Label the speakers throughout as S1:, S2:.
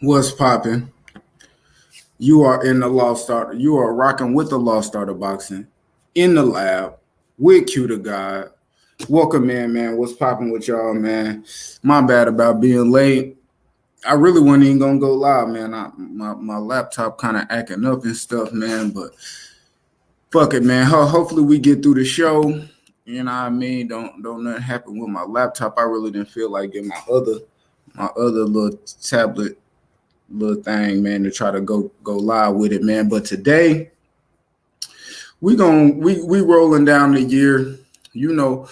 S1: What's popping? You are in the Lost Starter. You are rocking with the Lost Starter Boxing in the lab with Q the God. Welcome in, man. What's popping with y'all, man? My bad about being late. I really wasn't even gonna go live, man. My laptop kind of acting up and stuff, man. But fuck it, man. Hopefully we get through the show. You know what I mean? Don't nothing happen with my laptop. I really didn't feel like getting my other little tablet little thing, man, to try to go live with it, man. But today we rolling down the year, you know,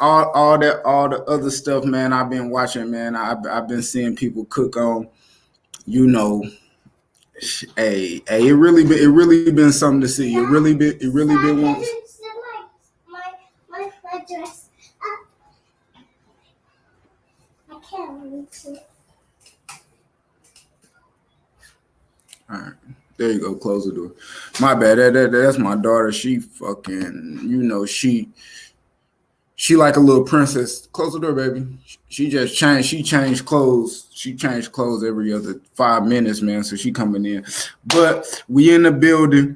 S1: all the other stuff, man. I've been watching, man. I've been seeing people cook on, you know. It really been something to see. It really been once. My dress. I can't reach it. All right. There you go. Close the door. My bad. That's my daughter. She fucking, she like a little princess. Close the door, baby. She just changed. She changed clothes. She changed clothes every other 5 minutes, man. So she coming in. But we in the building,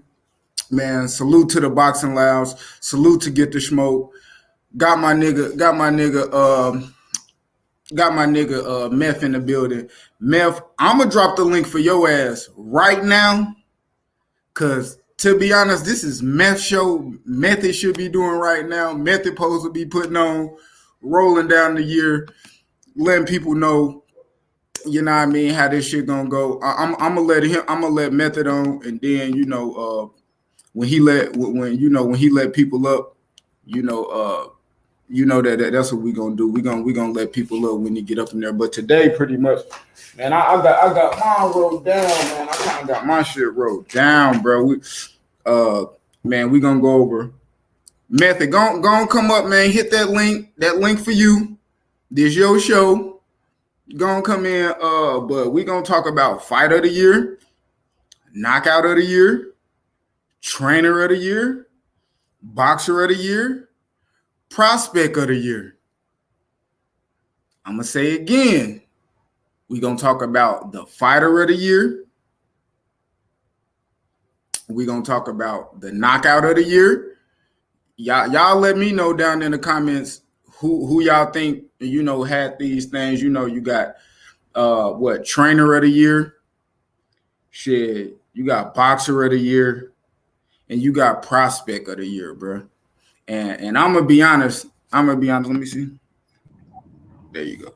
S1: man. Salute to the boxing lounge. Salute to Get the Smoke. Got my nigga Meth in the building. Meth, I'm gonna drop the link for your ass right now, cause to be honest, this is Meth show. Method should be doing right now. Method supposed to be putting on, rolling down the year, letting people know, you know what I mean, how this shit gonna go. I'm gonna let Method on, and then when he let people up, that's what we're gonna do. We're gonna let people up when you get up in there. But today, pretty much, man, I got mine rolled down, man. I kind of got my shit rolled down, bro. Man, we gonna go over Method. Go come up, man. Hit that link for you. This your show. Gonna come in. But we gonna talk about fight of the year, knockout of the year, trainer of the year, boxer of the year, prospect of the year. I'm going to say again, we're going to talk about the fighter of the year. We're going to talk about the knockout of the year. Y'all let me know down in the comments who y'all think, had these things. You got, trainer of the year. Shit, you got boxer of the year. And you got prospect of the year, bro. And I'm gonna be honest. Let me see. There you go.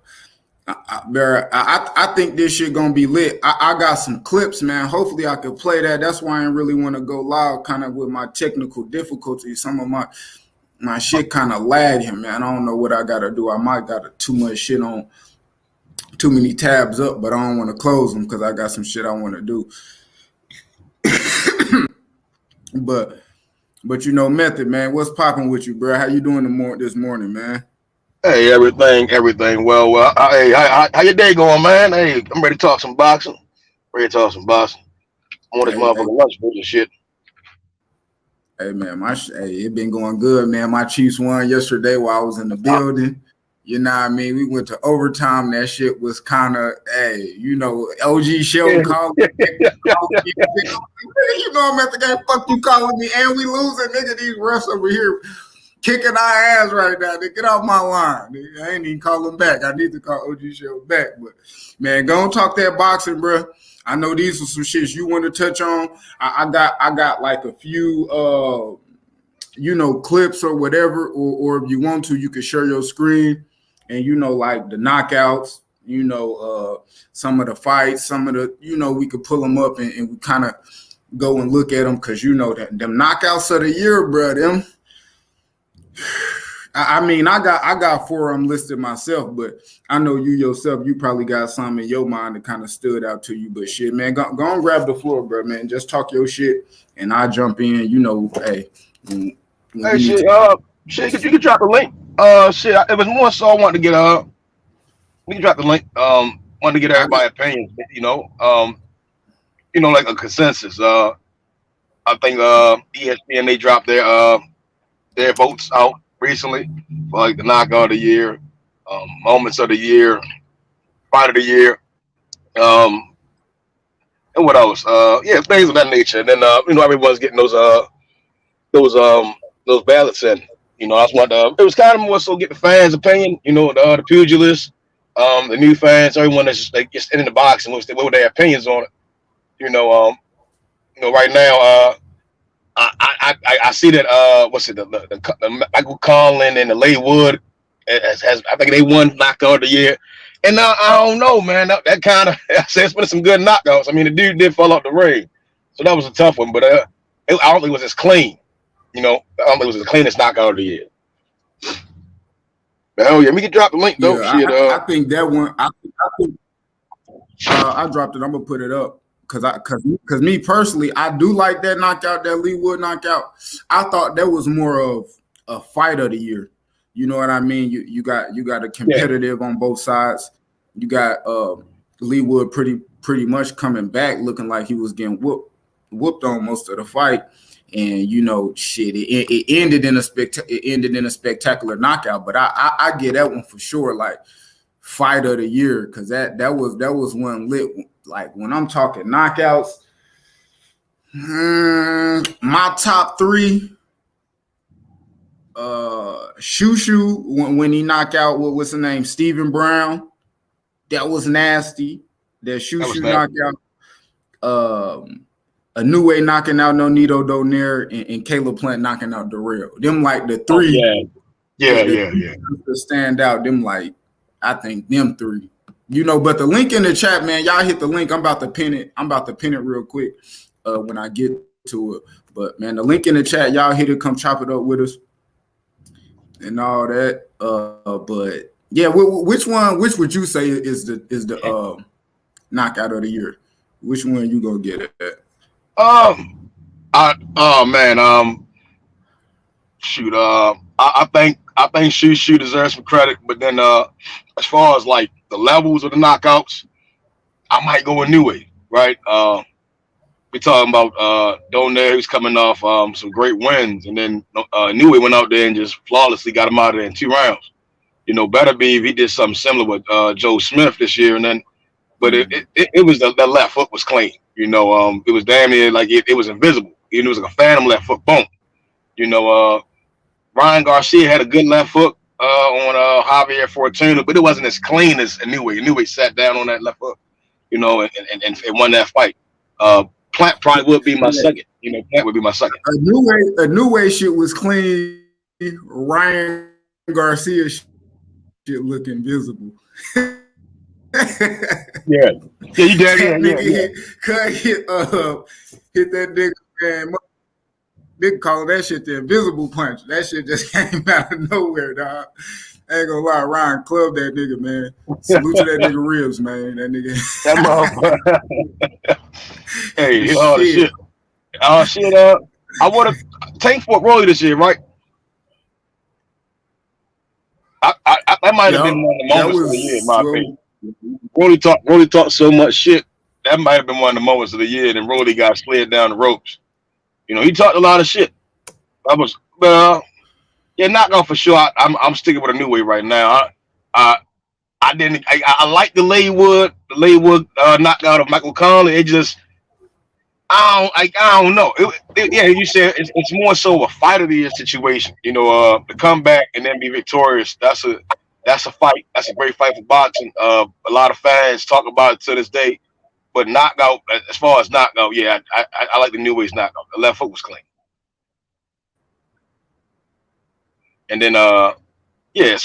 S1: I think this shit gonna be lit. I got some clips, man. Hopefully I could play that. That's why I didn't really want to go live, kind of with my technical difficulties. Some of my shit kind of lagging, man. I don't know what I gotta do. I might got too much shit on, too many tabs up, but I don't want to close them because I got some shit I want to do. But Method, man, what's popping with you, bro? How you doing this morning, man?
S2: Hey, everything. Well. Hey, how your day going, man? Hey, I'm ready to talk some boxing. I want this
S1: Hey,
S2: motherfucking lunch for this shit.
S1: hey, man, it been going good, man. My Chiefs won yesterday while I was in the building. You know what I mean? We went to overtime. That shit was kind of, OG Shelton called me. I'm at the game. Fuck you calling me, and we losing, nigga. These refs over here kicking our ass right now. They get off my line. Nigga. I ain't even calling back. I need to call OG Shelton back. But man, go and talk that boxing, bro. I know these are some shits you want to touch on. I got like a few clips or whatever, or if you want to, you can share your screen and like the knockouts, some of the fights, some of the, we could pull them up and we kind of go and look at them because that them knockouts of the year, bro. Them, I got 4 of them listed myself, but I know you yourself, you probably got some in your mind that kind of stood out to you. But shit, man, go and grab the floor, bro, man. Just talk your shit, and I jump in. Hey.
S2: Hey, shit, you can drop the link. It was more so I wanted to get we can drop the link. Wanted to get everybody's opinions, like a consensus. I think ESPN they dropped their votes out recently for like the knockout of the year, moments of the year, fight of the year. and what else? Yeah, things of that nature. And then everyone's getting those those ballots in. That's what it was kind of more so get the fans' opinion. The pugilists, the new fans, everyone that's just in the box and what their opinions on it. You know, um, right now, I see that what's it the Michael Conlon and the Lay Wood has I think they won knockout of the year. And now I don't know, man. That kind of I said it's been some good knockouts. I mean, the dude did fall out the ring, so that was a tough one. But I don't think it was as clean. I don't think it was the cleanest knockout of the year. But hell yeah, we can drop the link though.
S1: Yeah,
S2: Shit,
S1: I think that one. I think I dropped it. I'm gonna put it up because me personally, I do like that knockout, that Lee Wood knockout. I thought that was more of a fight of the year. You know what I mean? You got a competitive on both sides. You got Lee Wood pretty much coming back, looking like he was getting whooped on most of the fight. And shit, it ended in a spectacular knockout. But I get that one for sure, like fight of the year, because that was one lit. Like when I'm talking knockouts, my top three, Shushu when he knocked out what's the name, Stephen Brown, that was nasty. That Shushu knockout. A new way knocking out Nonito Donaire and Caleb Plant knocking out Darrell. Them like the three.
S2: Yeah.
S1: To stand out. Them like, I think them three. But the link in the chat, man, y'all hit the link. I'm about to pin it real quick when I get to it. But man, the link in the chat, y'all hit it. Come chop it up with us and all that. But yeah, which would you say is the knockout of the year? Which one you gonna get at?
S2: Shoot. I think Shushu deserves some credit, but then as far as like the levels of the knockouts, I might go a new way, right? We're talking about Donaire, who's coming off some great wins, and then Newey went out there and just flawlessly got him out of there in 2 rounds. Better be if he did something similar with Joe Smith this year, and then, but it was that left foot was clean. It was damn near like it was invisible. It was like a phantom left foot, boom. Ryan Garcia had a good left hook on Javier Fortuna, but it wasn't as clean as Inoue. Inoue sat down on that left hook, and won that fight. Plant probably would be my second. Plant would be my second.
S1: A new way shit was clean. Ryan Garcia shit look invisible.
S2: Yeah, you did.
S1: Hit that nigga, man. They call that shit the invisible punch. That shit just came out of nowhere, dog. I ain't gonna lie, Ryan clubbed that nigga, man. Salute to that nigga ribs, man. That nigga.
S2: That motherfucker. Hey, oh shit. Oh shit. I would have Tank fought Rolly this year, right? That might have been one of the moments of the year, in my opinion. Rolly talked so much shit. That might have been one of the moments of the year. And Rolly got slid down the ropes. He talked a lot of shit. Knockout for sure. I'm sticking with a new way right now. I like the Laywood knockout of Michael Conley. It just I don't know. You said it's more so a fight of the year situation. To come back and then be victorious. That's a fight. That's a great fight for boxing. A lot of fans talk about it to this day. But knockout, as far as knockout, yeah, I like the new ways knockout. The left foot was clean. And then so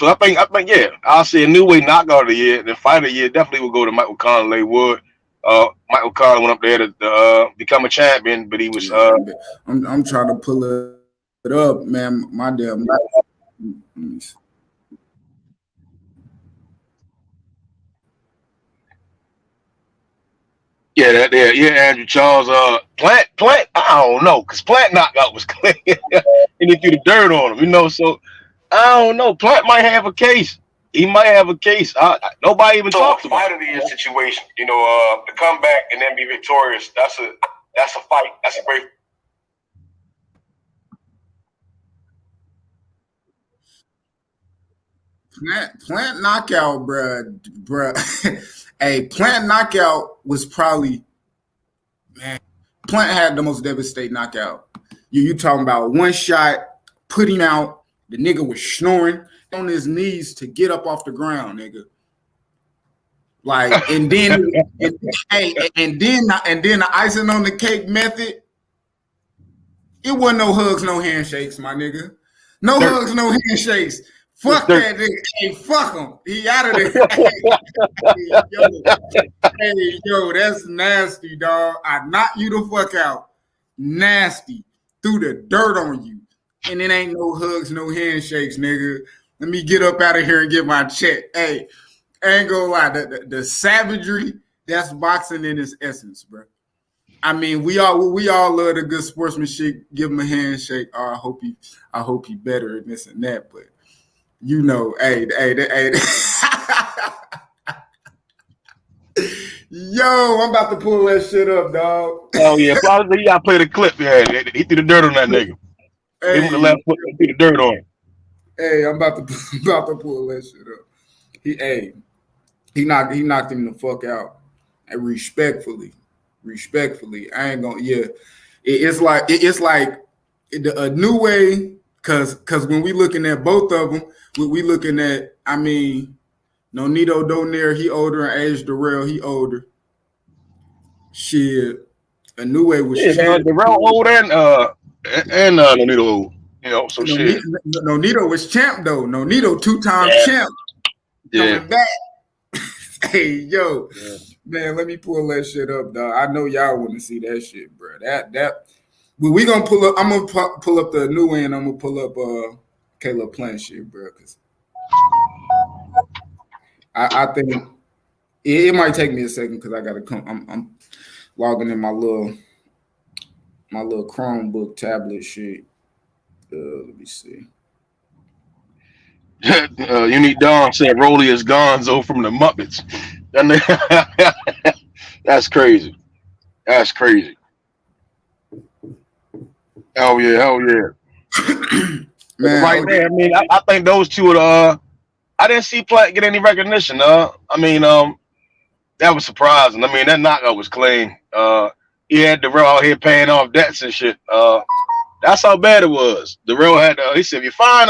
S2: I think yeah, I'll say a new way knockout of the year. The fight of the year definitely will go to Michael Conley Wood. Michael Conley went up there to become a champion, but he was
S1: I'm trying to pull it up, man. My damn
S2: Andrew Charles. Plant. I don't know, cause Plant knockout was clean, and he threw the dirt on him. So I don't know. Plant might have a case. He might have a case. Nobody even talks about fight of the year situation. To come back and then be victorious. That's a fight. That's a great.
S1: Plant knockout, bruh. Hey, Plant knockout was probably Plant had the most devastating knockout. You talking about one shot, put him out. The nigga was snoring on his knees to get up off the ground, nigga. Like, and then the icing on the cake method, it wasn't no hugs, no handshakes, my nigga. No hugs, no handshakes. Fuck that nigga. Hey, fuck him. He out of there. Hey, yo, that's nasty, dog. I knock you the fuck out. Nasty. Threw the dirt on you. And it ain't no hugs, no handshakes, nigga. Let me get up out of here and get my check. Hey, I ain't gonna lie. The savagery, that's boxing in its essence, bro. I mean, we all love the good sportsmanship. Give him a handshake. Oh, I hope he better and this and that. But you know, hey. Yo, I'm about to pull that shit up, dog.
S2: Oh yeah, probably you gotta play the clip. Yeah, he threw the dirt on that nigga. Hey, he went the left foot and threw the dirt on him.
S1: Hey, I'm about to pull that shit up. He knocked him the fuck out. And respectfully, I ain't gonna. Yeah, it's like a new way. Cause when we looking at both of them, we looking at. I mean, Nonito Donaire, he older, and Age Darrell, he older. Shit, a new way was
S2: Darrell old and Nonito old. You know, so shit.
S1: Nonito was champ though. Nonito 2-time champ. Coming back. Hey, yo. Yeah. Man, let me pull that shit up, dog. I know y'all want to see that shit, bro. That we gonna pull up. I'm gonna pull up the new one. I'm gonna pull up Caleb Plant shit, bro. Cause I think it might take me a second because I gotta come. I'm logging in my little Chromebook tablet shit. Let me see.
S2: Unique Dawn said Rolly is Gonzo from the Muppets. That's crazy. That's crazy. Hell yeah. Man, right there. I mean, I think those two are I didn't see Platt get any recognition. I mean, that was surprising. I mean, that knockout was clean. He had Darrell out here paying off debts and shit. That's how bad it was. Darrell had he said, if you find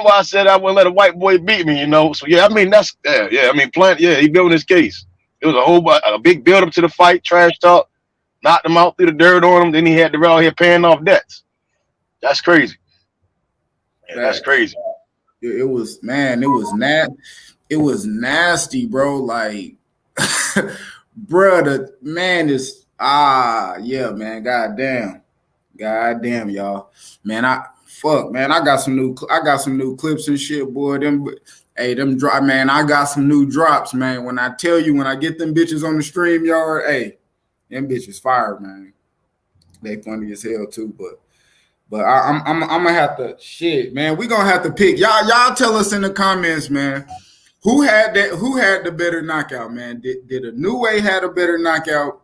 S2: why I said I wouldn't let a white boy beat me, you know. So yeah, I mean that's yeah. I mean Plant, yeah, he built his case. It was a big build up to the fight, trash talk, knocked him out, threw the dirt on him. Then he had Darrell here paying off debts. That's crazy. Yeah, that's crazy.
S1: It was nasty, bro. Like, bro, the man is yeah, man. Goddamn, y'all, man. I got some new clips and shit, boy. Them drop, man. I got some new drops, man. When I tell you, when I get them bitches on the stream yard, hey, them bitches fire, man. They funny as hell too, but I'm gonna have to shit, man. We gonna have to pick. Y'all tell us in the comments, man. Who had the better knockout, man? Did a New Way had a better knockout,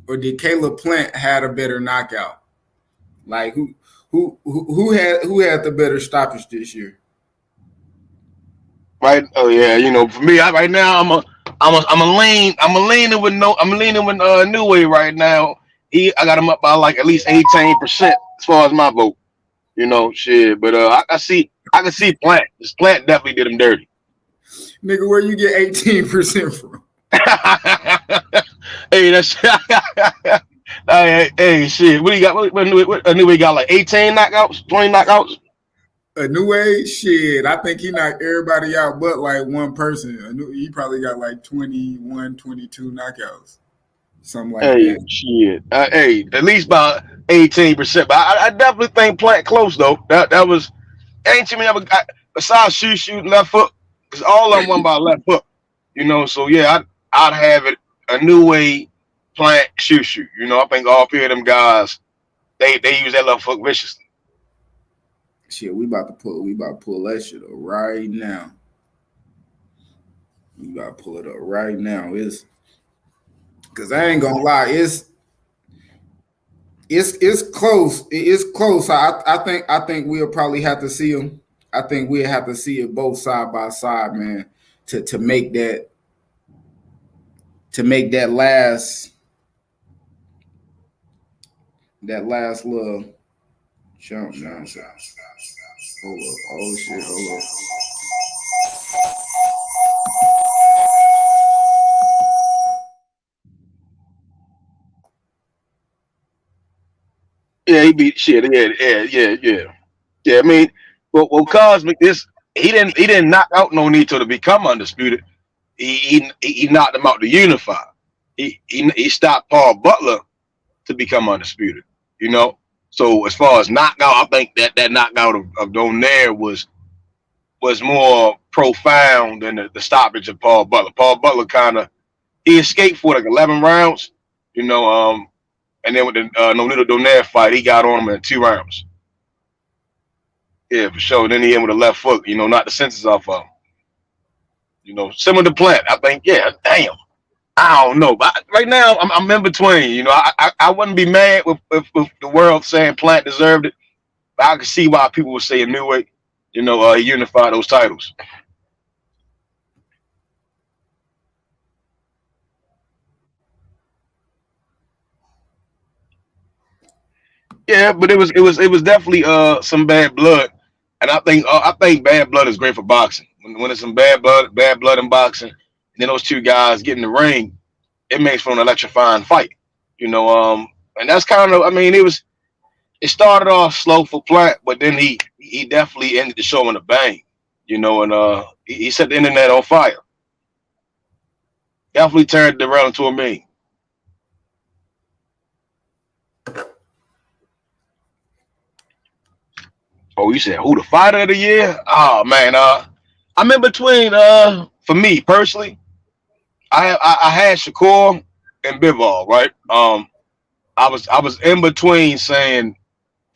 S1: or did Caleb Plant had a better knockout? Like who had the better stoppage this year?
S2: Right? Oh yeah, you know, for me, right now I'm leaning with New Way right now. I got him up by like at least 18% as far as my vote. You know, shit. But I can see Plant. This Plant definitely did him dirty.
S1: Nigga, where you get 18% from?
S2: Hey, that's hey, shit. What do you got? What a New Way got like 18 knockouts, 20 knockouts?
S1: A New Way, shit. I think he knocked everybody out but like one person. He probably got like 21, 22 knockouts. Something like that.
S2: Shit. Hey, at least about 18%. But I definitely think Plant close though. That was ain't too many besides shoot left foot, because all of them won by left foot. You know, so yeah, I'd have it a New Way, Plant, shoot. You know, I think all three of them guys they use that left foot viciously.
S1: Shit, we about to pull that shit up right now. We about to pull it up right now. It's because I ain't gonna lie, it's close. It's close. I think we'll probably have to see them. I think we'll have to see it both side by side, man, to make that last that last little jump now. Hold up. Oh shit, hold up.
S2: Yeah, he beat shit. Yeah. Yeah, I mean, well, Cosmic, this he didn't knock out No Nito to become undisputed. He knocked him out to unify. He stopped Paul Butler to become undisputed. You know, so as far as knockout, I think that knockout of Donaire was more profound than the stoppage of Paul Butler. Paul Butler kind of he escaped for like 11 rounds. You know, and then with the No Nito Donaire fight, he got on him in 2 rounds. Yeah, for sure. Then he hit with a left foot. You know, knocked the senses off of him. You know, similar to Plant. I think, yeah, damn. I don't know, but right now I'm in between. You know, I wouldn't be mad with the world saying Plant deserved it, but I can see why people would say a new way. You know, he unified those titles. Yeah, but it was definitely some bad blood, and I think bad blood is great for boxing. When there's some bad blood in boxing, and then those two guys get in the ring, it makes for an electrifying fight. You know, and that's kind of I mean it started off slow for Plant, but then he definitely ended the show in a bang. You know, and he set the internet on fire. Definitely turned the round into a meme. Oh, you said who the fighter of the year? Oh man, I'm in between. For me personally, I had Shakur and Bivol, right? I was in between saying,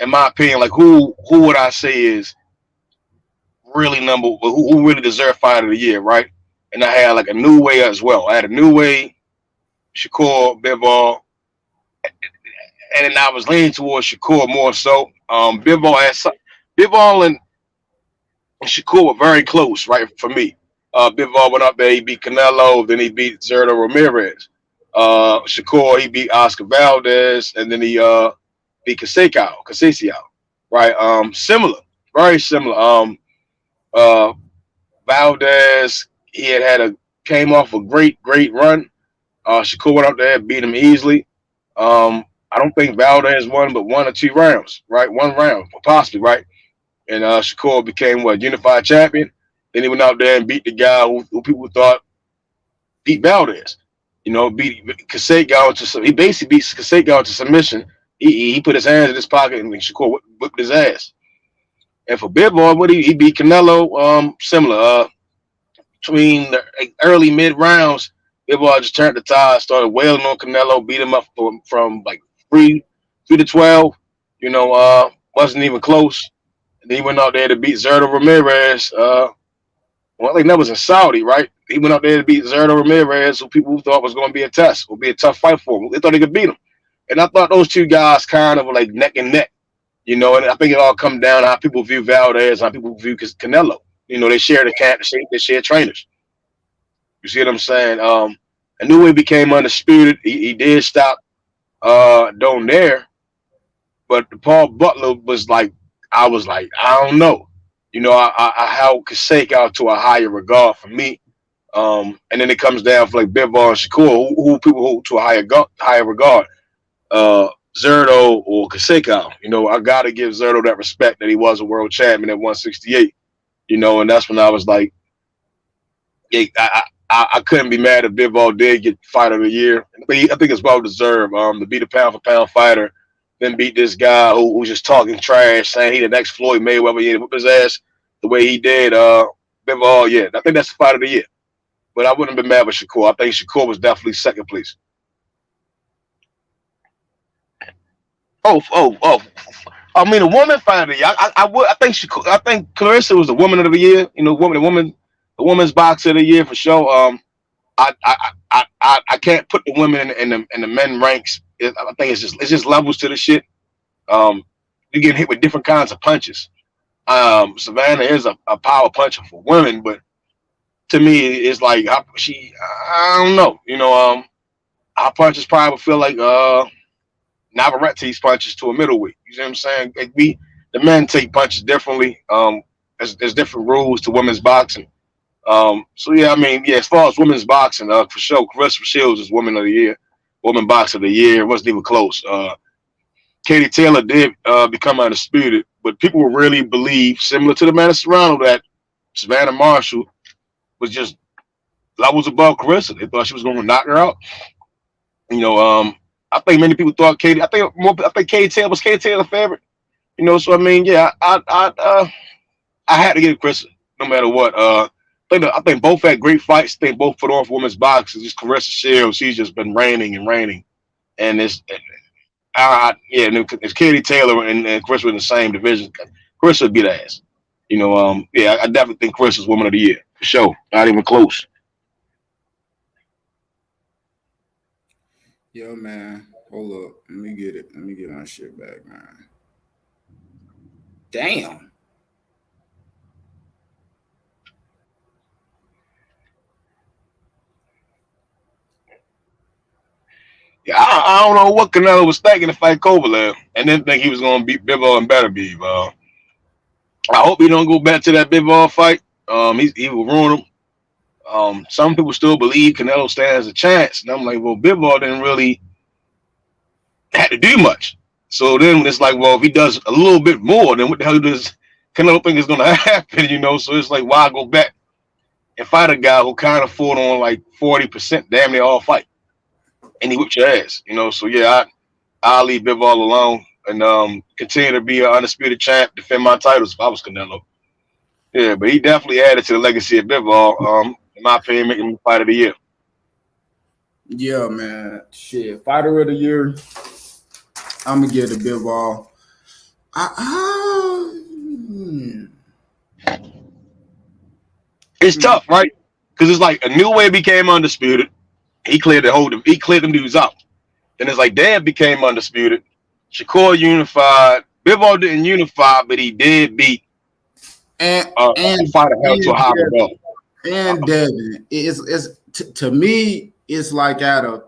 S2: in my opinion, like who would I say is really who really deserve fighter of the year, right? And I had like a new way as well. I had a new way, Shakur, Bivol, and then I was leaning towards Shakur more so. Bivol and Shakur were very close, right, for me. Bivol went up there, he beat Canelo, then he beat Zerto Ramirez. Shakur, he beat Oscar Valdez, and then he beat Casaccio, right? Similar, very similar. Uh, Valdez, he had came off a great run. Shakur went up there, beat him easily. I don't think Valdez won, but 1 or 2 rounds, right? 1 round, possibly, right? And Shakur became what unified champion. Then he went out there and beat the guy who people thought beat Valdez. You know, beat Kasich got into he basically beat Kasich got into submission. He put his hands in his pocket and Shakur whipped his ass. And for Bivol, he beat Canelo, similar. Between the early mid rounds, Bivol just turned the tide, started wailing on Canelo, beat him up from like 3 to 12. You know, wasn't even close. And then he went out there to beat Zerto Ramirez. Well, I think that was in Saudi, right? He went out there to beat Zerto Ramirez, who people thought was going to be a test, would be a tough fight for him. They thought he could beat him. And I thought those two guys kind of were like neck and neck, you know, and I think it all come down to how people view Valdez, how people view Canelo. You know, they share the camp, they share trainers. You see what I'm saying? I knew he became undisputed. He did stop Donaire, but Paul Butler was like, I was like, I don't know. You know, I held Kasich out to a higher regard for me. And then it comes down for like Bivol and Shakur, who people hold to a higher regard. Zerto or Kasich. You know, I got to give Zerto that respect that he was a world champion at 168. You know, and that's when I was like, yeah, I couldn't be mad if Bivol did get fighter of the year. But I think it's well deserved. To be the pound for pound fighter, then beat this guy who's just talking trash, saying he the next Floyd Mayweather, he whip his ass the way he did. Bivol, yeah, I think that's the fight of the year. But I wouldn't have been mad with Shakur. I think Shakur was definitely second place. Oh. I mean, a woman fight of the year. I think Shakur, I think Clarissa was the woman of the year. You know, the woman's boxer of the year for sure. I can't put the women in the men ranks. I think it's just levels to the shit. You get hit with different kinds of punches. Savannah is a power puncher for women, but to me, it's like I don't know. You know, our punches probably would feel like Navarrete's punches to a middleweight. You see what I'm saying? Like the men take punches differently. There's different rules to women's boxing. So yeah, I mean, yeah, as far as women's boxing, for sure, Clarissa Shields is woman of the year, woman boxer of the year. It wasn't even close. Katie Taylor did become undisputed, but people really believe, similar to the Metascience, that Savannah Marshall was just levels above Clarissa. They thought she was going to knock her out. You know, I think many people thought Katie. I think Katie Taylor was Katie Taylor's favorite. You know, so I mean, yeah, I had to get Clarissa no matter what. I think both had great fights. I think both put on for women's boxing. Just Clarissa Shields, she's just been reigning and reigning, and yeah, it's Katie Taylor and Chris were in the same division. Chris would beat ass. You know, yeah, I definitely think Chris is woman of the year for sure. Not even close.
S1: Yo, man, hold up. Let me get it. Let me get my shit back, man. Damn.
S2: Yeah, I don't know what Canelo was thinking to fight Kovalev, and then think he was going to beat Bivol and better be. I hope he don't go back to that Bivol fight. He will ruin him. Some people still believe Canelo stands a chance, and I'm like, well, Bivol didn't really have to do much. So then it's like, well, if he does a little bit more, then what the hell does Canelo think is going to happen? You know, so it's like, why go back and fight a guy who kind of fought on like 40%, damn near all fight, and he whipped your ass. You know, so yeah, I'll leave Bivol alone and continue to be an undisputed champ, defend my titles if I was Canelo. Yeah, but he definitely added to the legacy of Bivol. In my opinion, making him fight of the year.
S1: Yeah, man. Shit. Fighter of the year. I'm gonna give it to Bivol.
S2: It's tough, right? Because it's like a new way became undisputed. He cleared them dudes out. Then it's like Dad became undisputed. Shakur unified. Bivol didn't unify, but he did beat
S1: and
S2: fighter held to a high level.
S1: And Devin, to me, it's like out of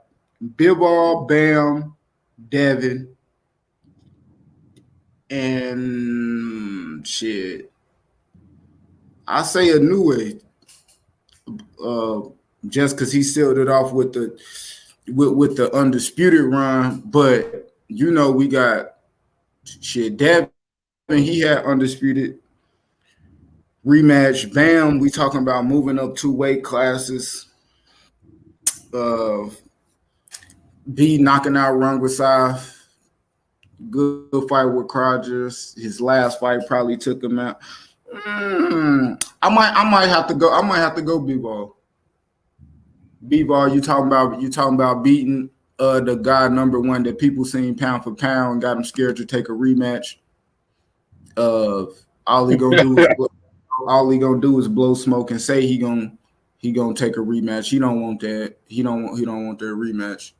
S1: Bivol, Bam, Devin, and shit. I say a new way, just because he sealed it off with the undisputed run. But you know, we got shit. Devin, he had undisputed rematch. Bam, we talking about moving up 2 weight classes. B knocking out Rungvisai. Good fight with Rogers. His last fight probably took him out. I might have to go. I might have to go B-ball. B-ball, you talking about beating the guy number 1 that people seen pound for pound, got him scared to take a rematch. All he gonna do is blow smoke and say he gonna take a rematch. He don't want that. He don't want that rematch.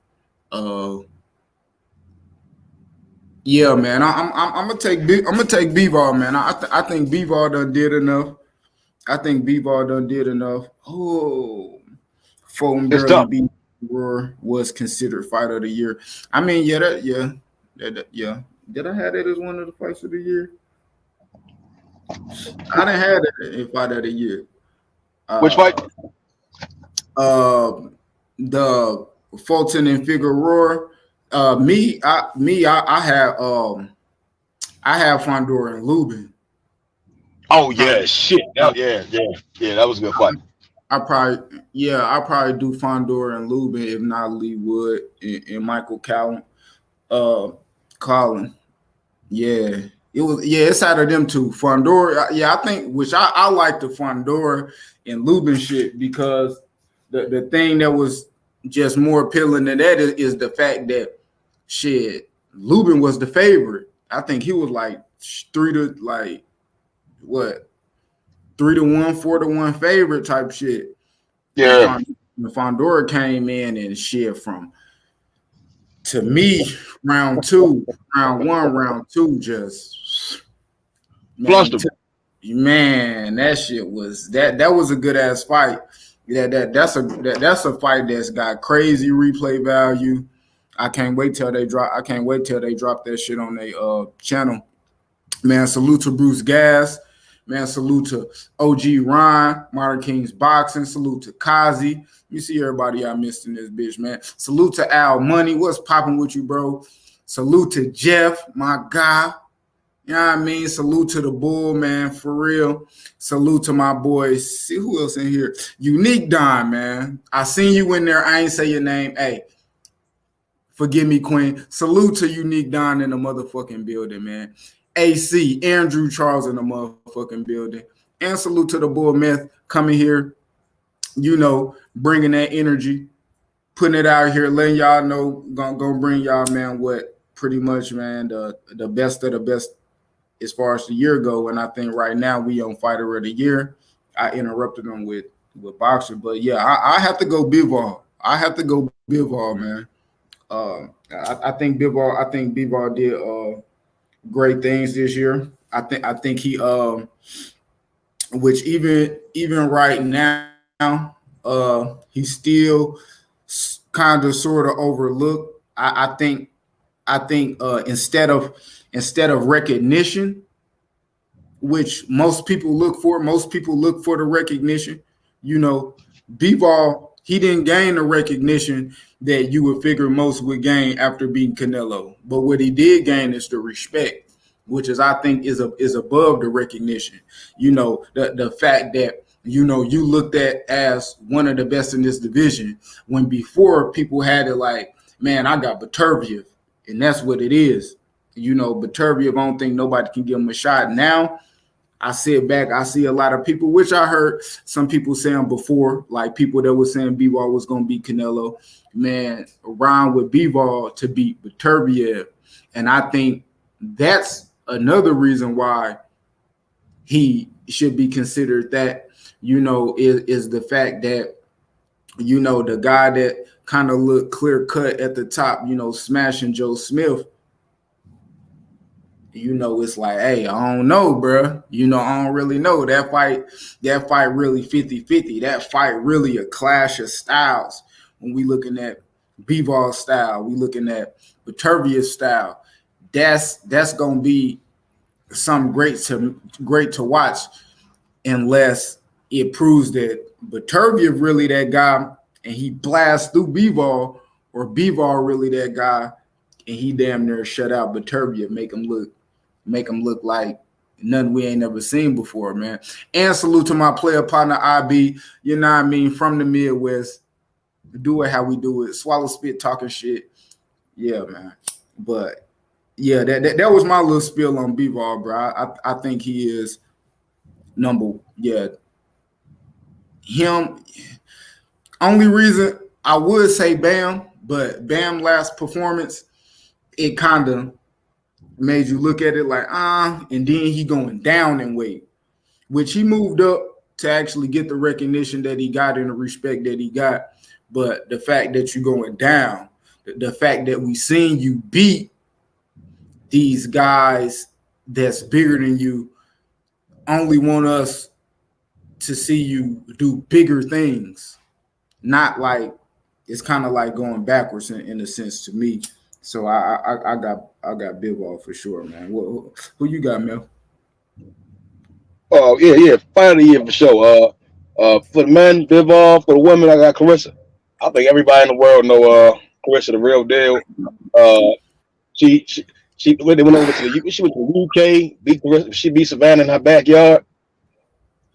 S1: Yeah, man. I'm gonna take Bivol, man. I think Bivol done did enough. Oh, Fulton Burley beat Roar was considered fight of the year. I mean, yeah. Did I have that as one of the fights of the year? I didn't have that in fight of the year.
S2: Which fight?
S1: The Fulton and Figueroa. I have Fondor and Lubin.
S2: Oh yeah, shit. Yeah, that was a good fight.
S1: I probably do Fondor and Lubin, if not Lee Wood and Michael Collin. Yeah. It's out of them two. Fondor, I think, which I like the Fondor and Lubin shit, because the thing that was just more appealing than that is the fact that shit, Lubin was the favorite. I think he was like 3-1, 4-1 favorite type shit.
S2: Yeah.
S1: The Fondor came in and shit to me, round 1, round 2, just man, that shit was that was a good ass fight. That's a fight that's got crazy replay value. I can't wait till they drop. I can't wait till they drop that shit on their channel. Man, salute to Bruce Gas. Man, salute to OG Ryan, Modern Kings Boxing. Salute to Kazi. You see everybody I missed in this bitch, man. Salute to Al Money. What's popping with you, bro? Salute to Jeff, my guy. You know what I mean? Salute to the bull, man, for real. Salute to my boys. See who else in here? Unique Don, man. I seen you in there. I ain't say your name. Hey, forgive me, Queen. Salute to Unique Don in the motherfucking building, man. AC, Andrew Charles in the motherfucking building. And salute to the bull myth coming here, bringing that energy, putting it out here, letting y'all know, gonna bring y'all, man, what pretty much, man, the best of the best as far as the year go. And I think right now we on Fighter of the Year. I interrupted them with Boxer, but yeah, I have to go Bivol. I have to go Bivol, man. I think Bivol did great things this year. I think he which even right now he's still kind of sort of overlooked. I think instead of recognition, which most people look for the recognition. Bivol, he didn't gain the recognition that you would figure most would gain after beating Canelo. But what he did gain is the respect, which I think is above the recognition. The fact that you looked at as one of the best in this division, when before people had it like, man, I got Beterbiev, and that's what it is. Beterbiev, I don't think nobody can give him a shot. Now, I sit back, I see a lot of people, which I heard some people saying before, like people that were saying Bivol was going to beat Canelo, man, around with Bivol to beat Beterbiev. And I think that's another reason why he should be considered that, is the fact that, the guy that kind of looked clear cut at the top, smashing Joe Smith, it's like, hey, I don't know, bro. I don't really know. That fight really 50-50. That fight really a clash of styles. When we looking at Bivol's style, we looking at Beterbiev's style. That's gonna be something great to watch, unless it proves that Beterbiev really that guy and he blasts through Bivol, or Bivol really that guy and he damn near shut out Beterbiev, make him look like nothing we ain't never seen before, man. And salute to my player partner, IB, from the Midwest. Do it how we do it. Swallow spit talking shit. Yeah, man. But yeah, that was my little spiel on Bivol, bro. I think he is him. Only reason I would say Bam, but Bam last performance, it kind of made you look at it like, and then he going down in weight, which he moved up to actually get the recognition that he got and the respect that he got. But the fact that you're going down, the fact that we seen you beat these guys that's bigger than you, only want us to see you do bigger things. Not like, it's kind of like going backwards in a sense to me. So I got Bivol for sure, man. Who you got, Mel?
S2: Oh yeah, fight of the year for sure. For the men, Bivol. For the women, I got Carissa. I think everybody in the world know Carissa the real deal. She when they went over to she went to the UK, beat Carissa, she beat Savannah in her backyard.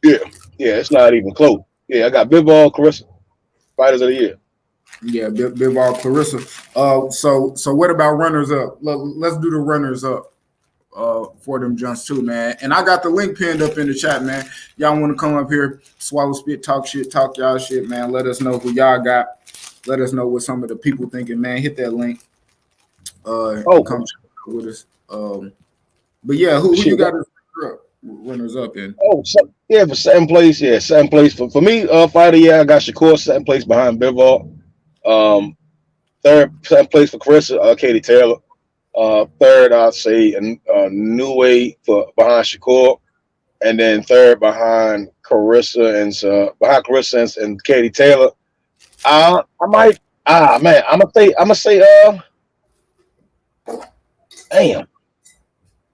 S2: Yeah, it's not even close. Yeah, I got Bivol, Carissa, fighters of the year.
S1: Yeah, Bivol, Clarissa. So what about runners up? Let's do the runners up for them jumps too, man. And I got the link pinned up in the chat, man. Y'all want to come up here, swallow spit, talk shit, talk y'all shit, man. Let us know who y'all got. Let us know what some of the people thinking, man. Hit that link. Come with us. But yeah, who you got runners up in?
S2: Oh, for second place, second place for me. Fighter, I got Shakur second place behind Bivol. Second place for Carissa, Katie Taylor. Third, I'd say New Way behind Shakur, and then third behind Carissa and Katie Taylor. I might. I'm gonna say Damn,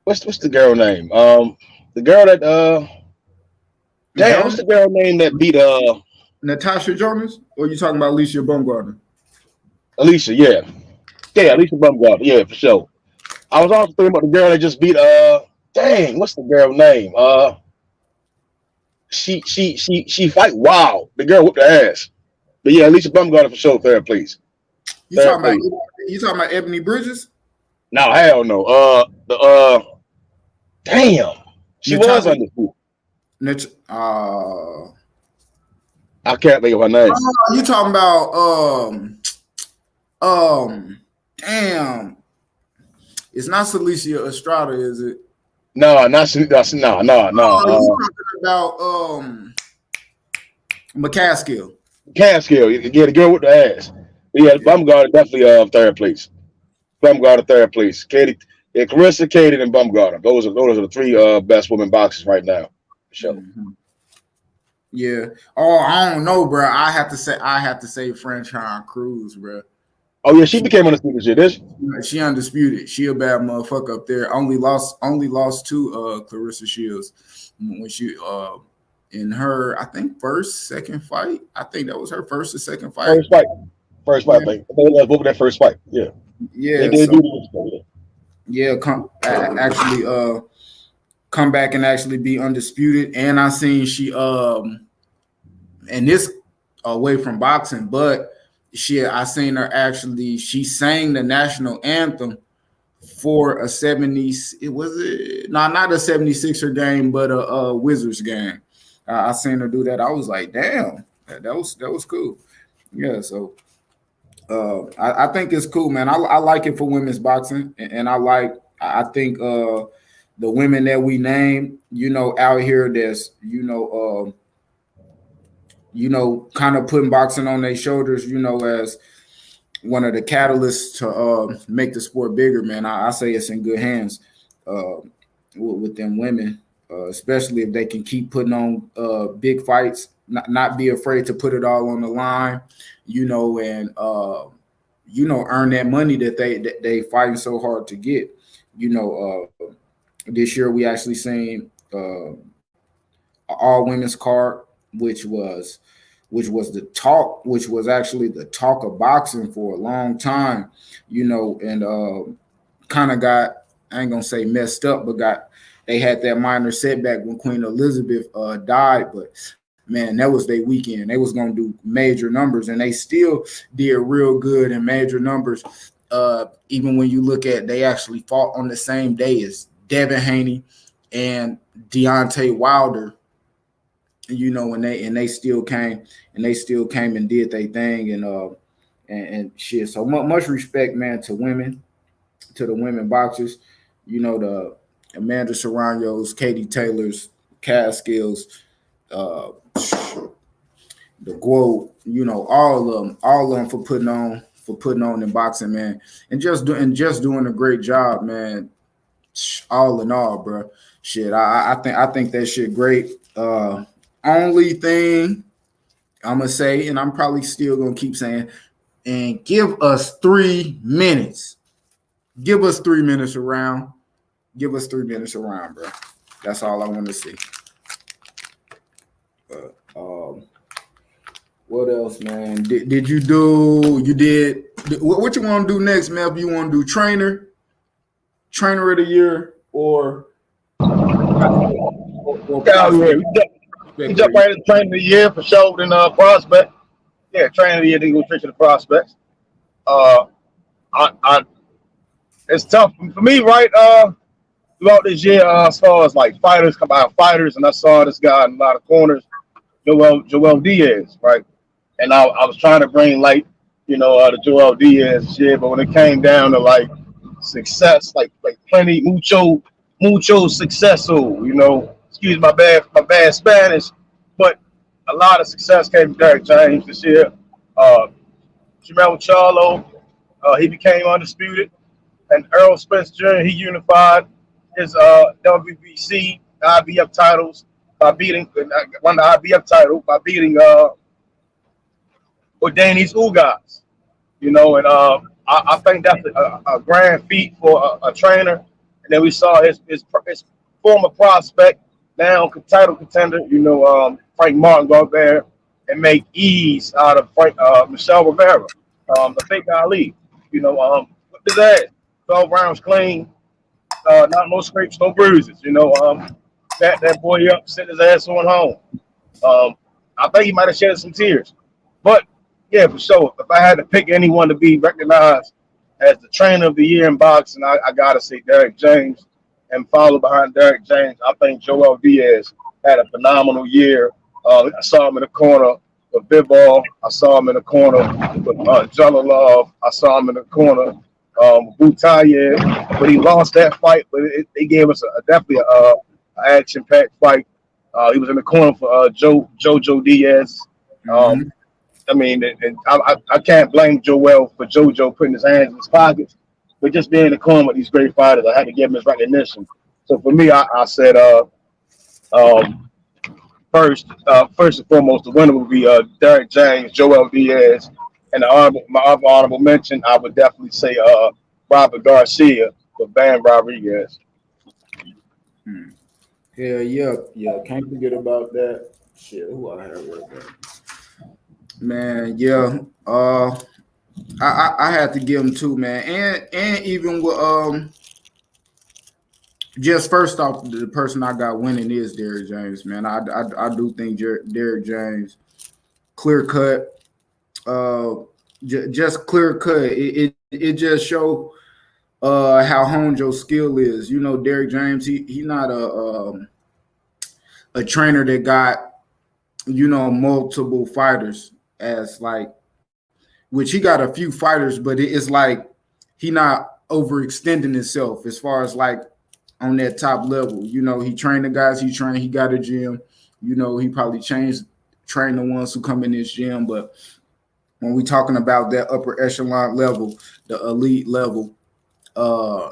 S2: what's the girl name? The girl that damn, what's
S1: Jonas,
S2: the girl name that beat
S1: Natasha Jonas, or you talking about Alicia Baumgartner?
S2: Alicia? Yeah, yeah, Alicia Bumgarner. Yeah, for sure. I was also thinking about the girl that just beat dang, what's the girl name? She fight wow. The girl whipped her ass. But yeah, Alicia Bumgarner for sure. Third place.
S1: You
S2: Third
S1: talking about
S2: place.
S1: Ebony Bridges?
S2: No, hell no. The damn. She was
S1: Natasha.
S2: undefeated.
S1: Nat- uh,
S2: I can't think of her name.
S1: you talking about um damn. It's not Celicia Estrada, is it?
S2: No, not no, no,
S1: Oh, you
S2: no.
S1: talking about McCaskill.
S2: Catskill. Yeah, the girl with the ass. But yeah,
S1: Yeah.
S2: Bumgarner definitely third place. Bumgarner third place. Katie, yeah, Carissa, Katie, and Bumgarner. Those are the three best women boxers right now. For sure.
S1: Mm-hmm. Yeah. Oh, I don't know, bro. I have to say Franchon Cruz, bro.
S2: Oh yeah, she
S1: She,
S2: became undisputed shit. This
S1: she undisputed. She a bad motherfucker up there. Only lost to Clarissa Shields when she in her, I think, second fight. I think that was her first or second fight.
S2: first fight. First fight,
S1: Yeah.
S2: I think. They lost both of that first fight. Yeah. They
S1: Yeah.
S2: did
S1: So
S2: do this.
S1: yeah, actually come back and actually be undisputed. And I seen she and this away from boxing, but I seen her actually. She sang the national anthem for a 70. It was not a 76er game, but a Wizards game. I seen her do that. I was like, damn, that was cool. Yeah, so I think it's cool, man. I like it for women's boxing, and I think the women that we name, out here, that's kind of putting boxing on their shoulders, as one of the catalysts to make the sport bigger, man. I say it's in good hands with them women, especially if they can keep putting on big fights, not be afraid to put it all on the line, and earn that money that they fighting so hard to get. This year we actually seen all women's card, which was which was actually the talk of boxing for a long time, and kind of got, I ain't gonna say messed up, but they had that minor setback when Queen Elizabeth died. But man, that was their weekend. They was gonna do major numbers, and they still did real good in major numbers. Even when you look at, they actually fought on the same day as Devin Haney and Deontay Wilder, and they still came and did their thing, and shit. So much respect, man, to the women boxers, the Amanda Serrano's, Katie Taylor's, Cass Skills, uh, the Globe, all of them for putting on in boxing, man, and just doing a great job, man. All in all, bro. Shit, I think that shit great. Only thing I'm gonna say, and I'm probably still gonna keep saying, and give us 3 minutes. Give us 3 minutes around. Give us 3 minutes around, bro. That's all I want to see. What else, man? Did you do? You did. What you want to do next, Mel? You want to do trainer of the year, or
S2: Yeah, yeah. We
S1: prospect of
S2: jump
S1: the
S2: right into training of the year for sure. Then prospect. Yeah, training of the year. Then go straight to the prospects. Uh, I it's tough for me, right? Throughout this year, as far as like fighters, come out fighters, and I saw this guy in a lot of corners, Joel Diaz, right? And I was trying to bring light, the Joel Diaz shit, but when it came down to like success, like plenty mucho successful, excuse my bad Spanish, but a lot of success came from Derek James this year. Uh, Jamel Charlo, he became undisputed, and Earl Spence Jr. he unified his WBC IBF titles by beating won the IBF title by beating Odanis Ugas, and
S3: I think that's a grand feat for a trainer. And then we saw his former prospect, now title contender, Frank Martin go out there and make ease out of Michelle Rivera, the fake Ali. Whip his ass, 12 rounds clean, not no scrapes, no bruises. Back that boy up, sent his ass on home. Um, I think he might have shed some tears. But yeah, for sure. If I had to pick anyone to be recognized as the trainer of the year in boxing, I gotta say Derek James. And follow behind Derek James, I think Joel Diaz had a phenomenal year. I saw him in the corner with Bivol. I saw him in the corner with Jalalov. I saw him in the corner with Butayev. But he lost that fight. But they gave us definitely action-packed fight. He was in the corner for Jojo Diaz. Um,
S1: Mm-hmm.
S3: I mean, and I can't blame Joel for JoJo putting his hands in his pockets, but just being in the corner with these great fighters, I had to give him his recognition. So for me, I said, um, first and foremost, the winner would be Derek James, Joel Diaz, and my other honorable mention, I would definitely say Robert Garcia with Bam Rodriguez.
S1: Yeah, yeah, yeah. Can't forget about that. Shit, who I have right there? Man, yeah. I had to give him two, man, and even with just first off, the person I got winning is Derrick James, man. I do think Derrick James clear cut, just clear cut. It just show how honed your skill is. You know, Derrick James, he not a trainer that got multiple fighters as like, which he got a few fighters, but it's like he not overextending himself as far as like on that top level. You know, he trained the guys he trained. He got a gym. You know, he probably train the ones who come in this gym. But when we talking about that upper echelon level, the elite level, uh,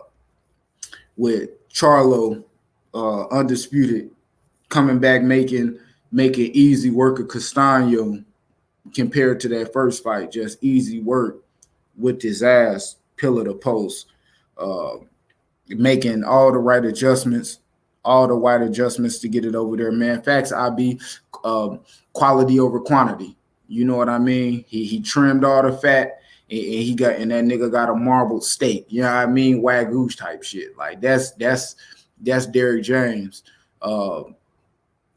S1: with Charlo, undisputed, coming back making easy work of Castano compared to that first fight, just easy work with his ass, pillar to post, uh, making all the right adjustments to get it over there, man. Facts, IB, quality over quantity. You know what I mean? He trimmed all the fat, and that nigga got a marbled steak. You know what I mean? Wagyu type shit. Like that's Derrick James. Uh,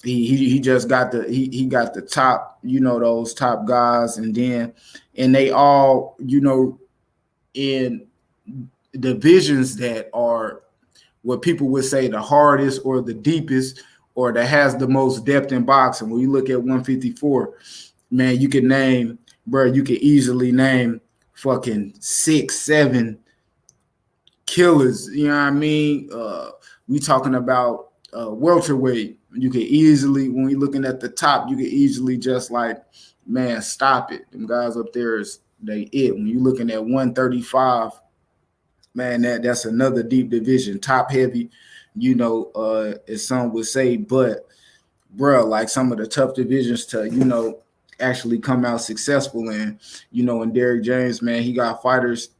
S1: he just got he got the top, those top guys, and they all, in divisions that are what people would say the hardest or the deepest or that has the most depth in boxing. When you look at 154, man, you could easily name fucking 6, 7 killers. You know what I mean? We talking about welterweight. You could easily, when you're looking at the top, you could easily just like, man, stop it. Them guys up there is they it. When you're looking at 135, man, that's another deep division, top heavy, as some would say. But bro, like some of the tough divisions to, actually come out successful in, and Derrick James, man, he got fighters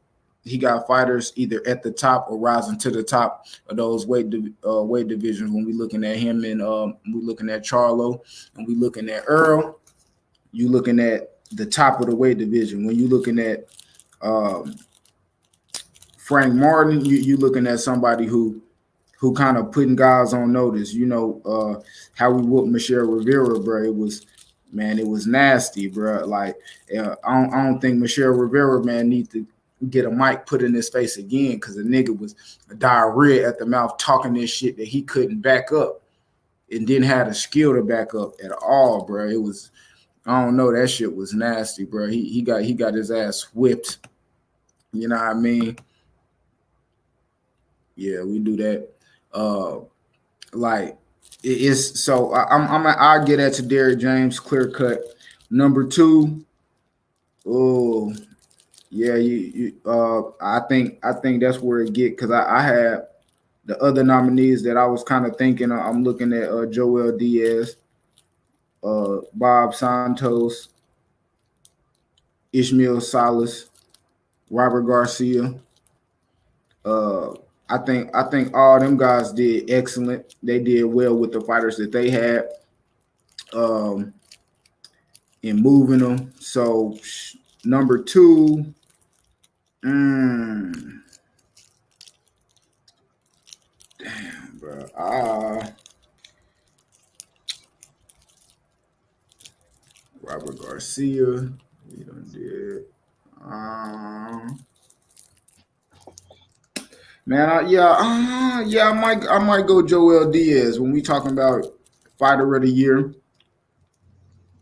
S1: either at the top or rising to the top of those weight divisions. When we looking at him and we looking at Charlo and we looking at Earl, you looking at the top of the weight division. When you looking at um, Frank Martin, you looking at somebody who kind of putting guys on notice. How we whooped Michelle Rivera, bro. It was nasty, bro. Like I don't think Michelle Rivera, man, need to get a mic put in his face again because the nigga was diarrhea at the mouth talking this shit that he couldn't back up and didn't have the skill to back up at all, bro. It was, I don't know, that shit was nasty, bro. He got his ass whipped. You know what I mean? Yeah, we do that. Uh, like it's so I'll get that to Derrick James, clear cut. Number two, oh yeah, I think that's where it get because I had the other nominees that I was kind of thinking. I'm looking at Joel Diaz, Bob Santos, Ishmael Salas, Robert Garcia. Uh, I think all them guys did excellent. They did well with the fighters that they had um, in moving them. So number two, damn, bro. Robert Garcia. We done did. Man, I might go Joel Diaz when we talking about fighter of the year.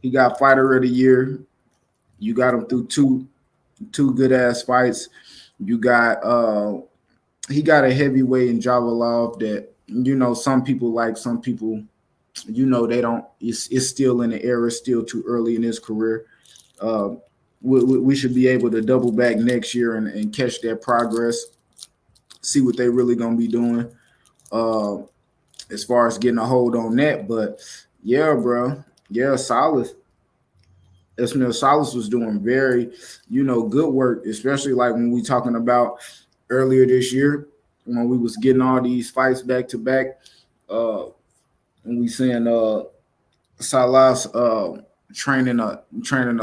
S1: He got fighter of the year. You got him through two good ass fights. You got he got a heavyweight in Javalov that some people like, some people they don't. It's still in the era, still too early in his career. Uh, we should be able to double back next year and catch their progress, see what they really gonna be doing as far as getting a hold on that. But yeah, bro, yeah, Salas. Ismail Salas was doing very, good work, especially like when we talking about earlier this year when we was getting all these fights back to back. And we seeing Salas training a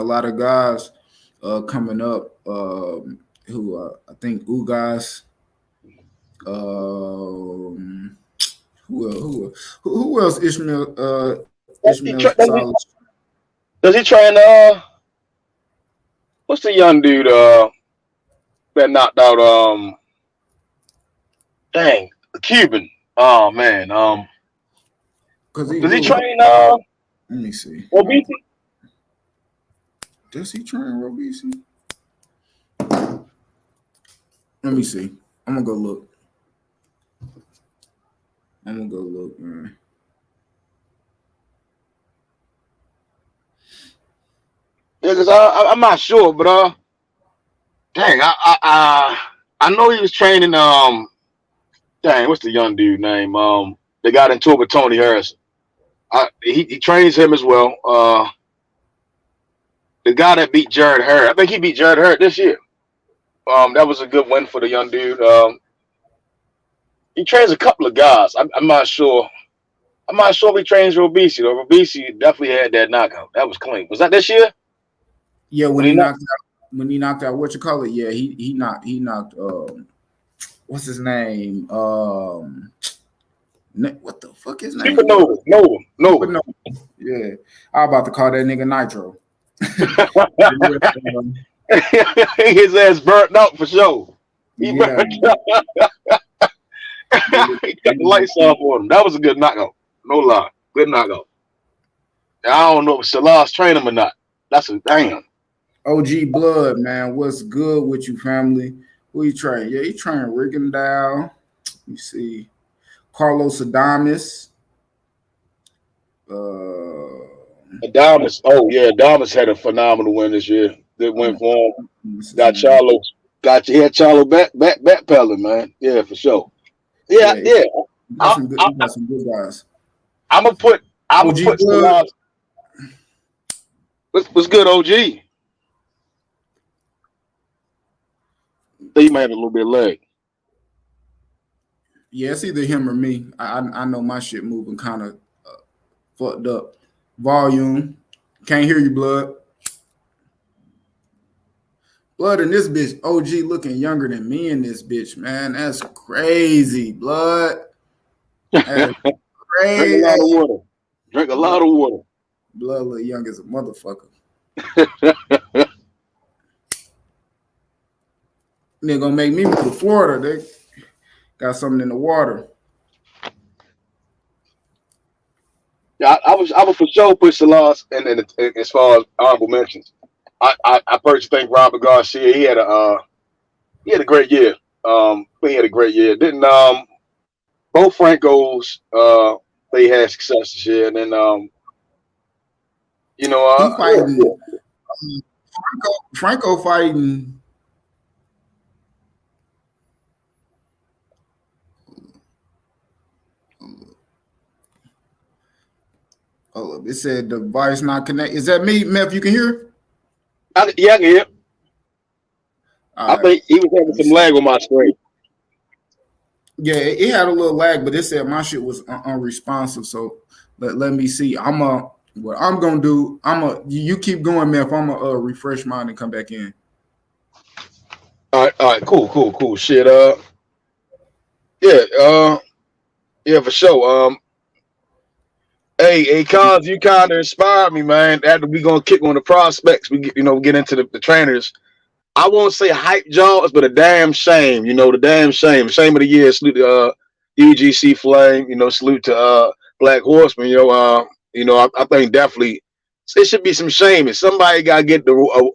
S1: lot of guys coming up. Who I think Ugas. Who else? Ishmael Salas.
S2: Does he train? What's the young dude? That knocked out. Dang, the Cuban. Oh man. Does he train?
S1: Let me see.
S2: Obese?
S1: Does he train Robisi? Let me see. I'm gonna go look. Man.
S2: Yeah, because I'm not sure, but dang, I know he was training. Dang, what's the young dude name? They got into it with Tony Harrison. He trains him as well. The guy that beat Jared Hurd, I think he beat Jared Hurd this year. That was a good win for the young dude. He trains a couple of guys. I'm not sure. I'm not sure if he trains Robisi though. Robisi definitely had that knockout. That was clean. Was that this year?
S1: Yeah, when he knocked out what you call it? Yeah, he knocked what's his name? What the fuck is his name?
S2: Nova.
S1: Yeah, I'm about to call that nigga Nitro.
S2: His ass burnt out for sure. He burnt out. He got the lights off on him. That was a good knockout. No lie. Good knockout. I don't know if Salas trained him or not. That's a damn.
S1: OG Blood, man. What's good with you, family? Who he train? Yeah, he trained Rigondeaux. Let me see. Carlos Adames.
S2: Adames. Oh, yeah. Adames had a phenomenal win this year. Good win for him. Got Charlo. He had Charlo backpedaling, man. Yeah, for sure. Yeah.
S1: He got some good guys.
S2: I'm gonna put Salas. What's good, OG? He might have a little bit of leg.
S1: Yeah, it's either him or me. I know my shit moving kind of fucked up. Volume. Can't hear you, Blood. Blood in this bitch. OG looking younger than me in this bitch, man. That's crazy, Blood. That's crazy.
S2: Drink a lot of water.
S1: Blood look young as a motherfucker. They're gonna make me move to Florida. They got something in the water.
S2: Yeah, I would for sure put Salas in as far as honorable mentions. I personally think Robert Garcia he had a great year. He had a great year. Didn't both Francos they had success this year, and then
S1: he fighting Franco fighting. Oh, it said device not connected. Is that me, Meth? You can hear?
S2: Yeah, I can hear. I
S1: All right,
S2: think he was having
S1: let me
S2: some
S1: see.
S2: lag on my screen.
S1: Yeah, it had a little lag, but it said my shit was unresponsive. So let me see. What I'm gonna do. You keep going, man. If I'm gonna refresh mine and come back in.
S2: All right, cool. Shit, yeah, yeah, for sure. Hey, cause you kind of inspired me, man. After we gonna kick on the prospects, we get into the trainers. I won't say hype jaws, but a damn shame. The damn shame. Shame of the year. Salute to UGC Flame. Salute to Black Horseman. I think definitely it should be some shame. And somebody got to get the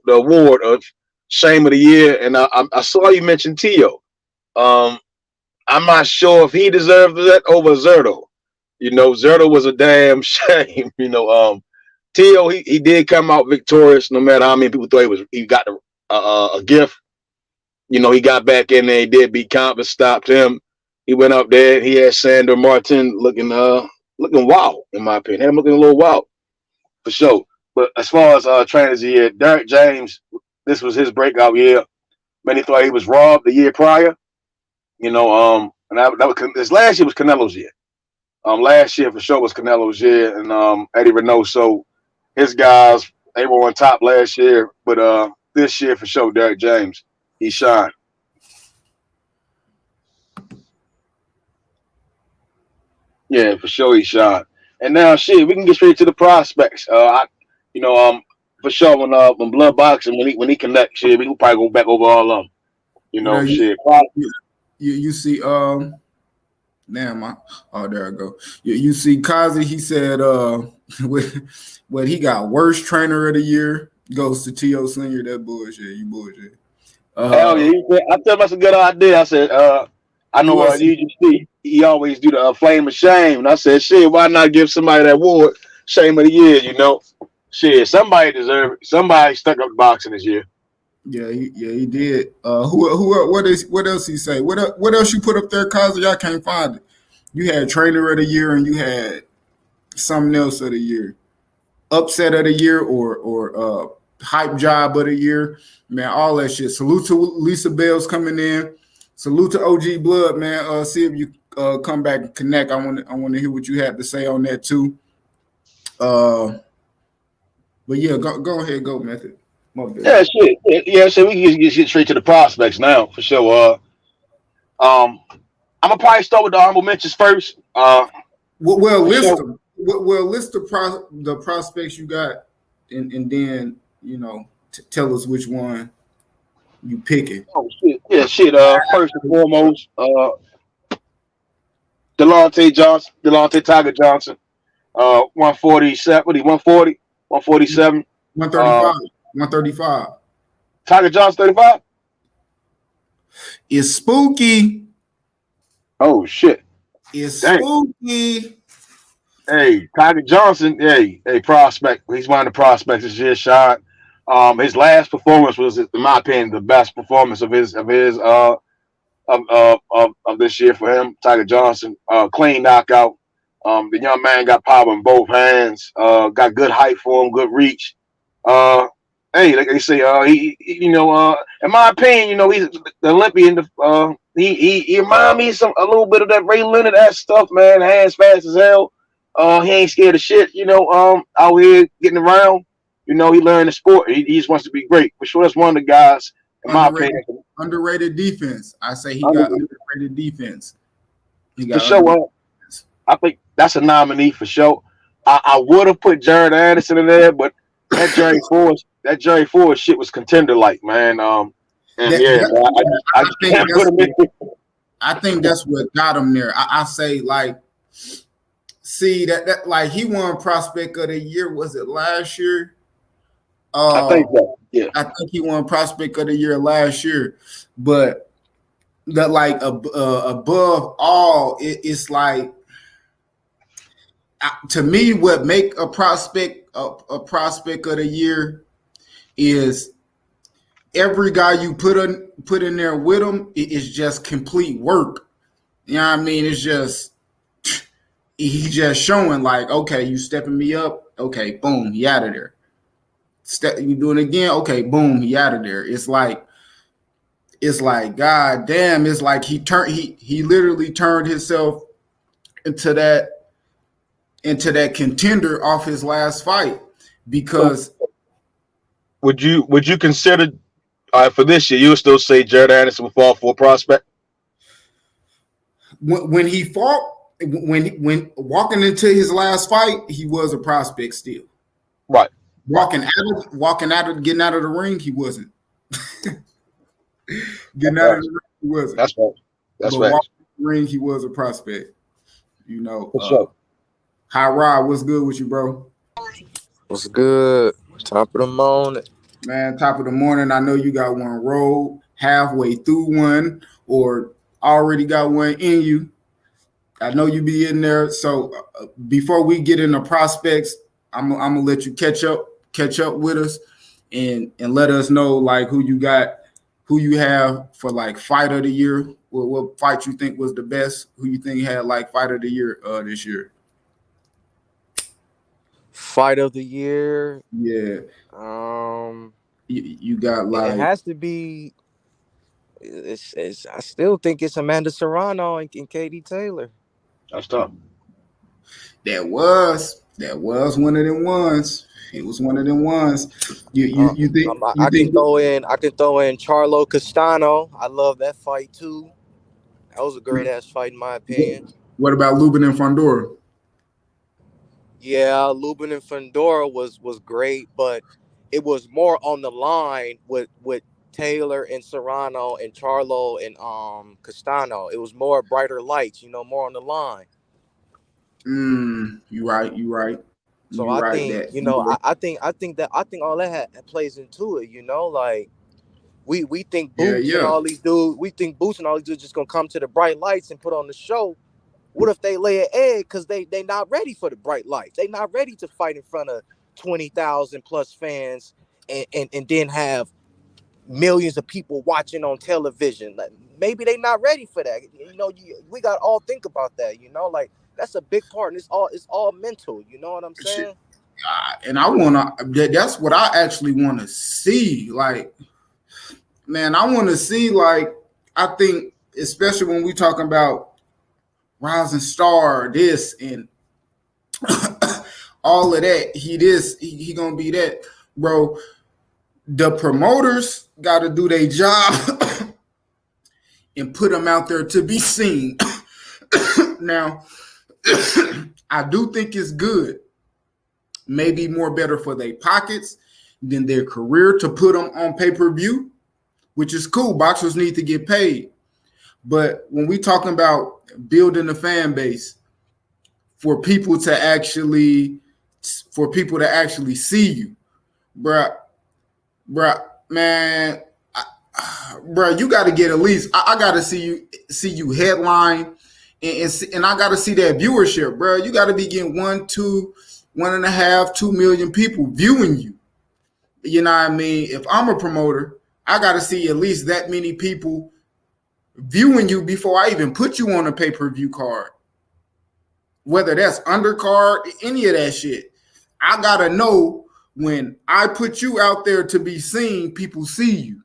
S2: award of shame of the year. And I saw you mention Tio. Um, I'm not sure if he deserved that over Zerto. Zerto was a damn shame. Tio he did come out victorious. No matter how many people thought he got a gift. He got back in there. He did beat Compass, stopped him. He went up there. He had Sander Martin looking wild, in my opinion. Had him looking a little wild for sure. But as far as trainers here, Derek James, this was his breakout year. Many thought he was robbed the year prior. And that was his last year was Canelo's year. Last year for sure was Canelo's year, and Eddie Reynoso, his guys, they were on top last year, but this year for sure, Derek James, he shined. Yeah, for sure he shined. And now, shit, we can get straight to the prospects. For sure when Blood Boxing when he connects, shit, we can probably go back over all of them.
S1: You know,
S2: Shit.
S1: you see, damn, there I go. You see, Kazi, he said, what he got worst trainer of the year goes to T.O. Senior. That bullshit. You bullshit.
S2: Hell yeah, I thought that's a good idea. I said, I know UGC, he always do the flame of shame. And I said, shit, why not give somebody that award, shame of the year, Shit, somebody deserve it. Somebody stuck up boxing this year.
S1: Yeah, he did. What else he say? What else you put up there, Kazi? I can't find it. You had trainer of the year and you had something else of the year. Upset of the year or hype job of the year. Man, all that shit. Salute to Lisa Bell's coming in. Salute to OG Blood, man. See if you come back and connect. I want to hear what you have to say on that too. But yeah, go ahead, go Method.
S2: Yeah, shit. Yeah, shit. We can get straight to the prospects now for sure. I'm gonna probably start with the honorable mentions first.
S1: List them. List the prospects you got, and then tell us which one you picking.
S2: Oh shit. Yeah, shit. First and foremost, Delonte Tiger Johnson. 147. What he 140? 147.
S1: 135. 135.
S2: Tiger Johnson 35.
S1: It's spooky.
S2: Oh shit.
S1: It's spooky.
S2: Hey, Tiger Johnson. Hey, prospect. He's one of the prospects this year. Shot. His last performance was, in my opinion, the best performance of this year for him. Tiger Johnson. Clean knockout. The young man got power in both hands. Got good height for him. Good reach. Hey, like they say, in my opinion, he's the Olympian. He remind me a little bit of that Ray Leonard stuff, man. Hands fast as hell. He ain't scared of shit. Out here getting around. He learned the sport. He just wants to be great. For sure, that's one of the guys, in my opinion.
S1: Underrated defense. I say he got underrated defense.
S2: For sure. I think that's a nominee for sure. I would have put Jared Anderson in there, but that Jerry Forrest shit was contender like, man. I
S1: think that's what got him there. I say that like he won prospect of the year. Was it last year?
S2: I think so. Yeah,
S1: I think he won prospect of the year last year, but that like above all, it's like to me, what make a prospect of the year is every guy you put in there with him is just complete work. You know what I mean? It's just he's just showing like, okay, you stepping me up, okay, boom, he out of there. You doing it again, okay, boom, he out of there. It's like it's like, God damn, it's like he literally turned himself into that contender off his last fight
S2: So
S1: because
S2: would you consider for this year, you would still say Jared Anderson would fall for a prospect?
S1: when he fought, when walking into his last fight, he was a prospect still.
S2: Right.
S1: Getting out of the ring, he wasn't. Getting
S2: That's
S1: out of
S2: facts.
S1: the ring, he wasn't.
S2: That's facts. That's
S1: But
S2: facts.
S1: walking in the ring, he was a prospect. You know,
S2: For sure.
S1: High Rod, what's good with you, bro?
S4: What's good? Top of the morning.
S1: Man, top of the morning. I know you got one rolled, halfway through one, or already got one in you. I know you be in there. So before we get into prospects, I'm gonna let you catch up with us, and let us know like who you have for like fight of the year. What fight you think was the best? Who you think had like fight of the year this year?
S4: Fight of the year.
S1: Yeah,
S4: Um,
S1: you got
S4: it
S1: like
S4: has to be. It's. I still think it's Amanda Serrano and Katie Taylor.
S2: That's tough.
S1: that was one of them ones. It was one of them ones. You think
S4: I can throw in. I can throw in Charlo Castano. I love that fight too. That was a great ass fight in my opinion.
S1: what about Lubin and Fondora?
S4: Yeah, Lubin and Fandora was great, but it was more on the line with Taylor and Serrano and Charlo and Castano. It was more brighter lights, more on the line.
S1: You right. You
S4: So I
S1: right
S4: think,
S1: that. Yeah,
S4: I think all that plays into it, like we think
S1: yeah,
S4: Boots and
S1: yeah.
S4: all these dudes, just gonna come to the bright lights and put on the show. What if they lay an egg because they not ready for the bright lights? They not ready to fight in front of 20,000 plus fans and then have millions of people watching on television. Like, maybe they not ready for that. We got to all think about that. Like that's a big part, and it's all mental. You know what I'm
S1: Shit.
S4: saying?
S1: And I wanna. That's what I actually want to see. Like, man, I want to see. Like, I think, especially when we talking about rising star, this and all of that. He gonna be that, bro. The promoters got to do their job and put them out there to be seen. Now, I do think it's good, maybe more better for their pockets than their career to put them on pay-per-view, which is cool. Boxers need to get paid. But when we talking about building a fan base for people to actually see you, bruh, man, bro, you got to get at least. I got to see you headline, and I got to see that viewership, bro. You got to be getting 1, 2, 1.5, 2 million people viewing you. You know what I mean? If I'm a promoter, I got to see at least that many people viewing you before I even put you on a pay-per-view card. Whether that's undercard, any of that shit, I gotta know when I put you out there to be seen, people see you.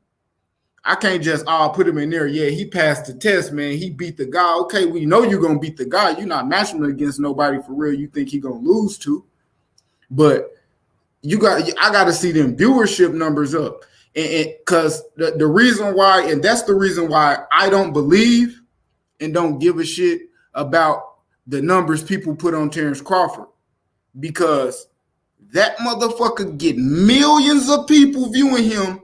S1: I can't just put him in there. Yeah, he passed the test, man. He beat the guy. Okay, we know you're gonna beat the guy. You're not matching him against nobody for real. You think he gonna lose to, but I got to see them viewership numbers up, and because the reason why, and that's the reason why I don't believe and don't give a shit about the numbers people put on Terrence Crawford, because that motherfucker get millions of people viewing him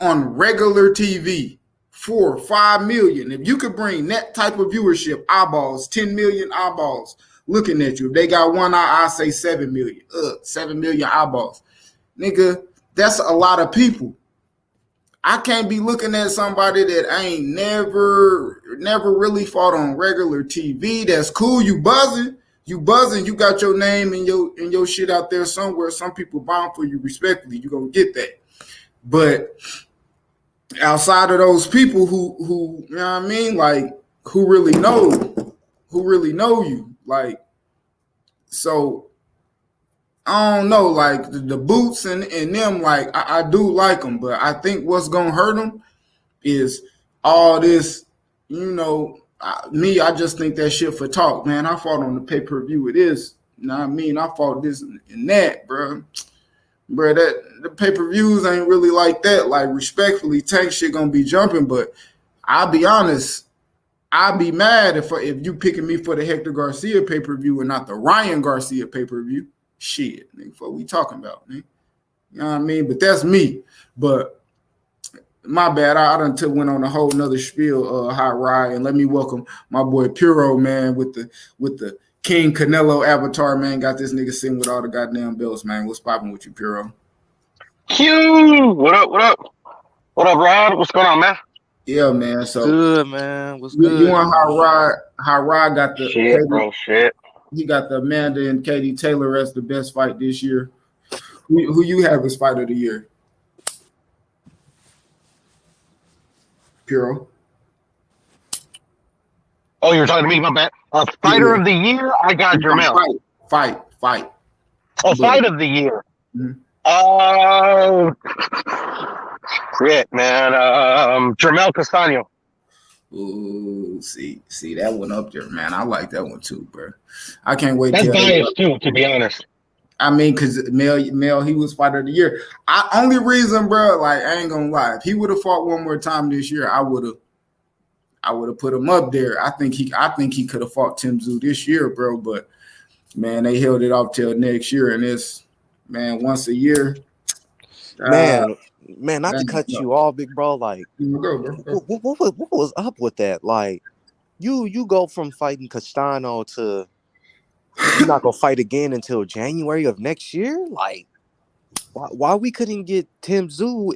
S1: on regular TV, 4 or 5 million. If you could bring that type of viewership, eyeballs, 10 million eyeballs looking at you. If they got one eye, I say 7 million. 7 million eyeballs. Nigga, that's a lot of people. I can't be looking at somebody that I ain't never really fought on regular TV. That's cool. You buzzing. You got your name and your shit out there somewhere. Some people bound for you respectfully. You gonna get that. But outside of those people who you know what I mean, like who really know you, like, so I don't know, like the Boots and them, like I do like them, but I think what's gonna hurt them is all this, I just think that shit for talk, man. I fought on the pay-per-view. It is, you know what I mean? I fought this and that, bro. Bro, that the pay-per-views ain't really like that. Like, respectfully, Tank shit gonna be jumping, but I'll be honest, I'd be mad if you picking me for the Hector Garcia pay-per-view and not the Ryan Garcia pay-per-view. Shit, nigga, what we talking about, man? You know what I mean? But that's me. But my bad. I done went on a whole nother spiel, Hot Rod, and let me welcome my boy Puro, man, with the King Canelo avatar, man. Got this nigga sitting with all the goddamn belts, man. What's popping with you, Puro?
S5: Q, what up? What up, Rod? What's going on, man?
S1: Yeah, man. So
S4: good, man. What's good?
S1: You want Hot Rod got the
S5: shit,
S1: Katie,
S5: bro, shit.
S1: He got the Amanda and Katie Taylor as the best fight this year. Who you have as fight of the year? Puro.
S5: Oh, you're talking to me, my bad. Fighter of the year, I got Jermell.
S1: Fight.
S5: Oh, fight of the year.
S1: Mm-hmm.
S5: Shit, man. Jermell Castano.
S1: Ooh, see that one up there, man. I like that one too, bro. I can't wait.
S5: That's biased too, to be honest.
S1: I mean, because Mel, he was fighter of the year. Only reason, bro, like, I ain't gonna lie, if he would have fought one more time this year, I would have put him up there. I think he could have fought Tim Tszyu this year, bro. But man, they held it off till next year, and it's, man, once a year.
S4: Man, not to cut you off, big bro. Like,
S1: go.
S4: What was up with that? Like, you go from fighting Castano to you're not gonna fight again until January of next year. Like, why we couldn't get Tim Tszyu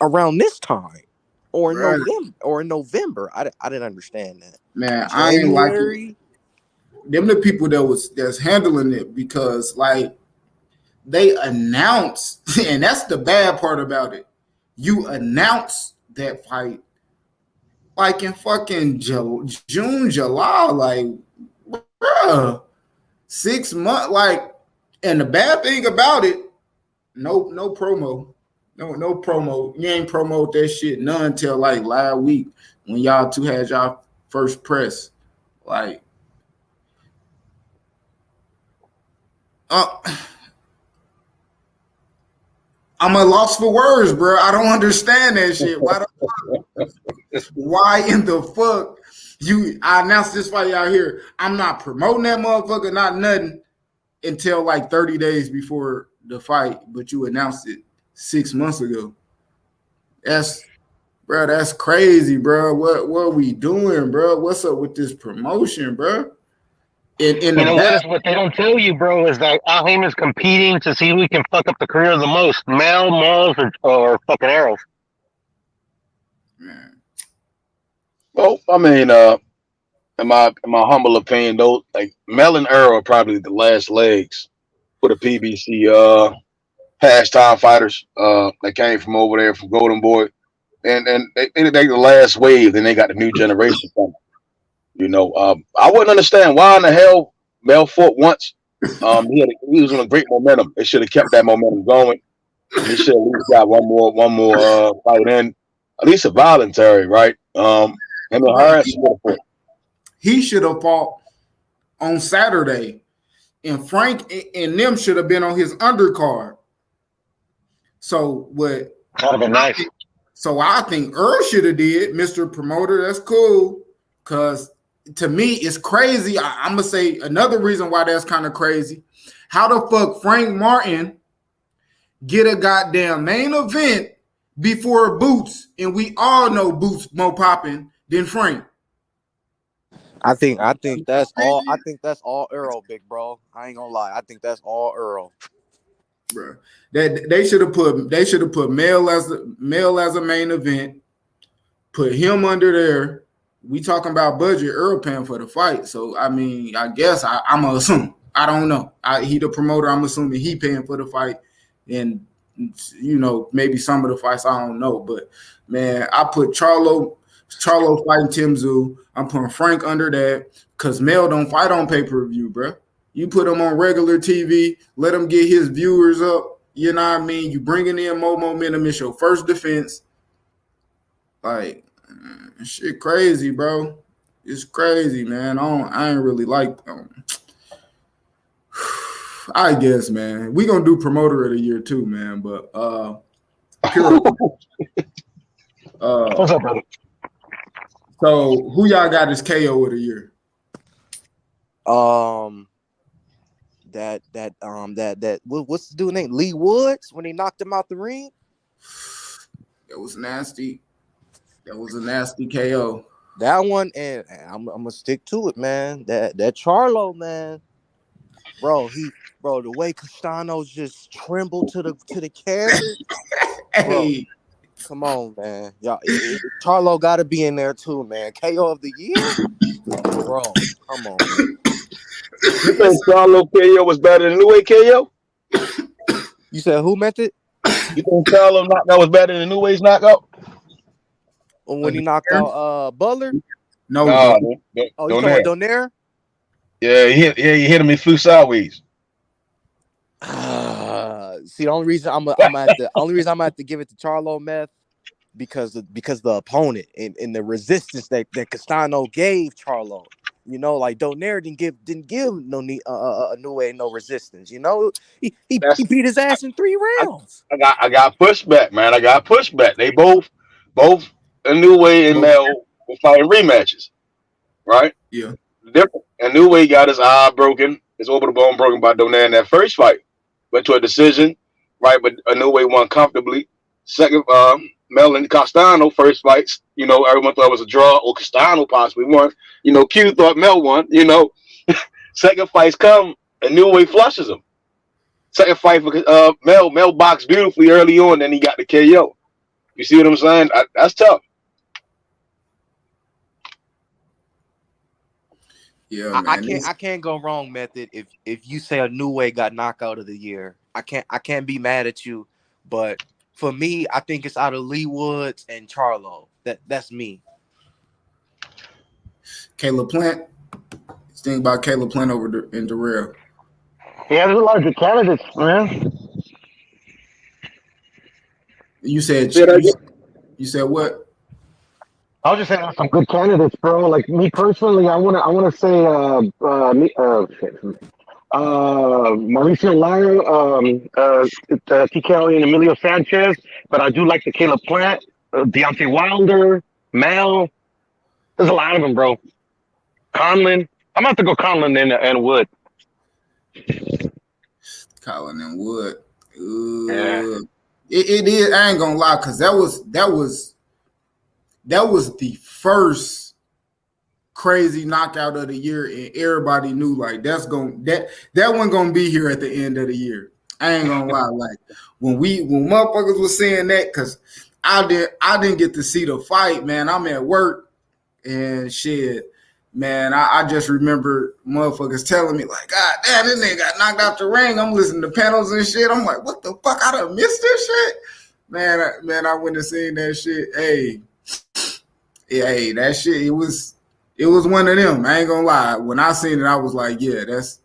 S4: around this time or in November? I didn't understand that.
S1: Man,
S4: January?
S1: I ain't like it. Them the people that's handling it, because like they announce, and that's the bad part about it. You announce that fight like in fucking June, July, like, bruh, 6 months, like. And the bad thing about it, no promo, no promo. You ain't promote that shit none until like last week when y'all two had y'all first press, like. I'm a loss for words, bro. I don't understand that shit. Why in the fuck I announced this fight out here? I'm not promoting that motherfucker, not nothing, until like 30 days before the fight, but you announced it 6 months ago. That's crazy, bro. What are we doing, bro? What's up with this promotion, bro?
S5: What they don't tell you, bro, is that Al Heyman's competing to see who can fuck up the career the most, Mel, Malls, or fucking Arrows.
S1: Man.
S2: Well, I mean, in my humble opinion, though, like Mel and Arrow are probably the last legs for the PBC pastime fighters that came from over there from Golden Boy, and they the last wave. Then they got the new generation coming. You know, I wouldn't understand why in the hell Mel fought once. He was on a great momentum. They should have kept that momentum going. He should have at least got one more fight in, at least a voluntary, right?
S1: He should have fought on Saturday, and Frank and them should have been on his undercard. So what?
S5: That would have been nice.
S1: So I think Earl should have did, Mr. Promoter. That's cool, because to me it's crazy. I'm gonna say another reason why that's kind of crazy. How the fuck Frank Martin get a goddamn main event before Boots, and we all know Boots more popping than Frank?
S4: I think that's all. I think that's all Earl, big bro. I ain't gonna lie. I think that's all Earl,
S1: bro. They should have put Mel as a main event. Put him under there. We talking about budget. Earl paying for the fight, so I mean, I guess I'm gonna assume. I don't know. He the promoter. I'm assuming he paying for the fight, and maybe some of the fights I don't know. But man, I put Charlo fighting Tim Tszyu. I'm putting Frank under that because Mel don't fight on pay-per-view, bro. You put him on regular TV, let him get his viewers up. You know what I mean? You bringing in more momentum. It's your first defense. Like, shit crazy, bro. It's crazy, man. I ain't really like I guess, man. We gonna do promoter of the year too, man. But pure
S5: What's up, brother?
S1: so who y'all got as KO of the year?
S4: What's the dude name? Lee Woods when he knocked him out the ring.
S1: That was nasty. That was a nasty KO.
S4: That one, and I'm gonna stick to it, man. That Charlo, man, bro, the way Castano's just trembled to the carriage, bro.
S1: Hey,
S4: Come on, man. Y'all, Charlo got to be in there too, man. KO of the year, bro. Come on, man.
S3: You think Charlo KO was better than New Way KO?
S4: You said who meant it?
S3: You think Charlo knockout was better than New Way's knockout?
S4: When he knocked out Butler?
S1: no,
S3: Nah,
S4: Oh, you talking about Donaire?
S3: Yeah, he hit him. He flew sideways.
S4: See, the only reason I'm at to give it to Charlo Meth because the opponent and the resistance that Castano gave Charlo. You know, like Donaire didn't give no New Way no resistance. You know, he beat his ass in 3 rounds.
S3: I got pushback, man. I got pushback. They both a New Way and Mel were fighting rematches, right?
S1: yeah.
S3: Different. And New Way got his eye broken, his orbital bone broken by Donaire in that first fight. Went to a decision, right? But a New Way won comfortably. Second, Mel and Castano first fights, you know, everyone thought it was a draw, or Castano possibly won. You know, Q thought Mel won. You know, second fights come, and New Way flushes him. Second fight for Mel boxed beautifully early on, then he got the KO. You see what I'm saying? That's tough.
S1: Yeah, man.
S4: I can't go wrong, Method. If you say a New Way got knockout of the year, I can't be mad at you. But for me, I think it's out of Lee Woods and Charlo. That's me.
S1: Caleb Plant. Think about Caleb Plant over in Darrell.
S5: Yeah, there's a lot of good candidates, man.
S1: You said what?
S5: I was just saying there's some good candidates, bro. Like me personally, I wanna say Mauricio Lara, TKO and Emilio Sanchez, but I do like the Caleb Plant, Deontay Wilder, Mel. There's a lot of them, bro. Conlon. I'm gonna have to go Conlon and Wood.
S1: Colin and Wood.
S5: Yeah.
S1: It is. I ain't gonna lie, because that was the first crazy knockout of the year, and everybody knew like that one gonna be here at the end of the year. I ain't gonna lie, like when motherfuckers was saying that, because I didn't get to see the fight, man. I'm at work and shit. Man, I just remember motherfuckers telling me, like, God damn, this nigga got knocked out the ring. I'm listening to panels and shit. I'm like, what the fuck? I done missed this shit? Man, I went and seen that shit. Hey, that shit, it was one of them. I ain't gonna lie. When I seen it, I was like, yeah, that's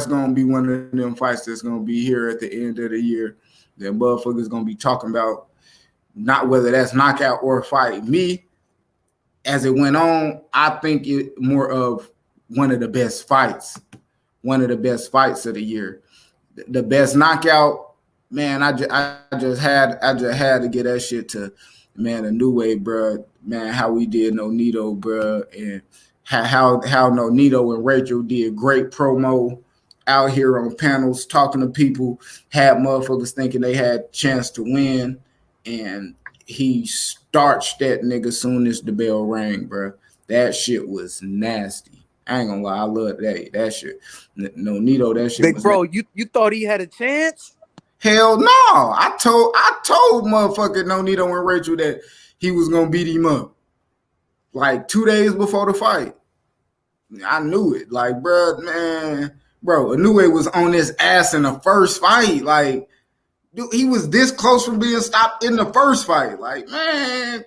S1: gonna be one of them fights that's gonna be here at the end of the year. That motherfuckers gonna be talking about, not whether that's knockout or fight. Me, as it went on, I think it more of one of the best fights of the year. The best knockout, man. I just had to get that shit to, man, a New Way, bro. Man, how we did Nonito, bro, and how Nonito and Rachel did great promo out here on panels, talking to people, had motherfuckers thinking they had a chance to win, and he starched that nigga soon as the bell rang, bro. That shit was nasty. I ain't gonna lie, I love that shit. Nonito, that shit.
S4: Big
S1: was
S4: bro,
S1: nasty.
S4: you thought he had a chance?
S1: Hell no. I told motherfucking Nonito and Rachel that he was gonna beat him up. Like 2 days before the fight. I knew it. Like, bro, Inoue was on his ass in the first fight. Like, dude, he was this close from being stopped in the first fight. Like, man,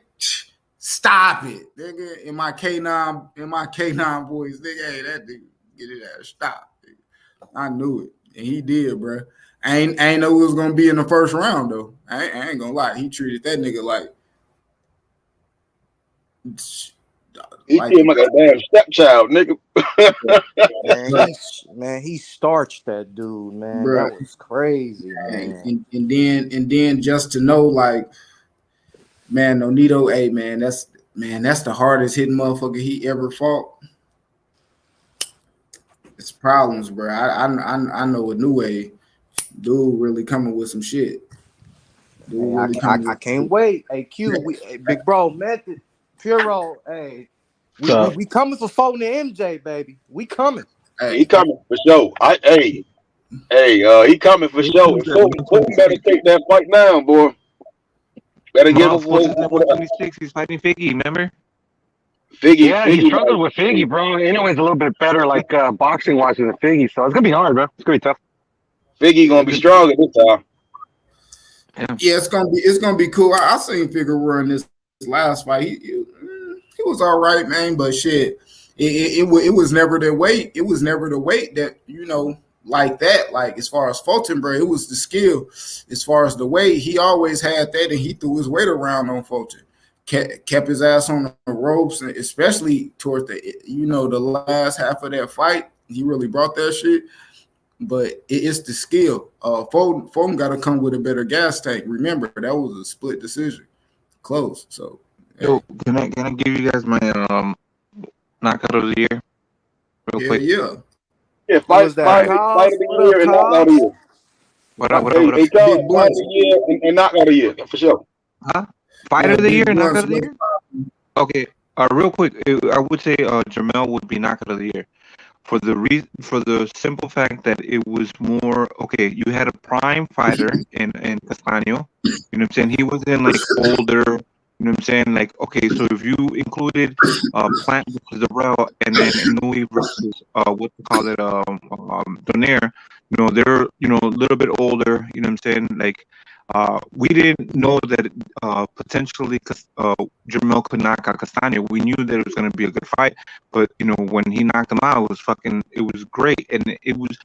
S1: stop it, nigga. In my K9 boys, nigga, hey, that nigga get it out. Stop. Nigga. I knew it, and he did, bro. I ain't know it was gonna be in the first round though. I ain't gonna lie. He treated that nigga like
S2: He
S1: Like,
S2: came like a damn stepchild, nigga.
S4: Man, he starched that dude, man.
S1: bro,
S4: That was crazy, man.
S1: and then just to know, like, man, Nonito, hey, that's the hardest hitting motherfucker he ever fought. It's problems, bro. I know a new way. Dude really coming with some shit.
S4: Hey,
S1: Dude really coming
S4: I
S1: with some
S4: can't
S1: shit.
S4: wait. Hey, Q, hey, big bro, Method, Puro, hey,
S5: So
S4: we coming for Fulton and MJ, baby. We coming.
S1: Hey,
S2: He coming for sure. He coming for
S6: He
S2: sure.
S6: comes
S2: And
S6: at
S2: Fulton better
S6: 126.
S2: take that fight down, boy. Better give
S6: No,
S2: him away
S6: Fulton's at 126. He's fighting Figgy, remember?
S2: Figgy.
S5: yeah, he
S2: Figgy
S5: struggled with
S2: might.
S5: Figgy, bro. Anyways, a little bit better, like boxing wise than Figgy. So it's gonna be hard, bro. It's gonna be tough.
S2: Figgy gonna be stronger this time.
S6: Yeah.
S1: yeah, it's gonna be cool. I seen Figueroa in this last fight. He was all right, man, but shit, it was never the weight. It was never the weight that like that. Like as far as Fulton, bro, it was the skill. As far as the weight, he always had that, and he threw his weight around on Fulton. Kept his ass on the ropes, and especially towards the last half of that fight. He really brought that shit. But it's the skill. Fulton got to come with a better gas tank. Remember, that was a split decision, close. So,
S6: Yo,
S1: hey,
S6: can I give you guys my knockout of the year real
S1: yeah,
S6: quick?
S1: yeah.
S2: Yeah,
S4: Who was that?
S2: fight of
S4: Cos?
S2: the
S4: What up,
S2: year and knockout of the
S4: Cos?
S2: year.
S6: What up?
S1: Big,
S6: What up?
S2: Hey, Carl,
S1: big
S2: fight of
S1: buns.
S2: the year and knockout of the year for sure.
S6: Huh? Fight
S1: Yeah,
S6: of the year
S1: big
S6: and knockout
S1: buns.
S6: of the year? Okay. Real quick, I would say Jamel would be knockout of the year for the simple fact that it was more okay. You had a prime fighter in Castaño. You know what I'm saying? He wasn't like older. You know what I'm saying? Like okay, so if you included Plant versus Darrell and then Inui versus what they call it Donaire, they're a little bit older. You know what I'm saying? Like we didn't know that potentially Jamel could knock out Castaño. We knew that it was going to be a good fight, but when he knocked him out, it was great, and it was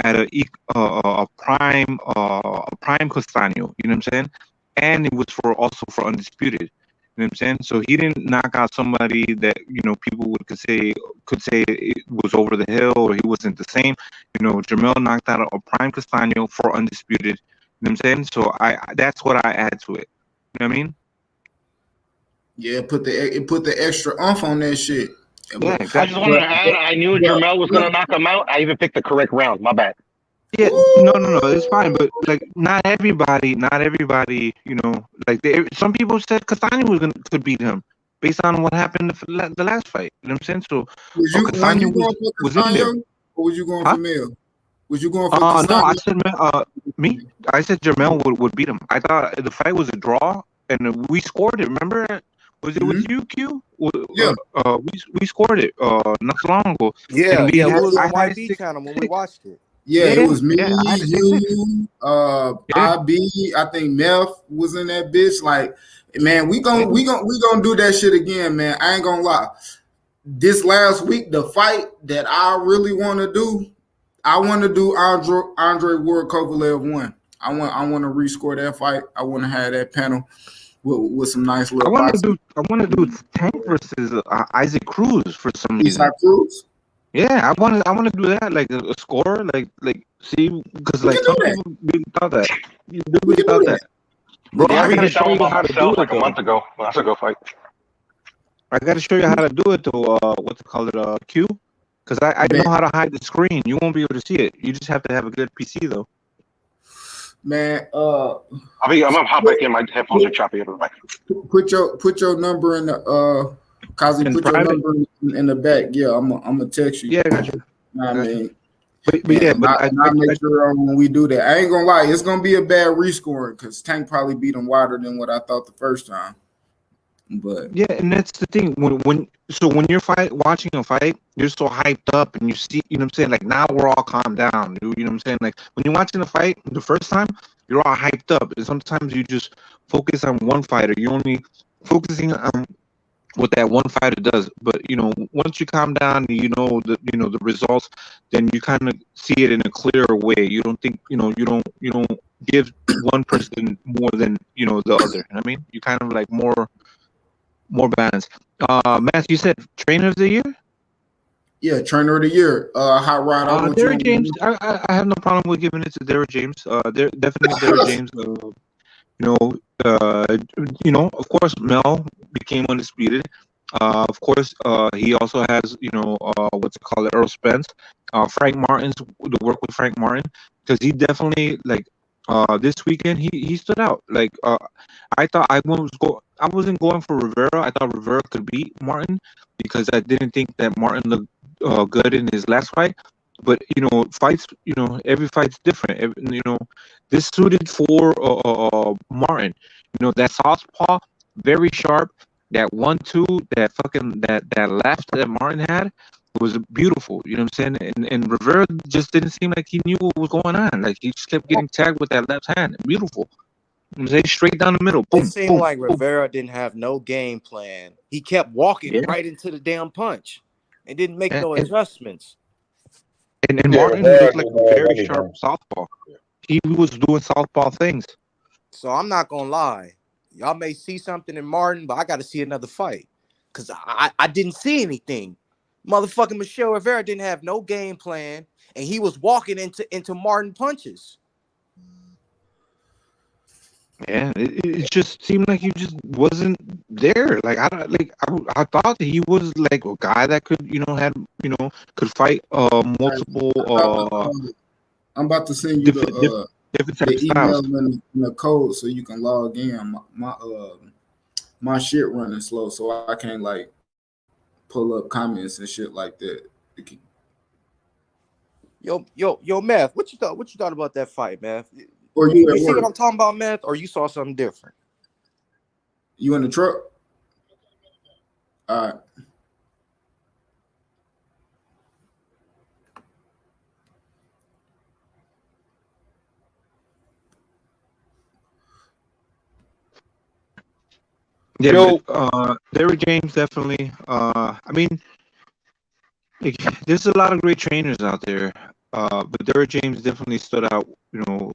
S6: at a prime Castaño. You know what I'm saying? And it was also for undisputed. You know what I'm saying? So he didn't knock out somebody that people could say it was over the hill or he wasn't the same. Jamel knocked out a prime Castaño for undisputed. You know what I'm saying? So that's what I add to it. You know what I mean?
S1: Yeah, put the extra umph on that shit.
S6: Yeah,
S1: But
S5: I just
S6: exactly.
S5: wanted
S1: but
S5: to add, I knew
S1: but,
S5: Jermel was gonna knock him out. I even picked the correct round. My bad.
S6: Yeah, no, it's fine,
S1: Ooh.
S6: but like not everybody, like some people said Castano could beat him based on what happened the last fight. You know what I'm saying? So,
S1: When
S6: Castano
S1: you going for
S6: was in there,
S1: Castaño, or was you going
S6: huh?
S1: for Mill? Was you going for
S6: No, I
S1: Castaño?
S6: said me. I said Jermel would beat him. I thought the fight was a draw, and we scored it. Remember? Was it with
S1: Mm-hmm.
S6: you, Q?
S1: Yeah,
S6: We scored it not so long ago,
S4: Yeah,
S6: and
S4: yeah, we was
S6: I
S4: on
S6: had it
S4: YB channel when we
S6: 6-6.
S4: watched it.
S1: yeah. It
S6: Yeah,
S1: was me,
S6: yeah, I had it 6-6.
S1: you,
S6: Yeah,
S1: IB. I think Meth was in that bitch. Like, man, we
S6: yeah.
S1: gonna do that shit again, man. I ain't gonna lie. This last week, the fight that I really want to do, I want to do Andre Ward Kovalev 1. I want to rescore that fight. I want to have that panel with some nice
S6: I
S1: little
S6: want to
S1: boxing.
S6: do I want to do Tank versus Isaac Cruz for some reason.
S1: Eastside Cruz.
S6: Yeah, I want to do that like a score like see because
S1: We
S6: like
S1: can do
S6: some
S1: that.
S6: people really thought that. They
S1: We
S6: really
S1: can do
S6: thought
S1: that.
S6: that.
S1: We
S6: Bro,
S1: can
S5: Yeah, I
S6: I
S1: do
S5: already
S6: gotta
S5: did that
S6: show
S5: one
S6: you
S5: by
S6: how to do
S5: myself
S6: it
S5: like a
S6: though.
S5: month ago. Well, that's a good fight.
S6: I gotta show you how to do it though. What to call it? Q. Because I
S1: that.
S6: know how to hide the screen. You won't be able to see it. You just have to have a good PC though.
S1: Man,
S5: I'm gonna hop back in. My headphones are choppy. I'll be back.
S1: put your number in the Kazi,
S6: In
S1: put your
S6: private.
S1: number in the back. Yeah, I'm gonna text you.
S6: Yeah, I got you.
S1: I
S6: I got you.
S1: mean,
S6: But yeah,
S1: and
S6: but
S1: I make sure when we do that, I ain't gonna lie, it's gonna be a bad rescoring because Tank probably beat him wider than what I thought the first time. But
S6: yeah, and that's the thing. When you're watching a fight, you're so hyped up, and you see, you know what I'm saying. Like now we're all calmed down. You know what I'm saying. Like when you're watching a fight the first time, you're all hyped up, and sometimes you just focus on one fighter. You're only focusing on what that one fighter does. But once you calm down, the results, then you kind of see it in a clearer way. You don't think, you don't give one person more than the other. You know what I mean, you kind of like more. more balance. Matt, you said trainer of the year.
S1: Yeah, trainer of the year. Hot Rod, I want you
S6: Derek
S1: on.
S6: James. I have no problem with giving it to Derek James. Definitely Derek James. You know, of course, Mel became undisputed. Of course, he also has, what's it called, Earl Spence, Frank Martin's the work with Frank Martin, because he definitely this weekend he stood out. I thought I wasn't going for Rivera. I thought Rivera could beat Martin because I didn't think that Martin looked good in his last fight. But fights, every fight's different. This suited for Martin. That southpaw, very sharp. That 1-2, that left that Martin had was beautiful. You know what I'm saying? And Rivera just didn't seem like he knew what was going on. Like he just kept getting tagged with that left hand. Beautiful. You know what I'm saying? Straight down the middle.
S4: It
S6: Boom,
S4: seemed
S6: boom,
S4: like
S6: boom.
S4: Rivera didn't have no game plan. He kept walking
S6: Yeah.
S4: right into the damn punch and didn't make no
S6: And
S4: adjustments.
S6: Martin looked like a very sharp southpaw. He was doing southpaw things.
S4: So I'm not gonna lie. Y'all may see something in Martin, but I got to see another fight because I didn't see anything. Motherfucking Michelle Rivera didn't have no game plan, and he was walking into Martin punches.
S6: Yeah, it just seemed like he just wasn't there. I thought that he was like a guy that could could fight multiple
S1: I'm about to send you
S6: different types of
S1: the
S6: styles.
S1: email and the code so you can log in. My shit running slow, so I can't pull up comments and shit like that.
S4: Yo, Meth, what you thought about that fight, Meth?
S1: Or you
S4: You
S1: at
S4: see
S1: work?
S4: what I'm talking about, Meth, or you saw something different?
S1: You in the truck? All right.
S6: Yeah, but Derrick James definitely. I mean, there's a lot of great trainers out there, but Derrick James definitely stood out.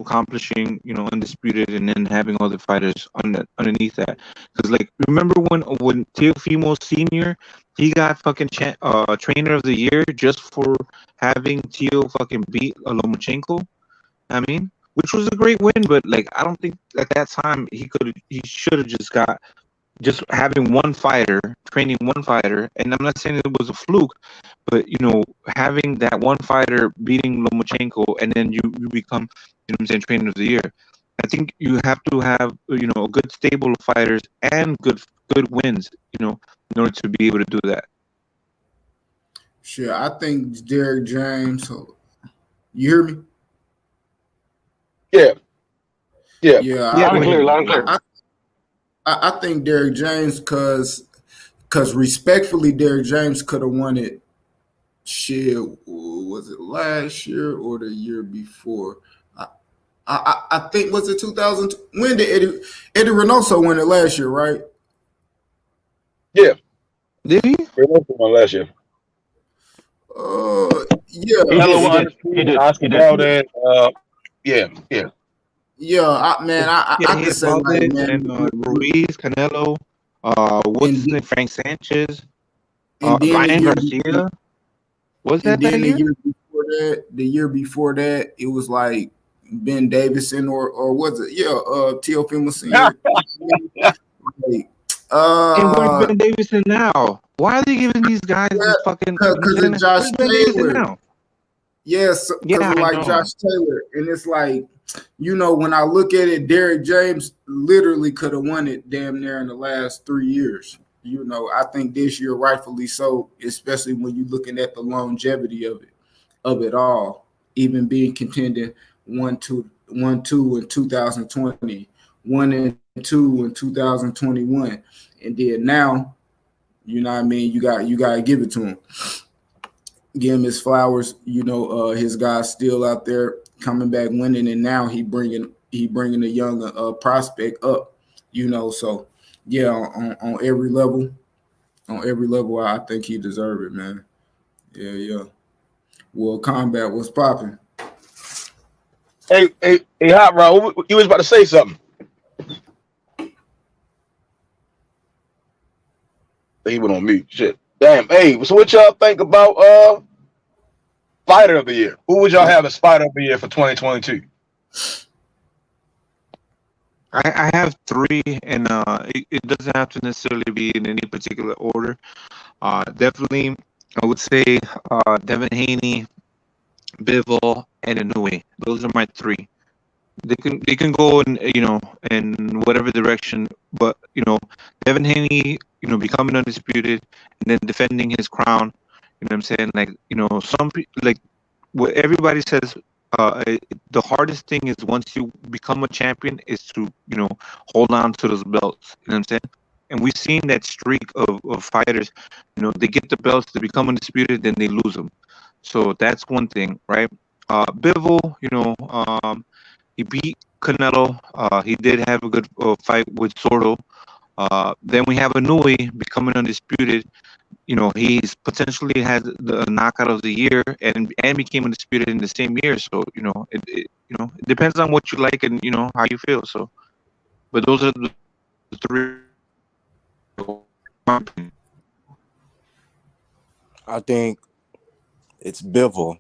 S6: Accomplishing undisputed, and then having other fighters underneath that. Because remember when Teofimo Senior, he got fucking trainer of the year just for having Teo fucking beat Lomachenko. I mean, which was a great win, but I don't think at that time he should have just got. Just having one fighter, training one fighter, and I'm not saying it was a fluke, but having that one fighter beating Lomachenko, and then you become, trainer of the year. I think you have to have a good stable of fighters and good wins, in order to be able to do that.
S1: Sure, I think Derrick James. You hear me?
S2: Yeah.
S5: Loud and clear, loud and clear.
S1: I think Derrick James, because respectfully, Derrick James could have won it. Shit, was it last year or the year before? I think, was it 2000? When did Eddie Reynoso win it last year, right?
S2: Yeah.
S6: Did he?
S2: Reynoso won last year.
S1: Yeah.
S5: He did.
S2: Oscar Valdez. Yeah.
S1: Yeah, I could say
S6: and Ruiz, Canelo. What's his name? Frank Sanchez. Ryan Garcia. Was that year?
S1: The year before that, it was like Ben Davison or was it? Yeah, Teofimo Senior.
S6: And where's Ben Davison now? Why are they giving these guys this fucking?
S1: Because of Josh Taylor. Yes, because
S6: of
S1: Josh Taylor, and it's when I look at it, Derrick James literally could have won it damn near in the last 3 years. I think this year, rightfully so, especially when you're looking at the longevity of it all, even being contending 1-2 in 2020, 1-2 in 2021, and then now, you know what I mean. You got to give it to him. Give him his flowers. His guys still out there coming back winning, and now he bringing a young prospect up. So yeah, on every level, I think he deserved it, man. Yeah. Well, combat was popping.
S2: Hey, Hot Rod, you was about to say something. He went on mute. Shit. Damn. Hey, so what y'all think about fighter of the year? Who would y'all have as fighter of the year for 2022?
S6: I have three, and it doesn't have to necessarily be in any particular order. Definitely, I would say Devin Haney, Bivol, and Inouye. Those are my three. They can go in whatever direction, but Devin Haney, becoming undisputed and then defending his crown. You know what I'm saying? Like, like what everybody says. The hardest thing is once you become a champion is to hold on to those belts. You know what I'm saying? And we've seen that streak of fighters. They get the belts, they become undisputed, then they lose them. So that's one thing, right? Bivol, he beat Canelo. He did have a good fight with Sordo. Then we have Inouye becoming undisputed. He's potentially had the knockout of the year and became undisputed in the same year. So it depends on what you like and how you feel. So, but those are the three.
S4: I think it's Bivol,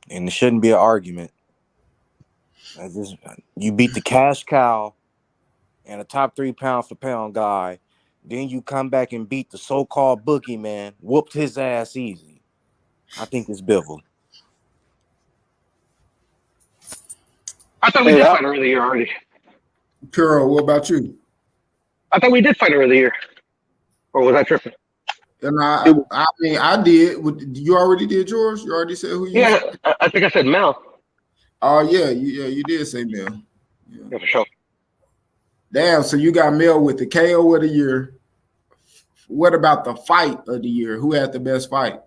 S4: and it shouldn't be an argument. You beat the cash cow and a top 3 pound for pound guy. Then you come back and beat the so-called boogeyman, whooped his ass easy. I think it's Bivol.
S5: I thought we did fight earlier year already.
S1: Puro, what about you?
S5: I thought we did fight earlier year. Or was I tripping?
S1: And I mean, I did. You already did yours? You already said who you
S5: said? I think I said Mel.
S1: Oh, yeah. You did say Mel.
S5: Yeah, for sure.
S1: Damn, so you got Mel with the KO of the year. What about the fight of the year? Who had the best fight?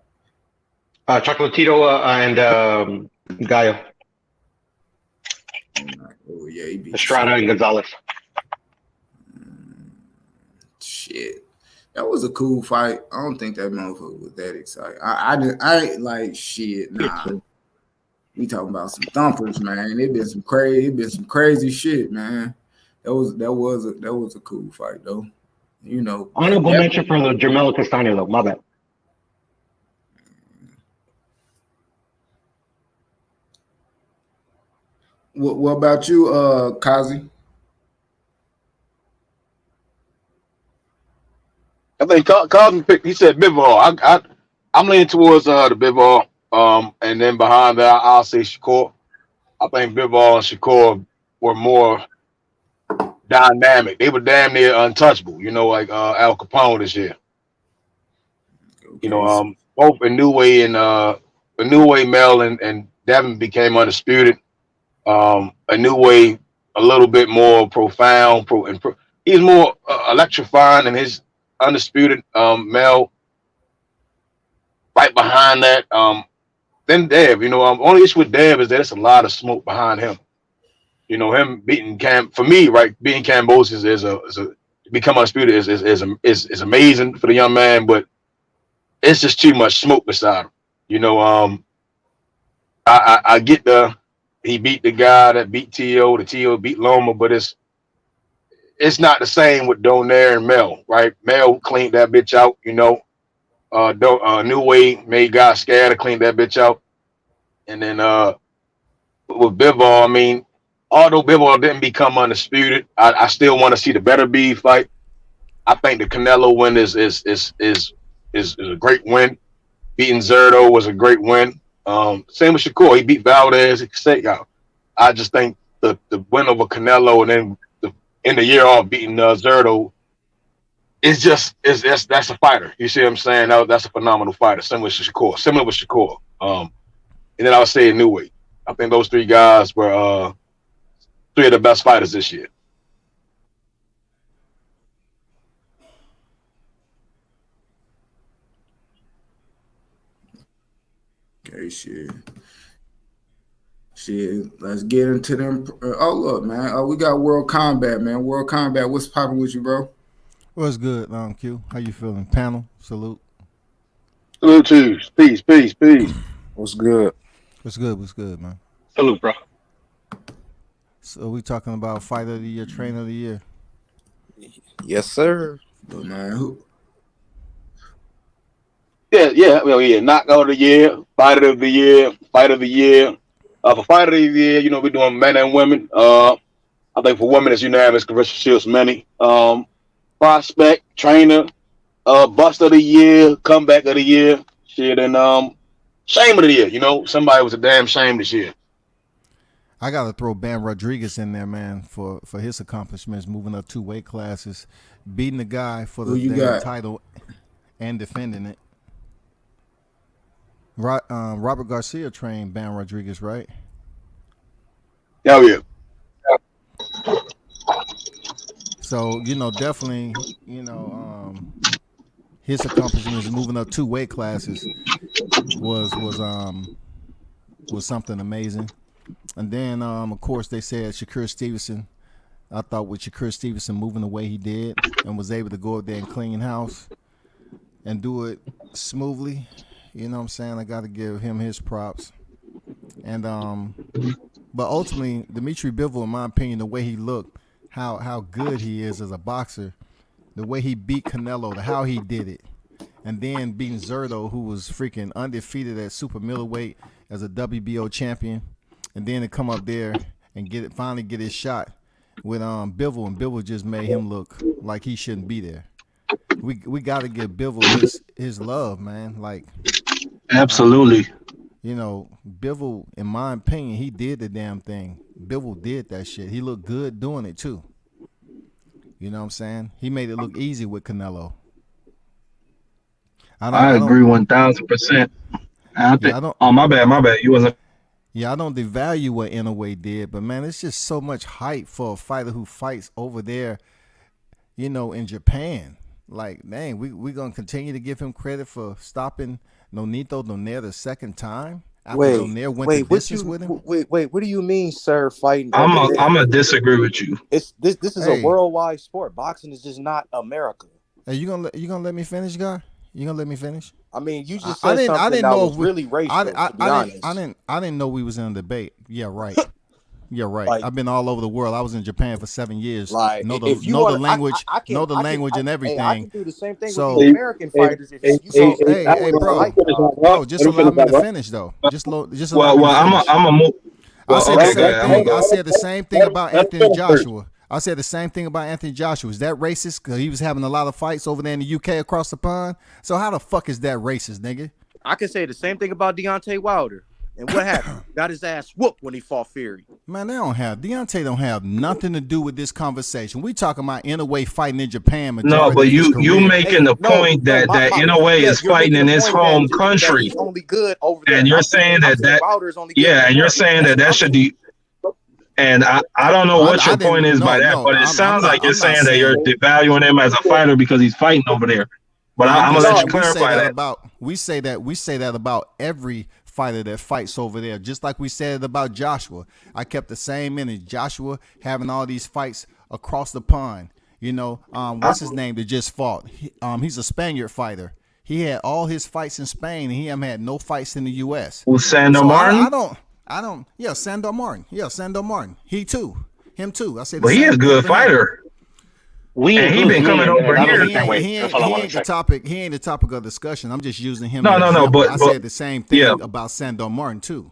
S5: Chocolatito and Gallo.
S1: Oh, yeah, he beat
S5: Estrada and Gonzalez.
S1: Shit. That was a cool fight. I don't think that motherfucker was that exciting. I ain't like shit. Nah. We talking about some thumpers, man. It been some crazy shit, man. That was a cool fight though.
S5: Honorable mention for the Jermel Castano though. My bad.
S1: What about you, Kazi?
S2: I think Cosmo picked. He said Bivol. I'm leaning towards the Bivol. And then behind that, I'll say Shakur. I think Bivol and Shakur were more dynamic. They were damn near untouchable. Like Al Capone this year.
S1: Okay,
S2: both Inouye, Mel, and Devin became undisputed. Inouye a little bit more profound. He's more electrifying than his undisputed. Mel right behind that. Then Dev. Only issue with Dev is there's a lot of smoke behind him. Him beating for me, right? Beating Cambosis is a become undisputed is amazing for the young man, but it's just too much smoke beside him. I get he beat the guy that beat T.O. The T.O. beat Loma, but it's not the same with Donaire and Mel, right? Mel cleaned that bitch out, New Way made guys scared to clean that bitch out. And then with Bivol, I mean, although Bivol didn't become undisputed, I still want to see the better B fight. I think the Canelo win is a great win. Beating Zerto was a great win. Same with Shakur. He beat Valdez. I just think the win over Canelo and then in the year off beating Zerto that's a fighter. You see what I'm saying? That's a phenomenal fighter. Similar with Shakur. And then I would say Inouye. I think those three guys were three of the best fighters this year.
S1: Okay, shit. Let's get into them. Look, man. We got World Combat, man. World Combat. What's popping with you, bro?
S7: What's good, Q? How you feeling? Panel, salute.
S2: Salute to you. Peace.
S4: What's good?
S7: What's good, man?
S5: Salute, bro.
S7: So we talking about fight of the year, train of the year.
S4: Yes, sir.
S1: But man,
S2: Yeah. Well, yeah. Knockout of the year, fighter of the year, fight of the year. For fighter of the year, we're doing men and women. I think for women it's unanimous. Carissa Shields, many. Prospect, trainer, bust of the year, comeback of the year, shit, and shame of the year. Somebody was a damn shame this year.
S7: I gotta throw Bam Rodriguez in there, man, for his accomplishments, moving up 2 weight classes, beating the guy for
S1: Who
S7: the
S1: you
S7: damn
S1: got?
S7: title, and defending it. Robert Garcia trained Bam Rodriguez, right?
S2: Hell yeah.
S7: So definitely, his accomplishments moving up 2 weight classes was something amazing. And then, of course, they said Shakur Stevenson. I thought with Shakur Stevenson moving the way he did and was able to go up there and clean house and do it smoothly, you know what I'm saying? I got to give him his props. And but ultimately, Dimitri Bivol, in my opinion, the way he looked, how good he is as a boxer, the way he beat Canelo, how he did it, and then beating Zerto, who was freaking undefeated at super middleweight as a WBO champion, and then to come up there and finally get his shot with Bivol, and Bivol just made him look like he shouldn't be there. We got to give Bivol his love, man. Like,
S8: absolutely.
S7: Bivol, in my opinion, he did the damn thing. Bivol did that shit. He looked good doing it too. You know what I'm saying? He made it look easy with Canelo.
S8: I agree 1,000%. I think.
S7: I don't.
S8: Oh, my bad. You wasn't.
S7: Yeah, I don't devalue what Inoue did, but man, it's just so much hype for a fighter who fights over there, in Japan. Like, dang, we gonna continue to give him credit for stopping Nonito Donaire the second time after Donaire went the distance with him.
S4: Wait, what do you mean, sir? Fighting?
S8: I'm gonna disagree with you.
S4: This is a worldwide sport. Boxing is just not America.
S7: Hey, you gonna let me finish, guy? You gonna let me finish?
S4: I mean, you just said something that was really racial. To be honest,
S7: I didn't know we was in a debate. Yeah, right. Yeah, right.
S4: Like,
S7: I've been all over the world. I was in Japan for 7 years.
S4: Like,
S7: know
S4: if you
S7: the
S4: wanna,
S7: language,
S4: I can,
S7: know the language and everything.
S4: Hey, I can do the same thing
S7: So-
S4: with the American fighters. If you
S7: Hey, bro, just allow me to finish though. Just allow me to finish.
S8: I'm a move.
S7: I said the same thing about Anthony Joshua. I said the same thing about Anthony Joshua. Is that racist? Because he was having a lot of fights over there in the UK across the pond. So how the fuck is that racist, nigga?
S4: I can say the same thing about Deontay Wilder. And what happened? Got his ass whooped when he fought Fury.
S7: Man, Deontay don't have nothing to do with this conversation. We talking about Inoue fighting in Japan.
S8: No, but you making the point that Inoue is fighting in his home country.
S4: He's only good over there.
S8: And you're saying that
S4: Wilder's only good
S8: and you're saying that should be. And I don't know what your point is by that, but it sounds like you're saying that you're devaluing him as a fighter because he's fighting over there. But I'm gonna let you clarify that.
S7: We say that about every fighter that fights over there, just like we said it about Joshua. I kept the same energy. Joshua having all these fights across the pond. What's his name that just fought? He's a Spaniard fighter. He had all his fights in Spain, and he haven't had no fights in the U.S.
S8: Well, Sandor Martin?
S7: I don't. Yeah, Sandor Martin. Him too. I said.
S8: Well, he is a good fighter. He been coming over here.
S7: He ain't the topic. He ain't the topic of discussion. I'm just using him.
S8: No. But
S7: I said the same thing about Sandor Martin too.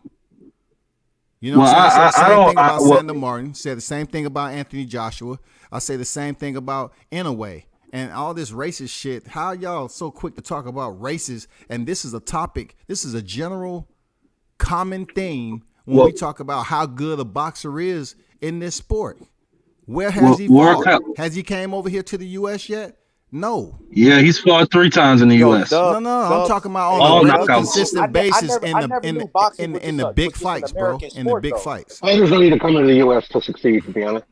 S8: I said the same thing
S7: about Sandor Martin. Said the same thing about Anthony Joshua. I say the same thing about Inoue. And all this racist shit. How y'all so quick to talk about races? And this is a topic. This is a general common theme when we talk about how good a boxer is in this sport. Where has he fought? Has he came over here to the U.S. yet? No.
S8: Yeah, he's fought 3 times in the U.S.
S7: No. I'm talking about on a regular, consistent basis in the big fights, bro. In the big fights.
S5: Fighters don't need to come to the U.S. to succeed, to be honest.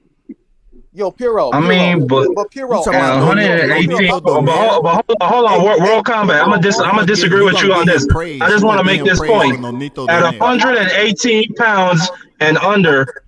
S4: Yo, Piro.
S8: I mean, but
S4: Piro.
S8: 118. But hold on, World Combat. I'm gonna disagree with you on this. I just want to make this point. At 118 pounds and under,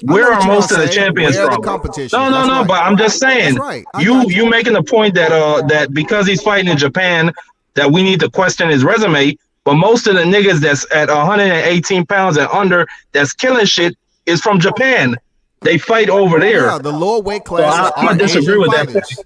S8: where are most of the champions from? No. But I'm just saying, you making the point that because he's fighting in Japan, that we need to question his resume. But most of the niggas that's at 118 pounds and under, that's killing shit, is from Japan. They fight over there.
S7: Yeah, the lower weight class.
S8: So I'm gonna disagree with that.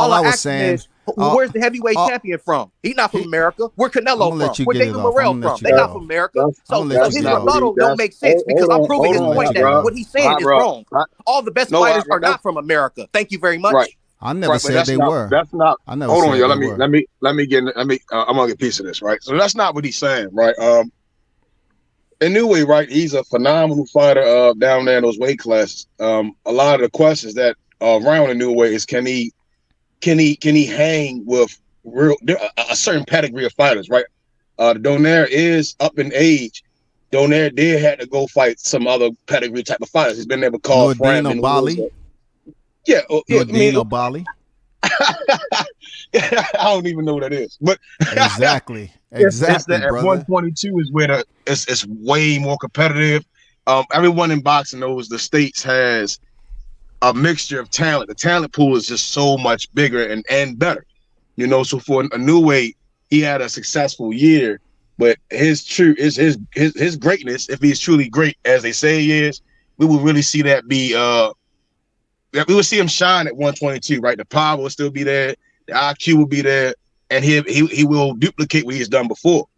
S7: all I was
S4: asking
S7: saying,
S4: is, Where's the heavyweight champion from? He's not from America. Where Canelo from? Where David Morrell from? They not from America. So his rebuttal don't make sense because I'm proving his point that what he's saying is wrong. All the best fighters are not from America. Thank you very much.
S2: Right.
S7: I never said they were.
S2: That's not.
S7: I never
S2: hold
S7: said
S2: on, yo.
S7: they
S2: Let me get. I'm gonna get a piece of this, right? So that's not what he's saying, right? Anyway, right? He's a phenomenal fighter down there in those weight classes. A lot of the questions that are around the new way is can he hang with a certain pedigree of fighters, right? Donaire is up in age. Donaire did have to go fight some other pedigree type of fighters. He's been there with Carl Frampton.
S7: Bali.
S2: Yeah,
S7: Bali.
S2: I don't even know what that is, but
S7: exactly,
S2: it's that at 122 is where it's way more competitive. Everyone in boxing knows the States has a mixture of talent. The talent pool is just so much bigger and better, you know. So for a new way, he had a successful year, but his greatness, if he's truly great as they say he is, we will really see that be we will see him shine at 122, right? The power will still be there, the IQ will be there, and he will duplicate what he's done before,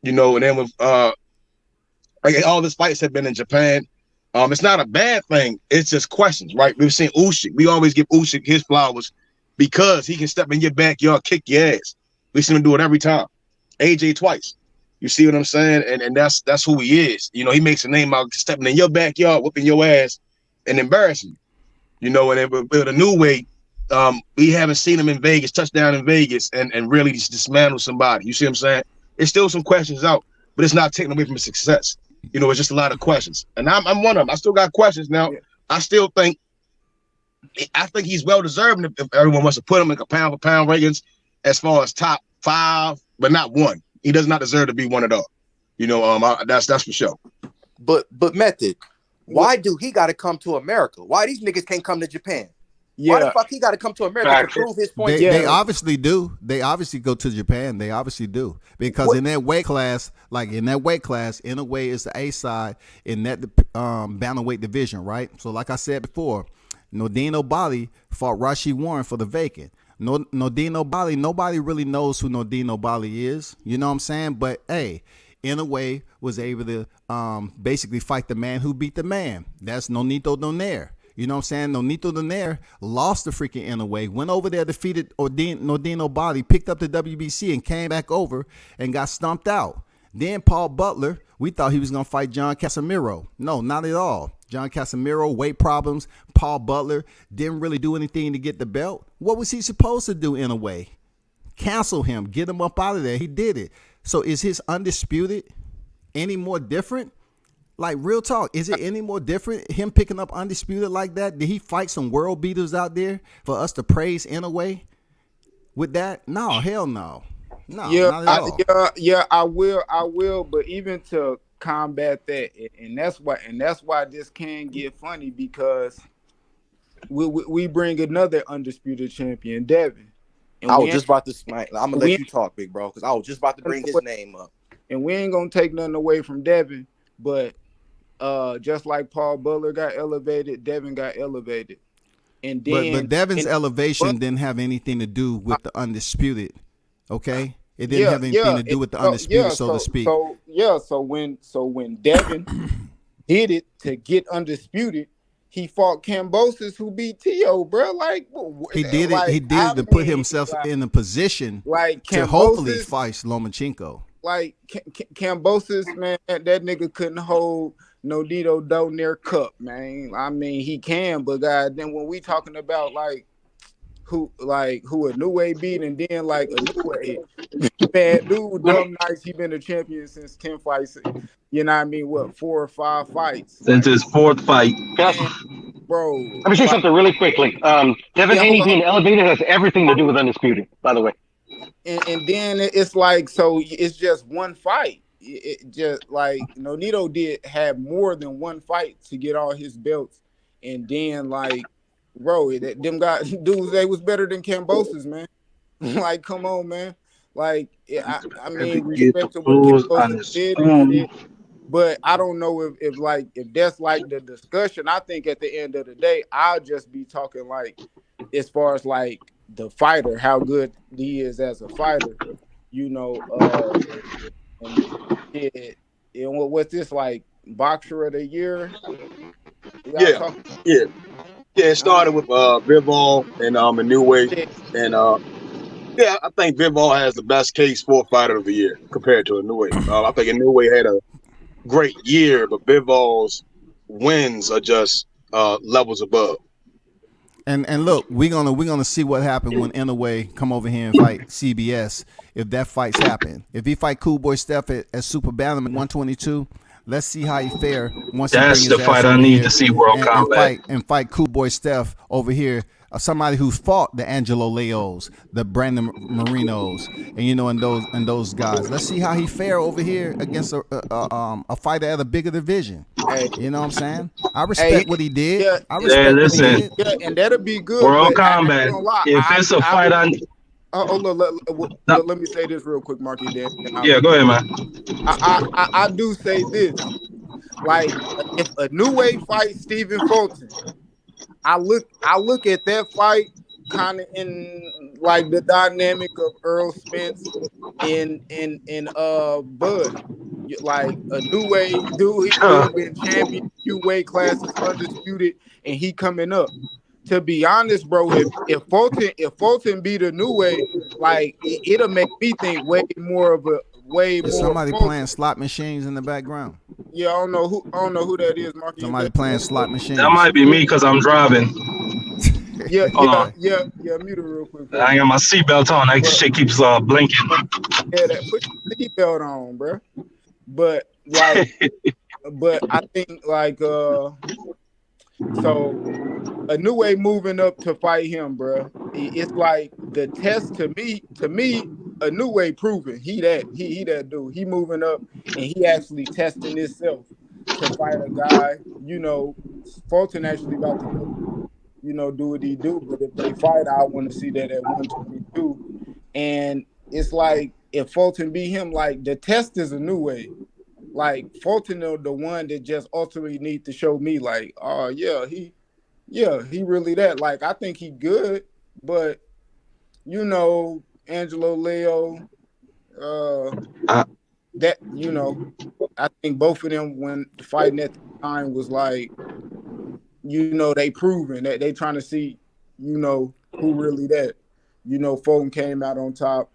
S2: you know. And then with like all his fights have been in Japan. It's not a bad thing. It's just questions, right? We've seen Usyk. We always give Usyk his flowers because he can step in your backyard, kick your ass. We see him do it every time. AJ twice. You see what I'm saying? And that's who he is. You know, he makes a name out stepping in your backyard, whipping your ass, and embarrassing you. You know, and with a new way, we haven't seen him in Vegas, touchdown in Vegas, and really just dismantle somebody. You see what I'm saying? There's still some questions out, but it's not taking away from his success. You know, it's just a lot of questions, and I'm one of them. I still got questions now. Yeah. I think he's well deserved if everyone wants to put him in a pound for pound rankings as far as top 5, but not 1. He does not deserve to be 1 at all. You know, that's for sure.
S4: But Method, why do he got to come to America? Why these niggas can't come to Japan? Yeah. Why the fuck he got to come to America to prove his point?
S7: They obviously do. They obviously go to Japan. They obviously do. Because in that weight class, in a way, it's the A side in that bantamweight division, right? So like I said before, Nordino Bali fought Rashi Warren for the vacant. Nordino Bali, nobody really knows who Nordino Bali is. You know what I'm saying? But hey, in a way, was able to basically fight the man who beat the man. That's Nonito Donaire. You know what I'm saying? Nonito Donaire lost the freaking Inoue, went over there, defeated Nordino Bali, picked up the WBC and came back over and got stumped out. Then Paul Butler, we thought he was going to fight John Casimiro. No, not at all. John Casimiro, weight problems. Paul Butler didn't really do anything to get the belt. What was he supposed to do in a way? Cancel him, get him up out of there. He did it. So is his undisputed any more different? Like, real talk, is it any more different, him picking up undisputed like that? Did he fight some world beaters out there for us to praise in a way with that? No, hell no. No, not at all.
S9: I will, but even to combat that, and that's why this can get funny, because we bring another undisputed champion, Devin.
S4: And I was just about to I'm gonna let you talk, big bro, because I was just about to bring his name up.
S9: And we ain't gonna take nothing away from Devin, but just like Paul Butler got elevated, Devin got elevated. And then,
S7: but Devin's elevation didn't have anything to do with the undisputed. Okay, it didn't have anything to do with the undisputed, so to speak.
S9: So when Devin did it to get undisputed, he fought Kambosos, who beat Tio, bro. Like,
S7: he did it. He did it to put himself in a position to hopefully fight Lomachenko.
S9: Like Kambosos, man, that nigga couldn't hold Nodito Donaire Cup, man. I mean, he can, but then when we talking about who Inoue beat, and then Inoue, man, dude, dumb nice. He been a champion since 10 fights. You know what I mean? What, 4 or 5 fights?
S8: Since his 4th fight,
S9: bro.
S5: Let me say something really quickly. Devin Haney being elevated has everything to do with undisputed, by the way.
S9: And then it's like, so it's just one fight. It just like Nonito did have more than one fight to get all his belts, and then bro, them guys, dudes, they was better than Kambosos, man. Like, come on, man. Like, I mean, respect to what Kambosos did, but I don't know if that's the discussion. I think at the end of the day, I'll just be talking as far as the fighter, how good he is as a fighter. You know, and what's this like boxer of the year? Y'all
S2: Yeah,
S9: talking?
S2: yeah, yeah. It
S9: Uh,
S2: started with Bivol and a new way,
S9: shit.
S2: and yeah, I think Bivol has the best case for fighter of the year compared to a new way. I think a new way had a great year, but Bivol's wins are just levels above.
S7: And look, we're gonna see what happened when Inouye come over here and fight CBS. If that fight's happen, if he fight Cool Boy Steph at Super Bantam at 122, let's see how he fare once he bring
S8: That's
S7: his
S8: the
S7: ass
S8: fight I
S7: over
S8: need to
S7: here
S8: see World
S7: and,
S8: Combat.
S7: fight Cool Boy Steph over here. Somebody who's fought the Angelo Leos, the Brandon Marinos, and those guys. Let's see how he fare over here against a fighter at a bigger division.
S9: Hey,
S7: You know what I'm saying? I
S9: hey,
S7: respect what he did.
S9: yeah,
S7: I
S8: Yeah,
S7: respect what he
S8: listen,
S7: did.
S9: yeah, and that'll be good.
S8: World
S9: But I ain't
S8: Combat.
S9: gonna lie,
S8: If it's a
S9: I
S8: fight
S9: would.
S8: I
S9: Look,
S8: no,
S9: let me say this real quick, Marky. Then
S8: yeah, go ahead, man.
S9: I do say this. Like, if a new way fights Stephen Fulton, I look at that fight kind of in like the dynamic of Earl Spence and Bud. Like a new way, dude been champion few weight classes, undisputed, and he coming up. To be honest, bro, if Fulton beat a new way, like it'll make me think way
S7: Is
S9: more of
S7: somebody playing
S9: Fulton.
S7: slot machines in the background?
S9: Yeah, I don't know who that is, Marky. If
S7: Somebody
S9: that,
S7: playing slot
S8: That
S7: machines.
S8: might be me because I'm driving.
S9: yeah,
S8: Hold
S9: yeah,
S8: on.
S9: yeah, yeah. Mute it real quick for
S8: I
S9: me.
S8: ain't got my seatbelt on. That
S9: But
S8: shit keeps blinking.
S9: yeah, that put your seatbelt on, bro. But like, but I think like so a new way moving up to fight him, bro. It's like the test to me, a new way proving he that dude. He moving up and he actually testing himself to fight a guy. Fulton actually about to go, do what he do. But if they fight, I want to see that at 122. And it's like if Fulton beat him, like the test is a new way. Like Fulton, the one that just ultimately need to show me, like, oh he really that. Like I think he good, but Angelo Leo,
S8: I,
S9: that I think both of them when fighting at the time was like, they proving that they trying to see, who really that. Fulton came out on top.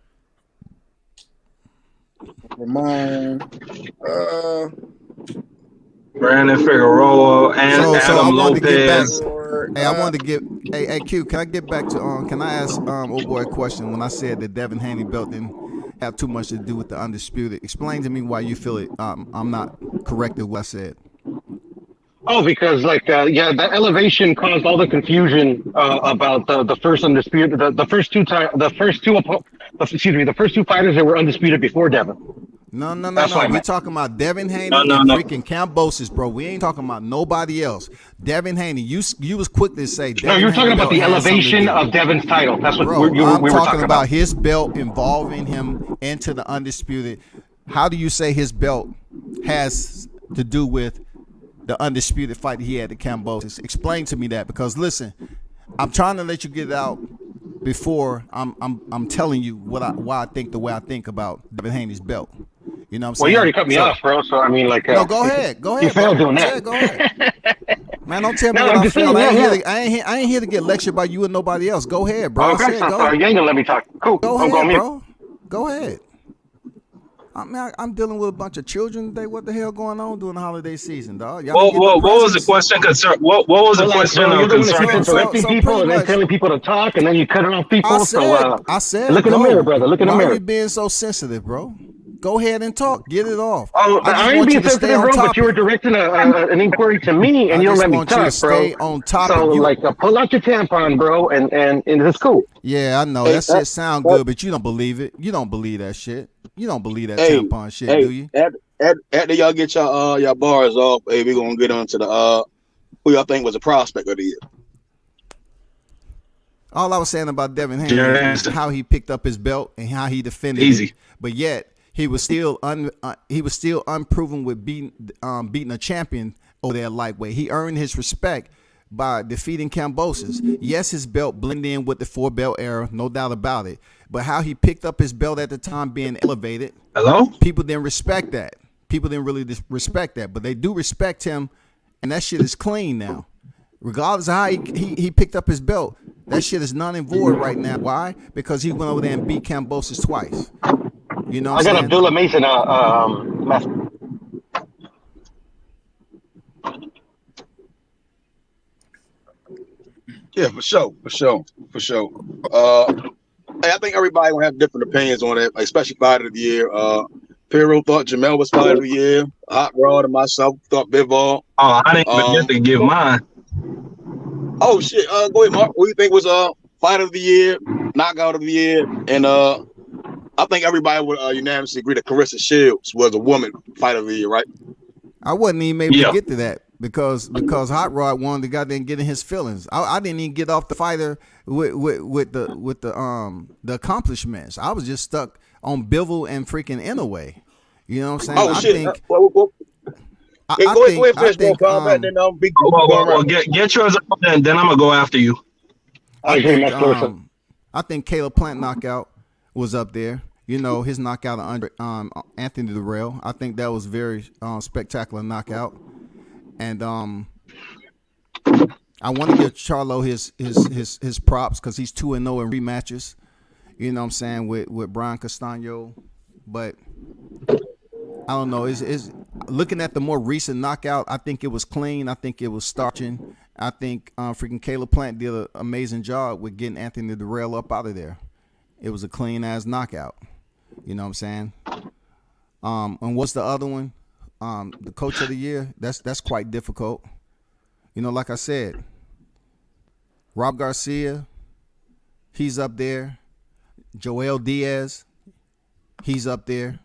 S9: Ramon,
S8: Brandon Figueroa and
S7: So I
S8: Adam
S7: wanted to get back.
S8: Lopez.
S7: Hey, I wanted to get. Hey, Q, can I get back to can I ask old boy a question? When I said that Devin Haney belt didn't have too much to do with the undisputed, explain to me why you feel it. I'm not corrected what I said.
S5: Oh, because that elevation caused all the confusion about the first undisputed, the first two fighters that were undisputed before Devin.
S7: No.
S5: That's what I
S7: We
S5: meant.
S7: talking about Devin
S8: No,
S7: Haney
S8: no,
S7: and
S8: no.
S7: freaking Cambosis, bro. We ain't talking about nobody else. Devin Haney, you was quick to say
S5: No,
S7: Devin
S5: you were
S7: Haney
S5: talking about
S7: belt
S5: the
S7: had something to
S5: elevation
S7: do.
S5: of Devin's title. That's what
S7: Bro, I'm
S5: we were
S7: talking
S5: talking about.
S7: about his belt involving him into the undisputed. How do you say his belt has to do with the undisputed fight he had at Cambosis? Explain to me that, because listen, I'm trying to let you get it out before I'm telling you why I think the way I think about Devin Haney's belt. You know what I'm
S5: Well,
S7: saying?
S5: you already cut me off, bro. So I mean,
S7: No, go ahead,
S5: you
S7: bro.
S5: failed doing
S7: I
S5: that.
S7: said go ahead. Man, don't tell me
S5: No,
S7: what
S5: I'm
S7: I
S5: just saying,
S7: failed.
S5: yeah.
S7: I ain't here to get lectured by you and nobody else. Go ahead, bro. I
S5: Okay,
S7: said
S5: so
S7: go.
S5: you ain't gonna let me talk. Cool.
S7: Go
S5: I'm going
S7: ahead,
S5: mute.
S7: bro. Go ahead. I'm dealing with a bunch of children today. What the hell going on during the holiday season, dog? Y'all didn't get no
S8: What was the
S7: presents?
S8: question concern? What was the
S5: Relax,
S8: question
S5: bro. You're the one that keeps
S8: concerning?
S5: interrupting
S7: So
S5: people
S7: pretty
S5: and then
S7: much,
S5: telling people to talk, and then you cut off people.
S7: I said
S5: Look in the mirror,
S7: go.
S5: brother. Look in the
S7: Why are
S5: mirror.
S7: you being so sensitive, bro? Go ahead and talk. Get it off.
S5: Oh,
S7: I just
S5: I ain't
S7: want you
S5: being
S7: to stay
S5: sensitive,
S7: on
S5: bro. But you were
S7: topic.
S5: directing an inquiry to me, and
S7: I
S5: you don't
S7: just
S5: let me
S7: want you to
S5: talk, bro.
S7: stay on topic.
S5: So, pull out your tampon, bro, and it's cool.
S7: Yeah, I know
S2: Hey,
S7: that shit sound good, but you don't believe it. You don't believe that shit. You don't believe that
S2: hey,
S7: tampon shit,
S2: hey,
S7: do you?
S2: after y'all get your bars off, hey, we're gonna get on to the who y'all think was a prospect of the year.
S7: All I was saying about Devin Haney
S8: Jared
S7: is
S8: Anderson.
S7: how he picked up his belt and how he defended
S8: Easy.
S7: it, but yet he was still unproven with beating a champion over there lightweight. He earned his respect by defeating Kambosos. Yes, his belt blended in with the 4-belt era, no doubt about it. But how he picked up his belt at the time being elevated,
S8: Hello?
S7: people didn't respect that. People didn't really respect that, but they do respect him, and that shit is clean now. Regardless of how he picked up his belt, that shit is none and void right now. Why? Because he went over there and beat Kambosos twice. You know what
S5: I
S7: I'm
S5: got
S7: saying?
S5: Abdullah Mason.
S2: Yeah, for sure. Hey, I think everybody gonna have different opinions on it, especially fighter of the year. Piro thought Jamel was fighter of the year. Hot Rod and myself thought Bivol.
S8: Oh, I didn't even get to give mine.
S2: Oh shit. Go ahead, Mark. What do you think was fighter of the year, knockout of the year, and I think everybody would unanimously agree that Carissa Shields was a woman fighter of the year, right?
S7: I wasn't even able to get to that because Hot Rod wanted to goddamn get in his feelings. I didn't even get off the fighter with the accomplishments. I was just stuck on Bivol and freaking Inouye. You know what I'm saying?
S2: Oh shit.
S7: Think,
S2: go ahead, finish Mortal Kombat, then big
S8: well, get yours up, and then I'm gonna go after you.
S7: I think Caleb Plant knockout was up there. You know, his knockout under Anthony Durrell. I think that was very spectacular knockout. And I want to give Charlo his props because he's 2-0 in rematches. You know what I'm saying, with Brian Castano. But I don't know. Is looking at the more recent knockout, I think it was clean. I think it was starching. I think freaking Caleb Plant did an amazing job with getting Anthony Durrell up out of there. It was a clean ass knockout. You know what I'm saying? And what's the other one? The coach of the year. That's quite difficult. You know, like I said, Rob Garcia, he's up there. Joel Diaz, he's up there.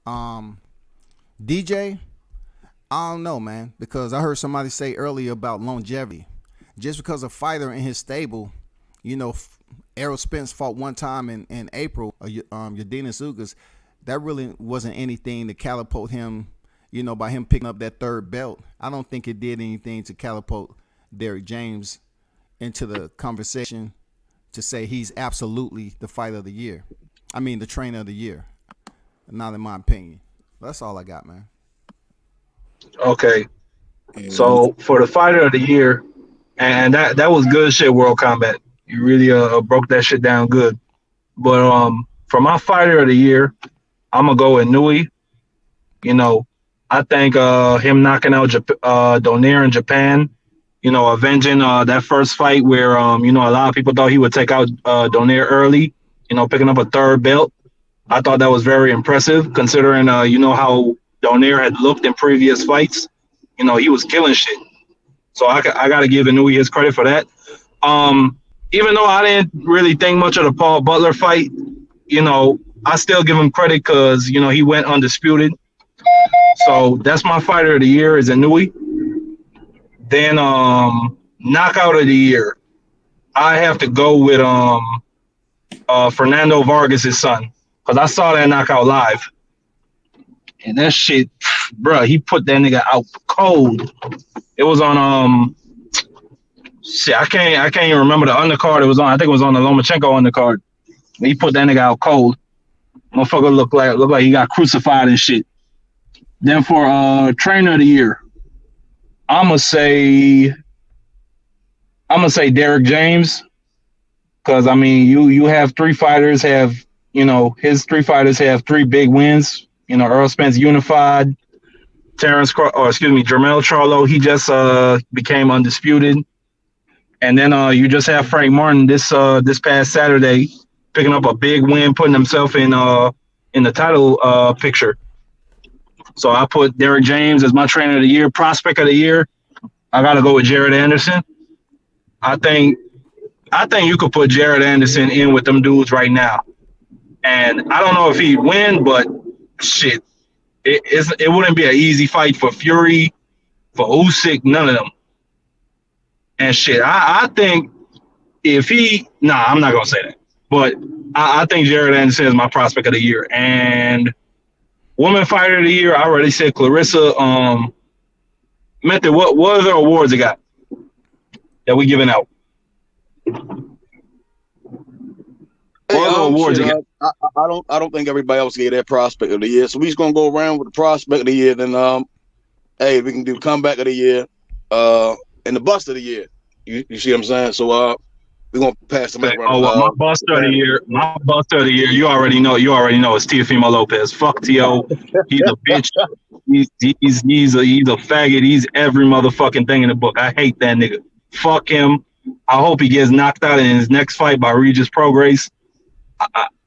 S7: DJ, I don't know, man, because I heard somebody say earlier about longevity. Just because a fighter in his stable, you know, Errol Spence fought one time in April, Yadina Ugas, that really wasn't anything to catapult him, you know, by him picking up that third belt. I don't think it did anything to catapult Derrick James into the conversation to say he's absolutely the fighter of the year. I mean, the trainer of the year. Not in my opinion. That's all I got, man.
S8: Okay. So for the fighter of the year, and that was good shit, World Combat. You really broke that shit down good. But for my fighter of the year, I'm gonna go with Nui. You know, I think him knocking out Donaire in Japan, you know, avenging that first fight where you know, a lot of people thought he would take out Donaire early, you know, picking up a third belt. I thought that was very impressive considering you know, how Donaire had looked in previous fights. You know, he was killing shit. So I got to give Inouye his credit for that. Even though I didn't really think much of the Paul Butler fight, you know, I still give him credit because, you know, he went undisputed. So that's my fighter of the year is Inouye. Then knockout of the year, I have to go with Fernando Vargas' son because I saw that knockout live. And that shit, bro, he put that nigga out cold. It was on shit, I can't even remember the undercard it was on. I think it was on the Lomachenko undercard. He put that nigga out cold. Motherfucker looked like he got crucified and shit. Then for trainer of the year, I'ma say Derrick James. Cause I mean you have three fighters have, you know, his three fighters have three big wins. You know, Earl Spence unified. Jermell Charlo, he just became undisputed. And then you just have Frank Martin this past Saturday picking up a big win, putting himself in the title picture. So I put Derrick James as my trainer of the year. Prospect of the year, I gotta go with Jared Anderson. I think you could put Jared Anderson in with them dudes right now. And I don't know if he'd win, but shit, it wouldn't be an easy fight for Fury, for Usyk, none of them. And shit, I think if I'm not gonna say that, but I think Jared Anderson is my prospect of the year. And woman fighter of the year, I already said Clarissa. Method, what other awards it got? that we giving out?
S2: Hey,
S8: What other awards
S2: shit,
S8: again?
S2: I don't think everybody else gave their prospect of the year. So we just gonna go around with the prospect of the year. Then hey, we can do comeback of the year, and the bust of the year. You see what I'm saying? So we're gonna pass the mic around.
S8: My buster of the year. My buster of the year. You already know. It's Teofimo Lopez. Fuck T.O. He's a bitch. He's a faggot. He's every motherfucking thing in the book. I hate that nigga. Fuck him. I hope he gets knocked out in his next fight by Regis Prograis.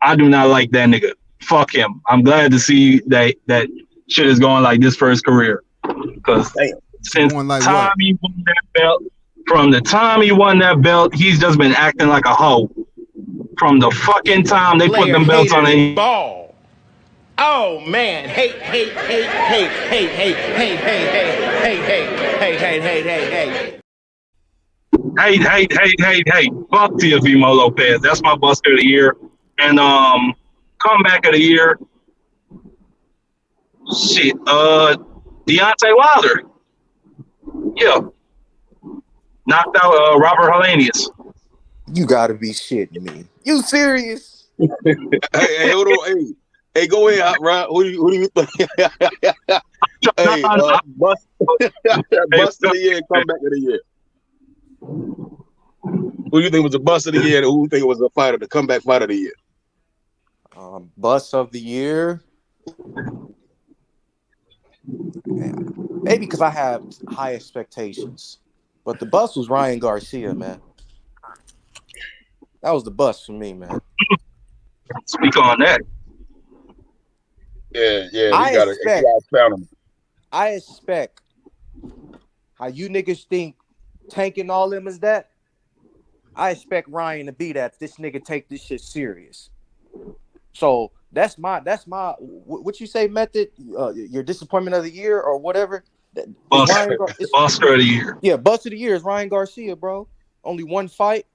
S8: I do not like that nigga. Fuck him. I'm glad to see that shit is going like this for his career. Because since
S7: like
S8: time he won that belt, from the time he won that belt, he's just been acting like a hoe. From the fucking time they put them belts on him.
S10: Ball. Oh man, hey. Hey.
S8: Fuck Teofimo Lopez. That's my buster of the year. And comeback of the year. Shit. Deontay Wilder. Yeah. Knocked out Robert Helenius.
S4: You gotta be shitting me. You serious?
S2: hey, hold on. Hey, go ahead, Rob. Who do you think? Hey, bust of the year and comeback of the year. Who do you think was the bust of the year, and who do you think was the comeback fighter of the year?
S4: Bust of the year. Maybe because I have high expectations. But the bust was Ryan Garcia, man. That was the bust for me, man.
S8: Speak on that.
S2: Yeah.
S4: I expect how you niggas think tanking all them is that. I expect Ryan to be that. This nigga take this shit serious. So that's my what you say, Method? Your disappointment of the year or whatever.
S8: Buster of the year.
S4: Yeah, bust of the year is Ryan Garcia, bro. Only one fight.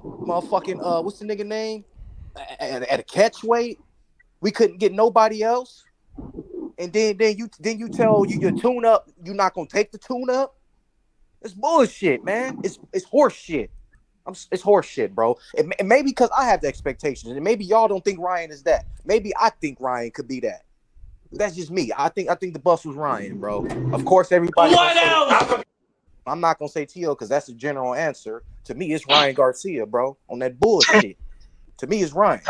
S4: Motherfucking what's the nigga name? At a catch weight, we couldn't get nobody else. And then you tell your tune up you're not gonna take the tune up. It's bullshit, man. It's horse shit. It's horse shit, bro. And maybe because I have the expectations, and maybe y'all don't think Ryan is that. Maybe I think Ryan could be that. That's just me. I think the bust was Ryan, bro. Of course, everybody. What else? I'm not gonna say T.O. because that's a general answer. To me, it's Ryan Garcia, bro. On that bullshit. To me, it's Ryan.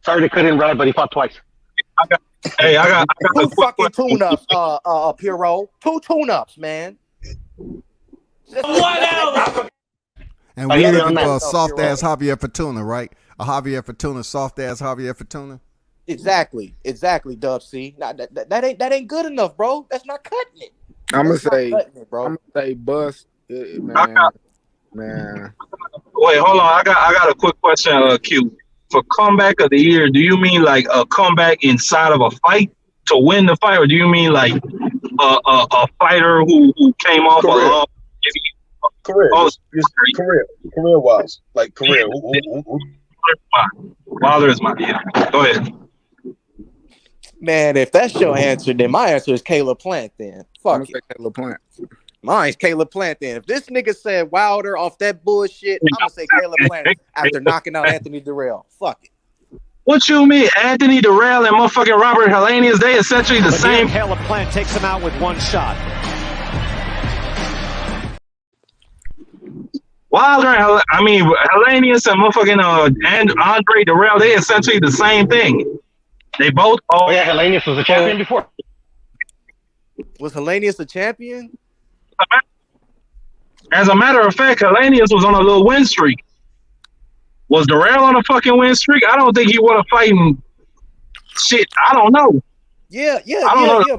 S5: Sorry to cut in, Ryan, but he fought twice.
S8: I got
S4: two fucking tune-ups, Pierrot. 2 tune-ups, man. What else?
S7: And we're looking for a soft-ass Javier Fortuna, right? A Javier Fortuna, soft-ass Javier Fortuna.
S4: Exactly, Dub C. Nah, that ain't good enough, bro. That's not cutting it.
S9: I'm gonna say bust, man.
S8: Wait, hold on. I got a quick question, Q. For comeback of the year, do you mean like a comeback inside of a fight to win the fight, or do you mean like a fighter who came off
S2: career.
S8: a long
S2: career? Career wise, like career.
S8: Wilder is my yeah. Go ahead.
S4: Man, if that's your answer, then my answer is Caleb Plant. Then fuck it.
S9: Caleb Plant.
S4: Mine's Caleb Plant. Then if this nigga said Wilder off that bullshit, I'm gonna say Caleb Plant after knocking out Anthony Durrell. Fuck it.
S8: What you mean, Anthony Durrell and motherfucking Robert Helenius? They essentially the same.
S11: Caleb Plant takes him out with one shot.
S8: Wilder, Helenius and motherfucking and Andre Durrell, they essentially the same thing. They both.
S5: Oh yeah, Helenius was a champion before.
S4: Was Helenius a champion?
S8: As a matter of fact, Helenius was on a little win streak. Was Durrell on a fucking win streak? I don't think he would have fighting. Shit, I don't know.
S4: Yeah.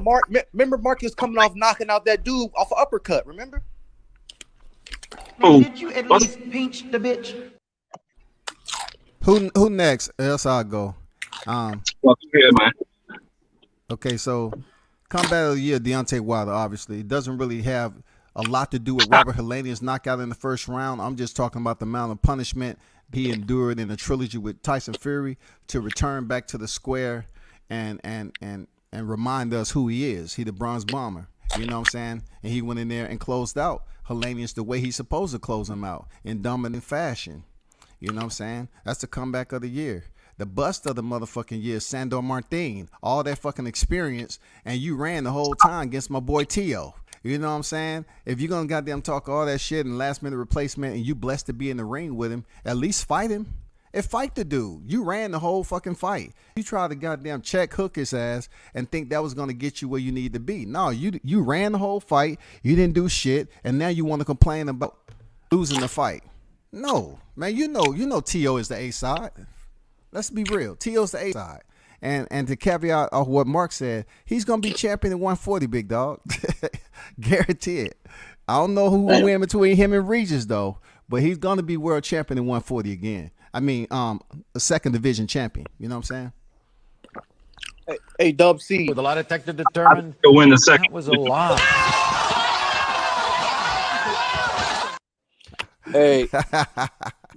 S4: Mark, remember Marcus coming off knocking out that dude off an uppercut. Remember?
S11: Man, did you at least pinch the bitch?
S7: Who next? Else I'll go.
S8: Yeah, man.
S7: Okay, so comeback of the year, Deontay Wilder. Obviously, it doesn't really have a lot to do with Robert Helenius' knockout in the first round. I'm just talking about the amount of punishment he endured in the trilogy with Tyson Fury to return back to the square and remind us who he is. He the Bronze Bomber. You know what I'm saying? And he went in there and closed out Hellenius the way he's supposed to close him out in dominant fashion. You know what I'm saying? That's the comeback of the year. The bust of the motherfucking year, Sandor Martin. All that fucking experience, and you ran the whole time against my boy Tio. You know what I'm saying? If you're gonna goddamn talk all that shit and last minute replacement and you blessed to be in the ring with him, at least fight him. And fight the dude. You ran the whole fucking fight. You tried to goddamn check hook his ass and think that was gonna get you where you need to be. No, you ran the whole fight. You didn't do shit, and now you want to complain about losing the fight. No, man. You know T.O. is the A side. Let's be real. T.O.'s the A side. And to caveat off what Mark said, he's gonna be champion at 140, big dog. Guarantee it. I don't know who will win between him and Regis though, but he's gonna be world champion at 140 again. I mean, a second division champion. You know what I'm
S4: saying? Hey, Dub C.
S12: With a lie detector determined
S8: to win the second.
S12: That was a lie.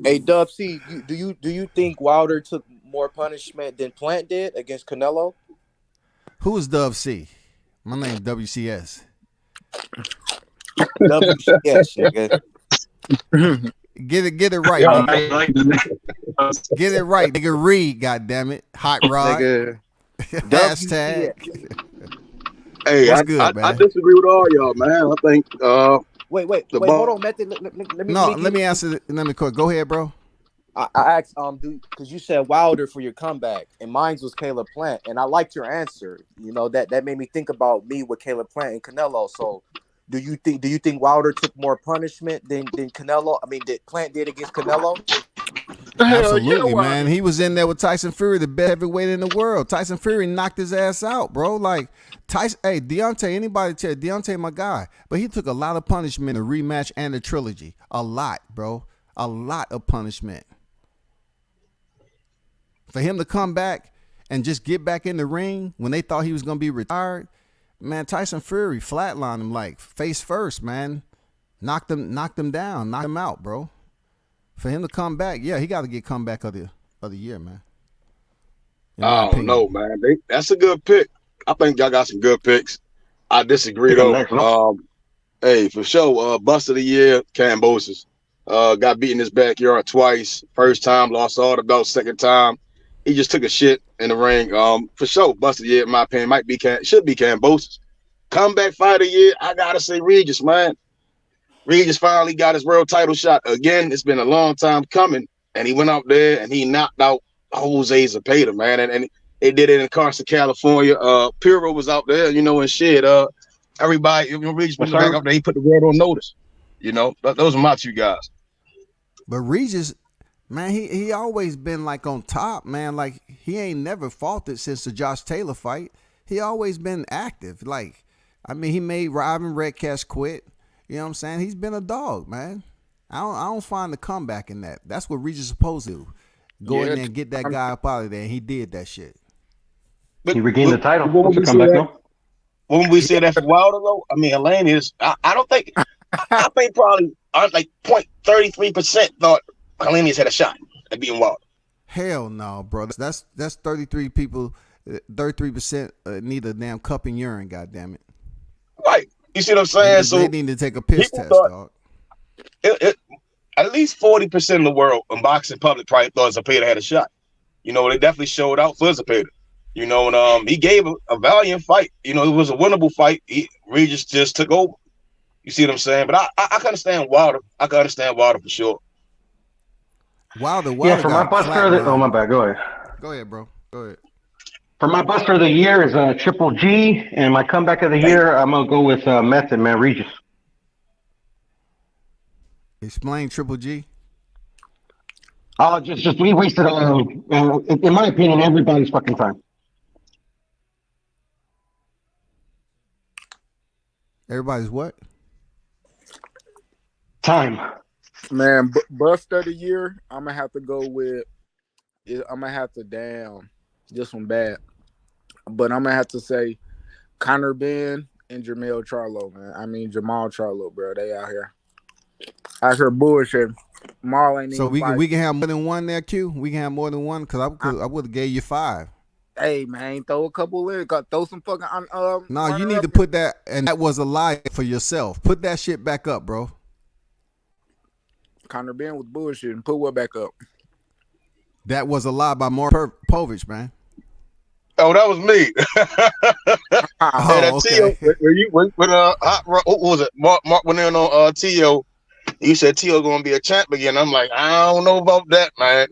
S4: Hey, Dub C. Do you think Wilder took more punishment than Plant did against Canelo?
S7: Who is Dub C? My name's WCS.
S4: WCS, nigga.
S7: Get it right, nigga. Get it right, nigga. Read, goddammit. Hot rod. Hashtag.
S2: Hey, I disagree with all y'all, man. I think
S4: wait, hold on, Method.
S7: Let me answer. Let me quick. Go ahead, bro.
S4: I asked because you said Wilder for your comeback, and mine was Caleb Plant, and I liked your answer. You know that made me think about me with Caleb Plant and Canelo. So, do you think Wilder took more punishment than Canelo? I mean, did Plant did against Canelo?
S7: Absolutely, man. He was in there with Tyson Fury, the best heavyweight in the world. Tyson Fury knocked his ass out, bro. Like Tyson, hey, Deontay. Anybody tell Deontay, my guy, but he took a lot of punishment, a rematch, and a trilogy. A lot, bro. A lot of punishment. For him to come back and just get back in the ring when they thought he was gonna be retired, man, Tyson Fury flatlined him like face first, man. Knocked him down, knocked him out, bro. For him to come back, yeah, he got to get comeback of the year, man.
S2: I don't know, man. That's a good pick. I think y'all got some good picks. I disagree though. Hey, for sure, bust of the year, Kambosos. Got beat in his backyard twice. First time, lost all the belts. Second time, he just took a shit in the ring. For sure, bust of the year, in my opinion, should be Kambosos. Comeback fight of the year, I gotta say Regis, man. Regis finally got his world title shot again. It's been a long time coming, and he went out there and he knocked out Jose Zepeda, man. And they did it in Carson, California. Puro was out there, and shit. Everybody, Regis went back up there. He put the world on notice. Those are my two guys.
S7: But Regis, man, he always been like on top, man. Like he ain't never faltered since the Josh Taylor fight. He always been active. Like, I mean, he made Robin Redcast quit. You know what I'm saying? He's been a dog, man. I don't find the comeback in that. That's what Regis supposed to do. Go in there and get that guy up out of there, and he did that shit.
S5: But he regained the title.
S2: When we say that for Wilder, though, I mean, Elaine is. I don't think. I think probably like 0.33% thought Helenius had a shot at beating Wilder.
S7: Hell no, bro. That's 33 people. 33% need a damn cup and urine. Goddamn it.
S2: Right. You see what I'm saying?
S7: So they need to take a piss test, dog.
S2: At least 40% of the world in boxing public probably thought Zepeda had a shot. They definitely showed out for Zepeda. And he gave a valiant fight. It was a winnable fight. Regis just took over. You see what I'm saying? But I can understand Wilder. I can understand Wilder for sure.
S7: Wilder
S5: yeah, for my buster, my bad. Go ahead.
S7: Go ahead, bro. Go ahead.
S5: For my buster of the year is Triple G, and my comeback of the year, I'm gonna go with Method Man Regis.
S7: Explain Triple G.
S5: Just we wasted, in my opinion, everybody's fucking time.
S7: Everybody's what?
S5: Time.
S9: Man, bust of the year, I'm gonna have to go with. I'm gonna have to this one bad, but I'm gonna have to say Conor Ben and Jamal Charlo, man. I mean Jamal Charlo, bro. They out here bullshit. Marl ain't
S7: so we can have more than one there, Q. We can have more than one because I would have gave you 5.
S9: Hey man, throw a couple in, throw some fucking
S7: No, you need to put that, and that was a lie for yourself. Put that shit back up, bro.
S9: Conor Ben was bullshit and put what back up?
S7: That was a lie by Mark Povich, man.
S2: Oh, that was me.
S7: Oh, okay.
S2: What was it? Mark went in on Tio. He said Tio gonna be a champ again. I'm like, I don't know about that, man.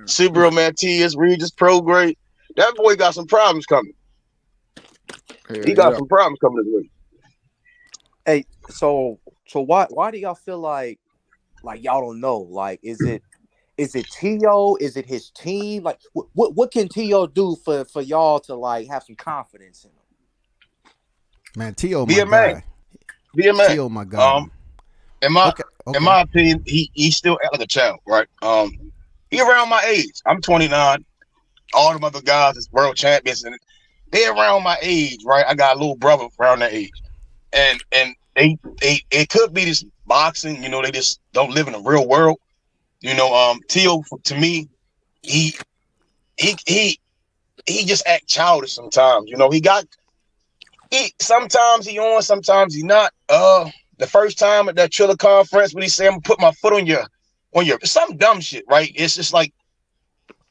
S2: Subaru Matias, Regis Prograde. That boy got some problems coming. He got some problems coming this week.
S4: Hey, so why do y'all feel like y'all don't know? Like, is it T.O.? Is it his team? Like, what can T.O. do for y'all to like have some confidence in him?
S7: Man, T.O. my guy.
S2: Be a man.
S7: T.O. my guy.
S2: In my opinion, he still act like a child, right? He around my age. I'm 29. All them other guys is world champions, and they around my age, right? I got a little brother around that age, and they it could be this boxing. You know, they just don't live in the real world. You know, Tio, to me, he just act childish sometimes. You know, sometimes he on, sometimes he not. The first time at that Triller conference when he said, "I'm gonna put my foot on your some dumb shit," right? It's just like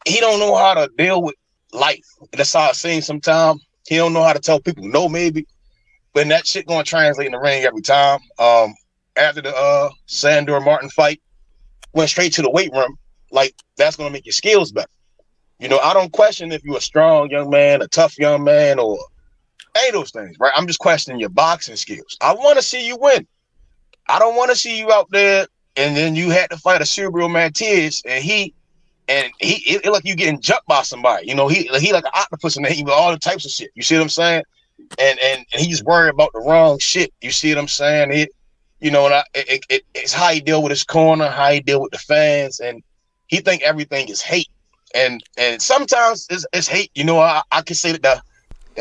S2: he don't know how to deal with life. And that's how I seen sometimes. He don't know how to tell people no, maybe. But that shit gonna translate in the ring every time. After the Sandor Martin fight, went straight to the weight room. Like, that's gonna make your skills better. You know, I don't question if you're a strong young man, a tough young man, or any of those things, right? I'm just questioning your boxing skills. I want to see you win. I don't want to see you out there and then you had to fight a Subaru Matias and it like you getting jumped by somebody. You know, he like an octopus and he with all the types of shit. You see what I'm saying? And he just worried about the wrong shit. You see what I'm saying? It's how he deal with his corner, how he deal with the fans, and he think everything is hate. And sometimes it's hate. You know, I can say that the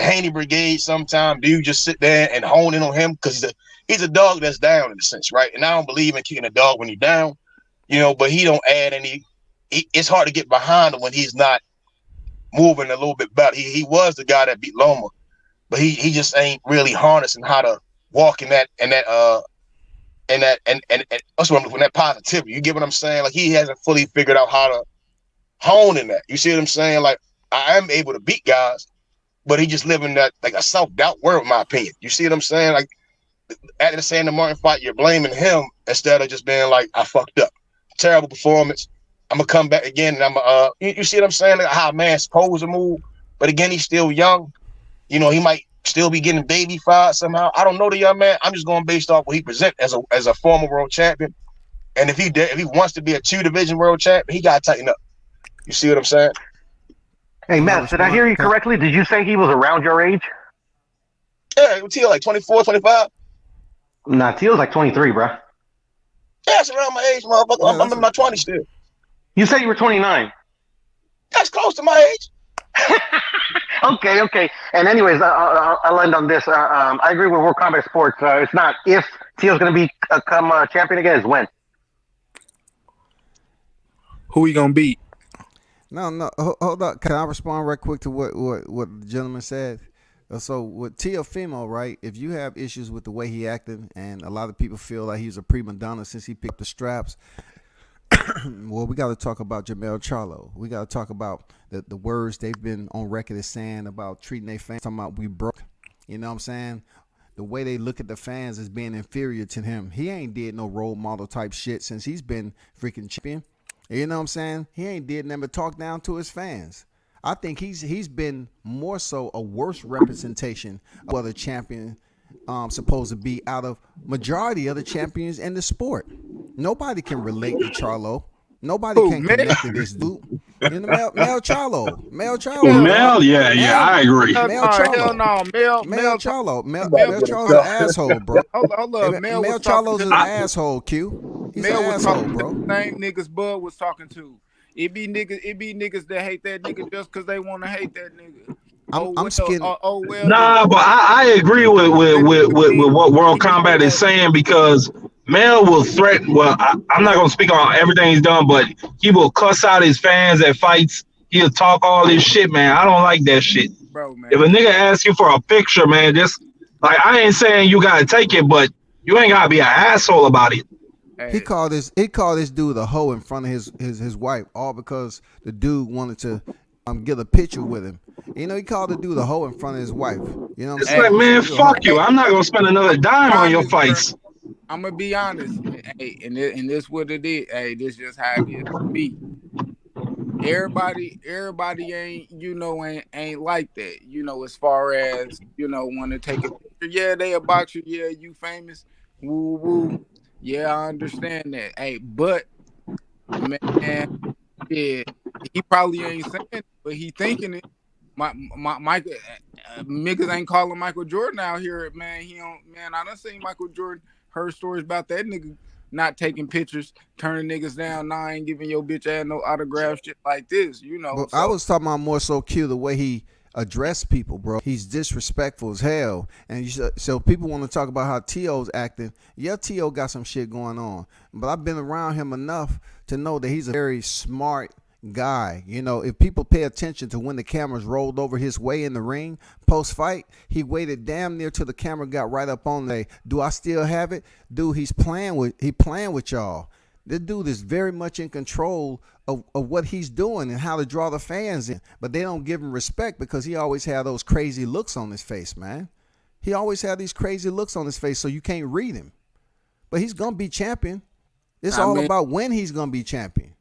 S2: Haney Brigade sometimes do just sit there and hone in on him because he's a dog that's down in a sense, right? And I don't believe in kicking a dog when he's down, you know, but he don't add any. It's hard to get behind him when he's not moving a little bit better. He was the guy that beat Loma, but he just ain't really harnessing how to walk in that positivity. You get what I'm saying? Like, he hasn't fully figured out how to hone in that. You see what I'm saying? Like, I am able to beat guys, but he just living that like a self-doubt world, in my opinion. You see what I'm saying? Like, after the Sandor Martin fight, you're blaming him instead of just being like, I fucked up. Terrible performance. I'm gonna come back again, and you see what I'm saying? Like, how a man's supposed to move, but again, he's still young. You know, he might still be getting baby fired somehow. I don't know the young man. I'm just going based off what he present as a former world champion. And if he wants to be a 2-division world champion, he gotta tighten up. You see what I'm saying?
S5: Hey, Matt, did I hear you correctly? Did you say he was around your age?
S2: Yeah, Tio like 24, 25.
S5: Nah, Tio's like 23, bro.
S2: Yeah, it's around my age, motherfucker. I'm in my 20s still.
S5: You said you were 29.
S2: That's close to my age.
S5: Okay. And anyways, I'll end on this. I agree with World Combat Sports. It's not if Tio's going to become a champion again, it's when.
S9: Who he going to beat?
S7: No, hold up. Can I respond right quick to what the gentleman said? So with Teofimo, right, if you have issues with the way he acted, and a lot of people feel like he's a prima donna since he picked the straps, well, we got to talk about Jermell Charlo. We got to talk about the words they've been on record as saying about treating their fans, talking about we broke. You know what I'm saying? The way they look at the fans as being inferior to him. He ain't did no role model type shit since he's been freaking champion. You know what I'm saying? He ain't did nothing but talk down to his fans. I think he's been more so a worse representation of what a champion supposed to be out of majority of the champions in the sport. Nobody can relate to Charlo. Nobody can connect to this dude. You know, Mel Charlo. Mel,
S8: yeah, I agree.
S9: Mel
S7: Charlo's an asshole, bro.
S9: Hold up.
S7: Mel Charlo's an asshole, Q. He's an asshole, bro.
S9: The same niggas Bud was talking to. It be niggas that hate that nigga just because they want to hate that nigga.
S7: I'm scared.
S8: Nah, but I agree with what World Combat is saying, because Mel will threaten. Well, I'm not gonna speak on everything he's done, but he will cuss out his fans at fights. he'll talk all this shit, man. I don't like that shit.
S9: bro, man.
S8: If a nigga asks you for a picture, man, just like I ain't saying you gotta take it, but you ain't gotta be an asshole about it.
S9: Hey,
S7: He called this dude a hoe in front of his wife, all because the dude wanted to get a picture with him. You know, he called the dude a hoe in front of his wife. You know what I'm
S8: It's
S7: saying?
S8: like, man, fuck you. I'm not gonna spend another dime on your
S9: honest, bro.
S8: fights.
S9: I'm gonna be honest. Hey, and this what it is. Hey, this just how it is for me. Everybody ain't like that. You know, as far as want to take a picture. Yeah, they a boxer. Yeah, you famous. Woo woo. Yeah, I understand that. Hey, but man, yeah, he probably ain't saying it, but he thinking it. My Michael niggas ain't calling Michael Jordan out here, man. He don't, man. I done seen Michael Jordan heard stories about that nigga not taking pictures, turning niggas down. Nah, I ain't giving your bitch ass no autograph, shit like this,
S7: But
S9: So
S7: I was talking about more so Q, the way he addressed people, bro. He's disrespectful as hell, and so people want to talk about how T.O.'s acting. Yeah, T.O. got some shit going on, but I've been around him enough to know that he's a very smart guy. You know, if people pay attention to when the cameras rolled over his way in the ring post fight, he waited damn near till the camera got right up on there. Do I still have it? Dude, he's playing with y'all. This dude is very much in control of what he's doing and how to draw the fans in. But they don't give him respect because he always had those crazy looks on his face, man. He always had these crazy looks on his face, so you can't read him. But he's going to be champion. It's all about when he's going to be champion.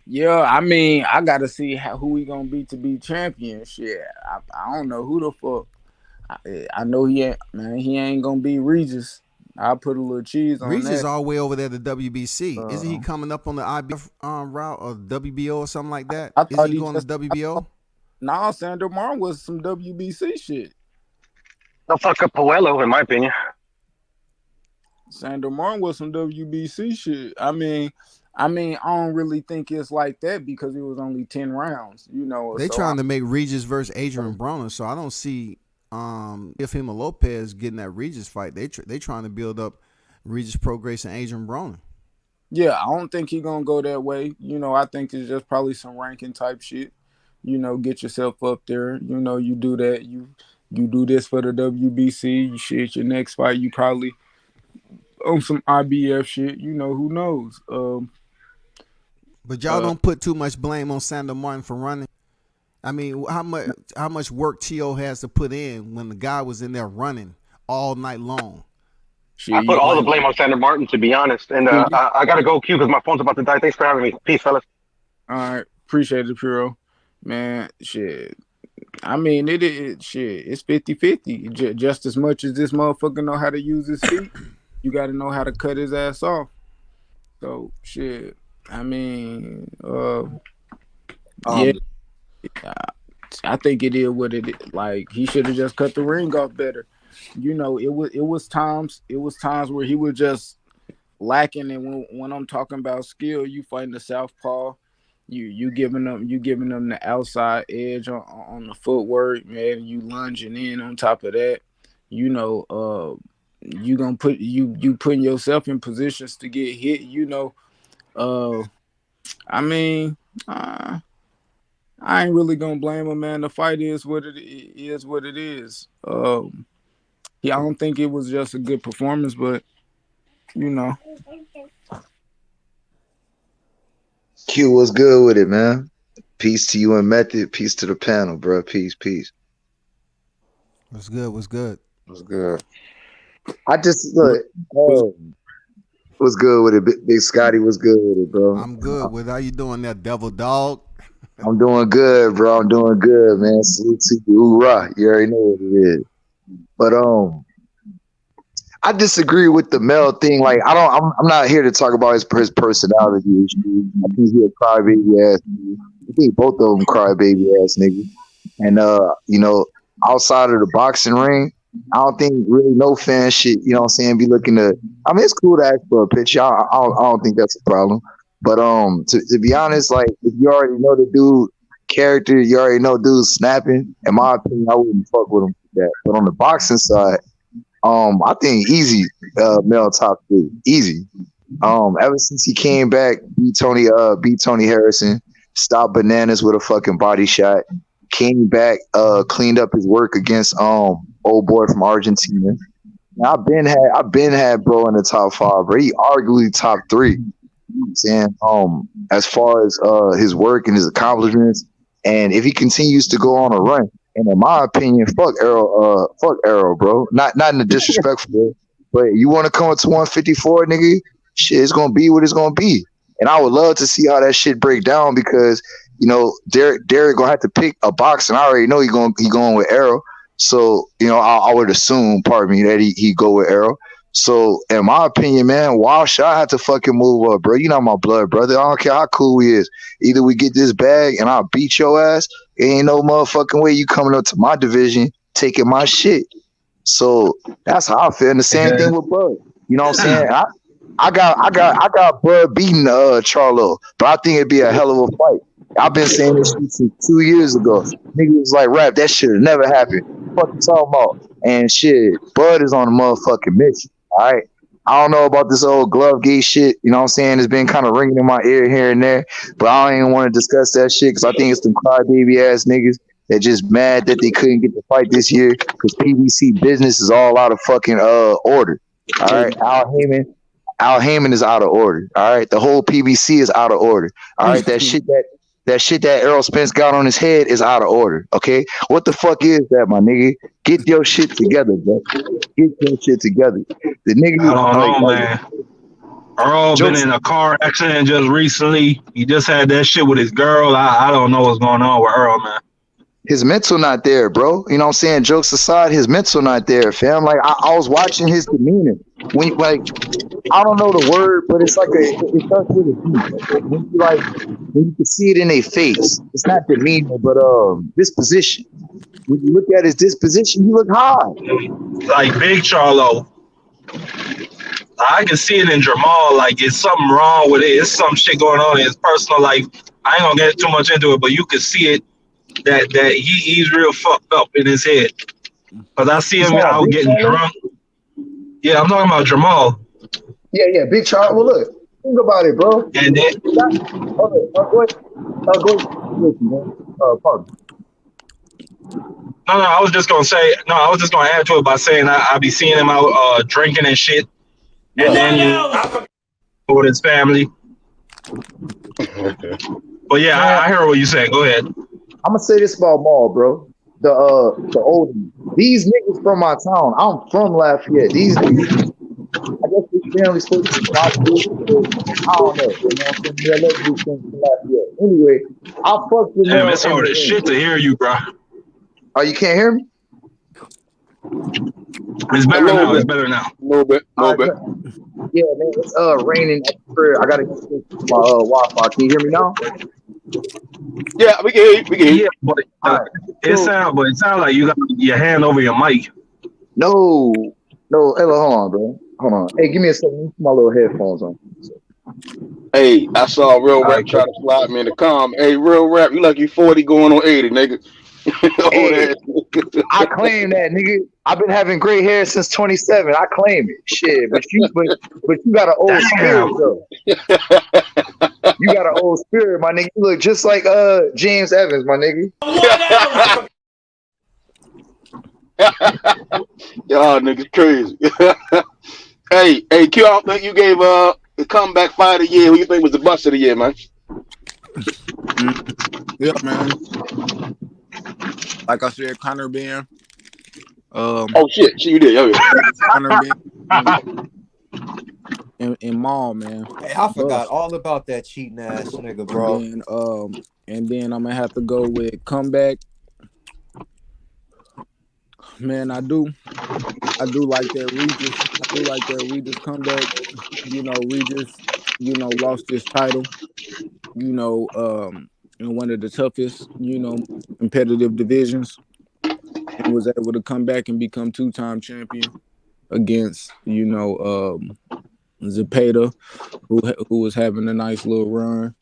S9: Yeah, I mean, I got to see who he going to be to be champion. Shit, I don't know who the fuck. I know he ain't going to be Regis. I'll put a little cheese on
S7: Regis
S9: that.
S7: is all the way over there to WBC. Isn't he coming up on the IBF route or WBO or something like that? Is he going to WBO?
S9: Nah, Sandro Martin was some WBC shit.
S5: They'll fuck up Puello, in my opinion.
S9: Sandro Martin was some WBC shit. I mean, I don't really think it's like that because it was only 10 rounds,
S7: They trying to make Regis versus Adrian Broner, so I don't see Ifeoma Lopez getting that Regis fight. They trying to build up Regis Prograis and Adrian Broner.
S9: Yeah, I don't think he's gonna go that way. I think it's just probably some ranking type shit. Get yourself up there. You do that. You do this for the WBC. You shit your next fight. You probably on some IBF shit. Who knows?
S7: But y'all don't put too much blame on Sandro Martin for running. I mean, how much work T.O. has to put in when the guy was in there running all night long?
S5: I put all the blame on Sandro Martin, to be honest. And I got to go, Q, because my phone's about to die. Thanks for having me. Peace, fellas.
S9: All right. Appreciate it, Puro. Man, shit. I mean, it is shit. It's 50-50. Just as much as this motherfucker know how to use his feet, you got to know how to cut his ass off. So, shit. I mean, yeah. I think it is what it is. Like, he should have just cut the ring off better. It was times where he was just lacking. And when I'm talking about skill, you fighting the southpaw, you giving them the outside edge on the footwork, man. You lunging in on top of that. You gonna putting yourself in positions to get hit. I mean, I ain't really gonna blame him, man. The fight is what it is. Yeah, I don't think it was just a good performance, but
S13: Q, what's good with it, man? Peace to you and Method. Peace to the panel, bro. Peace.
S7: What's good?
S13: I just look. What's good with it, Big Scotty? What's good with it, bro?
S7: I'm good with how you doing there, devil dog?
S13: I'm doing good, bro. I'm doing good, man. Salute to you. Hoorah. You already know what it is. But I disagree with the Mel thing. Like, I'm not here to talk about his personality issues. I think he's a crybaby ass nigga. I think both of them crybaby ass niggas. And outside of the boxing ring, I don't think really no fan shit, you know what I'm saying, be looking to. I mean, it's cool to ask for a picture. I don't think that's a problem. But to be honest, like, if you already know the dude character, you already know dude's snapping. In my opinion, I wouldn't fuck with him for that. But on the boxing side, I think easy, Mel top 3, easy. Ever since he came back, beat Tony Harrison, stopped Bananas with a fucking body shot. Came back, cleaned up his work against old boy from Argentina. Now, I've been had bro in the top 5, bro. He arguably top 3. You know what I'm saying, as far as his work and his accomplishments, and if he continues to go on a run, and in my opinion, fuck Arrow, bro. Not in a disrespectful way, but you want to come up to 154, nigga? Shit, it's gonna be what it's gonna be. And I would love to see how that shit break down because you know Derek gonna have to pick a box, and I already know he going with Arrow. So you know I would assume, pardon me, that he go with Arrow. So in my opinion, man, Wild Shot had to fucking move up, bro. You know my blood, brother. I don't care how cool he is. Either we get this bag and I'll beat your ass. Ain't no motherfucking way you coming up to my division taking my shit. So that's how I feel. And the same thing with Bud. You know what I'm saying? I got Bud beating Charlo, but I think it'd be a hell of a fight. I've been saying this shit since 2 years ago. Nigga was like, rap, that shit never happened. What you talking about? And shit, Bud is on a motherfucking mission. All right. I don't know about this old glove gate shit. You know what I'm saying? It's been kind of ringing in my ear here and there, but I don't even want to discuss that shit because I think it's some crybaby ass niggas that just mad that they couldn't get the fight this year because PBC business is all out of fucking order. All right. Al Heyman is out of order. All right. The whole PBC is out of order. All right. That shit that Errol Spence got on his head is out of order. Okay. What the fuck is that, my nigga? Get your shit together, bro. Get your shit together. The nigga.
S8: I don't know, man. Earl been in a car accident just recently. He just had that shit with his girl. I don't know what's going on with Earl, man.
S13: His mental not there, bro. You know what I'm saying? Jokes aside, his mental not there, fam. Like I was watching his demeanor. When I don't know the word, but it's like it starts with a D. When you can see it in their face. It's not demeanor, but disposition. When you look at his disposition, he look high.
S8: Like Big Charlo. I can see it in Jamal. Like it's something wrong with it. It's some shit going on in his personal life. I ain't gonna get too much into it, but you can see it that he's real fucked up in his head. Cause I see him out getting drunk. Yeah, I'm talking about Jamal.
S13: Yeah, Big Charlo. Well, look, think about it, bro.
S8: And then,
S13: go ahead. Pardon.
S8: No, I was just gonna add to it by saying I be seeing him out drinking and shit, and then with his family. But yeah, I hear what you saying. Go ahead.
S13: I'm gonna say this about Maul, bro. The old these niggas from my town. I'm from Lafayette. These niggas, I guess this family's supposed to be I don't know. You know what I'm saying? Allegedly from Lafayette. Anyway, I fucked with
S8: Damn, it's hard as shit to hear you, bro.
S13: Oh, you can't hear me?
S8: It's better now. It's better now.
S2: A little bit.
S13: Yeah, man. It's raining. I gotta get my Wi-Fi. Can you hear me now?
S2: Yeah, we can hear you.
S8: Yeah, but it sounds like you got your hand over your mic.
S13: No. Hey, hold on, bro. Hold on. Hey, give me a second. Put my little headphones on.
S2: Hey, I saw Real Rap try to slide me in the com. Hey, Real Rap, you like you 40 going on 80, nigga.
S13: Hey, I claim that, nigga. I've been having gray hair since 27. I claim it. Shit, but you got an old spirit, though. You got an old spirit, my nigga. You look just like James Evans, my nigga.
S2: Y'all niggas crazy. Hey, Q, I don't think you gave the comeback fight of the year. Who you think was the bust of the year, man?
S9: Yeah, man. Like I said, Conor Ben.
S2: Oh shit, you did. Oh, yeah.
S9: Conor Ben and Maul, man.
S12: Hey, I forgot all about that cheating ass nigga, bro.
S9: And then I'm gonna have to go with comeback. Man, I do like that Regis. I do like that Regis comeback. You know, Regis, lost his title. In one of the toughest, competitive divisions, and was able to come back and become 2-time champion against, Zepeda, who was having a nice little run.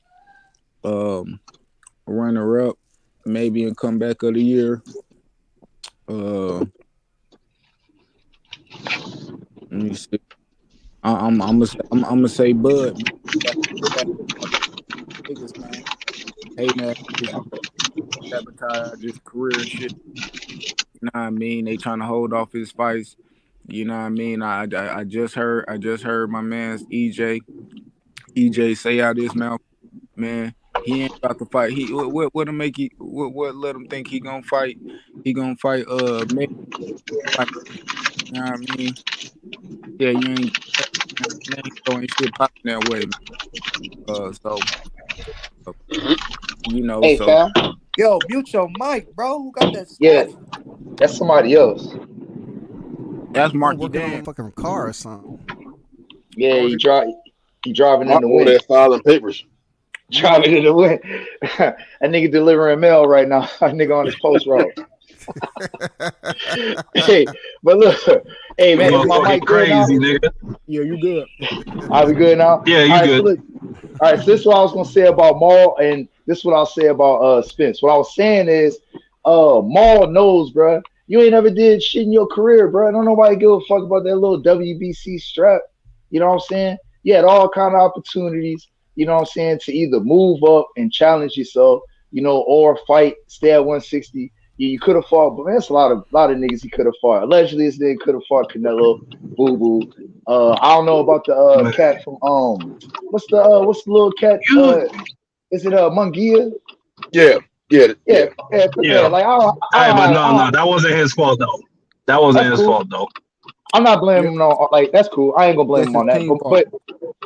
S9: Runner up, maybe in comeback of the year. Let me see. I'm gonna say Bud. Man. hating at his sabotage his career and shit. You know what I mean? They trying to hold off his fights. You know what I mean? I just heard my man's EJ say out his mouth, man, he ain't about to fight. He what to make he what let him think he gonna fight? He gonna fight Mayweather. Like, you know what I mean? Yeah, you ain't so ain't shit popping that way, man. So you know,
S14: Hey,
S9: so
S14: fam.
S12: Yo, mute your mic, bro. Who got that
S14: Yeah,
S12: stuff?
S14: that's somebody else.
S9: that's
S7: I'm
S9: Marky
S7: working on a
S9: Dan.
S7: fucking car or something.
S14: Yeah,
S9: Marky,
S14: he driving in
S2: Mark
S14: the
S2: over
S14: wind.
S2: there filing papers.
S9: you know,
S14: Driving in the wind. That nigga delivering mail right now. That nigga on his post route. Hey, but look, hey man, is my
S8: Motherfucking
S14: mic good now?
S8: crazy, nigga.
S9: yeah, you good.
S14: Are we good now?
S8: Yeah,
S14: All
S8: you
S14: right, so
S8: good.
S14: look, all right, so this is what I was gonna say about Maul, and this is what I'll say about Spence. What I was saying is, Maul knows, bruh. You ain't never did shit in your career, bruh. Don't nobody give a fuck about that little WBC strap. You know what I'm saying? You had all kind of opportunities, you know what I'm saying, to either move up and challenge yourself, you know, or fight, stay at 160. You could have fought, but man, it's a lot of niggas he could have fought. Allegedly, this nigga could have fought Canelo, Boo Boo. I don't know about the
S8: Man,
S14: cat from what's the little cat?
S8: you,
S14: Is it Mungia?
S2: Yeah, yeah,
S14: Yeah,
S2: yeah.
S14: yeah.
S8: yeah.
S14: Like
S8: Hey, but
S14: I
S8: no,
S14: don't.
S8: no, that wasn't his fault though. That wasn't
S14: That's
S8: his
S14: cool.
S8: fault though.
S14: I'm not
S9: Yeah,
S14: blaming him on like that's cool. I ain't gonna blame
S9: that's
S14: him
S9: his
S14: on that.
S9: team
S14: But
S9: fault.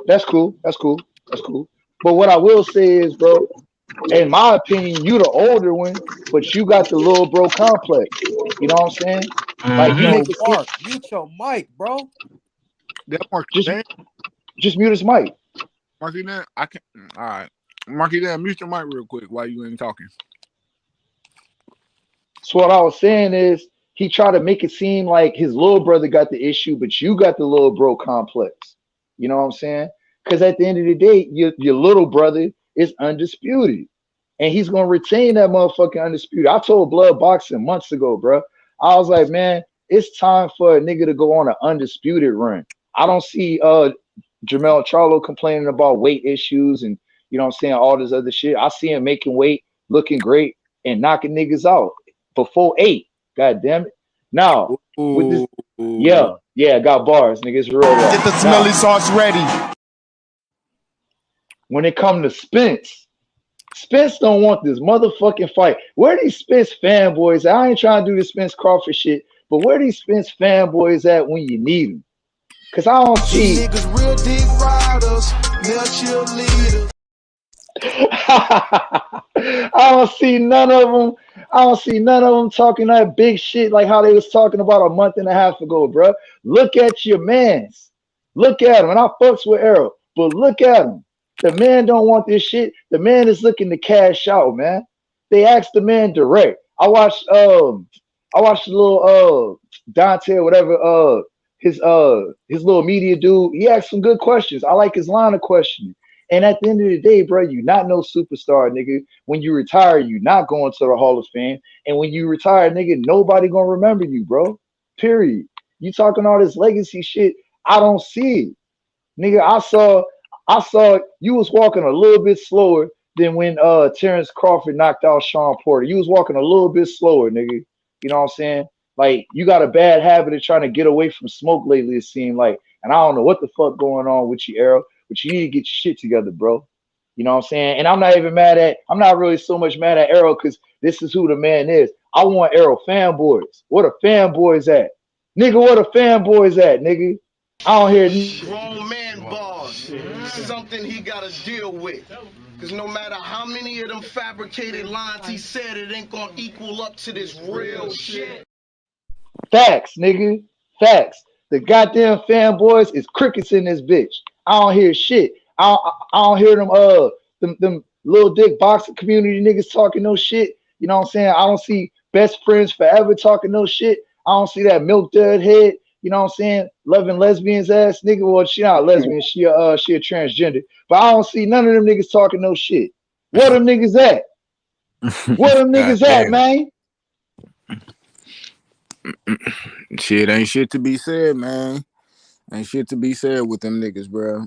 S14: that's cool. That's cool. That's cool. But what I will say is, bro, in my opinion, you the older one, but you got the little bro complex. You know what I'm saying? Like you
S8: Mm-hmm.
S14: make
S12: Yo,
S14: it seem
S12: Mark, mute your mic, bro.
S9: That Marky
S14: just
S9: Dan.
S14: just mute his mic.
S9: Marky Dan. I can all right. Marky Dan, mute your mic real quick while you ain't talking.
S14: So what I was saying is he tried to make it seem like his little brother got the issue, but you got the little bro complex. You know what I'm saying? Because at the end of the day, your little brother is undisputed. And he's gonna retain that motherfucking undisputed. I told Blood Boxing months ago, bro. I was like, man, it's time for a nigga to go on an undisputed run. I don't see Jermell Charlo complaining about weight issues and you know what I'm saying, all this other shit. I see him making weight, looking great, and knocking niggas out before 8. God damn it. Now, with this,
S9: Ooh.
S14: yeah, got bars, niggas, real rap.
S10: Get the
S14: Now,
S10: smelly sauce ready.
S14: when it come to Spence don't want this motherfucking fight. Where these Spence fanboys at? I ain't trying to do this Spence Crawford shit, but where these Spence fanboys at when you need them? Cause I don't
S10: These
S14: see
S10: niggas real deep riders, they're cheerleaders.
S14: I don't see none of them. I don't see none of them talking that big shit like how they was talking about a month and a half ago, bro. Look at your mans. Look at him. And I fucks with Arrow, but look at him. The man don't want this shit. The man is looking to cash out, man. They asked the man direct. I watched the little Dante or whatever his little media dude. He asked some good questions. I like his line of questioning. And at the end of the day, bro, you not no superstar, nigga. When you retire, you not going to the Hall of Fame. And when you retire, nigga, nobody gonna remember you, bro. Period. You talking all this legacy shit. I don't see it. Nigga, I saw you was walking a little bit slower than when Terrence Crawford knocked out Sean Porter. You was walking a little bit slower, nigga. You know what I'm saying? Like you got a bad habit of trying to get away from smoke lately, it seemed like. And I don't know what the fuck going on with you, Arrow, but you need to get your shit together, bro. You know what I'm saying? And I'm not really so much mad at Arrow because this is who the man is. I want Arrow fanboys. Where the fanboys at? Nigga, where the fanboys at, nigga? I don't hear
S10: Grown man bars, something he gotta deal with. Cause no matter how many of them fabricated lines he said, it ain't gonna equal up to this real shit.
S14: facts, nigga. Facts. The goddamn fanboys is crickets in this bitch. I don't hear shit. I don't hear them little dick boxing community niggas talking no shit. You know what I'm saying? I don't see best friends forever talking no shit. I don't see that milk dud head. You know what I'm saying? Loving lesbians ass nigga. Well, she not a lesbian. She a transgender. But I don't see none of them niggas talking no shit. Where them niggas at? Where them
S9: God
S14: niggas at,
S9: damn.
S14: man?
S9: Shit ain't shit to be said, man. Ain't shit to be said with them niggas, bro.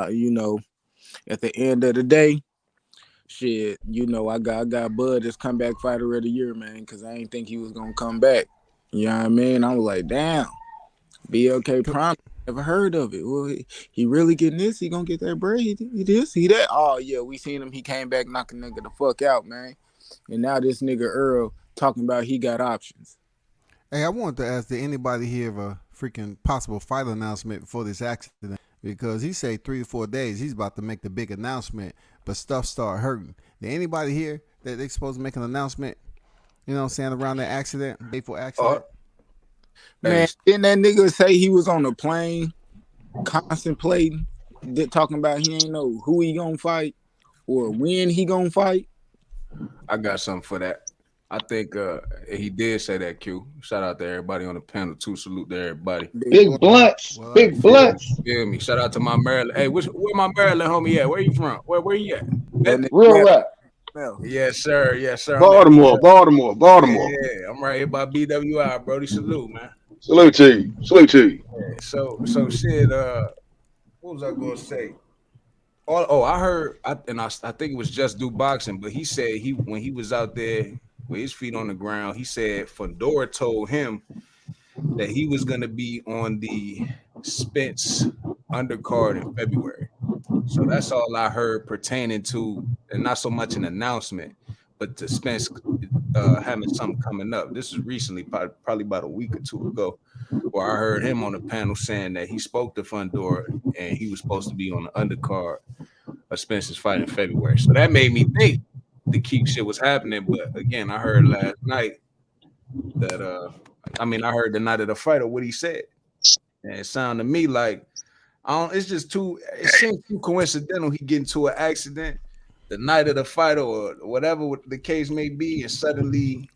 S9: You know, at the end of the day, shit, I got Bud as comeback fighter of the year, man, because I ain't think he was gonna come back. You know what I mean? I was like, damn, BLK Prime. Never heard of it. Well, he really getting this. He gonna get that bread. He this. He that. Oh yeah, we seen him. He came back knocking nigga the fuck out, man. And now this nigga Earl talking about he got options.
S7: Hey, I wanted to ask, did anybody hear of a freaking possible fight announcement before this accident? Because he say 3 to 4 days he's about to make the big announcement, but stuff start hurting. Did anybody hear that they supposed to make an announcement? You know what I'm saying, around that accident, fateful accident?
S9: Man, didn't that nigga say he was on a plane contemplating, talking about he ain't know who he gonna fight or when he gonna fight?
S1: I got something for that. I think he did say that, Q. Shout out to everybody on the panel too. Salute to everybody.
S14: Big blunts.
S7: Well,
S14: Big blunts.
S1: Feel me. Shout out to my Maryland. Hey, where my Maryland homie at? Where you from? Where you at?
S14: Real rap.
S1: Yes, sir. Yes, sir.
S2: Baltimore.
S1: Yeah, I'm right here by BWI, Brody. Salute, man.
S2: Salute to you.
S1: Yeah, so shit. What was I gonna say? I heard. I think it was Just Do Boxing, but he said when he was out there with his feet on the ground, he said Fedora told him that he was gonna be on the Spence undercard in February. So that's all I heard pertaining to, and not so much an announcement, but to Spence having something coming up. This is recently, probably about a week or two ago, where I heard him on the panel saying that he spoke to Fundora and he was supposed to be on the undercard of Spence's fight in February. So that made me think the keep shit was happening. But again, I heard last night that I heard the night of the fight or what he said, and it sounded to me like it's just it seems too coincidental. He get into an accident the night of the fight or whatever the case may be, and suddenly,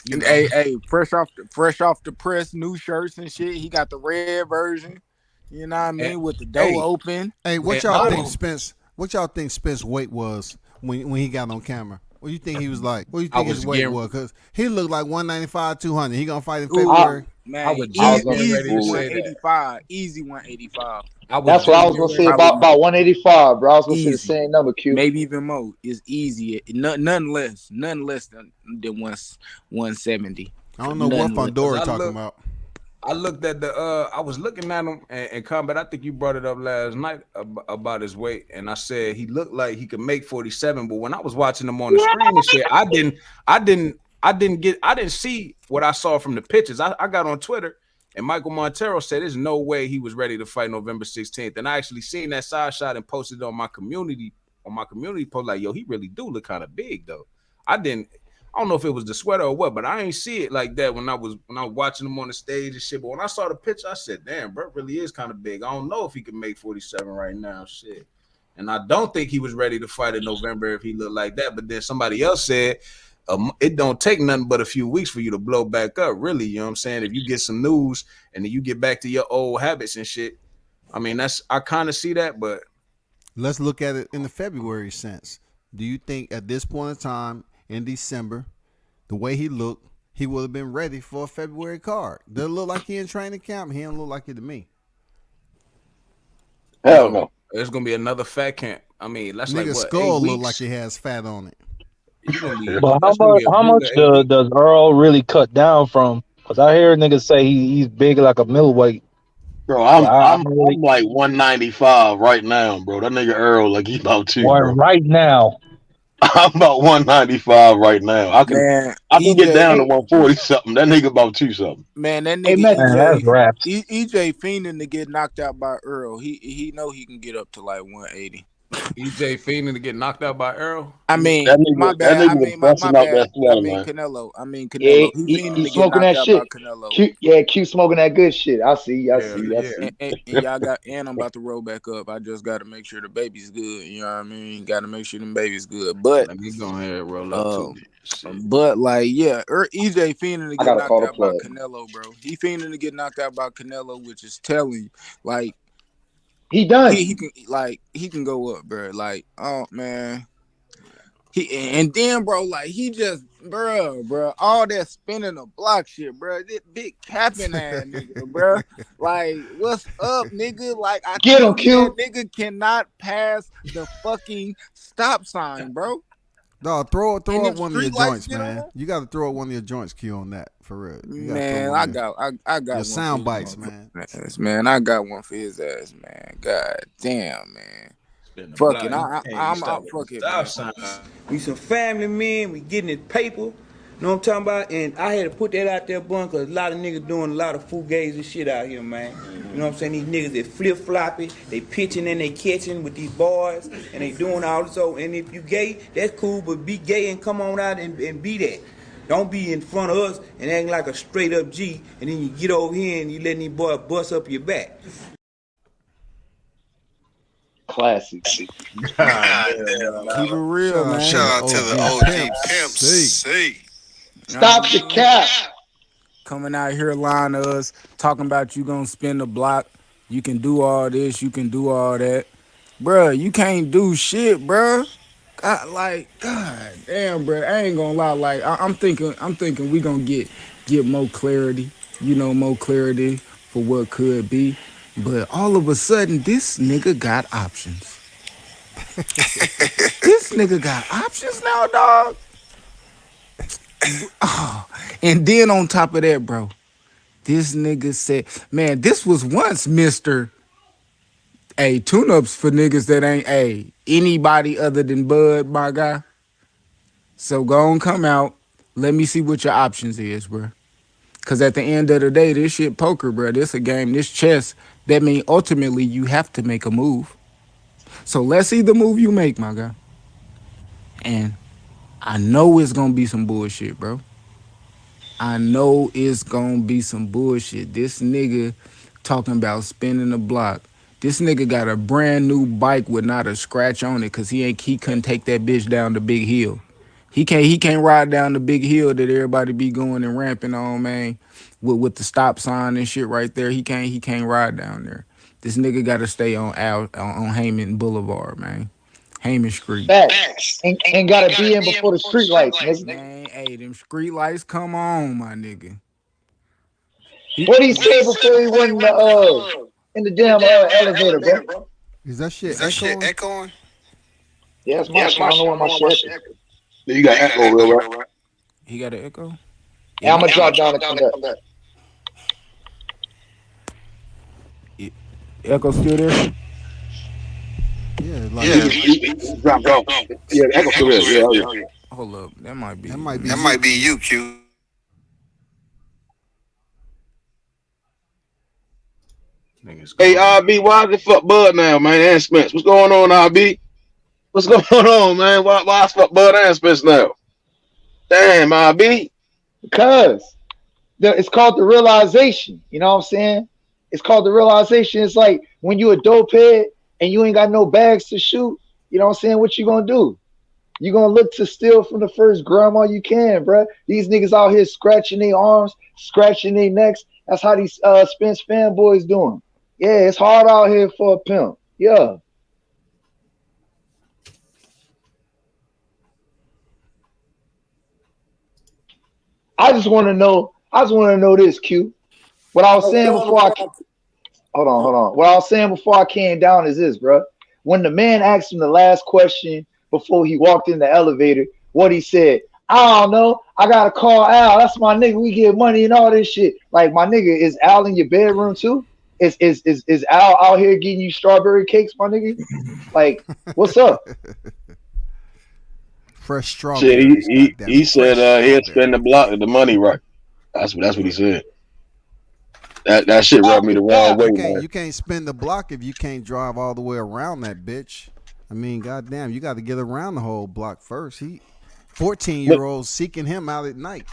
S9: hey, fresh off the press, new shirts and shit. He got the red version. You know what I mean, with the door open.
S7: Hey, what y'all think Spence? What y'all think Spence weight was when he got on camera? What do you think he was like? What do you think his weight was? Because he looked like 195, 200. He gonna fight in February.
S9: Man, easy 185. Easy 185.
S14: That's what I was gonna say about 185, bro. I was gonna say the same number, Q.
S9: Maybe even more. It's easy. None less than 170.
S7: I don't know what Fundora talking about.
S1: I looked at I was looking at him in combat. I think you brought it up last night about his weight, and I said he looked like he could make 47. But when I was watching him on the screen and shit, I didn't see what I saw from the pictures. I got on Twitter, and Michael Montero said there's no way he was ready to fight November 16th. And I actually seen that side shot and posted it on my community post, like, yo, he really do look kind of big though. I don't know if it was the sweater or what, but I ain't see it like that when I was watching him on the stage and shit. But when I saw the picture, I said, damn, bro, really is kind of big. I don't know if he can make 47 right now, shit. And I don't think he was ready to fight in November if he looked like that. But then somebody else said, it don't take nothing but a few weeks for you to blow back up, really. You know what I'm saying? If you get some news and then you get back to your old habits and shit. I mean, I kind of see that, but
S7: let's look at it in the February sense. Do you think at this point in time in December, the way he looked, he would have been ready for a February card? Does it look like he in training camp? He don't look like it to me.
S2: Hell no.
S1: There's gonna be another fat camp. I mean, that's
S7: nigga
S1: like what,
S7: skull look like it has fat on it.
S8: But how much does Earl really cut down from? Because I hear niggas say he's big like a middleweight.
S2: Bro, I'm like 195 right now, bro. That nigga Earl, like he's about 2. Bro.
S8: Right now.
S2: I'm about 195 right now. I can get down to 140 something. That nigga about 2 something.
S9: Man, that nigga EJ fiending to get knocked out by Earl. He know he can get up to like 180.
S1: EJ fiending to get knocked out by Earl.
S9: I mean, my bad. I mean, Canelo.
S14: Yeah,
S9: he
S14: smoking that shit. Q smoking that good shit. I see.
S9: And y'all and I'm about to roll back up. I just got to make sure the baby's good. You know what I mean? Got to make sure the baby's good. But
S1: let me go ahead and roll up too.
S9: But like, EJ fiending to get knocked out by Canelo, bro. He fiending to get knocked out by Canelo, which is telling you, like.
S14: He done.
S9: He can go up, bro. Like, oh man. And then, bro, like he just Bro, all that spinning the block shit, bro. This big capping ass nigga, bro. Like, what's up, nigga? Like, I
S14: Get him,
S9: tell you, that
S14: Q.
S9: nigga cannot pass the fucking stop sign, bro.
S7: Dog, throw
S9: And
S7: up
S9: them
S7: one of your
S9: street lights
S7: joints,
S9: get
S7: man.
S9: on.
S7: You got to throw up one of your joints, Q, on that for real. You got to throw
S9: Man,
S7: one
S9: I
S7: of
S9: got
S7: your
S9: one
S7: sound
S9: for
S7: bites,
S9: his
S7: man.
S9: ass, man. I got one for his ass, man. God damn, man.
S15: Spin the
S9: Fucking,
S15: block. You can't stop at the
S9: fuck it,
S15: stop
S9: man.
S15: sign. We some family men. We getting it paper. You know what I'm talking about? And I had to put that out there, bun, because a lot of niggas doing a lot of fugazi shit out here, man. You know what I'm saying? These niggas, they flip-floppy, they pitching and they catching with these boys, and they doing all this. So, and if you gay, that's cool, but be gay and come on out and be that. Don't be in front of us and acting like a straight-up G, and then you get over here and you letting these boys bust up your back.
S14: Classic.
S9: Keep it real, man.
S7: Shout out to the OG Pimp C.
S14: Stop the cap.
S9: Coming out here lying to us, talking about you gonna spin the block. You can do all this, you can do all that. Bruh, you can't do shit, bruh. God damn, bruh. I ain't gonna lie. Like, I'm thinking we gonna get more clarity, more clarity for what could be. But all of a sudden, this nigga got options. This nigga got options now, dog. Oh, and then on top of that, bro, this nigga said, man, this was once Mr. Tune-ups for niggas that ain't anybody other than Bud, my guy. So go on, come out. Let me see what your options is, bro. Cause at the end of the day, this shit poker, bro. This a game, this chess. That mean ultimately you have to make a move. So let's see the move you make, my guy. And I know it's gonna be some bullshit, bro. I know it's gonna be some bullshit. This nigga talking about spinning the block. This nigga got a brand new bike with not a scratch on it because he couldn't take that bitch down the big hill. He can't ride down the big hill that everybody be going and ramping on, man. With the stop sign and shit right there. He can't ride down there. This nigga gotta stay on Heyman Boulevard, man. Heyman Street.
S14: Facts. Ain't gotta be in before the street lights, nigga.
S9: Man, hey, them street lights come on, my nigga.
S14: What he say before he went in the damn elevator, bro?
S7: Is that shit echoing?
S14: Yeah, it's my shit. I don't know why my shit.
S2: Yeah, you got echo, real right?
S9: He got an echo?
S14: Yeah, I'm gonna drop down and come back.
S9: Echo still there?
S7: Yeah, like
S2: Drop off. Yeah, the echo still there. Yeah.
S9: Hold up, that might
S7: be you, Q.
S2: Hey, RB, why the fuck Bud now, man? And Spence, what's going on, RB? What's going on, man? Why fuck Bud and Spence now? Damn, RB.
S14: Because it's called the realization. You know what I'm saying? It's called the realization. It's like when you a dope head and you ain't got no bags to shoot. You know what I'm saying? What you gonna do? You gonna look to steal from the first grandma you can, bruh. These niggas out here scratching their arms, scratching their necks. That's how these Spence fanboys doing. Yeah, it's hard out here for a pimp. Yeah. I just want to know this, Q. What I was saying before hold on. What I was saying before I came down is this, bro. When the man asked him the last question before he walked in the elevator, what he said, I don't know. I gotta call Al. That's my nigga. We get money and all this shit. Like, my nigga, is Al in your bedroom too? Is Al out here getting you strawberry cakes, my nigga? Like, what's up?
S7: Fresh strawberries.
S2: Shit, he said he'll spend the block the money right. That's what he said. That shit rubbed me the wrong way, man.
S7: You can't spend the block if you can't drive all the way around that bitch. I mean, goddamn, you got to get around the whole block first. 14-year-olds seeking him out at night.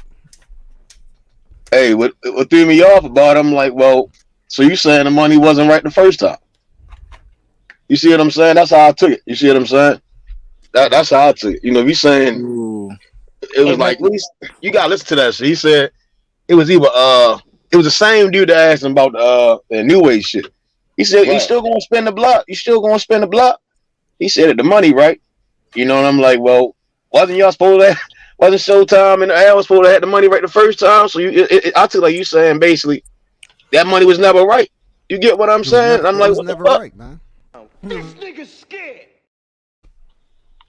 S2: Hey, what threw me off about it, I'm like, well, so you saying the money wasn't right the first time? You see what I'm saying? That's how I took it. You see what I'm saying? That's how I took it. You know, if you saying it was like, you gotta listen to that shit. He said it was either it was the same dude that asked him about the new age shit. He said, You still gonna spend the block? You still gonna spend the block? He said the money, right? You know, and I'm like, well, wasn't y'all supposed
S16: Wasn't Showtime and Al was supposed to have the money right the first time. So I took like you saying basically that money was never right. You get what I'm saying? And I'm
S17: It
S16: like,
S17: was
S16: what the
S17: never
S16: fuck?
S17: right, man.
S10: This nigga's scared.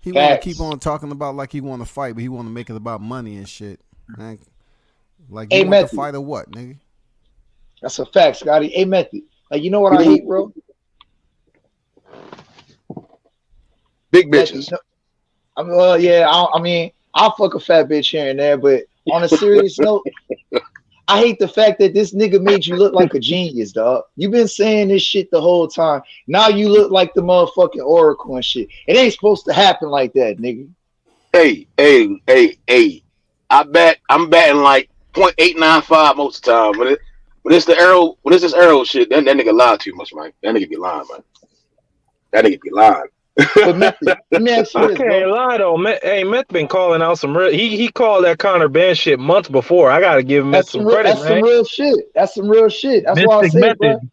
S17: He want to keep
S14: Facts.
S17: on talking about like he want to fight, but he want to make it about money and shit. Man. Like you
S14: A
S17: want to
S14: method.
S17: fight or what, nigga?
S14: That's a fact, Scotty. A method. Like you know what
S16: You
S14: I
S16: know,
S14: hate, bro?
S16: big
S14: Method.
S16: bitches.
S14: Yeah. I mean, I'll fuck a fat bitch here and there, but on a serious note, I hate the fact that this nigga made you look like a genius, dog. You been saying this shit the whole time. Now you look like the motherfucking oracle and shit. It ain't supposed to happen like that, nigga.
S16: Hey. I'm batting like .895 most of the time. When it's this arrow shit, that nigga lie too much, man. That nigga be lying, man. That nigga be lying.
S14: But method, let me ask you
S8: I
S14: this,
S8: can't
S14: bro.
S8: lie though. Meth been calling out some real. He called that Conor Ben shit months before. I gotta give Meth some credit,
S14: That's some
S8: man.
S14: real shit. That's some real shit. That's why I
S8: Mystic
S14: say, bro.
S8: Method.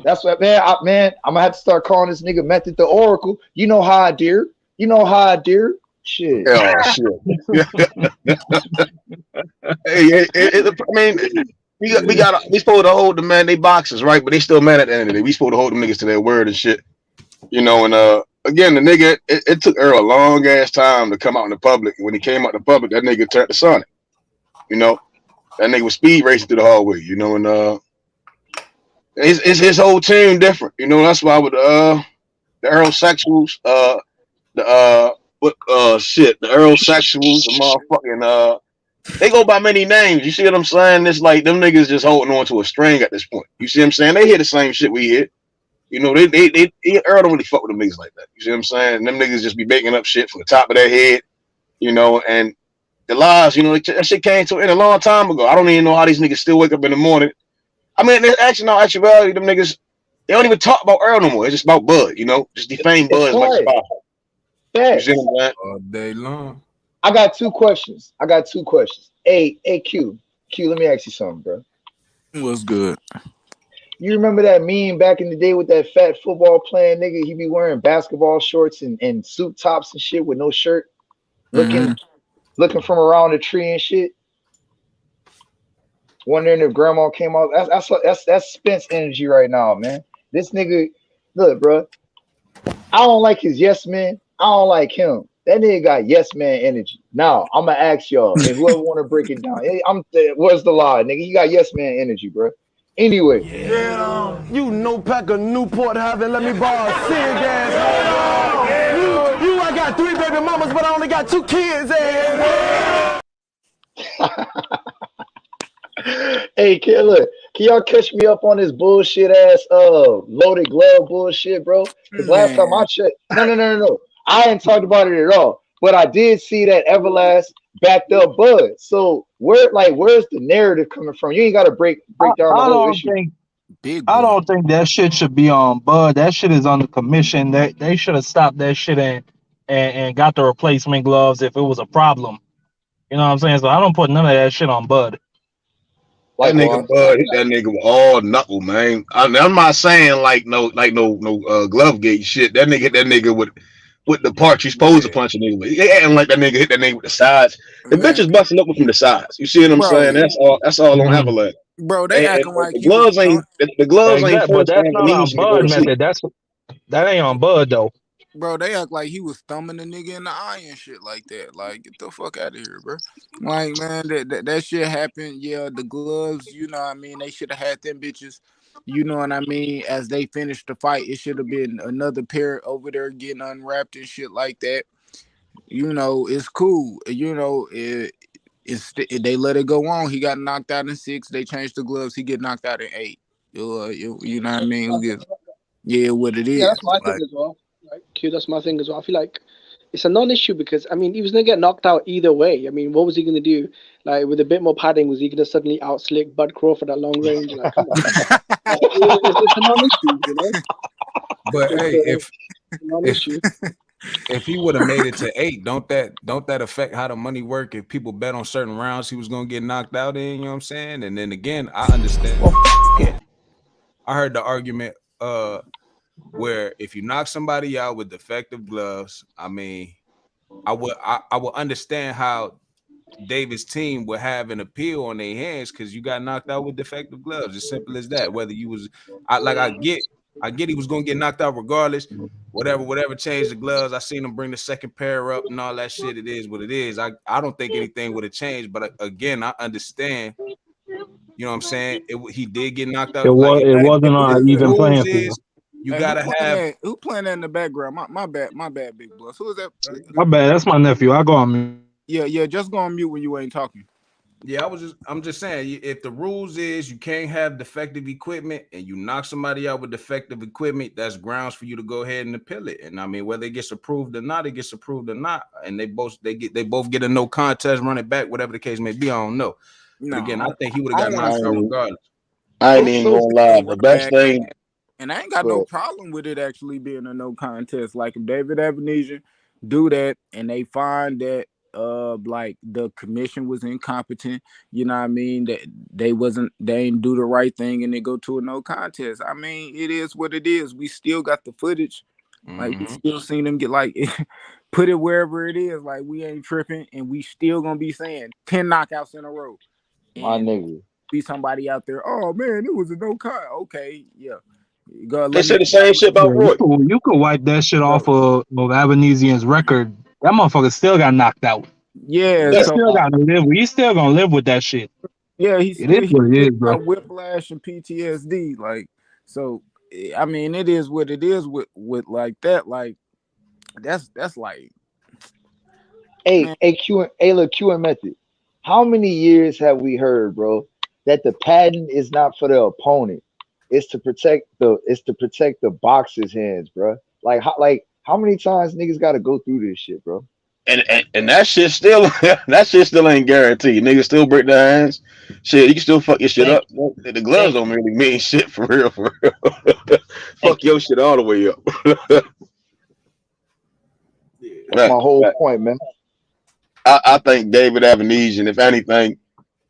S14: That's what, man. I'm gonna have to start calling this nigga Method the Oracle. You know how I dear. You know how I dear. Shit.
S16: Oh shit. I mean, we supposed to hold the man. They boxers, right? But they still mad at the end of the day. We supposed to hold them niggas to their word and shit. You know, and again, the nigga, it took Earl a long ass time to come out in the public. And when he came out in the public, that nigga turned to Sonic. You know, that nigga was speed racing through the hallway. You know, and his whole team different. You know, that's why with the Earl sexuals, the Earl sexuals, the motherfucking they go by many names. You see what I'm saying? It's like them niggas just holding on to a string at this point. You see what I'm saying? They hear the same shit we hear. You know, they Earl don't really fuck with them niggas like that. You see what I'm saying? Them niggas just be making up shit from the top of their head, you know, and the lies, you know, that shit came to an end a long time ago. I don't even know how these niggas still wake up in the morning. I mean, actuality, them niggas, they don't even talk about Earl no more. It's just about Bud, you know, just defame
S14: It's
S16: Bud as much as
S14: quiet.
S16: possible. You see
S14: Facts.
S16: what I'm saying?
S1: All day long.
S14: I got two questions. Hey, Q, let me ask you something, bro.
S18: What's good?
S14: You remember that meme back in the day with that fat football playing nigga? He be wearing basketball shorts and suit tops and shit with no shirt,
S18: Mm-hmm.
S14: looking from around the tree and shit. Wondering if grandma came out. That's Spence energy right now, man. This nigga, look, bro. I don't like his yes man. I don't like him. That nigga got yes man energy. Now I'm gonna ask y'all, and whoever want to break it down, where's the lie, nigga? You got yes man energy, bro. Anyway,
S10: You no pack of Newport having, let me borrow a cig ass. I got 3 baby mamas, but I only got 2 kids, ass.
S14: hey, look, can y'all catch me up on this bullshit ass loaded glove bullshit, bro? Because last time I
S18: Man,
S14: checked, no, I ain't talked about it at all. But I did see that Everlast backed up Bud. So where's the narrative coming from? You ain't got to break down the
S8: I
S14: whole
S8: don't
S14: issue.
S8: think
S18: big
S8: I
S18: boy.
S8: don't think that shit should be on Bud. That shit is on the commission. They should have stopped that shit and got the replacement gloves if it was a problem. You know what I'm saying? So I don't put none of that shit on Bud.
S16: That
S14: Like
S16: nigga
S14: what?
S16: Bud hit that nigga with all knuckle, man. I'm not saying like no glove gate shit. That nigga hit that nigga with the part you supposed to
S18: Yeah,
S16: punch a nigga with. They acting like that nigga hit that nigga with the sides. The bitch
S18: man,
S16: is busting open from the sides. You see what I'm saying?
S18: bro,
S16: That's all on
S8: Mm-hmm.
S16: Everlast.
S18: bro. They
S16: And
S18: acting like
S16: the
S18: he was
S16: gloves ain't the gloves ain't
S8: Exactly, but
S16: first
S8: that's
S16: down. It
S8: not
S16: means
S8: on
S16: you can go
S8: Bud
S16: to sleep.
S8: method. That ain't on Bud though.
S18: bro. They act like he was thumbing the nigga in the eye and shit like that. Like, get the fuck out of here, bro. Like, man, that shit happened. Yeah, the gloves. You know what I mean? They should have had them bitches. You know what I mean? As they finished the fight, it should have been another pair over there getting unwrapped and shit like that. You know, it's cool. You know, they let it go on. He got knocked out in 6. They changed the gloves. He get knocked out in 8. You know what I mean? Who gives? Yeah, what it
S19: Yeah,
S18: is.
S19: that's my thing
S18: Like,
S19: as well. Like, Q, that's my thing as well. I feel like it's a non-issue because I mean he was gonna get knocked out either way. I mean, what was he gonna do? Like with a bit more padding, was he gonna suddenly outslick Bud Crawford at long range? Like, come on, like, it's a non-issue, you know.
S18: but
S19: It's
S18: hey,
S19: a
S18: if
S19: non-issue.
S18: if he would have made it to 8, don't that affect how the money work? If people bet on certain rounds he was gonna get knocked out in, you know what I'm saying? And then again, I understand. I heard the argument where if you knock somebody out with defective gloves, I mean, I would understand how
S20: Davis' team would have an appeal on their hands because you got knocked out with defective gloves. As simple as that. Whether you was, I get he was gonna get knocked out regardless. Whatever changed the gloves. I seen him bring the second pair up and all that shit. It is what it is. I don't think anything would have changed. But again, I understand. You know what I'm saying? He did get knocked out.
S8: It
S20: Like
S8: wasn't on
S20: if
S8: an
S20: the
S8: even
S20: rules
S8: playing field.
S20: is you
S18: Hey,
S20: gotta have.
S18: who playing that in the background? My bad, Big Bless. Who is that?
S8: My bad. That's my nephew. I go on mute.
S18: Yeah. Just go on mute when you ain't talking.
S20: Yeah, I'm just saying, if the rules is you can't have defective equipment and you knock somebody out with defective equipment, that's grounds for you to go ahead and appeal it. And I mean, whether it gets approved or not, it gets approved or not, and they both get a no contest, run it back, whatever the case may be. I don't know.
S18: No,
S20: But again, I think he would have
S18: I
S20: got
S18: don't want
S20: knocked
S18: to
S20: out
S18: see.
S20: regardless.
S16: I ain't
S18: I'm
S16: even
S18: gonna
S16: gonna
S18: say
S16: lie.
S18: it
S16: The
S18: run
S16: best
S18: back,
S16: thing,
S18: and I ain't got no
S16: but
S18: problem with it actually being a no contest. Like if David Ebenezer do that and they find that like the commission was incompetent, you know what I mean, that they ain't do the right thing and they go to a no contest. I mean, it is what it is. We still got the footage. Like we still seen them get like put it wherever it is. Like we ain't tripping and we still gonna be saying 10 knockouts in a row.
S14: My
S18: And
S14: nigga.
S18: be somebody out there, oh man, it was a no con. Okay, yeah. Go
S16: they
S18: let me
S16: said the same shit
S8: Yeah,
S16: about Roy.
S8: you could wipe that shit
S18: so
S8: off of Abenezian's record. That motherfucker still got knocked out.
S18: yeah,
S8: He
S16: Yeah,
S18: so
S8: still got to live. He's still gonna live with that shit.
S18: yeah,
S8: It is
S18: he
S8: what it
S18: still
S8: is, bro.
S18: got whiplash and PTSD. Like, so I mean, it is what it is with like that. Like, that's like, man,
S14: Look, Q and Method. How many years have we heard, bro, that the patent is not for the opponent? It's to protect the boxer's hands, bro. How many times niggas gotta go through this shit, bro?
S16: and that shit still that shit still ain't guaranteed. Niggas still break their hands. Shit, you can still fuck your shit
S14: And
S16: up. The gloves
S14: and
S16: don't really mean shit for real. For real.
S14: and
S16: Fuck your shit all the way up.
S14: that's my
S16: Fact,
S14: whole
S16: fact.
S14: point, man.
S16: I think David Avenesian, if anything,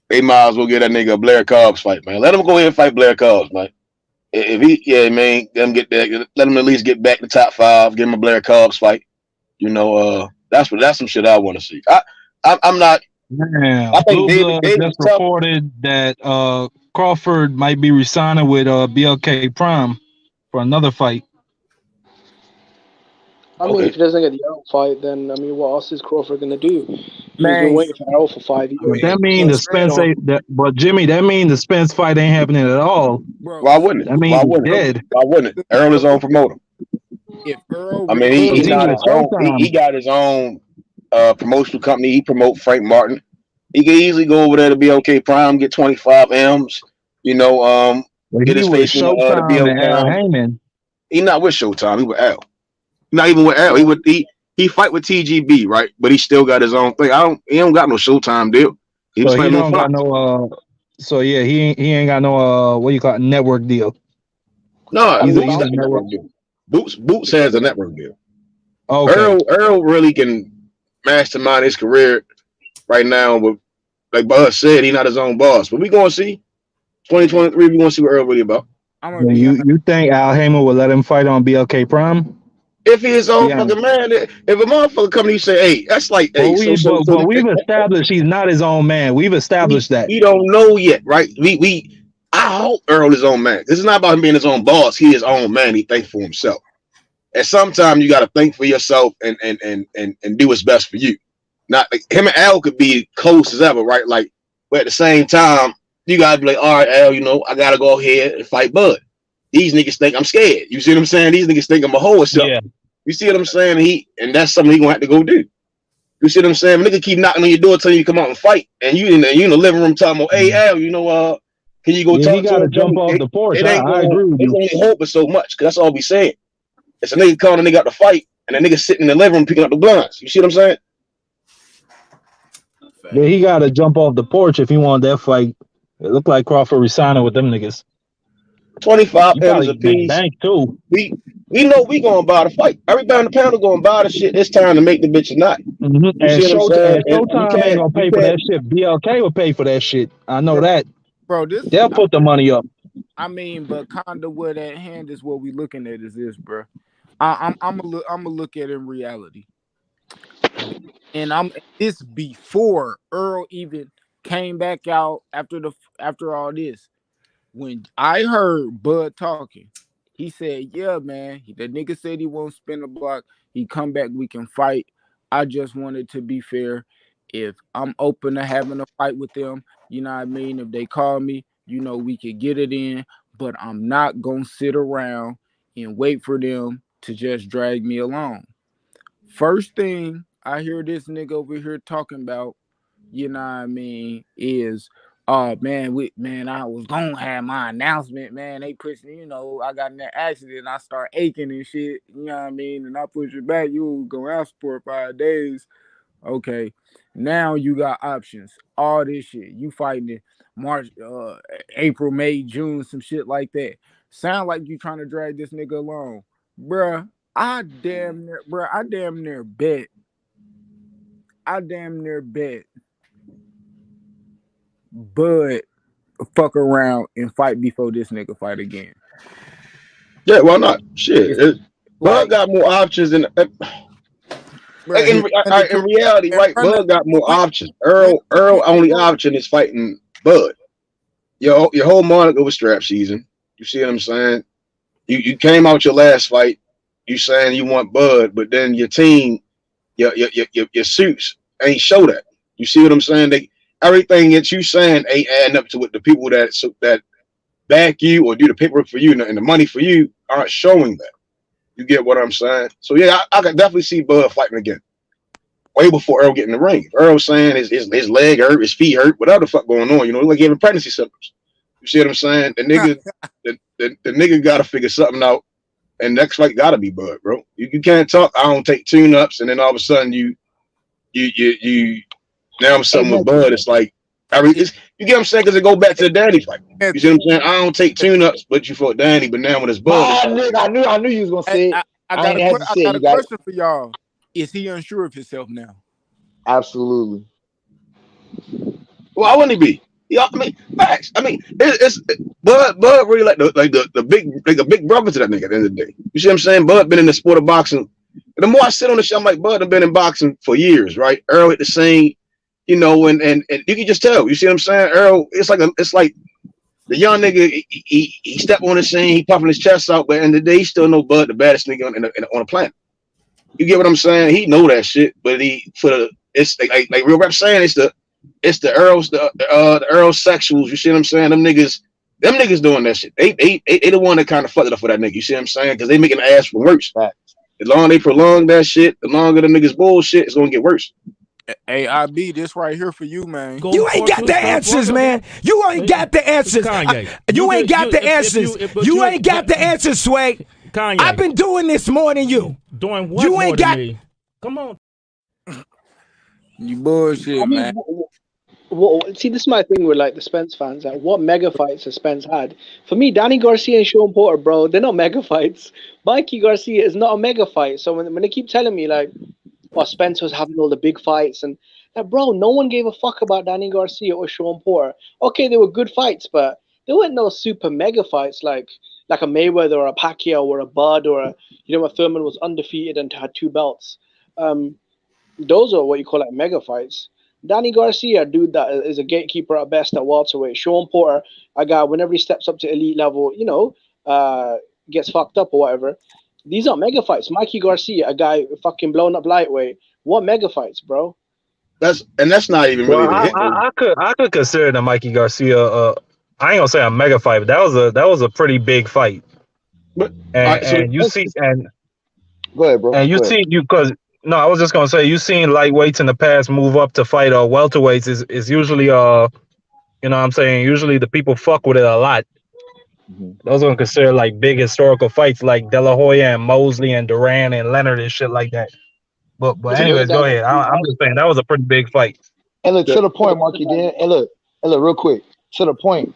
S16: they might as well get that nigga a Blair Cobbs fight, man. Let him go ahead and fight Blair Cobbs, man. If he, yeah, man, let him get that. Let him at least get back to top 5. Give him a Blair Cobbs fight. You know, that's some shit I want to see. I'm not.
S8: Man,
S16: I think
S8: Blue Blood
S16: David
S8: just
S16: is tough.
S8: reported that Crawford might be resigning with BLK Prime for another fight.
S19: I mean,
S16: Okay.
S19: if he doesn't get the Errol fight, then I mean, what else is Crawford gonna do? He's been
S18: man,
S19: waiting for Errol for 5
S8: But
S19: years.
S8: that mean
S19: Can't
S8: the
S19: stretch
S8: Spence
S19: on.
S8: ain't that. But Jimmy, that mean the Spence fight ain't happening at all.
S18: bro.
S16: Why
S18: So,
S16: wouldn't it?
S8: That mean
S16: Why
S8: he's
S16: wouldn't it?
S8: dead.
S16: Why wouldn't it? Earl is on promoter.
S18: if Earl
S16: I mean,
S18: really
S16: he
S8: Cause he
S16: not
S8: with
S16: his own. He
S8: Showtime.
S16: got his own promotional company. He promote Frank Martin. He could easily go over there to BLK Prime, get 25 M's. You know,
S8: But
S16: get
S8: he
S16: his
S8: with
S16: face in the
S8: Showtime and Al
S16: BLK.
S8: Heyman.
S16: He not with Showtime. He with Al. Not even with Al.
S19: Yeah.
S16: He fight with TGB, right? But he still got his own thing. He don't got no Showtime deal. He was
S8: So he
S16: fighting on
S8: don't got
S16: Fox.
S8: no so yeah, he ain't got no what you call it, network deal.
S16: No,
S19: I mean,
S16: Boots
S8: He's a
S16: got the
S8: network.
S16: network deal. Boots has a network deal.
S8: Okay.
S16: Earl really can mastermind his career right now. But like Bud said, he not his own boss. But we gonna see 2023. We gonna see what Earl really about.
S18: I'm gonna
S8: Yeah,
S18: be honest,
S8: you think Al Heyman would let him fight on BLK Prime?
S16: If he his own
S8: Be honest.
S16: fucking man, if a motherfucker come to you say, "Hey, that's like, hey, so
S8: But we've established he's not his own man. We've established that.
S16: we don't know yet, right? I hope Earl is his own man. This is not about him being his own boss. He is his own man. He thinks for himself. And sometimes you got to think for yourself and do what's best for you. Not like him and Al could be close as ever, right? Like, but at the same time, you gotta be like, all right, Al, you know, I gotta go ahead and fight Bud. These niggas think I'm scared. You see what I'm saying? These niggas think I'm a hoe or something.
S8: Yeah.
S16: You see what I'm saying? And that's something he gonna have to go do. You see what I'm saying? Nigga keep knocking on your door telling you to come out and fight, and you in the living room talking about, hey Al, you know, can you go
S8: Yeah, he
S16: talk to
S8: got to
S16: him?
S8: jump off the porch.
S16: It ain't
S8: I
S16: gonna,
S8: agree with
S16: they
S8: you.
S16: can only hope it so much, cause that's all we saying. It's a nigga calling a nigga out to fight, and a nigga sitting in the living room picking up the blinds. You see what I'm saying?
S8: Yeah, he got to jump off the porch if he wanted that fight. It looked like Crawford resigning with them niggas.
S16: 25
S8: He
S16: M's
S8: probably
S16: a
S8: get that
S16: piece.
S8: bank too.
S16: We know we gonna buy the fight. Everybody on the panel gonna buy the shit. It's time to make the bitch a knot.
S8: Mm-hmm.
S16: You see what I'm saying?
S8: And
S16: And
S8: Showtime ain't gonna
S16: you
S8: pay for
S16: can't.
S8: that shit. BLK will pay for that shit. I know
S18: bro.
S8: that.
S18: Bro, this
S8: They'll put the money up.
S18: I mean, but kind of what at hand is what we looking at is this, bro. I'm gonna look at it in reality. and this before Earl even came back out after all this. When I heard Bud talking, he said, "Yeah, man, the nigga said he won't spin the block. He come back, we can fight. I just wanted to be fair. If I'm open to having a fight with them, you know what I mean. If they call me, you know we could get it in. But I'm not gonna sit around and wait for them to just drag me along." First thing I hear this nigga over here talking about, you know what I mean, is oh man, I was gonna have my announcement, man. They pushed me, I got in that accident, I start aching and shit, you know what I mean, and I push it back, you was going out for 5 days. Okay. Now you got options. All this shit. You fighting in March, April, May, June, some shit like that. Sound like you trying to drag this nigga along. Bruh, I damn near bet. Bud fuck around and fight before this nigga fight again.
S16: Yeah, why not? Shit, Bud
S18: like-
S16: got more options than.
S18: Bruh,
S16: In reality,
S18: in
S16: right?
S18: front of
S16: Bud got more
S18: when
S16: options. Earl only option is fighting Bud. Your whole Monica was strap season. You see what I'm saying? You came out your last fight. You saying you want Bud, but then your team, your suits ain't show that. You see what I'm saying? Everything that you saying ain't adding up to what the people that back you or do the paperwork for you and the money for you aren't showing that. You get what I'm saying? So yeah, I can definitely see Bud fighting again. Way before Earl get in the ring. If Earl saying his leg hurt, his feet hurt, whatever the fuck going on, like having pregnancy symptoms. You see what I'm saying? The nigga, the nigga got to figure something out, and next fight got to be Bud, bro. You can't talk. I don't take tune-ups, and then all of a sudden you now I'm something with Bud. It's like you get what I'm saying? Because it go back to the Danny fight. You see what I'm saying? I don't take tune-ups, but you fought Danny, but now when it's Bud,
S14: I knew you was gonna say it.
S18: I
S14: I ain't had to say it.
S18: got
S14: You
S18: a
S14: got it.
S18: question for y'all. Is he unsure of himself now?
S14: Absolutely.
S16: Why wouldn't he be? Yeah, I mean, facts. I mean, it's Bud really like the big a big brother to that nigga at the end of the day. You see what I'm saying? Bud been in the sport of boxing. And the more I sit on the shit, I'm like, Bud have been in boxing for years, right? Earl at the same, and you can just tell. You see what I'm saying? Earl, it's like the young nigga. He step on the scene, he puffing his chest out, but at the end of the day, he still know Bud the baddest nigga on the planet. You get what I'm saying? He know that shit, but it's like real rap saying it's the Earls, the Earl sexuals. You see what I'm saying? Them niggas doing that shit. They the one that kind of fucked it up for that nigga. You see what I'm saying? Because they making the ass for worse. The longer they prolong that shit, the longer the niggas bullshit, it's gonna get worse.
S18: Hey, IB, this right here for you, man.
S21: You ain't got the answers, man. You ain't got the answers. You ain't got the answers. You ain't got the answers, Sway.
S22: Kanye.
S21: I've been doing this more than you.
S22: Doing what
S21: you
S22: more
S21: ain't
S22: than
S21: got
S22: me? Come on.
S18: You bullshit, man.
S19: See, this is my thing with like the Spence fans. Like, what mega fights has Spence had? For me, Danny Garcia and Sean Porter, bro, they're not mega fights. Mikey Garcia is not a mega fight. So when they keep telling me like, "Oh, Spence was having all the big fights," and like, bro, no one gave a fuck about Danny Garcia or Sean Porter. Okay, they were good fights, but there weren't no super mega fights like a Mayweather or a Pacquiao or a Bud or a Thurman was undefeated and had 2 belts. Those are what you call like mega fights. Danny Garcia, dude, that is a gatekeeper at best at welterweight. Sean Porter, a guy whenever he steps up to elite level, gets fucked up or whatever. These aren't mega fights. Mikey Garcia, a guy fucking blown up lightweight. What mega fights, bro?
S16: That's not even really
S8: Well,
S16: the hit.
S8: I could consider the Mikey Garcia. I ain't gonna say a mega fight, but that was a pretty big fight.
S16: But
S8: and you see and
S14: go ahead, bro.
S8: And you see because no, I was just gonna say you seen lightweights in the past move up to fight welterweights is usually you know what I'm saying, usually the people fuck with it a lot. Those are considered like big historical fights like De La Hoya and Mosley and Duran and Leonard and shit like that. But anyways, go ahead. I'm just saying that was a pretty big fight.
S14: And look, to the point, Marky, Dan. And look, real quick, to the point.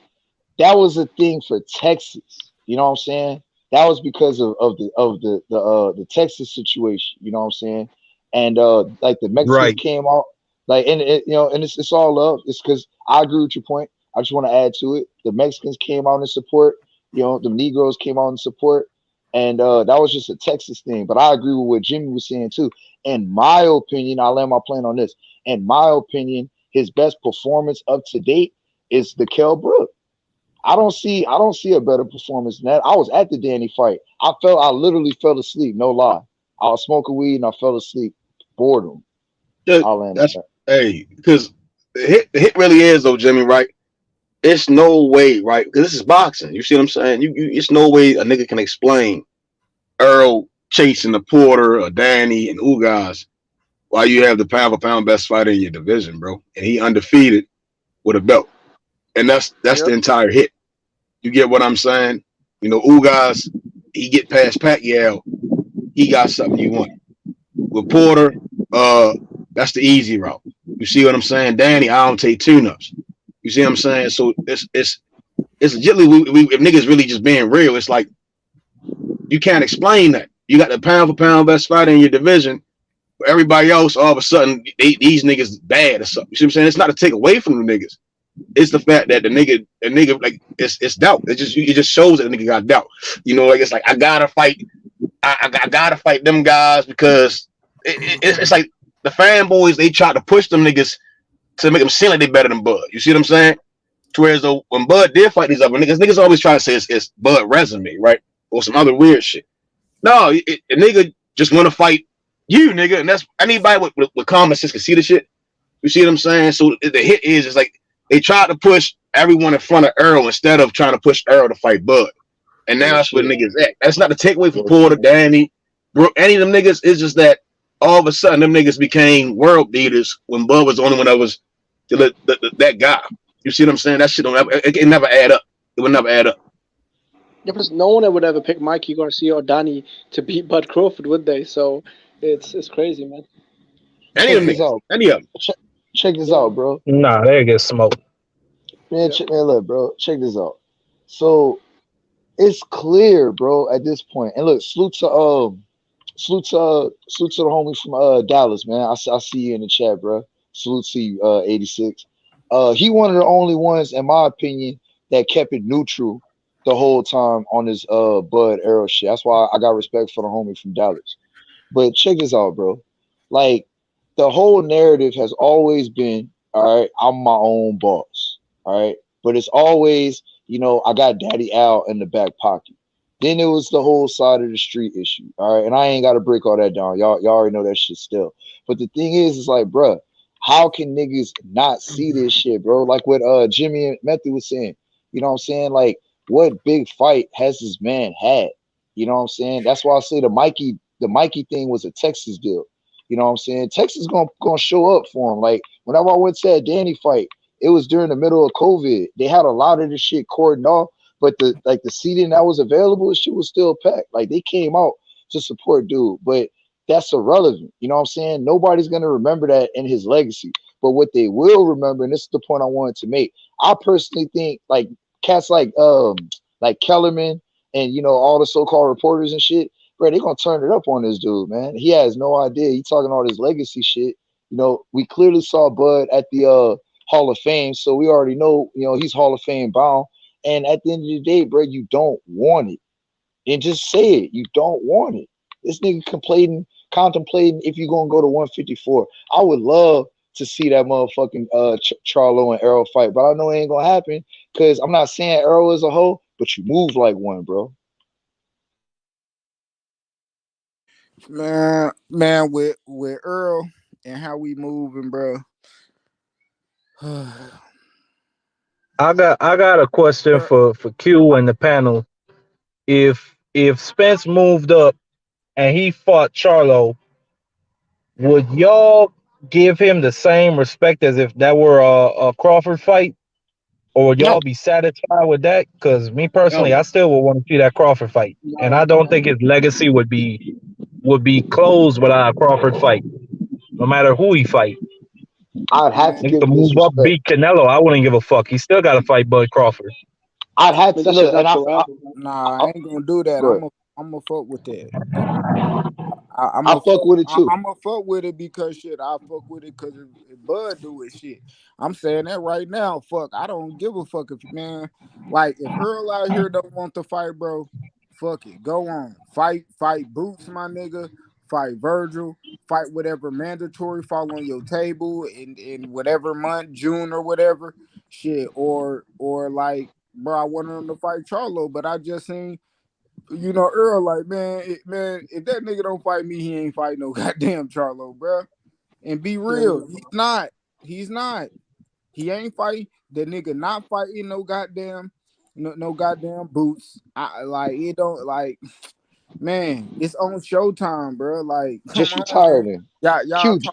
S14: That was a thing for Texas. You know what I'm saying? That was because of the Texas situation. You know what I'm saying? And like the Mexicans came out, like, and and it's all love. It's because I agree with your point. I just want to add to it. The Mexicans came out in support. The Negroes came out in support, and that was just a Texas thing. But I agree with what Jimmy was saying too. In my opinion, I'll land my plane on this. In my opinion, his best performance up to date is the Kell Brook. I don't see a better performance than that. I was at the Danny fight. I literally fell asleep, no lie. I was smoking weed and I fell asleep. Boredom. I'll land
S16: That's
S14: that.
S16: hey, because the hit really is though, Jimmy. Right? It's no way, right? Because this is boxing. You see what I'm saying? It's no way a nigga can explain Earl chasing the Porter or Danny and Ugas while you have the pound for pound best fighter in your division, bro, and he undefeated with a belt, and that's
S14: Yep.
S16: the entire hit. You get what I'm saying? You know, Ugas, he get past Pacquiao, he got something you want. With Porter, uh, that's the easy route. You see what I'm saying? Danny, I don't take tune-ups. You see what I'm saying? So it's legitimately if niggas really just being real, it's like you can't explain that. You got the pound for pound best fighter in your division. But everybody else, all of a sudden, these niggas bad or something. You see what I'm saying? It's not to take away from the niggas. It's the fact that the nigga like it's doubt. It just shows that the nigga got doubt. You know, like it's like I gotta fight. I gotta fight them guys because it's like the fanboys, they try to push them niggas to make them seem like they better than Bud. You see what I'm saying? Whereas though when Bud did fight these other niggas always try to say it's Bud resume, right? Or some other weird shit. No, a nigga just want to fight you, nigga, and that's anybody with common sense can see the shit. You see what I'm saying? So the hit is it's like they tried to push everyone in front of Earl instead of trying to push Earl to fight Bud. And now
S14: Real
S16: that's where
S14: shit.
S16: niggas at. That's not to take away from
S14: Real shit.
S16: Porter, Danny, bro, any of them niggas. It's just that all of a sudden them niggas became world beaters when Bud was the only one that was that guy. You see what I'm saying? That shit don't ever, it never add up. It would never add up.
S19: Yeah, plus no one would ever pick Mikey Garcia or Danny to beat Bud Crawford, would they? So it's crazy, man.
S16: Any
S14: Check
S16: of them
S14: this
S16: niggas.
S14: out.
S16: Any of them.
S14: Check this
S19: Yeah.
S14: out, bro.
S8: Nah, they get smoked.
S14: Man, man, look, bro. Check this out. So it's clear, bro, at this point. And look, salute to the homie from Dallas, man. I see you in the chat, bro. Salute to you, 86. He one of the only ones, in my opinion, that kept it neutral the whole time on his Bud Arrow shit. That's why I got respect for the homie from Dallas. But check this out, bro. Like the whole narrative has always been, all right, I'm my own boss. All right. But it's always, I got Daddy Al in the back pocket. Then it was the whole side of the street issue. All right. And I ain't gotta break all that down. Y'all already know that shit still. But the thing is like, bruh, how can niggas not see this shit, bro? Like what Jimmy and Methu was saying. You know what I'm saying? Like, what big fight has this man had? You know what I'm saying? That's why I say the Mikey thing was a Texas deal. You know what I'm saying? Texas gonna show up for him. Like whenever I went to that Danny fight, it was during the middle of COVID. They had a lot of this shit cordoned off, but the seating that was available, the shit was still packed. Like they came out to support dude, but that's irrelevant. You know what I'm saying? Nobody's gonna remember that in his legacy. But what they will remember, and this is the point I wanted to make, I personally think like cats like Kellerman and all the so-called reporters and shit, bro, they gonna turn it up on this dude, man. He has no idea. He talking all this legacy shit. We clearly saw Bud at the Hall of Fame, so we already know, he's Hall of Fame bound. And at the end of the day, bro, you don't want it. And just say it. You don't want it. This nigga contemplating if you're gonna go to 154. I would love to see that motherfucking Charlo and Arrow fight, but I know it ain't gonna happen because I'm not saying Arrow is a hoe, but you move like one, bro.
S18: Man, with Earl and how we moving, bro.
S8: I got a question for Q and the panel. If Spence moved up and he fought Charlo, would y'all give him the same respect as if that were a Crawford fight, or would
S14: No,
S8: y'all be satisfied with that? Because me personally,
S16: No.
S8: I still would want to see that Crawford fight, and I don't think his legacy would be closed without a Crawford fight, no matter who he fight.
S14: I'd have to
S8: Nigga
S14: give
S8: can
S14: him his
S8: move up,
S14: respect.
S8: beat Canelo. I wouldn't give a fuck. He still got to fight Bud Crawford.
S14: I'd
S19: I
S14: have
S19: mean,
S14: to
S19: that's his
S14: look, and
S19: natural route.
S18: Nah, I ain't gonna do that.
S14: go ahead.
S18: I'm gonna fuck with that. I'm
S14: I
S18: gonna
S14: fuck
S18: fuck.
S14: with it too.
S18: I'm gonna fuck with it because shit. I fuck with it because if Bud do it shit. I'm saying that right now. Fuck. I don't give a fuck if man. Like if Earl out here don't want to fight, bro. Fuck it. Go on. Fight Boots, my nigga.
S9: fight Virgil, fight whatever mandatory fall on your table in whatever month, June or whatever. Shit. Or like, bro, I wanted him to fight Charlo, but I just seen, Earl, like, man, if that nigga don't fight me, he ain't fight no goddamn Charlo, bro. And be real, he's not. He's not. He ain't fighting. The nigga not fighting no goddamn boots. I like it. Don't like. Man, it's on Showtime, bro. Like, come
S14: Just
S9: on, man.
S14: retired him.
S9: Y'all
S14: Huge.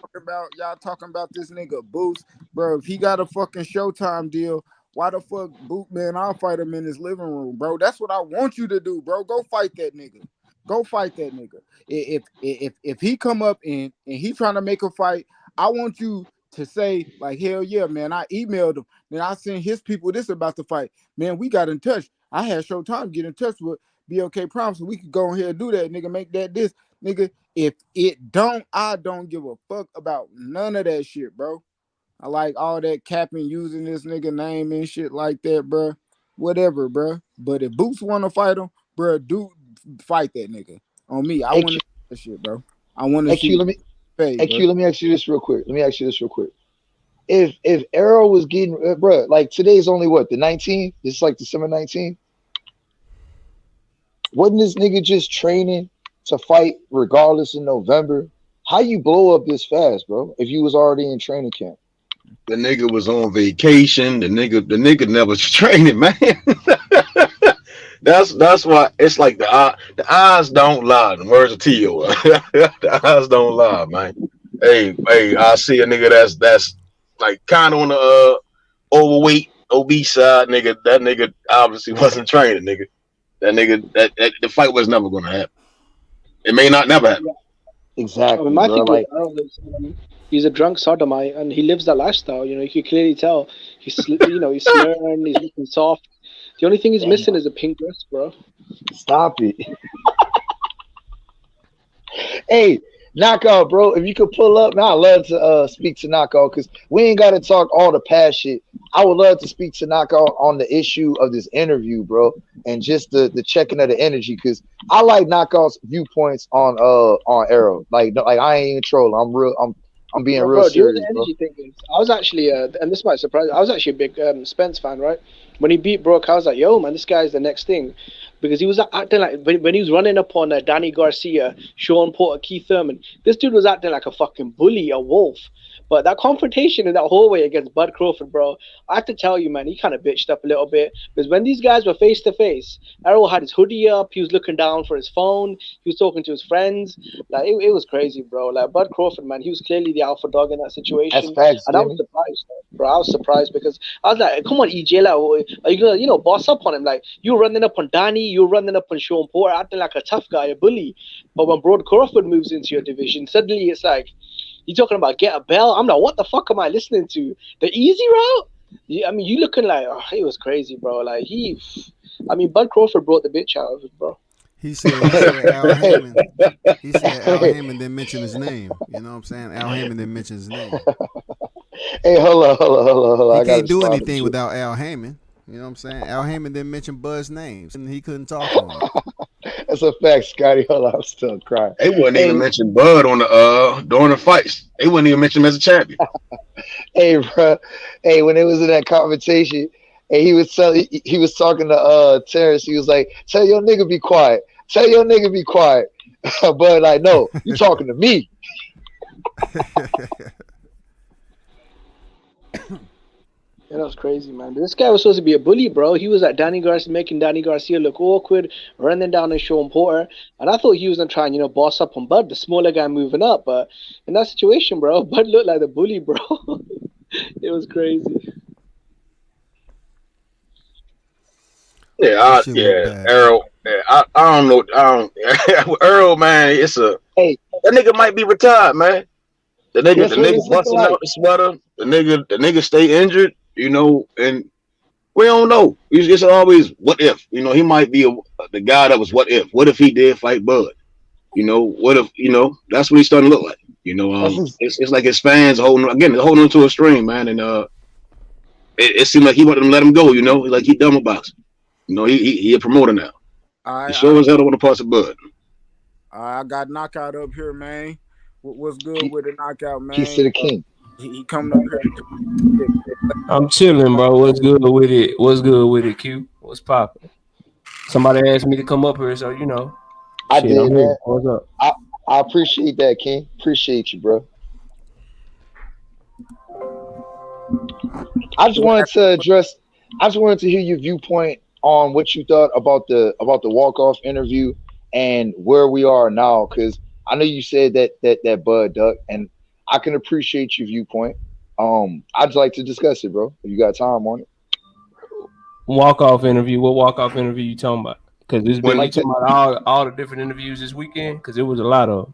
S9: talking about this nigga Boots, bro. If he got a fucking Showtime deal, why the fuck Boot, man? I'll fight him in his living room, bro. That's what I want you to do, bro. Go fight that nigga. Go fight that nigga. If he come up and he trying to make a fight, I want you to say like, hell yeah, man. I emailed him. Then I sent his people this about the fight. Man, we got in touch. I had Showtime get in touch with BLK Prime, so we could go ahead and do that, nigga. Make that this, nigga. If it don't, I don't give a fuck about none of that shit, bro. I like all that capping, using this nigga name and shit like that, bro. Whatever, bro. But if Boots want to fight him, bro, do fight that nigga. On me, I want to see that shit, bro. I want to see.
S14: Let me ask you this real quick. If Arrow was getting, bro, like today's only what, the 19th? It's like December 19th. Wasn't this nigga just training to fight regardless in November? How you blow up this fast, bro? If you was already in training camp.
S2: The nigga was on vacation. The nigga never training, man. That's why it's like the eyes don't lie. The words of Tio. The eyes don't lie, man. Hey, I see a nigga that's like kind of on the overweight, obese side, nigga. That nigga obviously wasn't training, nigga. That nigga, that the fight was never gonna happen. It may not never happen.
S14: Exactly.
S19: I mean, my thing with Earl is, he's a drunk sodomite, and he lives that lifestyle. You can clearly tell he's he's slurring, he's looking soft. The only thing he's missing is a pink dress, bro.
S14: Stop it. Hey, Knockout, bro. If you could pull up, man, I'd love to speak to Knockout because we ain't got to talk all the past shit. I would love to speak to Knockout on the issue of this interview, bro, and just the checking of the energy because I like Knockout's viewpoints on Arrow. Like I ain't even trolling. I'm being real serious.
S19: Do you know the energy thing is? I was actually, and this might surprise you, I was actually a big Spence fan, right? When he beat Brock, I was like, yo, man, this guy's the next thing. Because he was acting like, when he was running up on Danny Garcia, Sean Porter, Keith Thurman, this dude was acting like a fucking bully, a wolf. But that confrontation in that hallway against Bud Crawford, bro, I have to tell you, man, he kind of bitched up a little bit. Because when these guys were face to face, Errol had his hoodie up, he was looking down for his phone, he was talking to his friends. Like, it was crazy, bro. Like, Bud Crawford, man, he was clearly the alpha dog in that situation.
S14: That's facts,
S19: and I was surprised, bro. I was surprised because I was like, come on, EJ, like, are you going to, boss up on him? Like, you running up on Danny, you running up on Sean Porter, acting like a tough guy, a bully. But when Broad Crawford moves into your division, suddenly it's like, you're talking about get a bell. I'm like, what the fuck am I listening to? The easy route? Yeah, I mean, you looking like, it was crazy, bro. Like, Bud Crawford brought the bitch out of it, bro.
S17: He said Al Heyman. He said Al Heyman didn't mention his name. You know what I'm saying? Al Heyman didn't mention his name.
S14: Hey, hold on.
S17: He can't do anything without Al Heyman. You know what I'm saying? Al Heyman didn't mention Bud's names, and he couldn't talk to him.
S14: That's a fact, Scotty. Hold on, I'm still crying.
S2: They wouldn't even mention Bud on the during the fights. They wouldn't even mention him as a champion.
S14: Hey, bro. Hey, when it was in that conversation, and he was talking to Terrence. He was like, "Tell your nigga be quiet. Tell your nigga be quiet." But like, no, you talking to me.
S19: Yeah, that was crazy, man. But this guy was supposed to be a bully, bro. He was at Danny Garcia, making Danny Garcia look awkward, running down on Sean Porter. And I thought he was going to try and, boss up on Bud, the smaller guy moving up. But in that situation, bro, Bud looked like the bully, bro. It was crazy.
S2: Yeah, Earl. Yeah, I don't know. Earl, man, that nigga might be retired, man. The nigga busting out the sweater. The nigga stay injured. And we don't know. It's always what if. He might be the guy that was what if. What if he did fight Bud? What if? That's what he's starting to look like. It's like his fans holding on to a string, man. And it seemed like he wanted them to let him go. Like he done with boxing. He a promoter now. He sure as hell don't want to pass a Bud.
S9: I got knockout up here, man. What's good with the knockout,
S14: Peace to
S9: man?
S14: the king.
S9: He coming up here to
S3: I'm chilling, bro. What's good with it? What's good with it, Q? What's poppin'? Somebody asked me to come up here, so
S14: I
S3: shit, I'm
S14: did,
S3: here.
S14: man.
S3: What's up?
S14: I appreciate that, King. Appreciate you, bro. I just wanted to address. I just wanted to hear your viewpoint on what you thought about the walk off interview and where we are now. Because I know you said that Bud duck, and I can appreciate your viewpoint. I'd like to discuss it, bro. If you got time on it.
S3: Walk off interview. What walk off interview you talking about? Because it's been
S2: When
S3: you
S14: Like the
S3: talking about all the different interviews this weekend. Because it was a lot of them.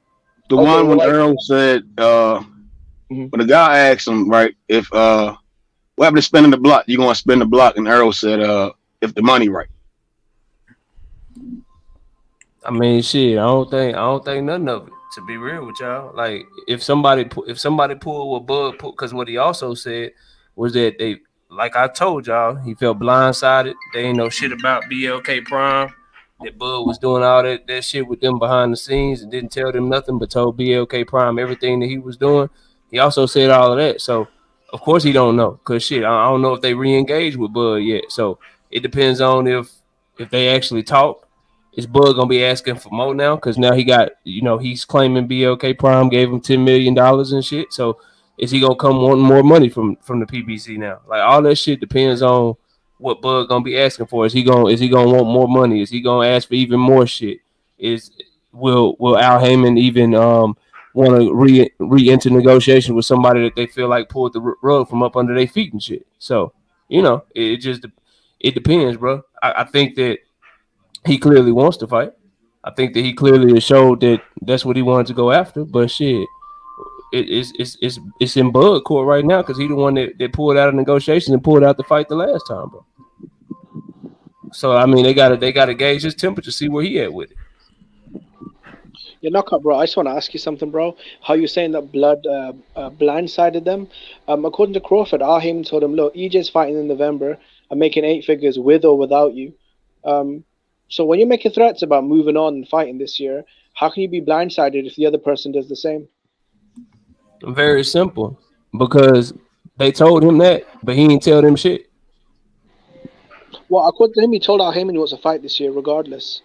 S2: the
S14: okay,
S2: one
S14: well,
S2: when
S14: like
S2: Earl said,
S14: mhm.
S2: when the guy asked him, right, if what happened to spending the block? You gonna spend the block? And Earl said, if the money right.
S3: I mean, shit. I don't think nothing of it. To be real with y'all, like if somebody pulled what Bud pulled, because what he also said was that they, like I told y'all, he felt blindsided. They ain't know shit about BLK Prime. That Bud was doing all that shit with them behind the scenes and didn't tell them nothing, but told BLK Prime everything that he was doing. He also said all of that. So of course he don't know, cause shit, I don't know if they re-engaged with Bud yet. So it depends on if they actually talk. Is Bud gonna be asking for more now? Because now he got, he's claiming BLK Prime gave him $10 million and shit. So is he gonna come wanting more money from the PBC now? Like all that shit depends on what Bud gonna be asking for. Is he gonna want more money? Is he gonna ask for even more shit? Is will Al Heyman even want to re-enter negotiation with somebody that they feel like pulled the rug from up under their feet and shit? So it depends, bro. I think that he clearly wants to fight. I think that he clearly has showed that that's what he wanted to go after. But shit, it's in Bud court right now because he the one that pulled out of negotiations and pulled out the fight the last time, bro. So I mean, they gotta gauge his temperature, see where he at with it.
S19: Yeah, knockout, bro. I just want to ask you something, bro. How you saying that blood blindsided them? According to Crawford, Al Heyman told him, "Look, EJ's fighting in November. I'm making 8 figures with or without you." So when you're making threats about moving on and fighting this year, how can you be blindsided if the other person does the same?
S3: Very simple, because they told him that, but he didn't tell them shit.
S19: Well, according to him, he told Al Heyman he wants to fight this year, regardless.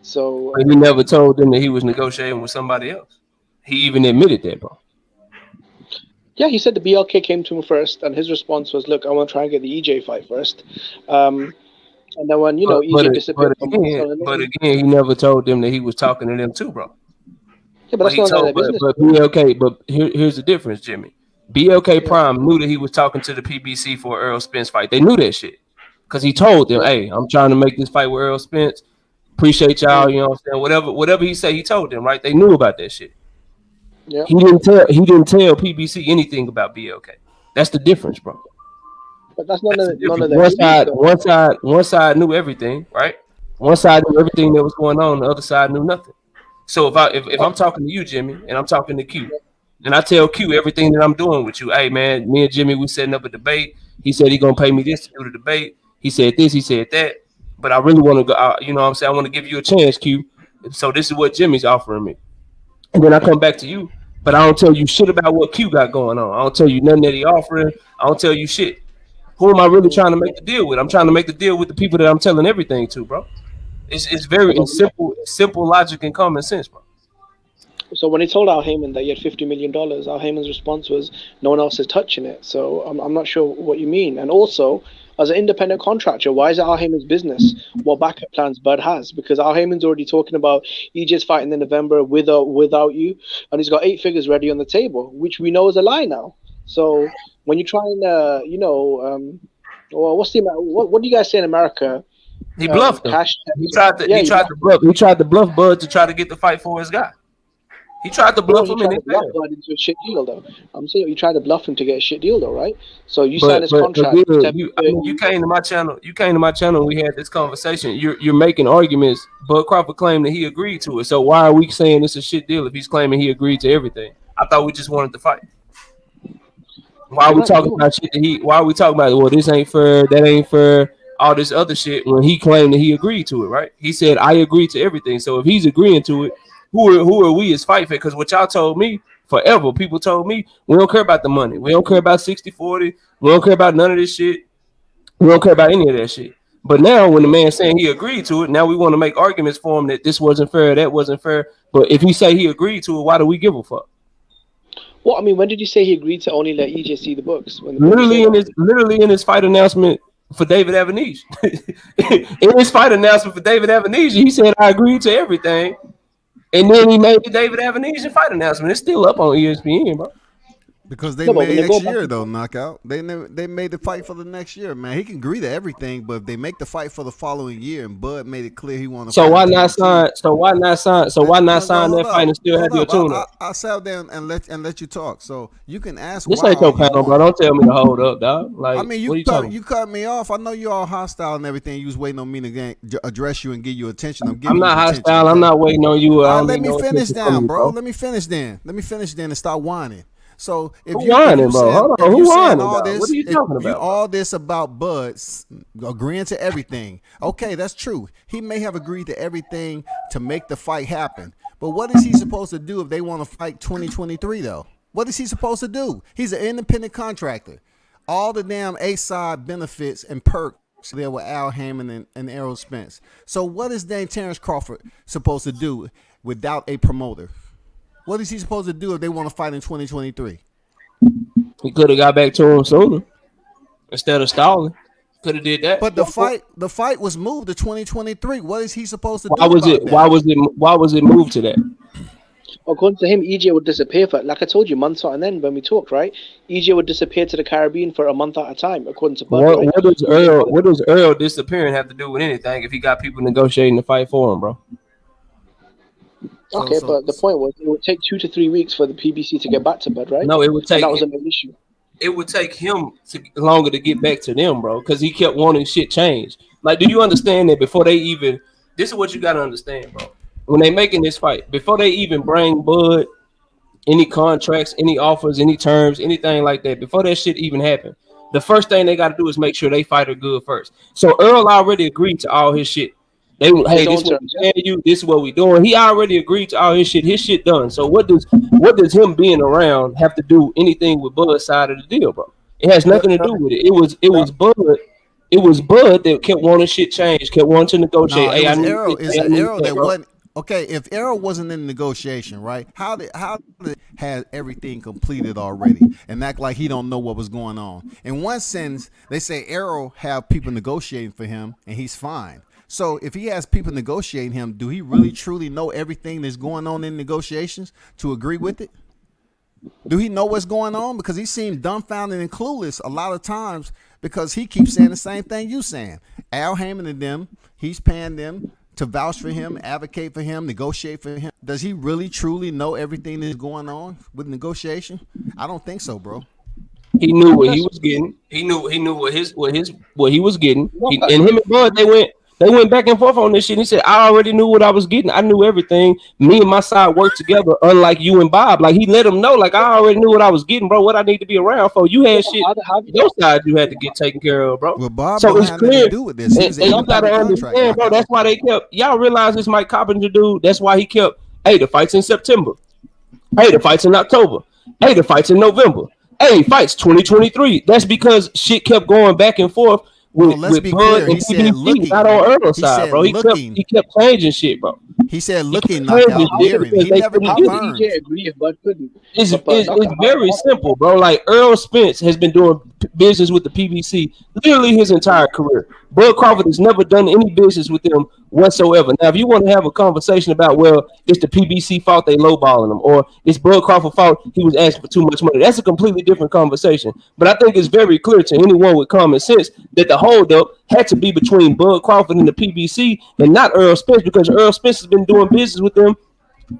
S19: So
S3: But he never told them that he was negotiating with somebody else. He even admitted that, bro.
S19: yeah, he said the BLK came to him first, and his response was, "Look, I want to try and get the EJ fight first." And then when EJ disappeared from
S3: but again, he never told them that he was talking to them too, bro.
S19: yeah, but that's
S3: He
S19: not none of
S3: told,
S19: their business.
S3: but BLK. But here's the difference, Jimmy. BLK
S19: Yeah.
S3: Prime knew that he was talking to the PBC for Earl Spence fight. They knew that shit because he told them,
S19: Yeah.
S3: "Hey, I'm trying to make this fight with Earl Spence. Appreciate y'all." You know what I'm saying? Whatever he said, he told them, right? They knew about that shit.
S19: Yeah.
S3: He didn't tell PBC anything about BLK. That's the difference, bro.
S19: But that's none of their
S3: One
S19: business,
S3: side,
S19: though.
S3: one side knew everything, right? One side knew everything that was going on. The other side knew nothing. So if I'm talking to you, Jimmy, and I'm talking to Q, and I tell Q everything that I'm doing with you, hey man, me and Jimmy, we setting up a debate. He said he gonna pay me this to do the debate. He said this, he said that. But I really want to go. You know what I'm saying? I want to give you a chance, Q. So this is what Jimmy's offering me. And then I come back to you, but I don't tell you shit about what Q got going on. I don't tell you nothing that he offering. I don't tell you shit. Who am I really trying to make the deal with? I'm trying to make the deal with the people that I'm telling everything to, bro. It's very simple logic and common sense, bro.
S19: So when he told Al Heyman that he had $50 million, Al Heyman's response was, "No one else is touching it." So I'm not sure what you mean. And also, as an independent contractor, why is it Al Heyman's business what backup plans Bud has? Because Al Heyman's already talking about EJ's fighting in November with or without you, and he's got 8 figures ready on the table, which we know is a lie now. So when you try and well, what do you guys say in America?
S3: He bluffed him.
S19: Cash.
S3: He tried to bluff Bud to try to get the fight for his guy. He tried to bluff him, and it failed.
S19: Bud into a shit deal, though. I'm saying you tried to bluff him to get a shit deal, though, right? So you signed his contract.
S3: You came to my channel. You came to my channel. We had this conversation. You're making arguments. Bud Crawford claimed that he agreed to it. So why are we saying it's a shit deal if he's claiming he agreed to everything? I thought we just wanted to fight. Why are we talking about shit that Why are we talking about? Well, this ain't fair. That ain't fair. All this other shit when he claimed that he agreed to it, right? He said I agreed to everything. So if he's agreeing to it, who are we as fight fans? Because what y'all told me forever, people told me we don't care about the money, we don't care about 60-40, we don't care about none of this shit, we don't care about any of that shit. But now, when the man saying he agreed to it, now we want to make arguments for him that this wasn't fair, that wasn't fair. But if he say he agreed to it, why do we give a fuck?
S19: Well, I mean, when did you say he agreed to only let EJ see the books? When
S3: Literally in his fight announcement for David Avenige. In his fight announcement for David Avenige, he said I agreed to everything, and then he made the David Avenige fight announcement. It's still up on ESPN, bro.
S17: Because they made next year though, knockout. They made the fight for the next year, man. He can agree to everything, but if they make the fight for the following year, and Bud made it clear he wanted.
S3: So why not sign? So why not sign that fight and still have your tune up?
S17: I sat down and let you talk, so you can ask.
S3: This ain't your panel, bro. Don't tell me to hold up, dog. Like,
S17: I mean, you cut me off. I know you're all hostile and everything. You was waiting on me to address you and give you attention. I'm
S3: not hostile. I'm not waiting on you.
S17: Let me finish down, bro. Let me finish then and stop whining. So if
S3: Who whining, bro? Hold on. Who whining? What are you talking about?
S17: All this about Bud agreeing to everything. Okay, that's true. He may have agreed to everything to make the fight happen. But what is he supposed to do if they want to fight 2023 though? What is he supposed to do? He's an independent contractor. All the damn A-side benefits and perks there with Al Hammond and Errol Spence. So what is Terrence Crawford supposed to do without a promoter? What is he supposed to do if they want to fight in 2023?
S3: He could have got back to him sooner instead of stalling. Could have did that.
S17: But the fight was moved to 2023. What is he supposed to do?
S3: Why was it moved to that?
S19: According to him, EJ would disappear for, like I told you, months on end when we talked, right? EJ would disappear to the Caribbean for a month at a time, according to Bud.
S3: What does Earl disappearing have to do with anything if he got people negotiating the fight for him, bro?
S19: Okay, but the point was it would take 2 to 3 weeks for the PBC to get back to Bud, right?
S3: No, it would take.
S19: And that was a main issue.
S3: It would take him longer to get back to them, bro, because he kept wanting shit changed. Like, do you understand that before they even? This is what you gotta understand, bro. When they making this fight, before they even bring Bud any contracts, any offers, any terms, anything like that, before that shit even happened, the first thing they gotta do is make sure they fight are good first. So Earl already agreed to all his shit. Hey, this is what we paying you. This is what we doing. He already agreed to all his shit. His shit done. So what does him being around have to do anything with Bud's side of the deal, bro? It has nothing to do with it. It was Bud. It was Bud that kept wanting shit changed, kept wanting to negotiate.
S17: No, it was Arrow. It's Arrow that wasn't. Okay, if Arrow wasn't in negotiation, right? How did had everything completed already and act like he don't know what was going on? In one sense, they say Arrow have people negotiating for him and he's fine. So if he has people negotiating him, do he really truly know everything that's going on in negotiations to agree with it? Do he know what's going on? Because he seems dumbfounded and clueless a lot of times because he keeps saying the same thing you saying. Al Hammond and them, he's paying them to vouch for him, advocate for him, negotiate for him. Does he really truly know everything that's going on with negotiation? I don't think so, bro.
S3: He knew what he was getting. He knew what he was getting. And him and Bud, they went back and forth on this shit. He said, I already knew what I was getting. I knew everything. Me and my side worked together, unlike you and Bob. Like, he let him know, like, I already knew what I was getting, bro. What I need to be around for. You had shit. Your side you had to get taken care of, bro.
S17: Well, Bob
S3: so it's clear.
S17: To do with this.
S3: And you got to understand, bro. That's why they kept. Y'all realize this Mike Carpenter dude. That's why he kept. Hey, the fight's in September. Hey, the fight's in October. Hey, the fight's in November. Hey, fights 2023. That's because shit kept going back and forth. Let's be clear.
S17: He said looking.
S3: Not on Earl's side, bro. He kept changing shit, bro.
S17: He said looking, knockout. He never confirmed.
S3: It's very simple, bro. Like, Errol Spence has been doing business with the PBC literally his entire career. Bud Crawford has never done any business with them whatsoever. Now, if you want to have a conversation about, well, it's the PBC fault they lowballing him, or it's Bud Crawford fault he was asking for too much money, that's a completely different conversation. But I think it's very clear to anyone with common sense that the holdup had to be between Bud Crawford and the PBC and not Earl Spence, because Earl Spence has been doing business with them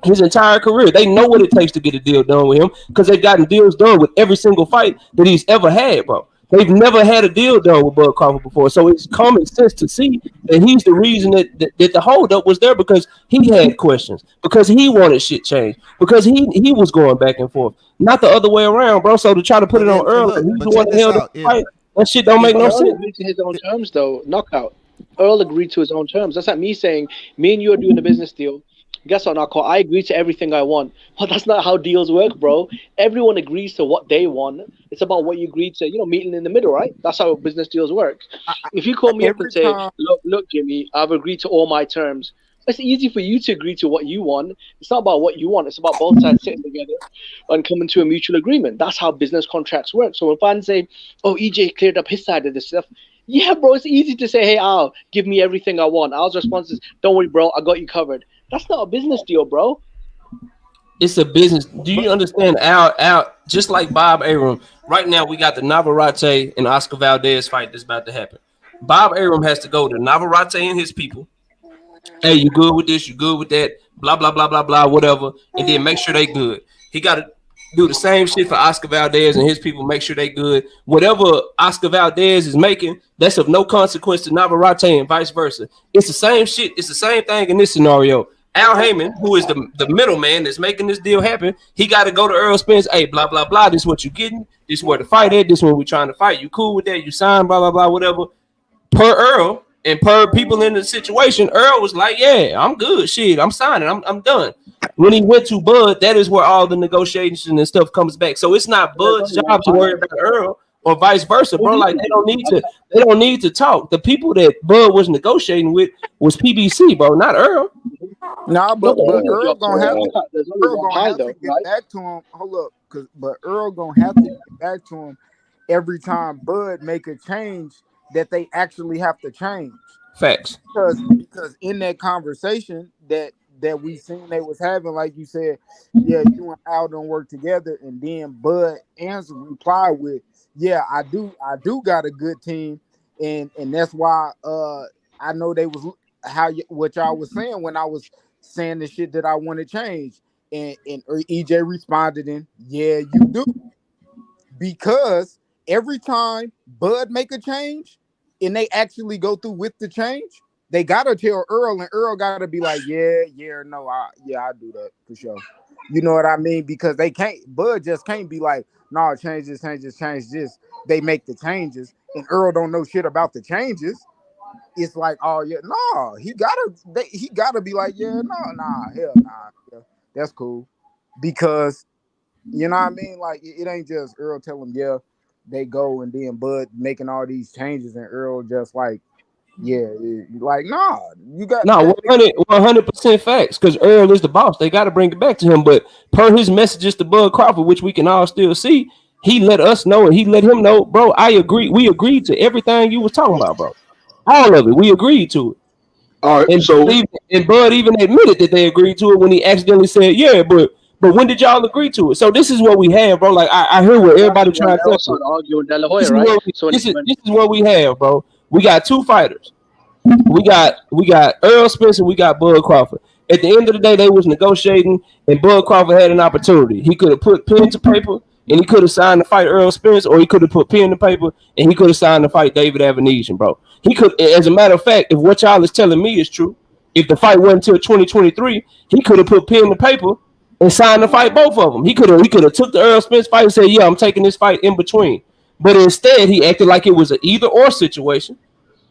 S3: his entire career. They know what it takes to get a deal done with him because they've gotten deals done with every single fight that he's ever had, bro. They've never had a deal done with Bud Crawford before. So it's common sense to see that he's the reason that the holdup was there, because he had questions, because he wanted shit changed, because he was going back and forth, not the other way around, bro. So to try to put it on Earl, he's the one that held the fight. That shit don't make no sense.
S19: Earl agreed to his own terms, though. Knockout. Earl agreed to his own terms. That's like me saying, me and you are doing a business deal. guess what, Nako? I agree to everything I want. But that's not how deals work, bro. Everyone agrees to what they want. It's about what you agree to, meeting in the middle, right? That's how business deals work. If you call me up and
S9: Every
S19: say,
S9: time,
S19: look, Jimmy, I've agreed to all my terms. It's easy for you to agree to what you want. It's not about what you want. It's about both sides sitting together and coming to a mutual agreement. That's how business contracts work. So when fans say, oh, EJ cleared up his side of this stuff, yeah, bro, it's easy to say, hey, Al, give me everything I want. Al's response is, don't worry, bro, I got you covered. That's not a business deal, bro.
S3: It's a business. Do you understand? Al, just like Bob Arum, right now we got the Navarrete and Oscar Valdez fight that's about to happen. Bob Arum has to go to Navarrete and his people. Hey, you good with this? You good with that? Blah blah blah blah blah, whatever, and then make sure they good. He got to do the same shit for Oscar Valdez and his people. Make sure they good. Whatever Oscar Valdez is making, that's of no consequence to Navarrete and vice versa. It's the same shit. It's the same thing in this scenario. Al Heyman, who is the middleman that's making this deal happen, he got to go to Earl Spence. Hey, blah blah blah. This is what you getting. This is where the fight at. This is where we trying to fight. You cool with that? You sign. Blah blah blah. Whatever. Per Earl and per people in the situation, Earl was like, "Yeah, I'm good. Shit, I'm signing. I'm done." When he went to Bud, that is where all the negotiations and stuff comes back. So it's not Bud's job to worry about Earl or vice versa, bro. Like they don't need to talk. The people that Bud was negotiating with was PBC, bro, not Earl.
S9: nah, but Earl gonna have to get
S19: right?
S9: back to him. Hold up, but Earl gonna have to get back to him every time Bud make a change that they actually have to change.
S3: Facts.
S9: Because in that conversation that we seen they was having, like you said, yeah, you and Al don't work together, and then Bud reply with, yeah, I do got a good team, and that's why I know they was what y'all was saying when I was saying the shit that I want to change, and EJ responded in, yeah, you do, because every time Bud make a change and they actually go through with the change, they gotta tell Earl, and Earl gotta be like, yeah, no, I do that for sure. You know what I mean? Because they can't, Bud just can't be like, no, change this. They make the changes, and Earl don't know shit about the changes. It's like, oh yeah, no, he gotta be like, yeah, hell nah, yeah, that's cool, because you know what I mean? Like it ain't just Earl tell him, yeah, they go, and then Bud making all these changes, and Earl just like, yeah, like, nah, you got
S3: 100% facts, because Earl is the boss. They got to bring it back to him. But per his messages to Bud Crawford, which we can all still see, he let us know and he let him know, bro, I agree. We agreed to everything you was talking about, bro. All of it. We agreed to it.
S2: All right,
S3: and Bud even admitted that they agreed to it when he accidentally said, yeah, but when did y'all agree to it? So this is what we have, bro. Like I hear what everybody trying to say. This is what we have, bro. We got two fighters. We got Earl Spence and we got Bud Crawford. At the end of the day, they was negotiating, and Bud Crawford had an opportunity. He could have put pen to paper, and he could have signed to fight Earl Spence, or he could have put pen to paper, and he could have signed to fight David Avenesian, bro. He could, as a matter of fact, if what y'all is telling me is true, if the fight went until 2023, he could have put pen to paper and signed to fight both of them. He could have took the Earl Spence fight and said, yeah, I'm taking this fight in between. But instead, he acted like it was an either or situation.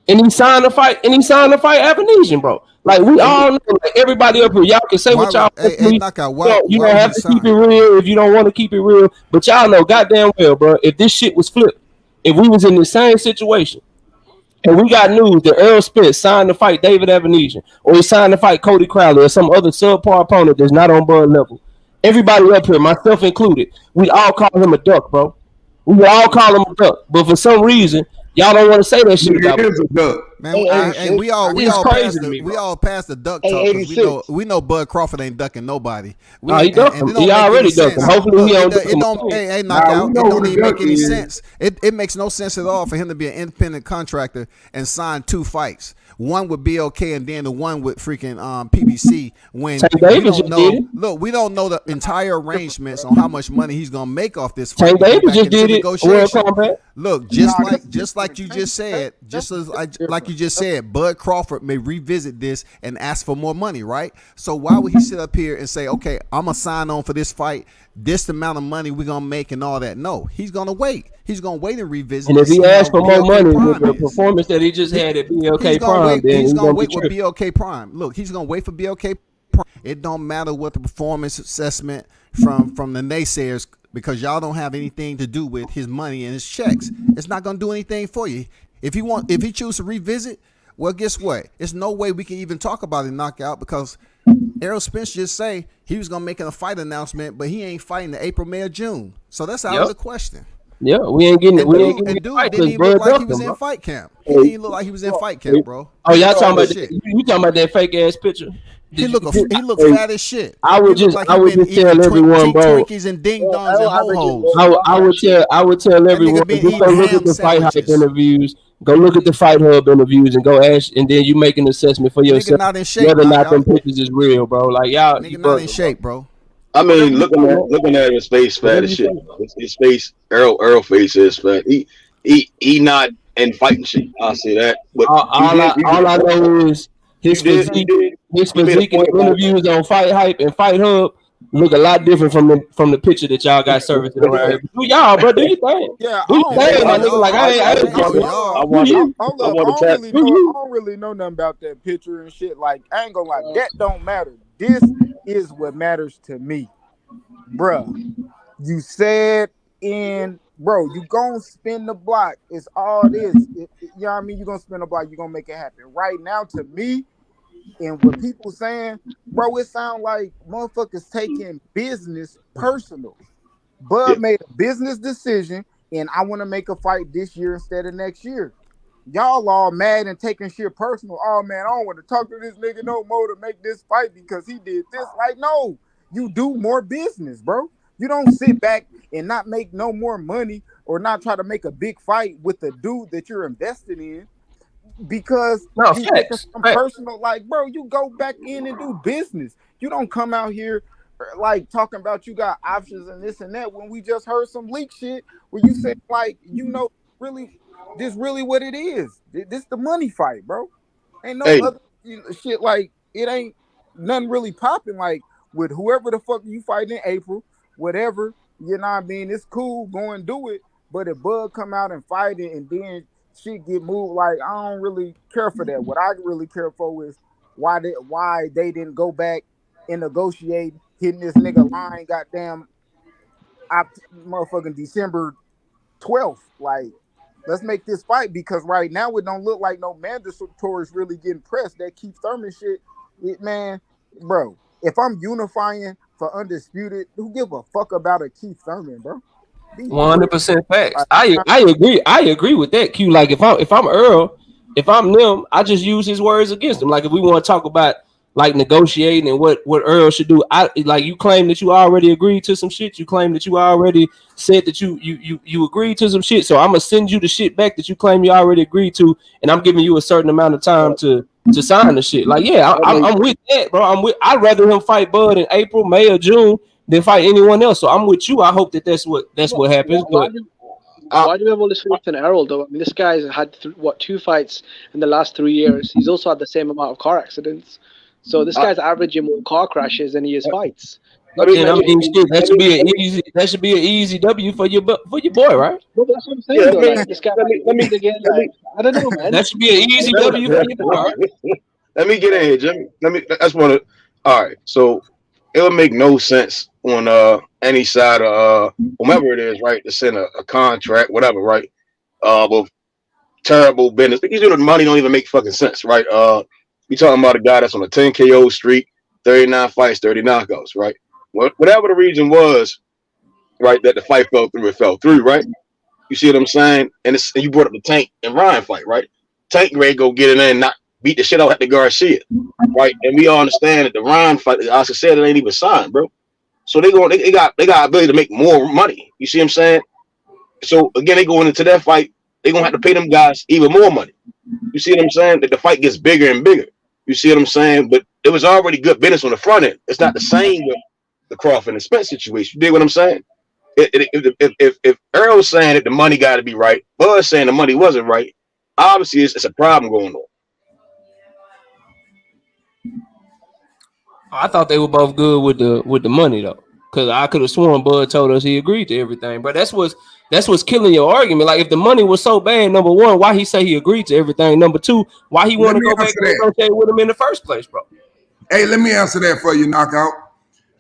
S3: And he signed to fight Avenesian, bro. Like we all know, like everybody up here, y'all can say what y'all want. You don't have to keep it real if you don't want to keep it real. But y'all know goddamn well, bro, if this shit was flipped, if we was in the same situation, and we got news that Earl Spence signed to fight David Avenesian, or he signed to fight Cody Crowley or some other subpar opponent that's not on Bud level, everybody up here, myself included, we all call him a duck, bro. We all call him a duck. But for some reason, y'all don't want to say that shit about
S17: him. Man, we all passed the duck talk, because we know Bud Crawford ain't ducking nobody.
S3: He ducking. He already ducking. Hopefully he don't.
S17: Hey, knockout. It don't even make any sense. It makes no sense at all for him to be an independent contractor and sign two fights. One with BOK and then the one with freaking PBC. When we don't know, look, we don't know the entire arrangements on how much money he's gonna make off this fight.
S3: Davis just did it.
S17: Look, just like you just said, like you just said, Bud Crawford may revisit this and ask for more money, right? So why would he sit up here and say, okay, I'm gonna sign on for this fight, this amount of money we're gonna make and all that? No, he's gonna wait. He's gonna wait and revisit.
S3: And if he asks for more money with the performance that he just had at BLK Prime,
S17: he's gonna wait with BLK Prime. Look, he's gonna wait for BLK It don't matter what the performance assessment from the naysayers, because y'all don't have anything to do with his money and his checks. It's not gonna do anything for you. If he chooses to revisit, well, guess what? There's no way we can even talk about a knockout, because Errol Spence just say he was gonna make a fight announcement, but he ain't fighting in April, May, or June. So that's out of the question.
S3: Yeah, we ain't getting it.
S17: And dude didn't even look like he was in fight camp. He didn't even look like he was in fight camp, bro.
S3: Oh, y'all talking about that? You talking about that fake ass picture?
S17: He look fat as shit.
S3: I would just tell everyone, bro.
S17: Twinkies and ding dongs and ho-hos.
S3: I would tell everyone, just go look at the Fight Hub interviews. Go look at the Fight Hub interviews and go ask, and then you make an assessment for yourself whether or not them pictures is real, bro. Like y'all,
S17: nigga not in shape, bro.
S16: I mean, looking at his face, fat as shit. His face, Earl face is fat. He not in fighting shit. I'll say that. But
S3: all I know is his physique in the interviews on Fight Hype and Fight Hub look a lot different from the picture that y'all got servicing around here. Do y'all, bro? Do you think?
S9: Yeah,
S3: do you think, my nigga? Like I
S9: don't really know nothing about that picture and shit. Like, I ain't gonna lie, that don't matter. This is what matters to me, bruh. You said bro, you gonna spin the block. It's all this. You know what I mean? You gonna spin the block. You gonna make it happen. Right now, to me, and what people saying, bro, it sound like motherfuckers taking business personal. Bud made a business decision, and I want to make a fight this year instead of next year. Y'all all mad and taking shit personal. Oh man, I don't want to talk to this nigga no more to make this fight because he did this. Like, no, you do more business, bro. You don't sit back and not make no more money or not try to make a big fight with the dude that you're invested in because you taking some personal. Like, bro, you go back in and do business. You don't come out here like talking about you got options and this and that when we just heard some leak shit where you said, like, really, this really what it is. This the money fight, bro. Ain't no other shit. Like, it ain't nothing really popping. Like, with whoever the fuck you fight in April, whatever, you know what I mean? It's cool, go and do it. But if Bud come out and fight it and then shit get moved, like, I don't really care for that. What I really care for is why they didn't go back and negotiate hitting this nigga line goddamn motherfucking December 12th. Like, let's make this fight, because right now it don't look like no mandatory is really getting pressed. That Keith Thurman shit, man, bro. If I'm unifying for Undisputed, who give a fuck about a Keith Thurman, bro?
S3: 100% facts. I agree. I agree with that, Q. Like, if I'm Earl, if I'm them, I just use his words against him. Like, if we want to talk about like negotiating and what Earl should do, I like, you claim that you already agreed to some shit. You claim that you already said that you agreed to some shit. So I'm gonna send you the shit back that you claim you already agreed to, and I'm giving you a certain amount of time to sign the shit. Like, yeah, I'm with that, bro. I'd rather him fight Bud in April, May, or June than fight anyone else. So I'm with you. I hope that's what happens. But
S19: why do we have all this faith in Errol, though? I mean, this guy's had 2 fights in the last 3 years. He's also had the same amount of car accidents. So this guy's averaging more car crashes than he is fights.
S3: that should be an easy W for your boy, right?
S19: Well, that's what I'm saying. Though. Like, this guy, I don't know, man.
S3: That should be an easy W for your boy. Right?
S16: Let me get in here, Jimmy. That's one of. All right, so it would make no sense on any side of whomever it is, right, to send a contract, whatever, right? With terrible business. Because the money don't even make fucking sense, right? We talking about a guy that's on a 10 KO streak, 39 fights, 30 knockouts, right? Whatever the reason was, right, that the fight fell through, it fell through, right? You see what I'm saying? And you brought up the Tank and Ryan fight, right? Tank ready to go get in there and not beat the shit out at the Garcia, right? And we all understand that the Ryan fight, as I said, it ain't even signed, bro. So they got ability to make more money. You see what I'm saying? So again, they going into that fight, they gonna have to pay them guys even more money. You see what I'm saying? That the fight gets bigger and bigger. You see what I'm saying? But it was already good business on the front end. It's not the same with the Crawford and Spence situation. You dig what I'm saying? If Earl's saying that the money got to be right, Bud's saying the money wasn't right, obviously it's a problem going on.
S3: I thought they were both good with the money though, because I could have sworn Bud told us he agreed to everything. But that's what's killing your argument. Like, if the money was so bad, number one, why he say he agreed to everything? Number two, why he want to go back and negotiate with him in the first place, bro?
S6: Hey, let me answer that for you, Knockout.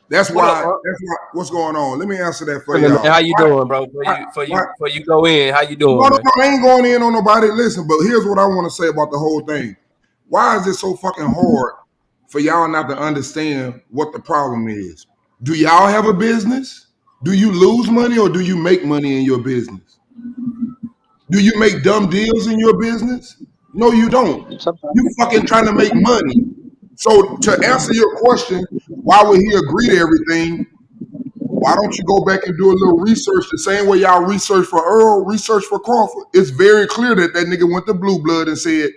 S6: That's
S3: What up,
S6: why.
S3: bro?
S6: That's why. What's going on? Let me answer that for
S3: Man,
S6: y'all.
S3: how you doing, bro?
S6: Why,
S3: Before you go in, how you
S6: no,
S3: doing,
S6: no,
S3: man?
S6: no, I ain't going in on nobody. Listen, but here's what I want to say about the whole thing. Why is it so fucking hard for y'all not to understand what the problem is? Do y'all have a business? Do you lose money or do you make money in your business? Do you make dumb deals in your business? No, you don't. You fucking trying to make money. So to answer your question, why would he agree to everything? Why don't you go back and do a little research the same way y'all research for Earl, research for Crawford? It's very clear that that nigga went to Blue Blood and said,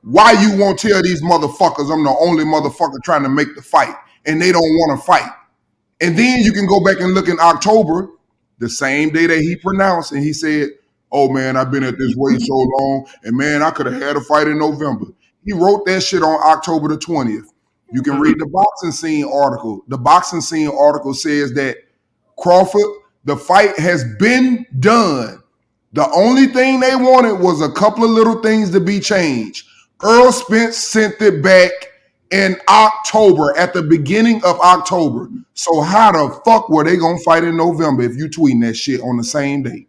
S6: why you won't tell these motherfuckers I'm the only motherfucker trying to make the fight and they don't want to fight? And then you can go back and look in October, the same day that he pronounced, and he said, oh man, I've been at this weight so long, and man, I could have had a fight in November. He wrote that shit on October the 20th. You can read the boxing scene article. The boxing scene article says that Crawford, the fight has been done. The only thing they wanted was a couple of little things to be changed. Earl Spence sent it back in October, at the beginning of October. So how the fuck were they gonna fight in November if you tweeting that shit on the same day?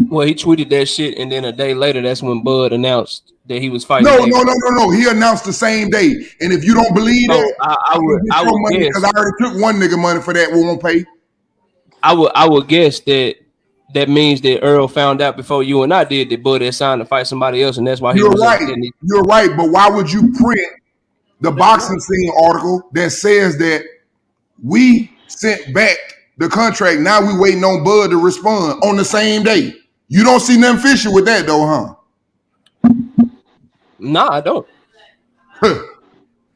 S3: Well, he tweeted that shit, and then a day later, that's when Bud announced that he was fighting.
S6: No. He announced the same day. And if you don't believe that,
S3: I would
S6: money
S3: guess,
S6: because I already took one nigga money for that. We won't pay.
S3: I would guess that means that Earl found out before you and I did that Bud had signed to fight somebody else, and that's why he was
S6: right. You're right, but why would you print the boxing scene article that says that we sent back the contract? Now we waiting on Bud to respond on the same day. You don't see nothing fishy with that though, huh?
S3: Nah, I don't.
S6: Okay.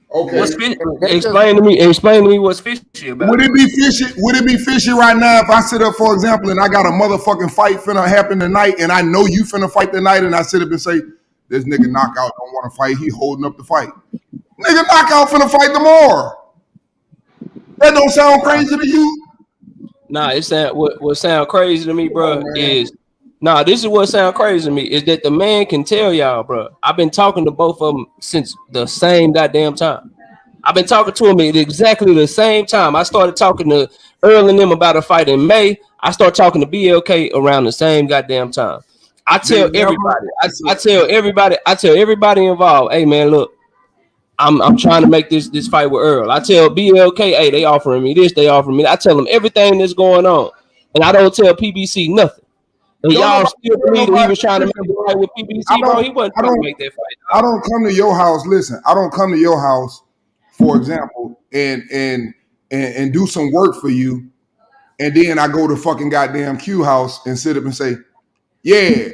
S3: What's fishy? Explain to me what's fishy about
S6: Would it be fishy? Would it be fishy right now if I sit up, for example, and I got a motherfucking fight finna happen tonight, and I know you finna fight tonight, and I sit up and say, this nigga Knockout don't want to fight, he holding up the fight. Nigga Knockout finna fight tomorrow. That don't sound crazy to you?
S3: Nah, it's that what sound crazy to me, bro, is this is what sound crazy to me is that the man can tell y'all, bro. I've been talking to both of them since the same goddamn time. I've been talking to him at exactly the same time. I started talking to Earl and them about a fight in May. I started talking to BLK around the same goddamn time. I tell everybody, I tell everybody involved, hey man, look, I'm trying to make this fight with Earl. I tell BLK, hey, they offering me this, they offering me. I tell them everything that's going on, and I don't tell PBC nothing. And y'all still believe that he was trying to make the fight with PBC, bro? He wasn't trying to make that fight.
S6: I don't come to your house. Listen, I don't come to your house, for example, and do some work for you, and then I go to fucking goddamn Q house and sit up and say, yeah,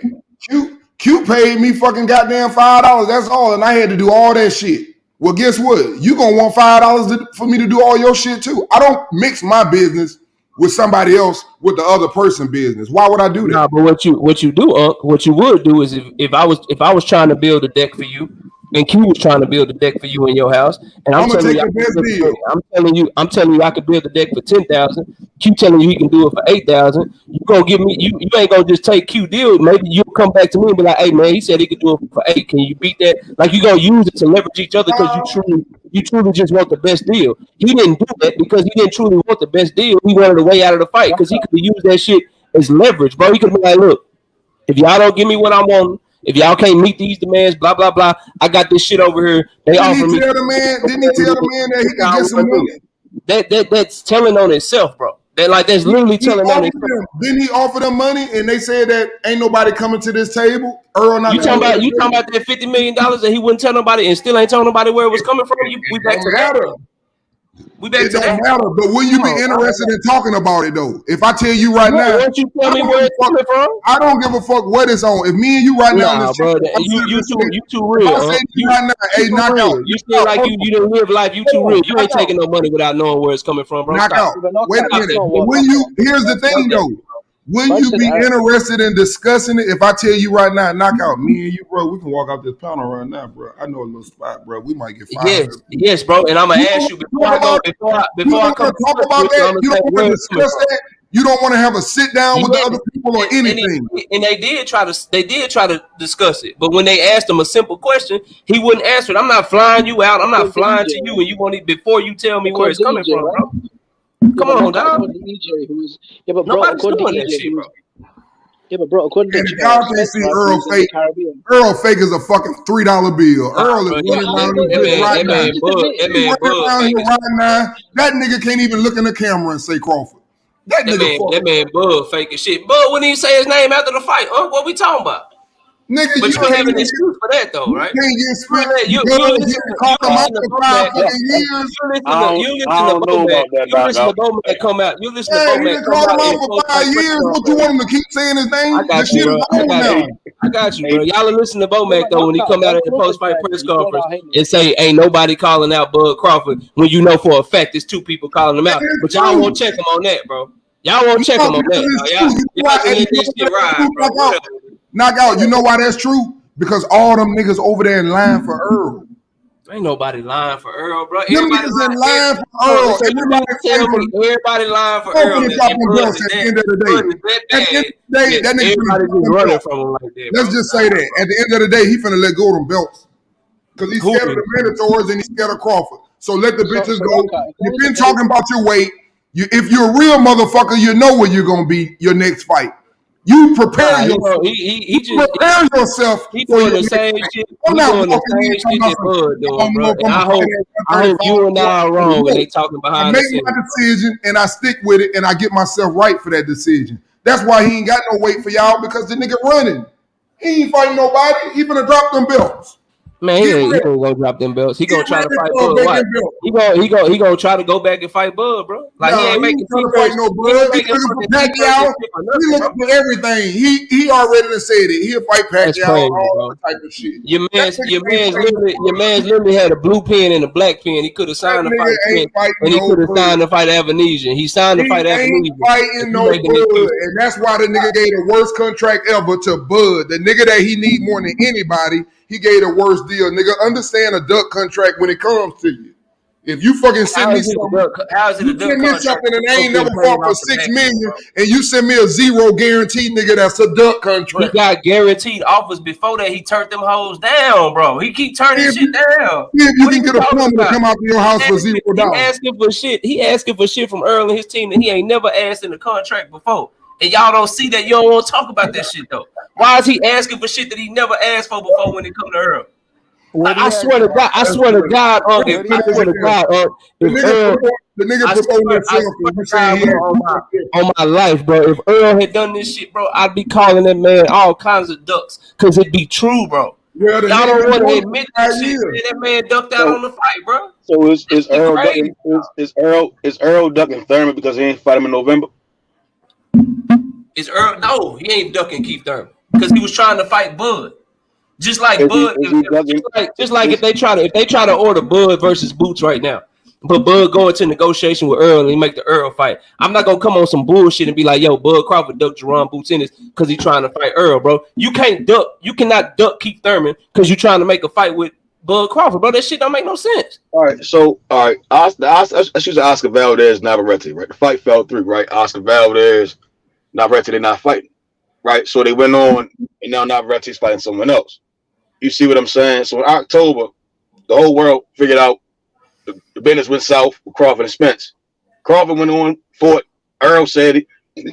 S6: Q paid me fucking goddamn $5. That's all, and I had to do all that shit. Well, guess what? You gonna want $5 for me to do all your shit too. I don't mix my business with somebody else with the other person business. Why would I do that?
S3: Nah, but what you do, what you would do is if I was trying to build a deck for you, and Q was trying to build a deck for you in your house, and I'm telling you, I'm telling you, I could build a deck for 10,000. Q telling you he can do it for 8,000. You gonna give me you ain't gonna just take Q deal. Maybe you'll come back to me and be like, hey man, he said he could do it for 8. Can you beat that? Like you gonna use it to leverage each other because you truly just want the best deal. He didn't do that because he didn't truly want the best deal. He wanted a way out of the fight because he could have used that shit as leverage, bro. He could be like, look, if y'all don't give me what I want, if y'all can't meet these demands, blah blah blah, I got this shit over here. They offer me.
S6: Didn't he tell the man that he could get some money?
S3: That's telling on itself, bro. That's literally telling on itself.
S6: Didn't he offer them money and they said that ain't nobody coming to this table? Earl not
S3: you talking about that $50 million that he wouldn't tell nobody and still ain't telling nobody where it was coming from? We back to that.
S6: It don't matter, but will you be interested in talking about it though? If I tell you right now,
S3: won't you tell me where it's coming from?
S6: I don't give a fuck what it's on. If me and you right now,
S3: bro, you too real. You feel like you didn't live life. You too real. You ain't taking no money without knowing where it's coming from, bro.
S6: Knockout. Wait a minute. Here's the thing though. Will you be interested in discussing it if I tell you right now, Knockout, me and you, bro, we can walk out this panel right now, bro. I know a little spot, bro. We might get fired.
S3: Yes, bro. And I'm gonna ask you before I come
S6: talk about that. You don't want to discuss that. You don't want to have a sit down with the other people or anything.
S3: And they did try to discuss it, but when they asked him a simple question, he wouldn't answer it. I'm not flying you out. I'm not flying to you, and you want it before you tell me where it's coming from, bro. Come on, dog.
S19: Yeah, but bro, according to EJ, bro. Yeah, but bro, according to
S6: y'all can't see Earl fake. Earl fake is a fucking $3 bill. Earl is running around right now. He running around here right now. That nigga can't even look in the camera and say Crawford. That
S3: man Bud fake as shit. Bud wouldn't even say his name after the fight. What we talking about?
S6: Nigga,
S3: but you don't have an excuse for that though, right? You listen to Bowman come out. You listen to Bowman come out.
S6: He for 5 years. What you want him to keep saying his name?
S3: I got you, bro. Y'all listen to Bowman though when he come out at the post-fight press conference and say ain't nobody calling out Bud Crawford when you know for a fact there's 2 people calling him out. But y'all won't check him on that, bro. Y'all won't check him on that. Y'all let this shit ride, bro.
S6: Knockout. You know why that's true? Because all them niggas over there in line for Earl.
S3: Ain't nobody lying for Earl, bro.
S6: Them niggas in line for Earl.
S3: Everybody lying for Earl.
S6: At the end of the day, that nigga running from him like that. Let's just say that. At the end of the day, he finna let go of them belts. Because he's scared of the Minotaurs and he's scared of Crawford. So let the bitches go. You've been talking about your weight. If you're a real motherfucker, you know where you're gonna be your next fight. You prepare yourself.
S3: He just
S6: prepare yourself.
S3: He doing the same shit. He doing the same shit that Bud doing, bro. And I hope you and I are wrong and they talking behind the scenes.
S6: I make my decision and I stick with it and I get myself right for that decision. That's why he ain't got no weight for y'all because the nigga running. He ain't fighting nobody. He finna drop them belts.
S3: Man, he ain't gonna drop them belts. He gonna try to fight Bud. What? He gonna try to go back and fight Bud, bro. Like he ain't making
S6: trying to fight no Bud. He looking for Pacquiao. He looking for everything. He already said it. He'll fight Pacquiao. All that type of shit.
S3: Your man's literally had a blue pen and a black pen. He could have signed to fight and he could have signed to fight Avanesian. He signed to fight Avanesian.
S6: He ain't fighting no Bud, and that's why the nigga gave the worst contract ever to Bud. The nigga that he need more than anybody. He gave the worst deal. Nigga, understand a duck contract when it comes to you. If you fucking send me something, and I ain't never fought for $6 million, and you send me a 0 guaranteed, nigga, that's a duck contract.
S3: He got guaranteed offers before that. He turned them hoes down, bro. He keep turning shit down.
S6: If you can get a plumber to come out to your house for $0.
S3: He asking for shit. He asking for shit from Earl and his team that he ain't never asked in the contract before. And y'all don't see that. You don't want to talk about that shit though. Why is he asking for shit that he never asked for before when it come to Earl? I swear to God, on my life, bro. If Earl had done this shit, bro, I'd be calling that man all kinds of ducks because it'd be true, bro. Y'all don't want to admit that shit. That man ducked out on the fight, bro.
S16: So is Earl ducking Thurman because he ain't fight him in November?
S3: Is Earl? No, he ain't ducking Keith Thurman because he was trying to fight Bud. Just like Bud, just like if they try to order Bud versus Boots right now, but Bud go into negotiation with Earl and he make the Earl fight. I'm not gonna come on some bullshit and be like, yo, Bud Crawford ducked Jerron Boots in this because he's trying to fight Earl, bro. You cannot duck Keith Thurman because you're trying to make a fight with Bud Crawford, bro. That shit don't make no sense.
S16: All right, I choose Oscar Valdez, Navarrete, right? The fight fell through, right? Oscar Valdez, Navarrete, they're not fighting, right? So they went on, and now Navarrete's fighting someone else. You see what I'm saying? So in October, the whole world figured out the business went south with Crawford and Spence. Crawford went on, fought. Earl said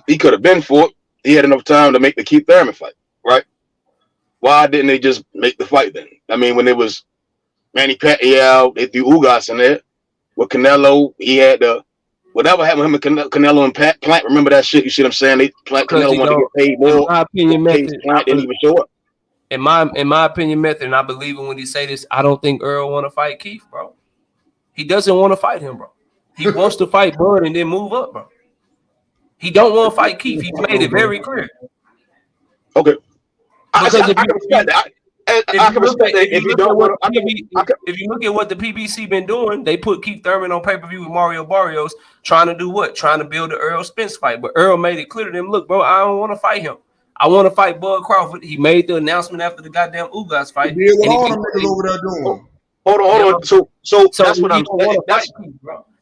S16: he could have been fought. He had enough time to make the Keith Thurman fight, right? Why didn't they just make the fight then? I mean, when it was Manny Pacquiao, they threw Ugas in there. With Canelo, he had the whatever happened with him and Canelo and Plant. Remember that shit? You see what I'm saying? Canelo wanted to get paid more.
S3: In my opinion,
S16: Plant didn't even show up.
S3: In my opinion, method, and I believe him when he say this, I don't think Earl want to fight Keith, bro. He doesn't want to fight him, bro. He wants to fight Bud and then move up, bro. He don't want to fight Keith. He made it very clear.
S16: Okay.
S3: Because if you look at what the PBC been doing, they put Keith Thurman on pay-per-view with Mario Barrios, trying to do what? Trying to build the Earl Spence fight. But Earl made it clear to them, look, bro, I don't want to fight him. I want to fight Bud Crawford. He made the announcement after the goddamn Ugas fight.
S6: He did what all them niggas over there doing.
S16: Hold on. So that's what I'm saying.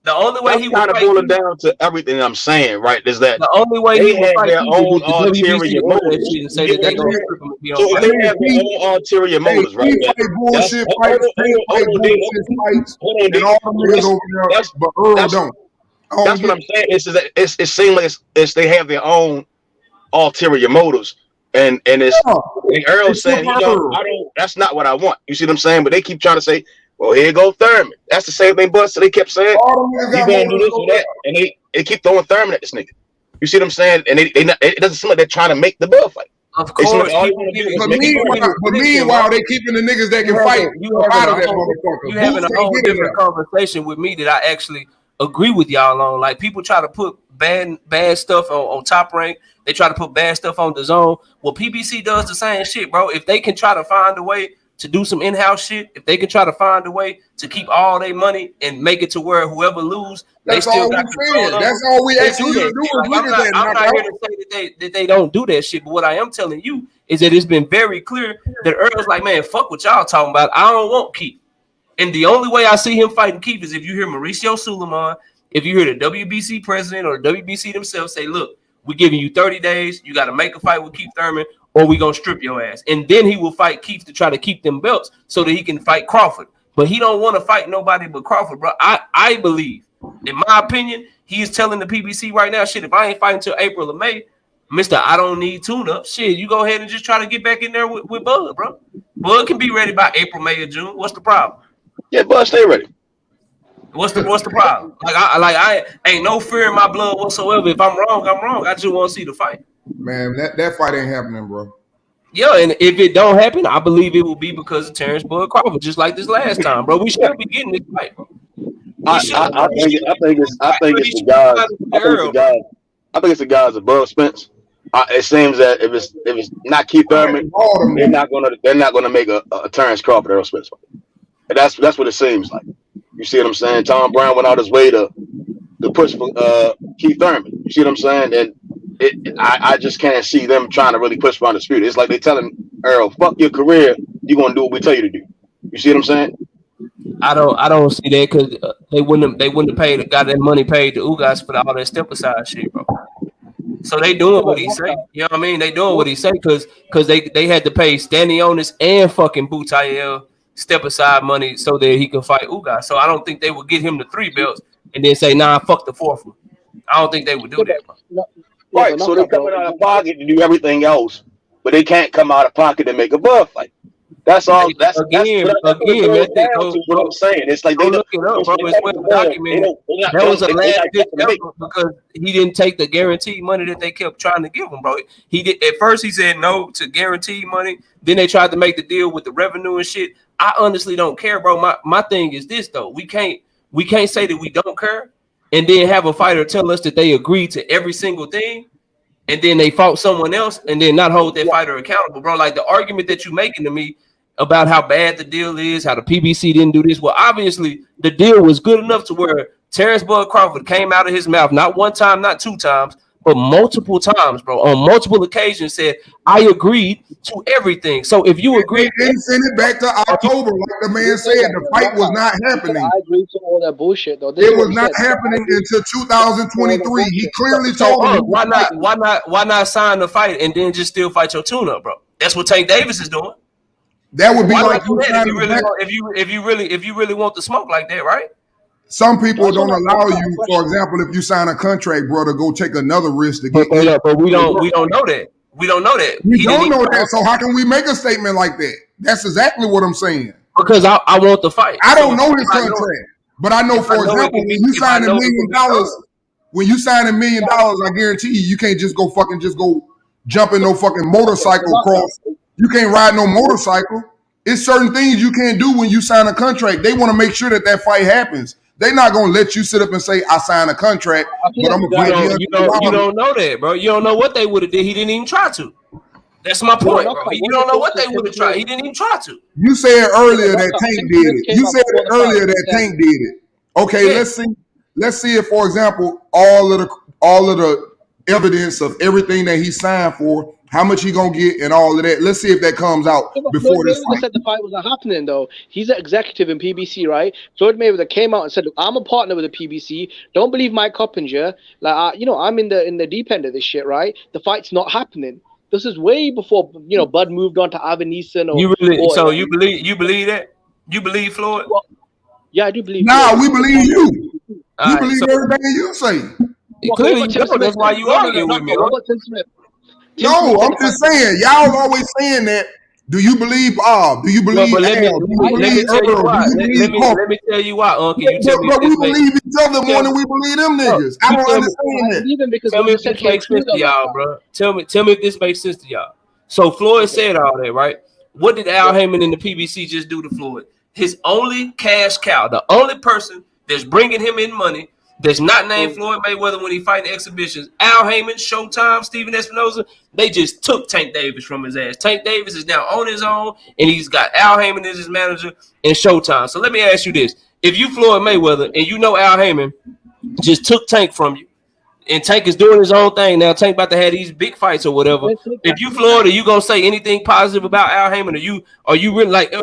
S3: The only way
S16: That's
S3: he will
S16: kind of
S3: fight
S16: boiling
S3: Keith,
S16: down to everything I'm saying, right? Is that
S3: the only way he
S16: they
S3: will
S16: have
S3: fight
S16: their
S3: Keith is
S16: own
S3: if the WBC
S16: ulterior
S3: order that
S16: motives.
S3: shit and
S16: You
S3: say
S16: get
S3: that
S16: what
S3: they
S16: I'm
S3: gonna
S16: saying?
S3: strip him if he
S16: So
S3: don't
S16: if
S3: fight.
S16: they
S6: Hey,
S16: have their
S6: Keith,
S16: own ulterior
S6: hey,
S16: motives, right?
S6: Keith fight
S16: That's
S6: bullshit fights, Tank
S16: hold
S6: fight
S16: on, D.
S6: bullshit fights,
S16: Hold on,
S6: and
S16: D.
S6: all the niggas over there,
S16: That's
S6: but Earl
S16: that's
S6: don't. I don't
S16: that's what
S6: get
S16: I'm saying. It seems like it's they have their own ulterior motives, and it's
S6: yeah,
S16: and Earl
S6: except
S16: saying,
S6: for Earl.
S16: I don't. That's not what I want. You see what I'm saying? But they keep trying to say, well, here go Thurman. That's the same thing. But so they kept saying,
S6: All them niggas
S16: you
S6: got
S16: gonna do
S6: motives
S16: this
S6: over
S16: or that, and they keep throwing Thurman at this nigga. You see what I'm saying? And it doesn't seem like they're trying to make the Bud fight.
S3: Of
S16: It seems like
S3: course,
S16: all they
S3: people
S16: want to
S3: give
S16: do
S3: it.
S16: is
S6: But
S16: make a
S3: People
S16: Thurman.
S3: give
S6: meanwhile,
S3: it.
S6: but
S3: Listen,
S6: meanwhile,
S3: bro.
S6: they keeping the niggas that
S3: You
S6: can fight up
S3: having
S6: out of
S3: a
S6: that
S3: whole
S6: motherfucker.
S3: you
S6: Boots
S3: having a
S6: can't
S3: whole
S6: get in
S3: different
S6: there.
S3: conversation with me that I actually agree with y'all on. Like people try to put bad stuff on Top Rank. They try to put bad stuff on the Zone. Well, PBC does the same shit, bro. If they can try to find a way to do some in-house shit, if they can try to find a way to keep all their money and make it to where whoever lose, they
S6: That's
S3: still
S6: all we
S3: got control
S6: saying.
S3: of them.
S6: That's all we
S3: They
S6: asking
S3: do
S6: you to
S3: that
S6: do
S3: shit.
S6: is
S3: Like
S6: look at that
S3: I'm not here
S6: knockout.
S3: to say that they don't do that shit. But what I am telling you is that it's been very clear that Earl's like, man, fuck what y'all talking about. I don't want Keith. And the only way I see him fighting Keith is if you hear Mauricio Suleiman, if you hear the WBC president or WBC themselves say, look, we're giving you 30 days. You got to make a fight with Keith Thurman or we're going to strip your ass. And then he will fight Keith to try to keep them belts so that he can fight Crawford. But he don't want to fight nobody but Crawford, bro. I believe, in my opinion, he is telling the PBC right now, shit, if I ain't fighting until April or May, Mr. I don't need tune-up. Shit, you go ahead and just try to get back in there with Bud, bro. Bud can be ready by April, May, or June. What's the problem?
S16: Yeah, Bud, stay ready.
S3: What's the problem? I ain't no fear in my blood whatsoever. If I'm wrong, I'm wrong. I just want to see the fight.
S6: Man, that fight ain't happening, bro.
S3: Yeah, and if it don't happen, I believe it will be because of Terrence Bud Crawford, just like this last time, bro. We should be getting this fight, bro. We should.
S16: I think it's
S3: He
S16: the
S3: should be
S16: guys.
S3: fighting the Earl, bro.
S16: I think it's the guys above Spence. It seems that if it's not Keith Thurman, they're not gonna make a Terrence Crawford Earl Spence fight. And that's what it seems like. You see what I'm saying? Tom Brown went out his way to push for Keith Thurman. You see what I'm saying? And I just can't see them trying to really push for undisputed. It's like they telling Earl, "Fuck your career. You're gonna do what we tell you to do." You see what I'm saying?
S3: I don't see that because they wouldn't have paid got that money paid to Ugas for all that step aside shit, bro. So they doing what he say. You know what I mean? They doing what he say because they had to pay Stanionis and fucking Boutayel step aside money so that he could fight Ugas. So I don't think they would get him the 3 belts and then say, nah, fuck the 4th one. I don't think they would do that, bro.
S16: Right. So they're coming out of pocket to do everything else, but they can't come out of pocket to make a Bud fight. That's all. That's what it boils
S3: man,
S16: down to. What I'm saying, it's like they don't
S3: look it up, bro. It's well documented. That was a last ditch effort because he didn't take the guaranteed money that they kept trying to give him, bro. He did at first. He said no to guaranteed money. Then they tried to make the deal with the revenue and shit. I honestly don't care, bro. My thing is this though. We can't say that we don't care and then have a fighter tell us that they agreed to every single thing. And then they fought someone else and then not hold that fighter accountable, bro. Like the argument that you're making to me about how bad the deal is, how the PBC didn't do this. Well, obviously the deal was good enough to where Terrence Bud Crawford came out of his mouth, not one time, not 2 times, but multiple times, bro, on multiple occasions said, I agreed to everything. So if you agree,
S6: they didn't send it back to October, like the man said, the fight was not happening.
S19: I agree to all that bullshit, though.
S6: It was not happening until 2023. He clearly told him.
S3: Why not sign the fight and then just still fight your tune-up, bro? That's what Tank Davis is doing.
S6: That would be
S3: why
S6: like
S3: you if you really want the smoke like that, right?
S6: Some people don't allow you, for example, if you sign a contract, bro, to go take another risk to get.
S3: But we don't know that. We don't know that.
S6: We don't know that. So how can we make a statement like that? That's exactly what I'm saying.
S3: Because I want the fight.
S6: I don't know his contract, but I know, for example, when you sign $1 million, $1 million, I guarantee you can't just go jump in no fucking motorcycle cross. You can't ride no motorcycle. It's certain things you can't do when you sign a contract. They want to make sure that fight happens. They're not gonna let you sit up and say, "I signed a contract," but I'm gonna fight you.
S3: You don't know that, bro. You don't know what they would have did. He didn't even try to. That's my point, bro. You don't know what they would have tried. He didn't even try to.
S6: You said earlier that Tank did it. You said earlier that Tank did it. Okay, let's see if, for example, all of the evidence of everything that he signed for how much he gonna get, and all of that. Let's see if that comes out
S19: Yeah, but Floyd
S6: before this
S19: Mayweather
S6: fight.
S19: said the fight wasn't happening, though. He's an executive in PBC, right? Floyd Mayweather came out and said, "Look, I'm a partner with the PBC. Don't believe Mike Coppinger. Like, I'm in the deep end of this shit, right? The fight's not happening. This is way before Bud moved on to Ivan Neeson or
S3: You really?
S19: or
S3: So
S19: like,
S3: you believe that? You believe Floyd?
S19: well, yeah, I do believe Floyd.
S6: Nah, we
S19: He's a
S6: believe
S19: partner with
S6: you.
S19: the PBC.
S3: All
S6: We
S3: right.
S6: believe
S3: So
S6: everything you say.
S3: clearly
S19: What
S3: you
S19: about Tim
S3: don't.
S19: Smith
S3: That's why
S19: then?
S3: you
S19: No,
S3: arguing with me,
S19: what
S3: huh?
S19: about Tim Smith? Tim Smith
S6: No,
S19: said
S6: I'm
S19: the
S6: just
S19: fight wasn't
S6: saying,
S19: happening.
S6: y'all always saying that. Do you believe Bob? Do you believe
S3: But let me
S6: Al? Do
S3: let
S6: you
S3: me let me
S6: believe
S3: tell you
S6: Earl? Do
S3: why.
S6: you believe Pump?
S3: Let me tell you why, Uncle. You tell
S6: But,
S3: me if
S6: but
S3: this
S6: we
S3: makes
S6: believe each other more
S3: tell,
S6: than we believe them
S3: no,
S6: niggas. I
S3: you
S6: don't
S3: tell me
S6: understand
S19: I
S6: that.
S19: believe him because
S3: tell
S19: what
S3: me
S19: you
S3: if
S19: said
S3: this
S19: came
S3: makes sense
S19: true
S3: to
S19: though last
S3: y'all,
S19: time.
S3: bro. Tell me if this makes sense to y'all. So Floyd
S19: Okay.
S3: said all that, right? What did Al
S19: Yeah.
S3: Heyman and the PBC just do to Floyd? His only cash cow, the only person that's bringing him in money, that's not named Floyd Mayweather when he fighting exhibitions. Al Heyman, Showtime, Steven Espinoza, they just took Tank Davis from his ass. Tank Davis is now on his own, and he's got Al Heyman as his manager and Showtime. So let me ask you this: if you Floyd Mayweather and you know Al Heyman just took Tank from you, and Tank is doing his own thing now. Tank about to have these big fights or whatever. If you Florida, you gonna say anything positive about Al Heyman? Are you really like?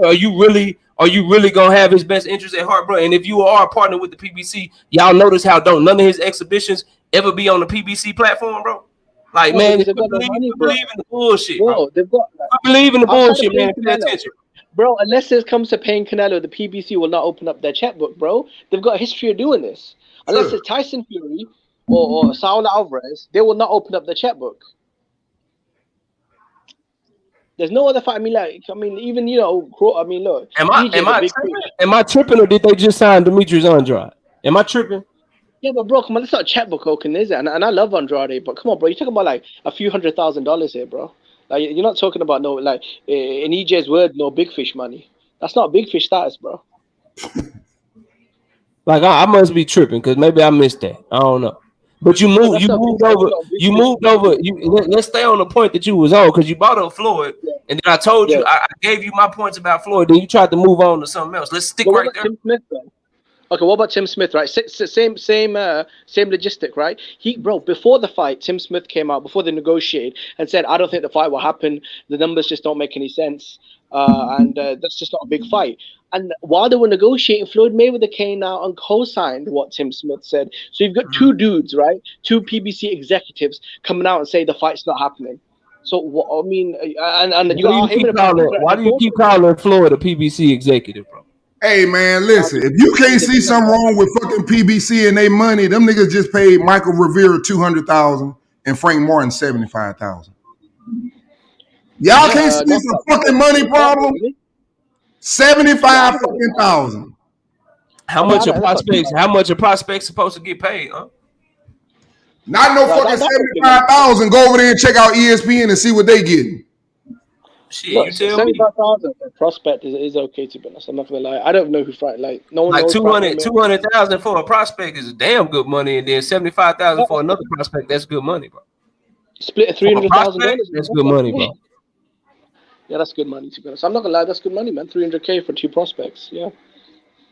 S3: Are you really gonna have his best interest at heart, bro? And if you are a partner with the PBC, y'all notice how don't none of his exhibitions ever be on the PBC platform, bro? Like,
S19: No,
S3: man,
S19: because they've got no money, bro.
S3: believe in the bullshit, bro.
S19: Bro, they've got.
S3: Believe in the
S19: Outside of
S3: bullshit, man.
S19: paying
S3: And pay
S19: Canelo,
S3: attention.
S19: bro. Unless it comes to paying Canelo, the PBC will not open up their checkbook, bro. They've got a history of doing this. Unless it's Tyson Fury or Saul Alvarez, they will not open up the checkbook. There's no other fight. Even look. DJ the big fish.
S3: Am I tripping, or did they just sign Demetrius Andrade? Am I tripping?
S19: Yeah, but bro, come on, that's not checkbook opening, is it? And I love Andrade, but come on, bro, you're talking about like a few $100,000 here, bro. Like you're not talking about no like in EJ's word, no big fish money. That's not big fish status, bro.
S3: Like I must be tripping because maybe I missed that. I don't know. But you
S19: No,
S3: moved.
S19: that's
S3: You
S19: not big.
S3: moved
S19: That's
S3: over.
S19: not big
S3: You
S19: fish.
S3: moved over. Let's stay on the point that you was on because you brought up Floyd,
S19: Yeah.
S3: and then I told you
S19: Yeah.
S3: I gave you my points about Floyd. Then you tried to move on to something else. Let's stick
S19: But what
S3: right
S19: about
S3: there.
S19: Tim Smith, though? Okay, what about Tim Smith? Right, same logistic, right? Before the fight, Tim Smith came out before they negotiated and said, "I don't think the fight will happen. The numbers just don't make any sense, and that's just not a big fight." And while they were negotiating, Floyd Mayweather came out and co-signed what Tim Smith said. So you've got two dudes, right? Two PBC executives coming out and say the fight's not happening. So I mean, and you got him in a
S3: Why do you keep calling Floyd a PBC executive, bro?
S6: Hey man, listen. If you can't see something wrong with fucking PBC and they money, them niggas just paid Michael Rivera $200,000 and Frank Martin $75,000. Y'all can't see some fucking money problem. 75 fucking thousand.
S3: How much a prospects? How much a prospect supposed to get paid? Huh?
S6: Not no fucking 75,000. Go over there and check out ESPN and see what they getting.
S3: Shit,
S19: look,
S3: you tell
S19: 75,000 prospect is okay, to be honest. I'm not gonna lie. I don't know who fight. Like no one
S3: like
S19: knows.
S3: 200,000 for a prospect is damn good money, and then 75,000 for another prospect. That's good money, bro.
S19: Split at $300,000.
S3: That's good money, bro.
S19: Yeah, that's good money, to be honest. I'm not gonna lie, that's good money, man. $300K for two prospects. Yeah.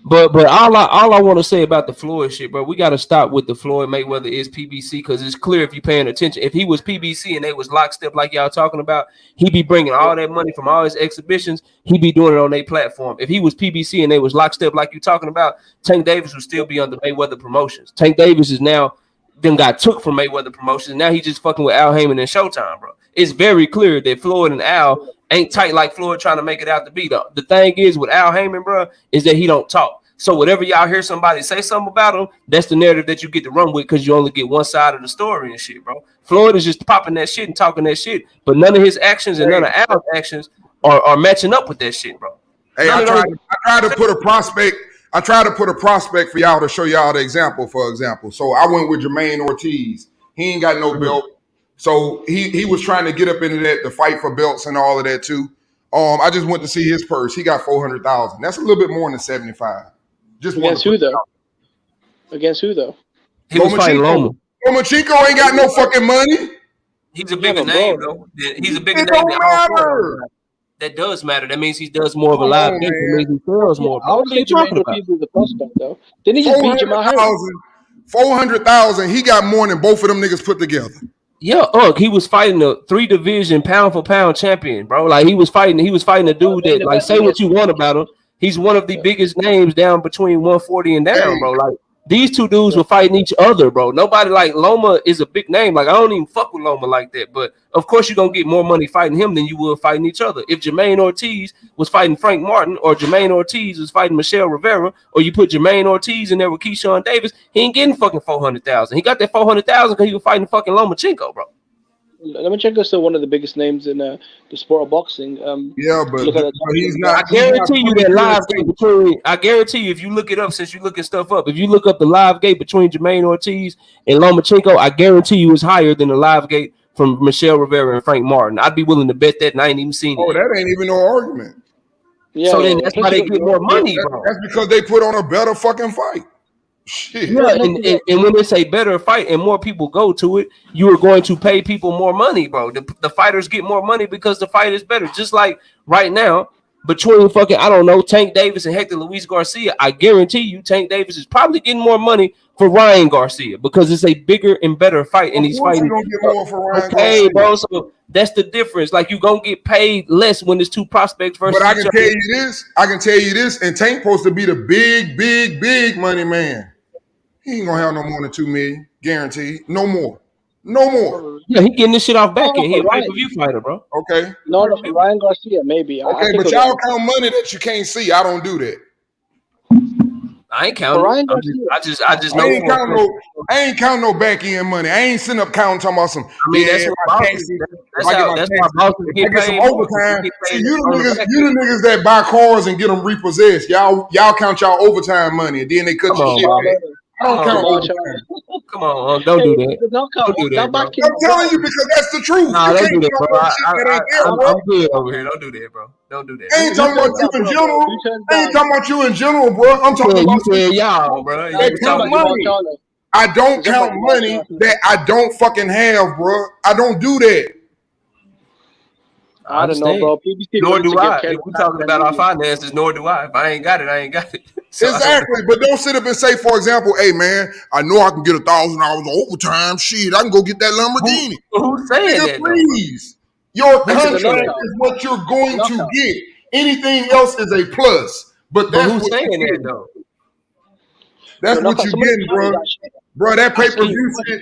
S3: But all I want to say about the Floyd shit, bro, we got to stop with the Floyd Mayweather is PBC because it's clear if you're paying attention. If he was PBC and they was lockstep like y'all talking about, he'd be bringing all that money from all his exhibitions. He'd be doing it on their platform. If he was PBC and they was lockstep like you talking about, Tank Davis would still be under Mayweather Promotions. Tank Davis is now then got took from Mayweather Promotions. Now he's just fucking with Al Heyman and Showtime, bro. It's very clear that Floyd and Al ain't tight like Floyd trying to make it out to be. The thing is with Al Heyman, bro, is that he don't talk. So whatever y'all hear somebody say something about him, that's the narrative that you get to run with because you only get one side of the story and shit, bro. Floyd is just popping that shit and talking that shit, but none of his actions and none of Al's actions are matching up with that shit, bro.
S6: Hey, I tried to put a prospect. I tried to put a prospect for y'all to show y'all the example, for example. So I went with Jermaine Ortiz. He ain't got no belt. So he was trying to get up into that to fight for belts and all of that too. I just went to see his purse. He got 400,000. That's a little bit more than 75. Just
S19: against who though? Against who though?
S3: He was fighting Loma.
S6: Lomachenko ain't got no fucking money.
S3: He's a bigger name though. He's a bigger name than all. That does matter. That means he does more of a live thing. That means he sells more.
S19: I would say Jermaine Ortiz is the prospect though. Didn't he just beat Jamal Harris?
S6: 400,000. He got more than both of them niggas put together.
S3: Yeah, he was fighting a 3 division pound for pound champion, bro. Like he was fighting a dude that, like, say what you want about him. He's one of the biggest names down between 140 and
S6: Hey,
S3: down, bro. Like these two dudes were fighting each other, bro. Nobody, like, Loma is a big name. Like I don't even fuck with Loma like that. But of course you're gonna get more money fighting him than you would fighting each other. If Jermaine Ortiz was fighting Frank Martin, or Jermaine Ortiz was fighting Michelle Rivera, or you put Jermaine Ortiz in there with Keyshawn Davis, he ain't getting fucking 400,000. He got that 400,000 because he was fighting fucking Lomachenko, bro.
S19: Lomachenko is still one of the biggest names in the sport of boxing.
S6: Yeah, but he's not.
S3: I guarantee you that live gate between. I guarantee you, if you look it up, since you looking stuff up, if you look up the live gate between Jermaine Ortiz and Lomachenko, I guarantee you it's higher than the live gate from Michelle Rivera and Frank Martin. I'd be willing to bet that, and I ain't even seen it.
S6: Oh, that ain't even no argument.
S19: Yeah,
S3: so then that's why they get more money, bro.
S6: That's because they put on a better fucking fight. Shit.
S3: Yeah, and when it's a better fight and more people go to it, you are going to pay people more money, bro. The fighters get more money because the fight is better. Just like right now, between fucking, I don't know, Tank Davis and Hector Luis Garcia, I guarantee you Tank Davis is probably getting more money for Ryan Garcia because it's a bigger and better fight, and he's fighting.
S6: Gonna get more for Ryan
S3: Garcia,
S6: Garcia.
S3: bro. So that's the difference. Like, you gonna get paid less when there's two prospects versus.
S6: But I can tell you this, and Tank supposed to be the big money man. He ain't gonna have no more than 2 million, guaranteed. No more.
S3: Yeah, he getting this shit off back end. He a pay-per-view fighter, bro.
S6: Okay.
S19: No, Ryan Garcia, maybe.
S6: Okay, but y'all count money that you can't see. I don't do that.
S3: I ain't counting. I just know.
S6: I ain't counting no back end money. I ain't sitting up counting talking about some.
S3: I mean, that's why bosses get paid
S6: some overtime. See, you the niggas that buy cars and get them repossessed. Y'all count y'all overtime money, and then they cut your shit back. I don't count overtime.
S3: Come on, don't do that. Don't do that, bro.
S6: I'm telling you because that's the truth.
S3: Nah, don't do that, bro. I'm good over here.
S6: Don't do that, bro. Don't do that. I ain't talking about you in general. I ain't talking about you in general, bro. I'm talking about
S3: y'all, bro.
S6: Count money. I don't count money that I don't fucking have, bro. I don't do that.
S19: I don't know, bro. PBC
S3: nor do I. If we're talking about our finances, nor do I. If I ain't got it, I ain't got it. So
S6: exactly. But don't sit up and say, for example, hey, man, I know I can get $1,000 overtime. Shit, I can go get that Lamborghini.
S3: Who's saying that?
S6: Please. Your contract is what you're going to get. Anything else is a plus. But that's
S3: who's saying that, though?
S6: That's what you're getting, bro. Bro, that pay-per-view shit.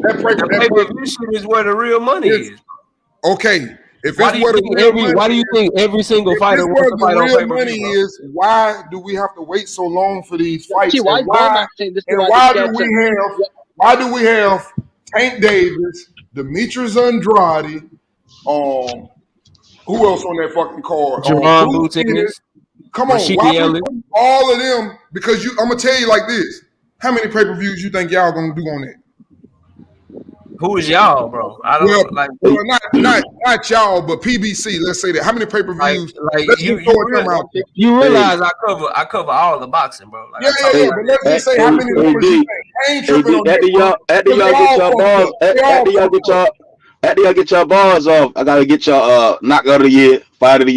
S6: That
S3: pay-per-view shit is where the real money is.
S6: Okay. If
S3: why do you think every single fighter wants to fight on pay-per-view?
S6: Money is, why do we have to wait so long for these fights?
S19: See, why
S6: do we have Tank Davis, Demetrius Andrade, who else on that fucking card?
S3: Jerron Boutinez.
S6: Come on, why all of them? Because I'm gonna tell you like this: how many pay-per-views you think y'all gonna do on that?
S3: Who is y'all, bro? I don't like.
S6: Well, not y'all, but PBC. Let's say that. How many pay-per-views?
S3: Like you realize I cover all the boxing, bro. Like,
S6: yeah. But let's just say how many numbers you think. I ain't tripping on that.
S16: After y'all get y'all bars off, I gotta get y'all knockout of the year, fight of the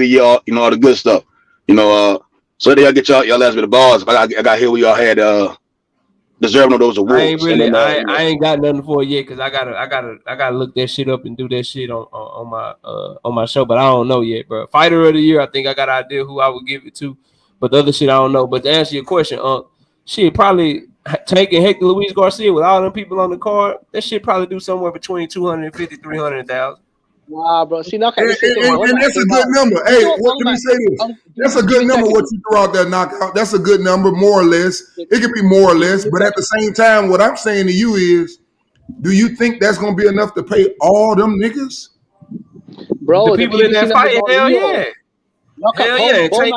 S16: year, you know, all the good stuff. You know, so y'all get y'all ask me the bars. I got here where y'all had deserving of those awards.
S3: I ain't got nothing for it yet because I gotta look that shit up and do that shit on my show, but I don't know yet, bro. Fighter of the year, I think I got an idea who I would give it to, but the other shit I don't know. But to answer your question, shit, probably taking Hector Luis Garcia with all them people on the card, that shit probably do somewhere between 250, 300,000.
S19: Wow, bro. See, now
S6: and that's a good number. Hey, let me say this. That's a good number what you throw out there, knockout. That's a good number, more or less. It could be more or less, but at the same time, what I'm saying to you is, do you think that's going to be enough to pay all them niggas?
S19: Bro,
S3: the people in that fight, hell yeah. Hell yeah, Tank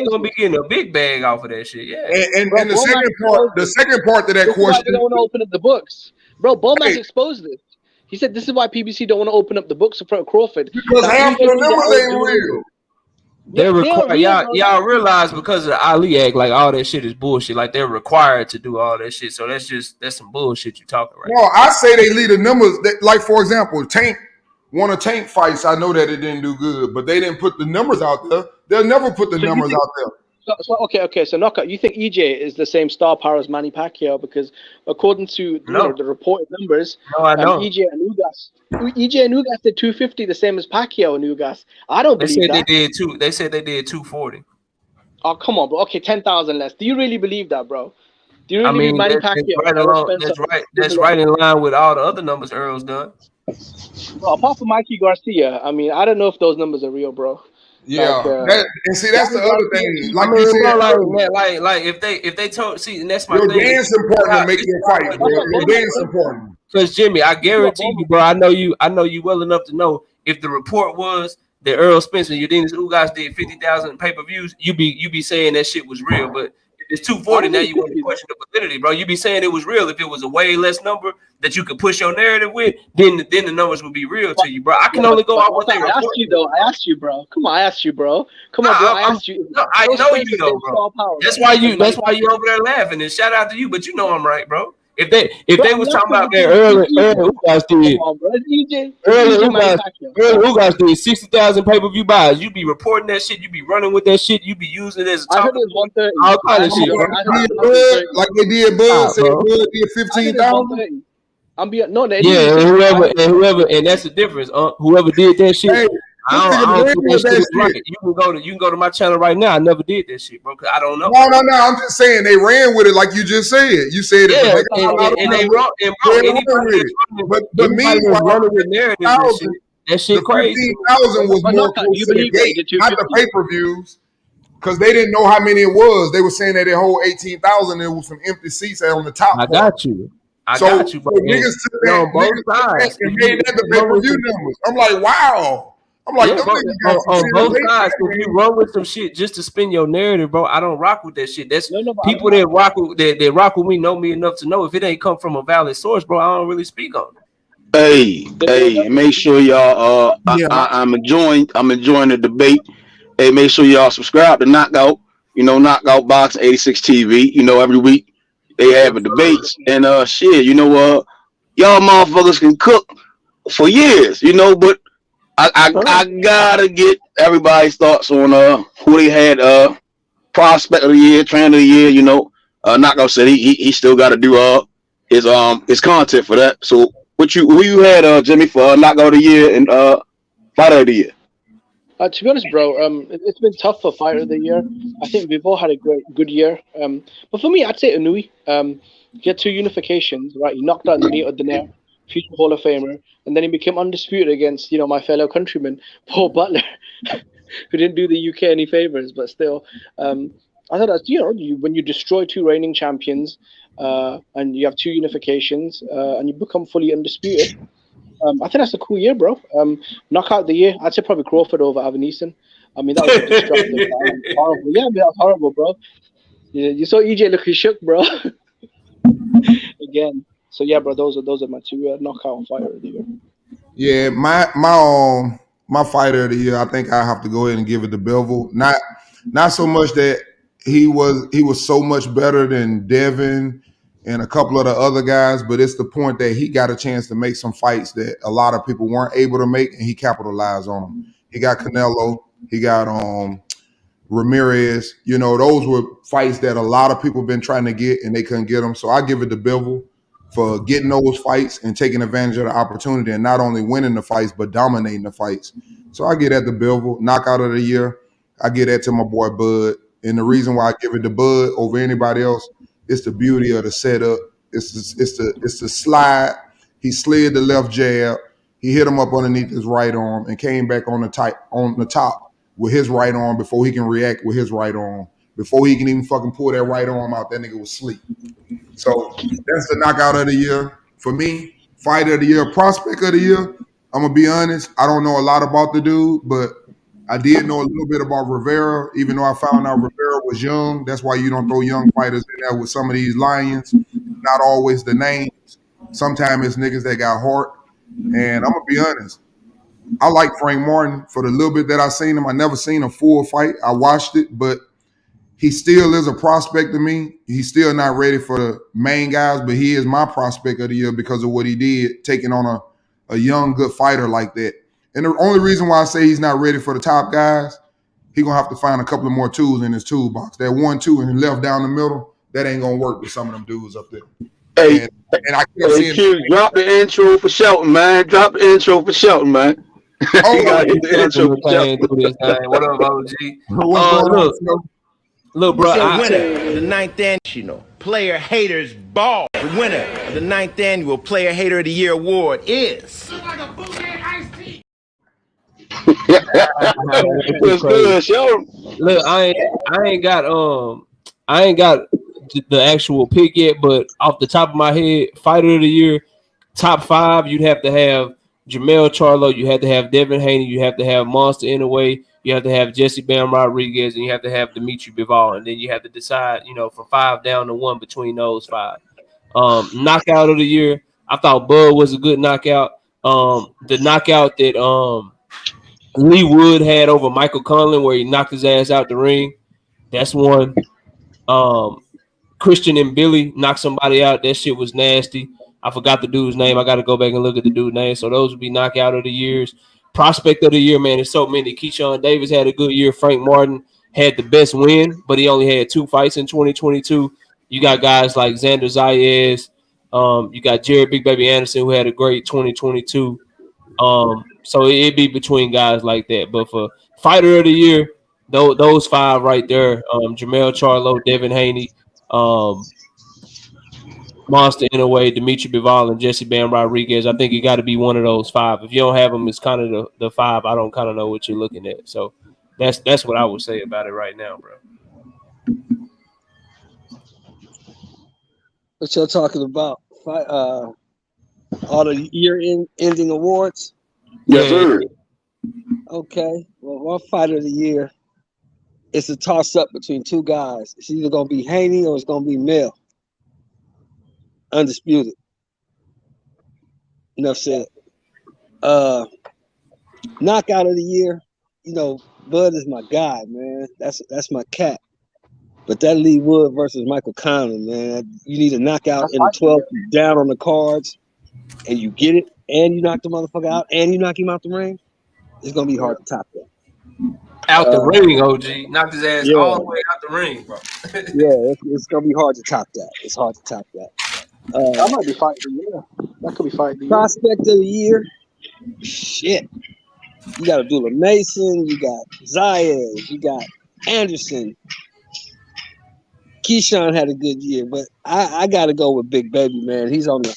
S3: gonna be getting a big bag off of that shit. Yeah,
S6: and the second part to that question,
S19: they don't want to open up the books, bro. Bomax exposed this. He said this is why PBC don't want to open up the books in front of Crawford.
S6: Because half of the numbers ain't real.
S3: They're required. Y'all realize because of the Ali Act, like all that shit is bullshit. Like they're required to do all that shit. So that's some bullshit you talking right.
S6: No, I say they leave the numbers. Like for example, Tank won a fights. I know that it didn't do good, but they didn't put the numbers out there. They'll never put the numbers out there.
S19: Okay. So knockout. You think EJ is the same star power as Manny Pacquiao? Because according to
S3: No,
S19: the reported numbers,
S3: no, I don't.
S19: EJ and Ugas did 250, the same as Pacquiao and Ugas. I don't
S3: They
S19: believe
S3: said they
S19: that.
S3: did two. They said they did 240.
S19: Oh, come on, bro. Okay, 10,000 less. Do you really believe that, bro? Do you
S3: I
S19: really believe
S3: mean,
S19: Manny
S3: that's
S19: Pacquiao,
S3: right
S19: Errol
S3: along.
S19: Spencer,
S3: That's
S19: triple
S3: right
S19: M?
S3: in line with all the other numbers Earl's done.
S19: Bro, apart from Mikey Garcia, I mean, I don't know if those numbers are real, bro.
S6: Yeah, and see that's the
S19: Danny
S6: other
S19: Garcia,
S6: thing.
S3: I
S6: Like you
S3: mean,
S6: said
S3: bro,
S6: earlier,
S3: like if they told, see, and that's my
S6: your
S3: thing.
S6: dancing partner make your fight, bro. Your dancing partner.
S3: Because Jimmy, I guarantee you, bro. I know you well enough to know if the report was that Earl Spencer and Udenis Ugas did 50,000 pay-per-views, you be saying that shit was real. But if it's 240, now you want to question the validity, bro. You be saying it was real. If it was a way less number that you could push your narrative with, then the numbers would be real to you, bro. I can only go off what they
S19: I asked
S3: report.
S19: you though. I asked you, bro. Come on, I asked you, bro. Come on, bro. I asked you.
S3: No, I know you though, bro.
S19: Star power
S3: That's why you
S19: as Manny
S3: over there laughing. And shout out to you, but you know I'm right, bro. If they
S19: I'm
S3: was talking
S19: laughing
S3: about that
S19: because
S3: early
S19: EJ.
S3: Ugas
S19: Come
S3: did
S19: on, bro. It's EJ Manny Pacquiao.
S3: early Ugas did 60,000 pay-per-view buys. You be reporting that shit, you be running with that shit, you be using it as a
S19: I heard
S3: talking
S19: it was
S3: point,
S19: 130.
S3: all kind of shit, bro.
S6: Like they did Bud,
S3: Stop,
S6: said
S3: bro.
S6: Bud did
S19: I heard it was
S6: 15,000.
S19: 130. I'm being no, they didn't
S3: Yeah,
S19: do 65.
S3: and that's the difference. Whoever did that shit,
S6: Hey,
S3: I don't think that shit is right. You can go to my channel right now. I never did that shit, bro. Cause I don't know.
S6: No. I'm just saying they ran with it like you just said. You said it,
S3: Yeah,
S6: but they got a lot of
S3: and they
S6: numbers.
S3: wrong. And
S6: They
S3: bro,
S6: ran with it. But
S3: anybody that's
S6: meanwhile,
S3: running with narratives and shit, that shit
S6: the
S3: crazy.
S6: 15,000 was
S19: But
S6: more
S19: knockout, do
S6: close
S19: you
S6: to the
S19: believe that he
S6: gate,
S19: did
S6: not the
S19: 250?
S6: pay-per-views, because they didn't know how many it was. They were saying that their whole 18,000 it was some empty seats on the top
S3: I
S6: part.
S3: got you. I
S6: So
S3: got you, bro.
S6: niggas took that,
S3: On both sides,
S6: and made that the pay-per-view numbers. I'm like, wow. I'm like,
S3: yeah,
S6: them
S3: bro.
S6: niggas got some
S3: On
S6: shit
S3: both
S6: in
S3: sides, if
S6: their
S3: you run with some shit just to spin your narrative, bro, I don't rock with that shit. That's
S19: No, but
S3: people that rock with that rock with me know me enough to know if it ain't come from a valid source, bro, I don't really speak on it.
S16: Hey, make sure y'all. I'm enjoying the debate. Hey, make sure y'all subscribe to Knockout. Knockout Box 86 TV. Every week they have a debates and shit. Y'all motherfuckers can cook for years. But I gotta get everybody's thoughts on who they had prospect of the year, trainer of the year. Knockout said he still got to do his content for that. So who you had Jimmy for knockout of the year and fighter of the year?
S19: To be honest, bro, it's been tough for fighter of the year. I think we've all had a good year. But for me, I'd say Inui. He had 2 unifications, right? He knocked out Nonito Donaire, future Hall of Famer, and then he became undisputed against my fellow countryman Paul Butler, who didn't do the UK any favors, but still. I thought that's when you destroy 2 reigning champions, and you have 2 unifications, and you become fully undisputed. I think that's a cool year, bro. Knockout of the year, I'd say probably Crawford over Avaneson. I mean, that was a destructive fight. Horrible. Yeah, that was horrible, bro. You saw EJ looking shook, bro. Again. So yeah, bro, those are my 2 knockout and fighter of the year.
S6: Yeah, my fighter of the year, I think I have to go ahead and give it to Bivol. Not so much that he was so much better than Devin and a couple of the other guys, but it's the point that he got a chance to make some fights that a lot of people weren't able to make, and he capitalized on them. He got Canelo, he got Ramirez. Those were fights that a lot of people been trying to get and they couldn't get them. So I give it to Bivol for getting those fights and taking advantage of the opportunity and not only winning the fights but dominating the fights. So I get that to Bivol. Knockout of the year, I get that to my boy Bud. And the reason why I give it to Bud over anybody else, it's the beauty of the setup. It's the slide. He slid the left jab. He hit him up underneath his right arm and came back on the top with his right arm before he can react with his right arm. Before he can even fucking pull that right arm out, that nigga was asleep. So that's the knockout of the year for me. Fighter of the year, prospect of the year. I'm gonna be honest. I don't know a lot about the dude, but I did know a little bit about Rivera. Even though I found out Rivera was young, that's why you don't throw young fighters in there with some of these lions. Not always the names. Sometimes it's niggas that got heart. And I'm gonna be honest. I like Frank Martin for the little bit that I seen him. I never seen a full fight. I watched it, but he still is a prospect to me. He's still not ready for the main guys, but he is my prospect of the year because of what he did, taking on a young, good fighter like that. And the only reason why I say he's not ready for the top guys he gonna have to find a couple of more tools in his toolbox. That 1-2 and left down the middle, that ain't gonna work with some of them dudes up there.
S16: Hey,
S6: and I kept seeing
S16: drop the intro for Shelton, man. Drop the intro for Shelton, man. You gotta hit the intro for Shelton.
S3: What up, OG?
S6: What's going on,
S3: look, bro.
S10: The winner of the 9th annual Player Haters Ball. The winner of the 9th annual Player Hater of the Year award is.
S16: What's good, Shelton?
S3: Look, I ain't got the actual pick yet, but off the top of my head, Fighter of the Year, top 5, you'd have to have Jamel Charlo, you have to have Devin Haney, you have to have Monster Inouye, you have to have Jesse Bam Rodriguez, and you have to have Dimitri Bivol, and then you have to decide, from 5 down to 1 between those 5. Knockout of the Year, I thought Bud was a good knockout. The knockout that Lee Wood had over Michael Conlon, where he knocked his ass out the ring, that's one. Christian and Billy knocked somebody out. That shit was nasty. I forgot the dude's name. I got to go back and look at the dude's name. So those would be knockout of the years. Prospect of the year, man, there's so many. Keyshawn Davis had a good year. Frank Martin had the best win, but he only had 2 fights in 2022. You got guys like Xander Zayas. You got Jared Big Baby Anderson, who had a great 2022. So it'd be between guys like that. But for Fighter of the Year, those 5 right there, Jamel Charlo, Devin Haney, Monster Inouye, Dimitri Bivol, and Jesse Bam Rodriguez. I think you got to be one of those 5. If you don't have them, it's kind of the 5. I don't kind of know what you're looking at. So that's what I would say about it right now, bro.
S11: What y'all talking about? All the year-ending awards?
S16: Yes, sir.
S11: Okay. Well, one Fighter of the Year, it's a toss-up between 2 guys. It's either going to be Haney or it's going to be Mel. Undisputed. Enough said. Knockout of the Year, Bud is my guy, man. That's my cat. But that Lee Wood versus Michael Conlon, man, you need a knockout in the 12th, down on the cards, and you get it, and you knock the motherfucker out, and you knock him out the ring. It's gonna be hard to top that.
S3: Out the ring, OG. Knocked his ass all the way out the ring, bro.
S11: Yeah, it's gonna be hard to top that. It's hard to top that.
S19: That might be Fight of the Year. That could be Fight of the Year.
S11: Prospect of the Year. Shit. You got Abdullah Mason. You got Zayas. You got Anderson. Keyshawn had a good year, but I got to go with Big Baby, man. He's on the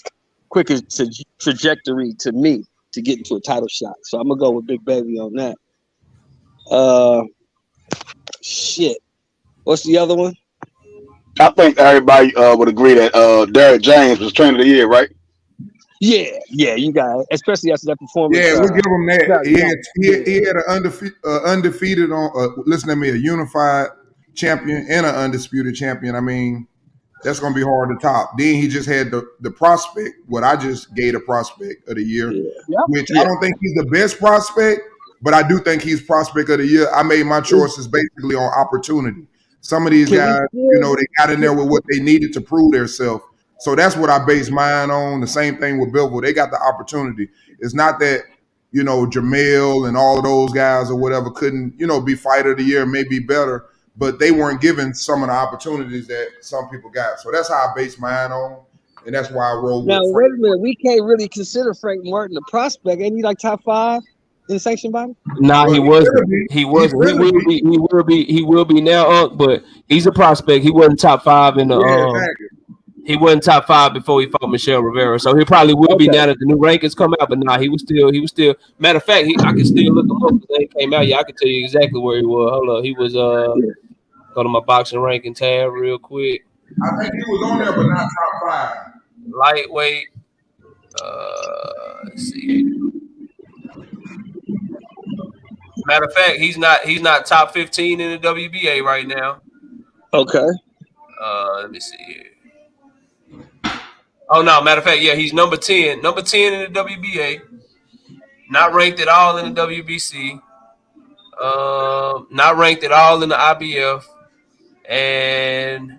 S11: quickest trajectory to me to get into a title shot. So I'm going to go with Big Baby on that. Shit. What's the other one?
S16: I think everybody would agree that Derrick James was Trainer of the Year, right?
S11: Yeah, you got it. Especially after that performance.
S6: Yeah, we'll give him that. He had an undefeated listen to me, a unified champion and an undisputed champion. I mean, that's going to be hard to top. Then he just had the prospect, what I just gave a prospect of the year, which I don't think he's the best prospect, but I do think he's prospect of the year. I made my choices basically on opportunity. Some of these guys, they got in there with what they needed to prove themselves. So that's what I base mine on. The same thing with Billboard. They got the opportunity. It's not that, Jamel and all of those guys or whatever couldn't, be Fighter of the Year, maybe better, but they weren't given some of the opportunities that some people got. So that's how I base mine on, and that's why I roll with
S11: Now, wait a minute. We can't really consider Frank Martin a prospect. Ain't he like top 5 in the sanction body?
S3: Nah, he wasn't. He wasn't. He will be now, but he's a prospect. He wasn't top 5 in the He wasn't top 5 before he fought Michelle Rivera, so he probably will be now that the new rankings come out. But nah, he was still. Matter of fact, I can still look him up because they came out. Yeah, I can tell you exactly where he was. Hold up, he was go to my boxing ranking tab real quick.
S6: I think he was on there, but not top 5.
S3: Lightweight. Let's see. Matter of fact, he's not top 15 in the WBA right now.
S11: Okay.
S3: Let me see here. Oh no, matter of fact, yeah, he's number 10. Number 10 in the WBA. Not ranked at all in the WBC. Not ranked at all in the IBF. And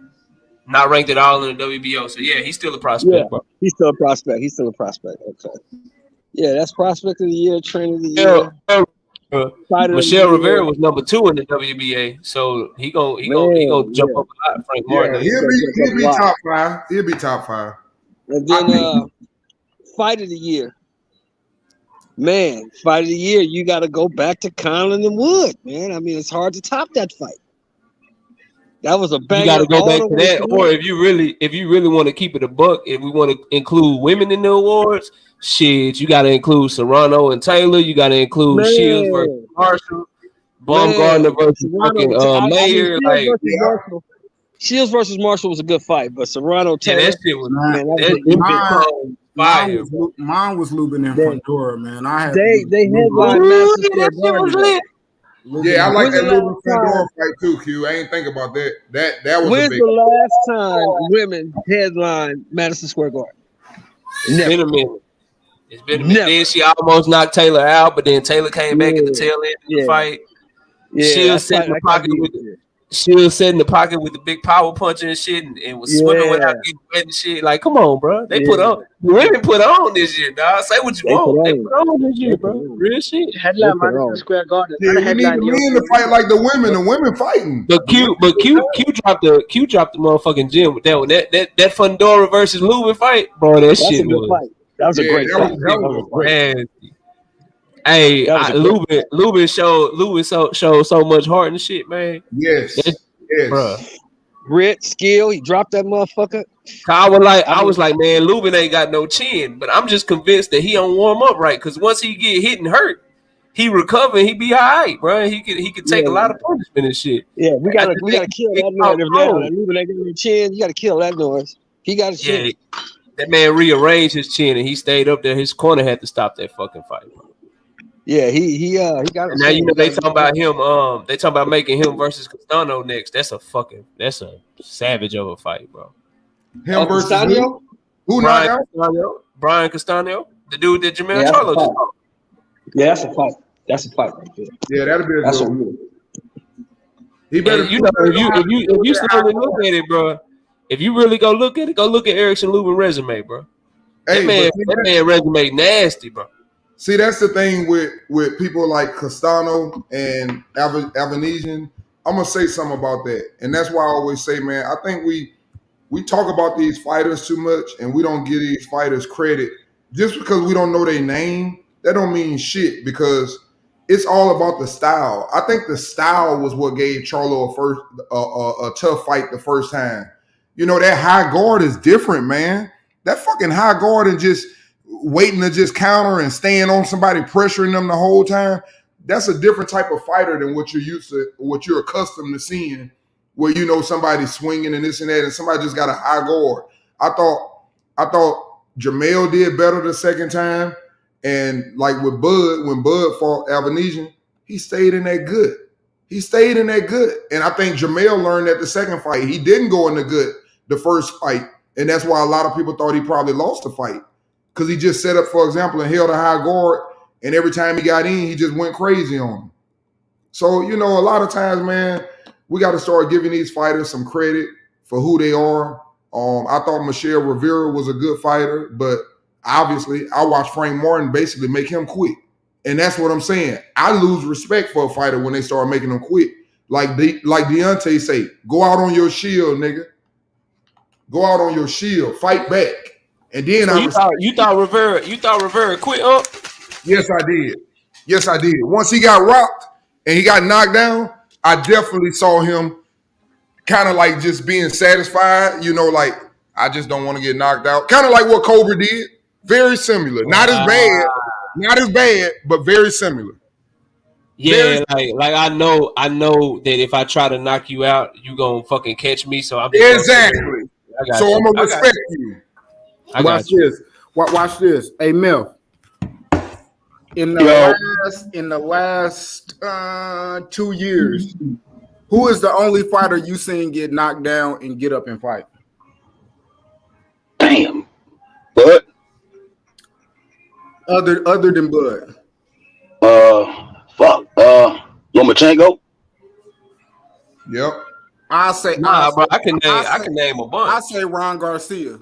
S3: not ranked at all in the WBO. So yeah, he's still a prospect, bro.
S11: He's still a prospect. Okay. Yeah, that's prospect of the year, trainer of the year.
S3: Michelle Rivera was number 2 in the WBA, so he gonna jump up a lot. Frank Martin.
S6: He'll be top 5. He'll be top 5.
S11: And then fight of the year. Man, fight of the year, you got to go back to Conlon and Wood, man. I mean, it's hard to top that fight. That was a banger.
S3: You got to go back to that, or if you really want to keep it a buck, if we want to include women in the awards, shit, you got to include Serrano and Taylor. You got to include Shields versus Marshall, Baumgartner versus fucking Mayer.
S11: Shields versus Marshall was a good fight, but Serrano Taylor.
S3: Yeah, that shit was
S1: mine was Lubin and Fundora, man.
S11: They headlined Madison Square Garden.
S6: Yeah, I like that Lubin Fundora fight too, Q. I ain't think about that. That was
S11: When's
S6: a big.
S11: the last time women headlined Madison Square Garden?
S3: It's been a minute. It's been a minute. Then she almost knocked Taylor out, but then Taylor came back at the tail end of the fight. She'll sit in the pocket with it. She'll sit in the pocket with the big power puncher and shit, and was swimming without getting wet and shit. Like, come on, bro. They put on. Women put on this year, dog. Say what you want. They put on this year, bro. Real shit.
S19: Headline Madison Square Garden.
S6: Yeah, we need the men to fight like the women. The women fighting.
S3: But Q dropped the motherfucking gym with that one. That Fundora versus Lubin fight, bro. That shit was.
S11: That was a great fight. That was great.
S3: Hey, Lubin showed so much heart and shit, man.
S6: Yes,
S3: bro.
S11: Grit, skill. He dropped that motherfucker.
S3: I was like, man, Lubin ain't got no chin, but I'm just convinced that he don't warm up right. Because once he get hit and hurt, he recover, he be all right, bro. He could take a lot of punishment and shit.
S11: Yeah, we gotta kill that narrative now. Lubin ain't got no chin. You gotta kill that noise. He got a chin.
S3: Yeah, that man rearranged his chin and he stayed up there. His corner had to stop that fucking fight, bro.
S11: Yeah, he got.
S3: And now you know they talking about him. They talking about making him versus Castano next. That's a savage of a fight, bro.
S6: Him versus Castano? Who knocked out?
S3: Brian Castano, the dude that Jamel Charlo just fought.
S11: Yeah, that's a fight. That's a fight right there.
S6: Yeah, that'll be a
S11: that's
S6: good. He better.
S3: You know, if you slowly look at it, bro. If you really go look at it, go look at Erickson Lubin resume, bro. That man resume nasty, bro.
S6: See, that's the thing with people like Castano and Avanesian. I'm gonna say something about that, and that's why I always say, man, I think we talk about these fighters too much, and we don't give these fighters credit just because we don't know their name. That don't mean shit because it's all about the style. I think the style was what gave Charlo a tough fight the first time. You know, that high guard is different, man. That fucking high guard and just waiting to just counter and staying on somebody, pressuring them the whole time. That's a different type of fighter than what you're used to, what you're accustomed to seeing, where you know somebody swinging and this and that, and somebody just got a high guard. I thought Jamel did better the second time, and like with Bud, when Bud fought Avanesian, he stayed in that good. And I think Jamel learned that the second fight. He didn't go in the good the first fight, and that's why a lot of people thought he probably lost the fight. Because he just set up, for example, and held a high guard, and every time he got in, he just went crazy on him. So, you know, a lot of times, man, we got to start giving these fighters some credit for who they are. I thought Michelle Rivera was a good fighter, but obviously I watched Frank Martin basically make him quit. And that's what I'm saying. I lose respect for a fighter when they start making them quit. Like Deontay say, go out on your shield, nigga. Go out on your shield. Fight back. And then
S3: so you thought Rivera quit up?
S6: Yes, I did. Once he got rocked and he got knocked down, I definitely saw him kind of like just being satisfied, you know, like I just don't want to get knocked out. Kind of like what Cobra did. Very similar. Not as bad, but very similar.
S3: Yeah, like I know that if I try to knock you out, you gonna fucking catch me. So I'm just
S6: exactly. So I'm gonna respect you.
S1: Watch this. Hey, Mel. In the last 2 years, who is the only fighter you seen get knocked down and get up and fight?
S16: Damn. Bud.
S1: Other than Bud.
S16: Lomachenko.
S6: Yep.
S1: I say
S3: bro. I can name a bunch.
S1: I say Ron Garcia.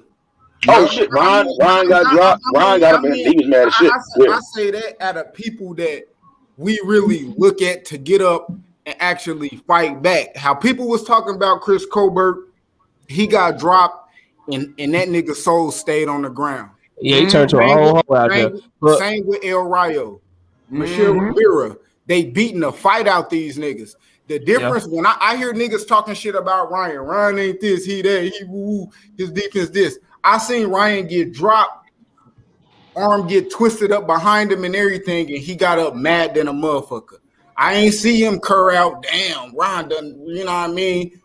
S16: Oh shit, Ron got dropped. Ron got up and he was mad as shit.
S1: I say that out of people that we really look at to get up and actually fight back. How people was talking about Chris Colbert, he got dropped and that nigga soul stayed on the ground.
S3: Yeah, he turned to a whole hole out there. But
S1: Same with El Rayo, Michelle
S2: Mm-hmm.
S1: Rivera. They beating the fight out these niggas. The difference when I hear niggas talking shit about Ryan ain't this, he that, he woo, his defense this. I seen Ryan get dropped, arm get twisted up behind him and everything, and he got up mad than a motherfucker. I ain't see him curl out. Damn, Ron done, you know what I mean?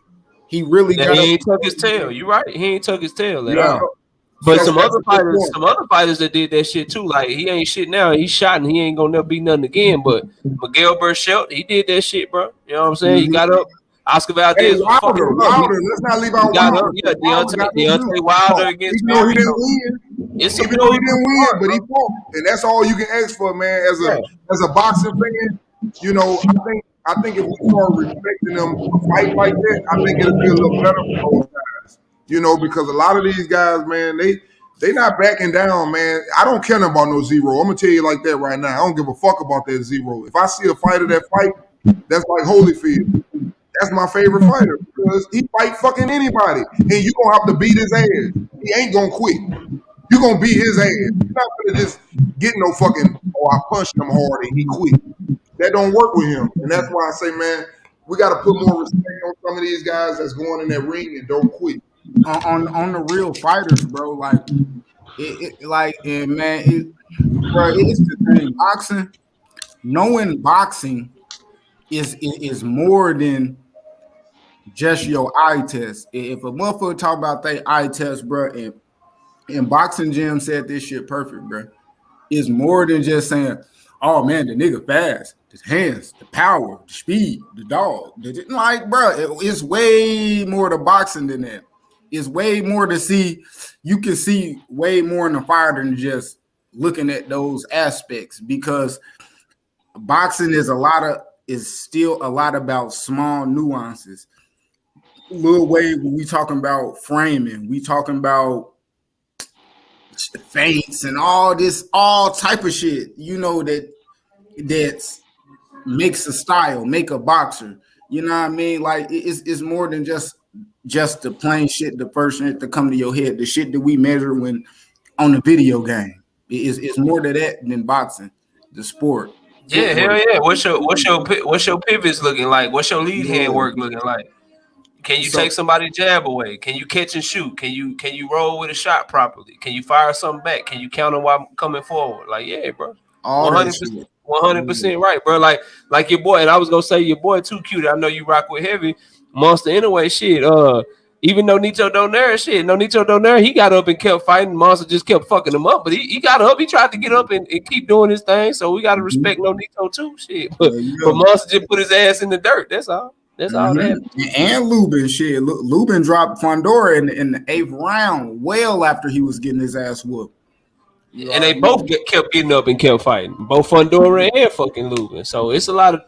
S1: He really got
S3: he
S1: up.
S3: ain't tuck his tail. You right. He ain't tuck his tail at
S1: Yeah.
S3: all. But
S1: So
S3: some
S1: that's
S3: other fighters that did that shit too. Like he ain't shit now. He shot and he ain't gonna never be nothing again. But Miguel Burchelt, he did that shit, bro. You know what I'm saying? He got up. Oscar
S6: Hey,
S3: Valdez was fucking him up.
S6: Wilder. Let's not leave out
S3: Got up.
S6: Wilder.
S3: Yeah,
S6: Wilder got no
S3: Deontay Wilder against
S6: even though he
S3: Fury.
S6: didn't win.
S3: It's some
S6: Even though he
S3: dudes
S6: didn't
S3: who
S6: win,
S3: fought,
S6: but he
S3: bro.
S6: fought, and that's all you can ask for, man. As a boxing fan, you know, I think if we start respecting them for fight like that, I think it'll be a little better for those guys. You know, because a lot of these guys, man, they not backing down, man. I don't care about no zero. I'm gonna tell you like that right now. I don't give a fuck about that zero. If I see a fighter that fight, that's like Holyfield. That's my favorite fighter because he fight fucking anybody, and you gonna have to beat his ass. He ain't gonna quit. You gonna beat his ass. You're not gonna just get no fucking. Oh, I punched him hard and he quit. That don't work with him, and that's why I say, man, we got to put more respect on some of these guys that's going in that ring and don't quit.
S1: On the real fighters, bro. Like and man, bro, it's the thing. Boxing, knowing boxing is more than just your eye test. If a motherfucker talk about their eye test, bro, and Boxing Gym said this shit perfect, bro. It's more than just saying, oh man, the nigga fast, his hands, the power, the speed, the dog. Like, bro, it's way more to boxing than that. It's way more to see. You can see way more in the fighter than just looking at those aspects, because boxing is still a lot about small nuances. Lil Wade, when we talking about framing, we talking about feints and all type of shit, you know, that's makes a style, make a boxer. You know what I mean? Like it's more than just the plain shit, the first shit that come to your head, the shit that we measure when on the video game. It's more to that than boxing, the sport.
S3: Yeah, hell yeah. What's your pivots looking like? What's your lead hand
S1: Yeah.
S3: work looking like? Can you take somebody's jab away? Can you catch and shoot? Can you roll with a shot properly? Can you fire something back? Can you counter while coming forward? Like, yeah, bro.
S1: All that shit.
S3: 100% right, bro. Like your boy, and I was gonna say your boy too cute. I know you rock with heavy Monster anyway. Shit. Even though Nito Donaire, he got up and kept fighting. Monster just kept fucking him up, but he got up. He tried to get up and keep doing his thing. So we gotta respect Nito too. Shit, but Monster just put his ass in the dirt. That's all. That's all that happened.
S1: And Lubin, shit. Lubin dropped Fondora in the 8th round, well after he was getting his ass whooped.
S3: And they both kept getting up and kept fighting. Both Fondora and fucking Lubin. So it's a lot of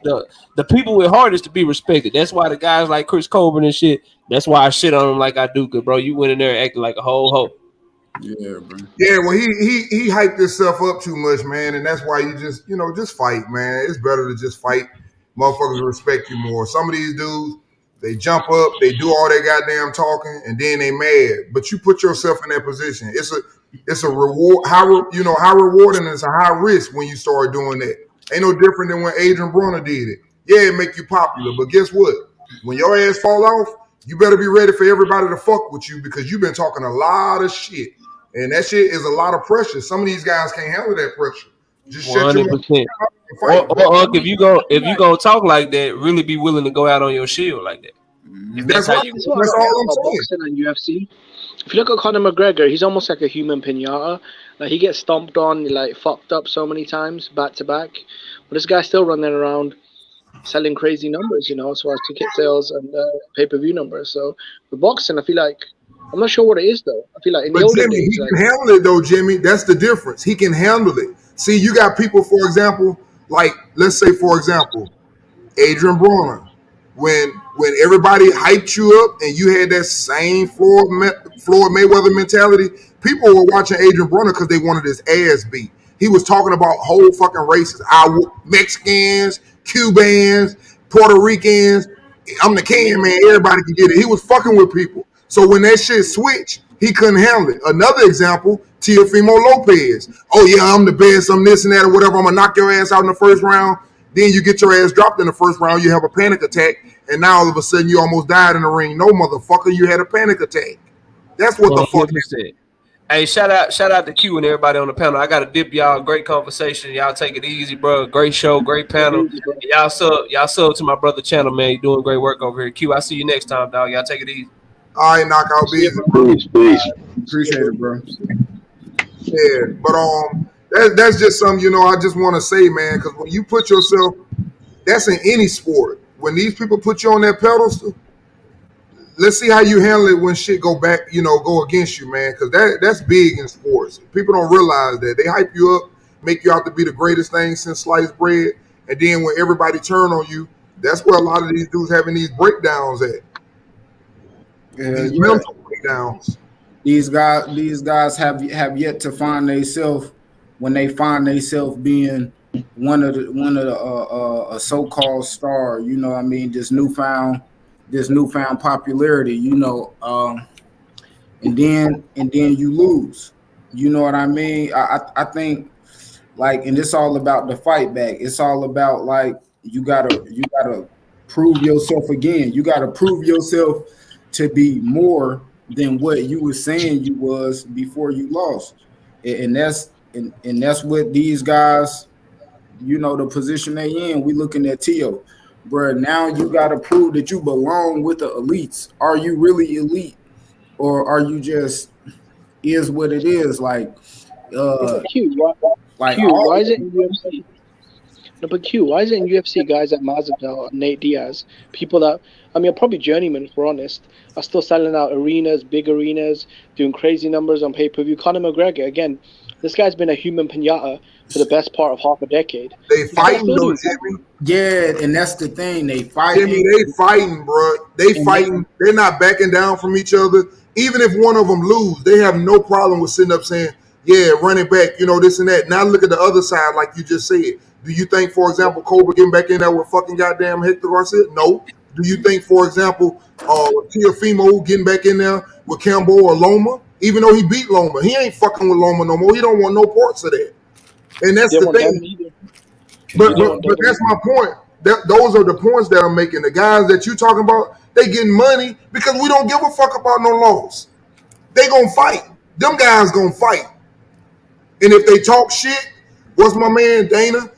S3: the people with heart is to be respected. That's why the guys like Chris Colbert and shit, that's why I shit on him like I do. Cause bro, you went in there acting like a whole hoe.
S1: Yeah, bro.
S6: Yeah, well, he hyped himself up too much, man, and that's why you just fight, man. It's better to just fight. Motherfuckers will respect you more. Some of these dudes, they jump up, they do all that goddamn talking, and then they mad. But you put yourself in that position. It's a reward. How rewarding is a high risk when you start doing that. Ain't no different than when Adrian Broner did it. Yeah, it make you popular, but guess what? When your ass fall off, you better be ready for everybody to fuck with you because you've been talking a lot of shit. And that shit is a lot of pressure. Some of these guys can't handle that pressure. Just
S3: 100%. Or if you go talk like that, really be willing to go out on your shield like that. If that's how you.
S19: That's what I like about boxing and UFC. If you look at Conor McGregor, he's almost like a human pinata. Like he gets stomped on, like fucked up so many times back to back. But this guy's still running around selling crazy numbers, you know, as far as ticket sales and pay-per-view numbers. So with boxing, I feel like I'm not sure what it is though. I feel like in the olden days,
S6: he can handle it though, Jimmy. That's the difference. He can handle it. See, you got people, for example, like let's say, for example, Adrian Broner. When everybody hyped you up and you had that same Floyd Mayweather mentality, people were watching Adrian Broner because they wanted his ass beat. he was talking about whole fucking races. Our Mexicans, Cubans, Puerto Ricans. I'm the can man. Everybody can get it. He was fucking with people. So when that shit switched, he couldn't handle it. Another example, Teofimo Lopez. Oh yeah, I'm the best. I'm this and that or whatever. I'm gonna knock your ass out in the first round. Then you get your ass dropped in the first round. You have a panic attack, and now all of a sudden you almost died in the ring. No, motherfucker, you had a panic attack. That's what the fuck.
S3: 100%. Hey, shout out to Q and everybody on the panel. I got to dip y'all. Great conversation. Y'all take it easy, bro. Great show, great panel. And y'all sub to my brother channel, man. You doing great work over here. Q, I see you next time, dog. Y'all take it easy.
S6: All right, knockout busy.
S2: Peace.
S1: Appreciate it, bro.
S6: Yeah, but that's just something, I just want to say, man, because when you put yourself, that's in any sport. When these people put you on that pedestal, let's see how you handle it when shit go back, go against you, man, because that's big in sports. People don't realize that. They hype you up, make you out to be the greatest thing since sliced bread, and then when everybody turn on you, that's where a lot of these dudes having these breakdowns at. These mental breakdowns.
S1: These guys have yet to find themselves when they find themselves being one of the a so-called star. You know what I mean? This newfound popularity. And then you lose. You know what I mean? I think and it's all about the fight back. It's all about you gotta prove yourself again. You gotta prove yourself to be more than what you were saying you was before you lost. And that's what these guys, the position they in. We looking at Tio. Bro, now you gotta prove that you belong with the elites. Are you really elite? Or are you just is what it is?
S19: Q, why is it in UFC? No, but Q, why is it in UFC guys like Masvidal, Nate Diaz, people that are probably journeymen, if we're honest, are still selling out arenas, big arenas, doing crazy numbers on pay-per-view? Conor McGregor, again, this guy's been a human pinata for the best part of half a decade.
S6: They fighting though, Jimmy.
S1: Yeah, and that's the thing. They fighting.
S6: Jimmy, they fighting, bro. They fighting. They're not backing down from each other. Even if one of them lose, they have no problem with sitting up saying, yeah, running back, this and that. Now look at the other side, like you just said. Do you think, for example, Cobra getting back in there with fucking goddamn Hector Garcia? No. Do you think, for example, Teofimo getting back in there with Campbell or Loma? Even though he beat Loma, he ain't fucking with Loma no more. He don't want no parts of that. And that's the thing. But that's my point. Those are the points that I'm making. The guys that you talking about, they getting money because we don't give a fuck about no loss. They gonna fight. Them guys gonna fight. And if they talk shit, what's my man Dana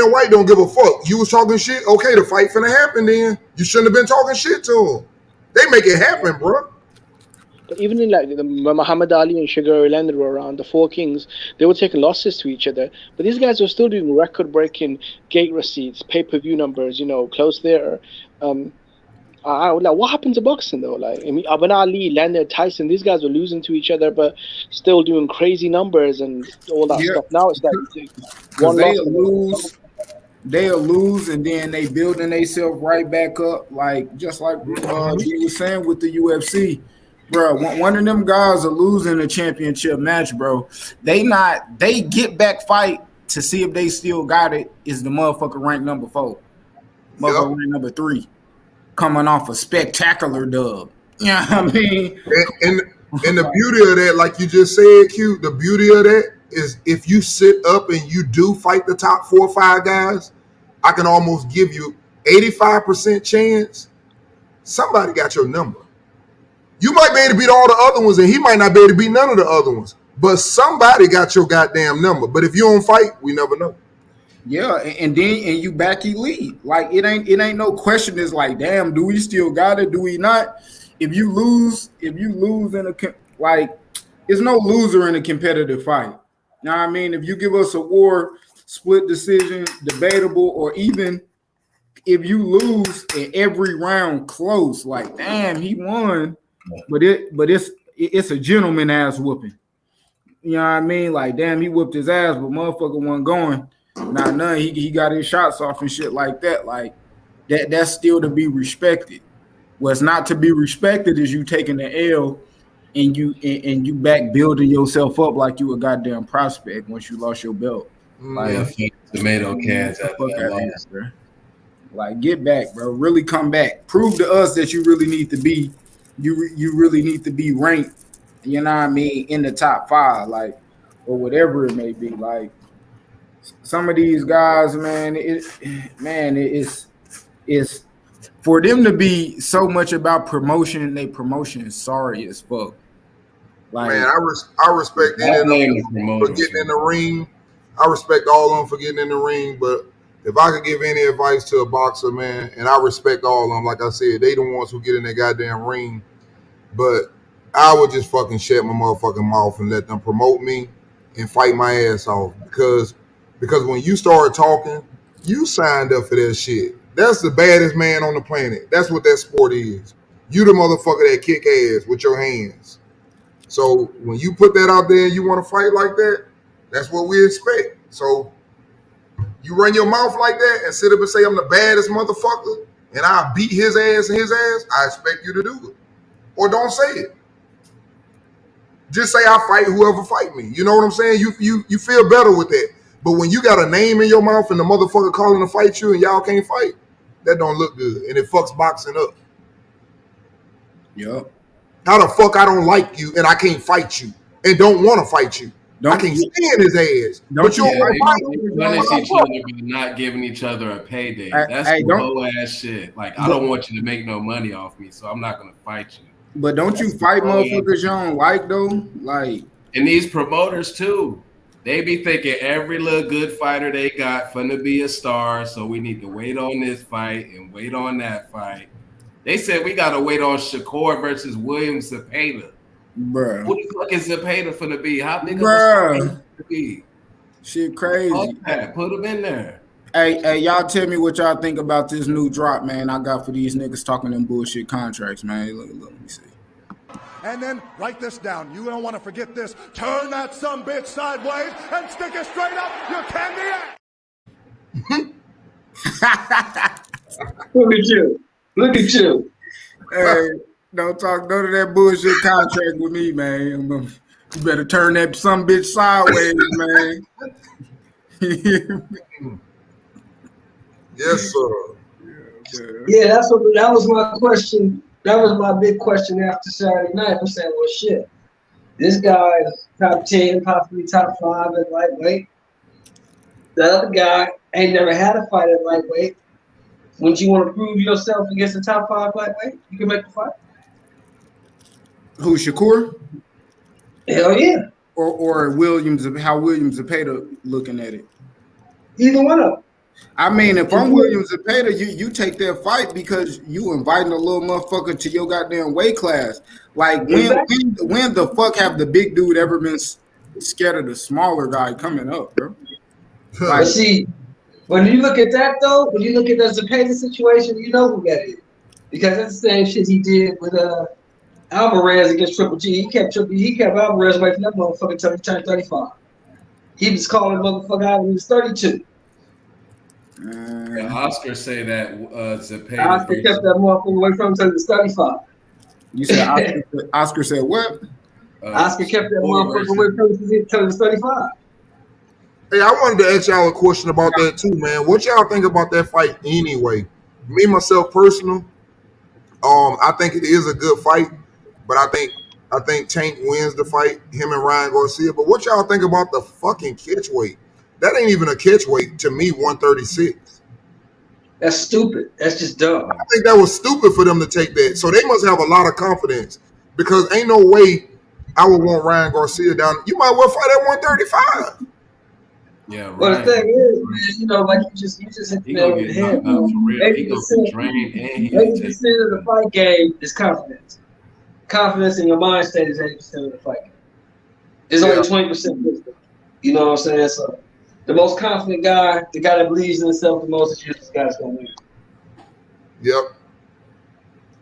S6: White don't give a fuck. You was talking shit, okay, the fight finna happen then. You shouldn't have been talking shit to him. They make it happen, bro.
S19: But even in when Muhammad Ali and Sugar Leonard were around, the Four Kings, they were taking losses to each other. But these guys were still doing record-breaking gate receipts, pay-per-view numbers, close there. What happened to boxing though? When Ali, Leonard, Tyson, these guys were losing to each other, but still doing crazy numbers and all that stuff. Now it's one loss.
S1: They'll lose, and then they building themselves right back up, just like you were saying with the UFC, bro. One of them guys are losing a championship match, bro. They get back fight to see if they still got it. Is the motherfucker ranked number 4, motherfucker ranked number 3, coming off a spectacular dub. You know what I mean?
S6: And the beauty of that, like you just said, Q, the beauty of that is if you sit up and you do fight the top 4 or 5 guys, I can almost give you 85% chance somebody got your number. You might be able to beat all the other ones, and he might not be able to beat none of the other ones. But somebody got your goddamn number. But if you don't fight, we never know.
S1: Yeah, and you back elite. It ain't no question. It's damn, do we still got it? Do we not? If you lose in it's no loser in a competitive fight. You know what I mean? If you give us a war, split decision, debatable, or even if you lose in every round close, damn, he won, but it's a gentleman ass whooping. You know what I mean? Damn, he whooped his ass, but motherfucker wasn't going. Nah, none. He got his shots off and shit like that. That's still to be respected. What's not to be respected is you taking the L and you back building yourself up like you a goddamn prospect once you lost your belt. Like
S3: tomato cans
S1: the
S3: after
S1: fuck
S3: that
S1: out of here,
S3: loss.
S1: bro. Like get back, bro. Really come back. Prove to us that you really need to be. You really need to be ranked. You know what I mean, in the top 5, like, or whatever it may be. Like some of these guys, man, it's for them to be so much about promotion. They promotion sorry as fuck.
S6: Man,
S1: Like
S6: I respect any
S3: I
S6: of them
S3: blame the
S6: for
S3: promoters.
S6: getting in the ring. I respect all of them for getting in the ring. But if I could give any advice to a boxer, man, and I respect all of them, like I said, they the ones who get in that goddamn ring. But I would just fucking shut my motherfucking mouth and let them promote me and fight my ass off. Because when you start talking, you signed up for that shit. That's the baddest man on the planet. That's what that sport is. You the motherfucker that kick ass with your hands. So when you put that out there and you want to fight like that, that's what we expect. So you run your mouth like that and sit up and say I'm the baddest motherfucker and I beat his ass and his ass, I expect you to do it. Or don't say it. Just say I fight whoever fight me. You know what I'm saying? You feel better with that. But when you got a name in your mouth and the motherfucker calling to fight you and y'all can't fight, that don't look good. And it fucks boxing up.
S1: Yep.
S6: How the fuck I don't like you and I can't fight you and don't want to fight you? I can't stand his ass. But you don't want to fight
S3: They
S6: him.
S3: punish each other by not giving each other a payday. That's
S1: Hey,
S3: some whole ass shit. Like I don't want you to make no money off me, so I'm not gonna fight you.
S1: But don't you fight motherfuckers you don't like though? Like,
S3: and these promoters too, they be thinking every little good fighter they got finna be a star, so we need to wait on this fight and wait on that fight. They said we gotta wait on Shakur versus William Zepeda.
S1: Bruh.
S3: Who the fuck is Zepeda finna be? How big
S1: Bruh.
S3: of a star is he to be?
S1: Shit crazy.
S3: Put him in there.
S1: Hey, y'all tell me what y'all think about this new drop, man. I got for these niggas talking them bullshit contracts, man. Look, let me see.
S4: And then write this down. You don't want to forget this. Turn that sumbitch sideways and stick it straight up your candy ass.
S11: Look at you. Look at you.
S1: Hey, don't talk none of that bullshit contract with me, man. You better turn that sumbitch sideways, man.
S6: Yes, sir.
S11: Yeah, that was my question. That was my big question after Saturday night. I'm saying, well, shit, this guy is top 10, possibly top 5 at lightweight. The other guy ain't never had a fight at lightweight. Wouldn't you want to prove yourself against the top 5 lightweight? You can make the fight.
S1: Who, Shakur?
S11: Hell yeah.
S1: Or Williams, how Williams Zepeda looking at it?
S11: Either one of them.
S1: I mean, if I'm Williams Zepeda, you take that fight because you inviting a little motherfucker to your goddamn weight class. Like, when the fuck have the big dude ever been scared of the smaller guy coming up, bro?
S11: Like, but see, when you look at that though, when you look at the Zepeda situation, you know who that is. Because that's the same shit he did with Alvarez against Triple G. He kept Alvarez away from that motherfucker until he turned 35. He was calling motherfucker out when he was 32.
S3: Yeah, Oscar say that Zepeda.
S11: Oscar kept that motherfucker away from him until he was 35.
S1: You said Oscar said what?
S11: Oscar kept that motherfucker away from him until he was 35.
S6: Hey, I wanted to ask y'all a question about that too, man. What y'all think about that fight anyway? Me, myself, personal, I think it is a good fight, but I think Tank wins the fight, him and Ryan Garcia. But what y'all think about the fucking catch weight? That ain't even a catch weight to me, 136.
S11: That's stupid. That's just dumb.
S6: I think that was stupid for them to take that. So they must have a lot of confidence because ain't no way I would want Ryan Garcia down. You might well fight at 135.
S3: Yeah, right.
S11: Well, the thing is, man, you know, like you just hit the nail on the head. 80% of the fight game is confidence. Confidence in your mind state is 80% of the fight game. It's only 20% wisdom. You know what I'm saying? So the most confident guy, the guy that believes in himself the most, is just this guy's gonna win.
S6: Yep.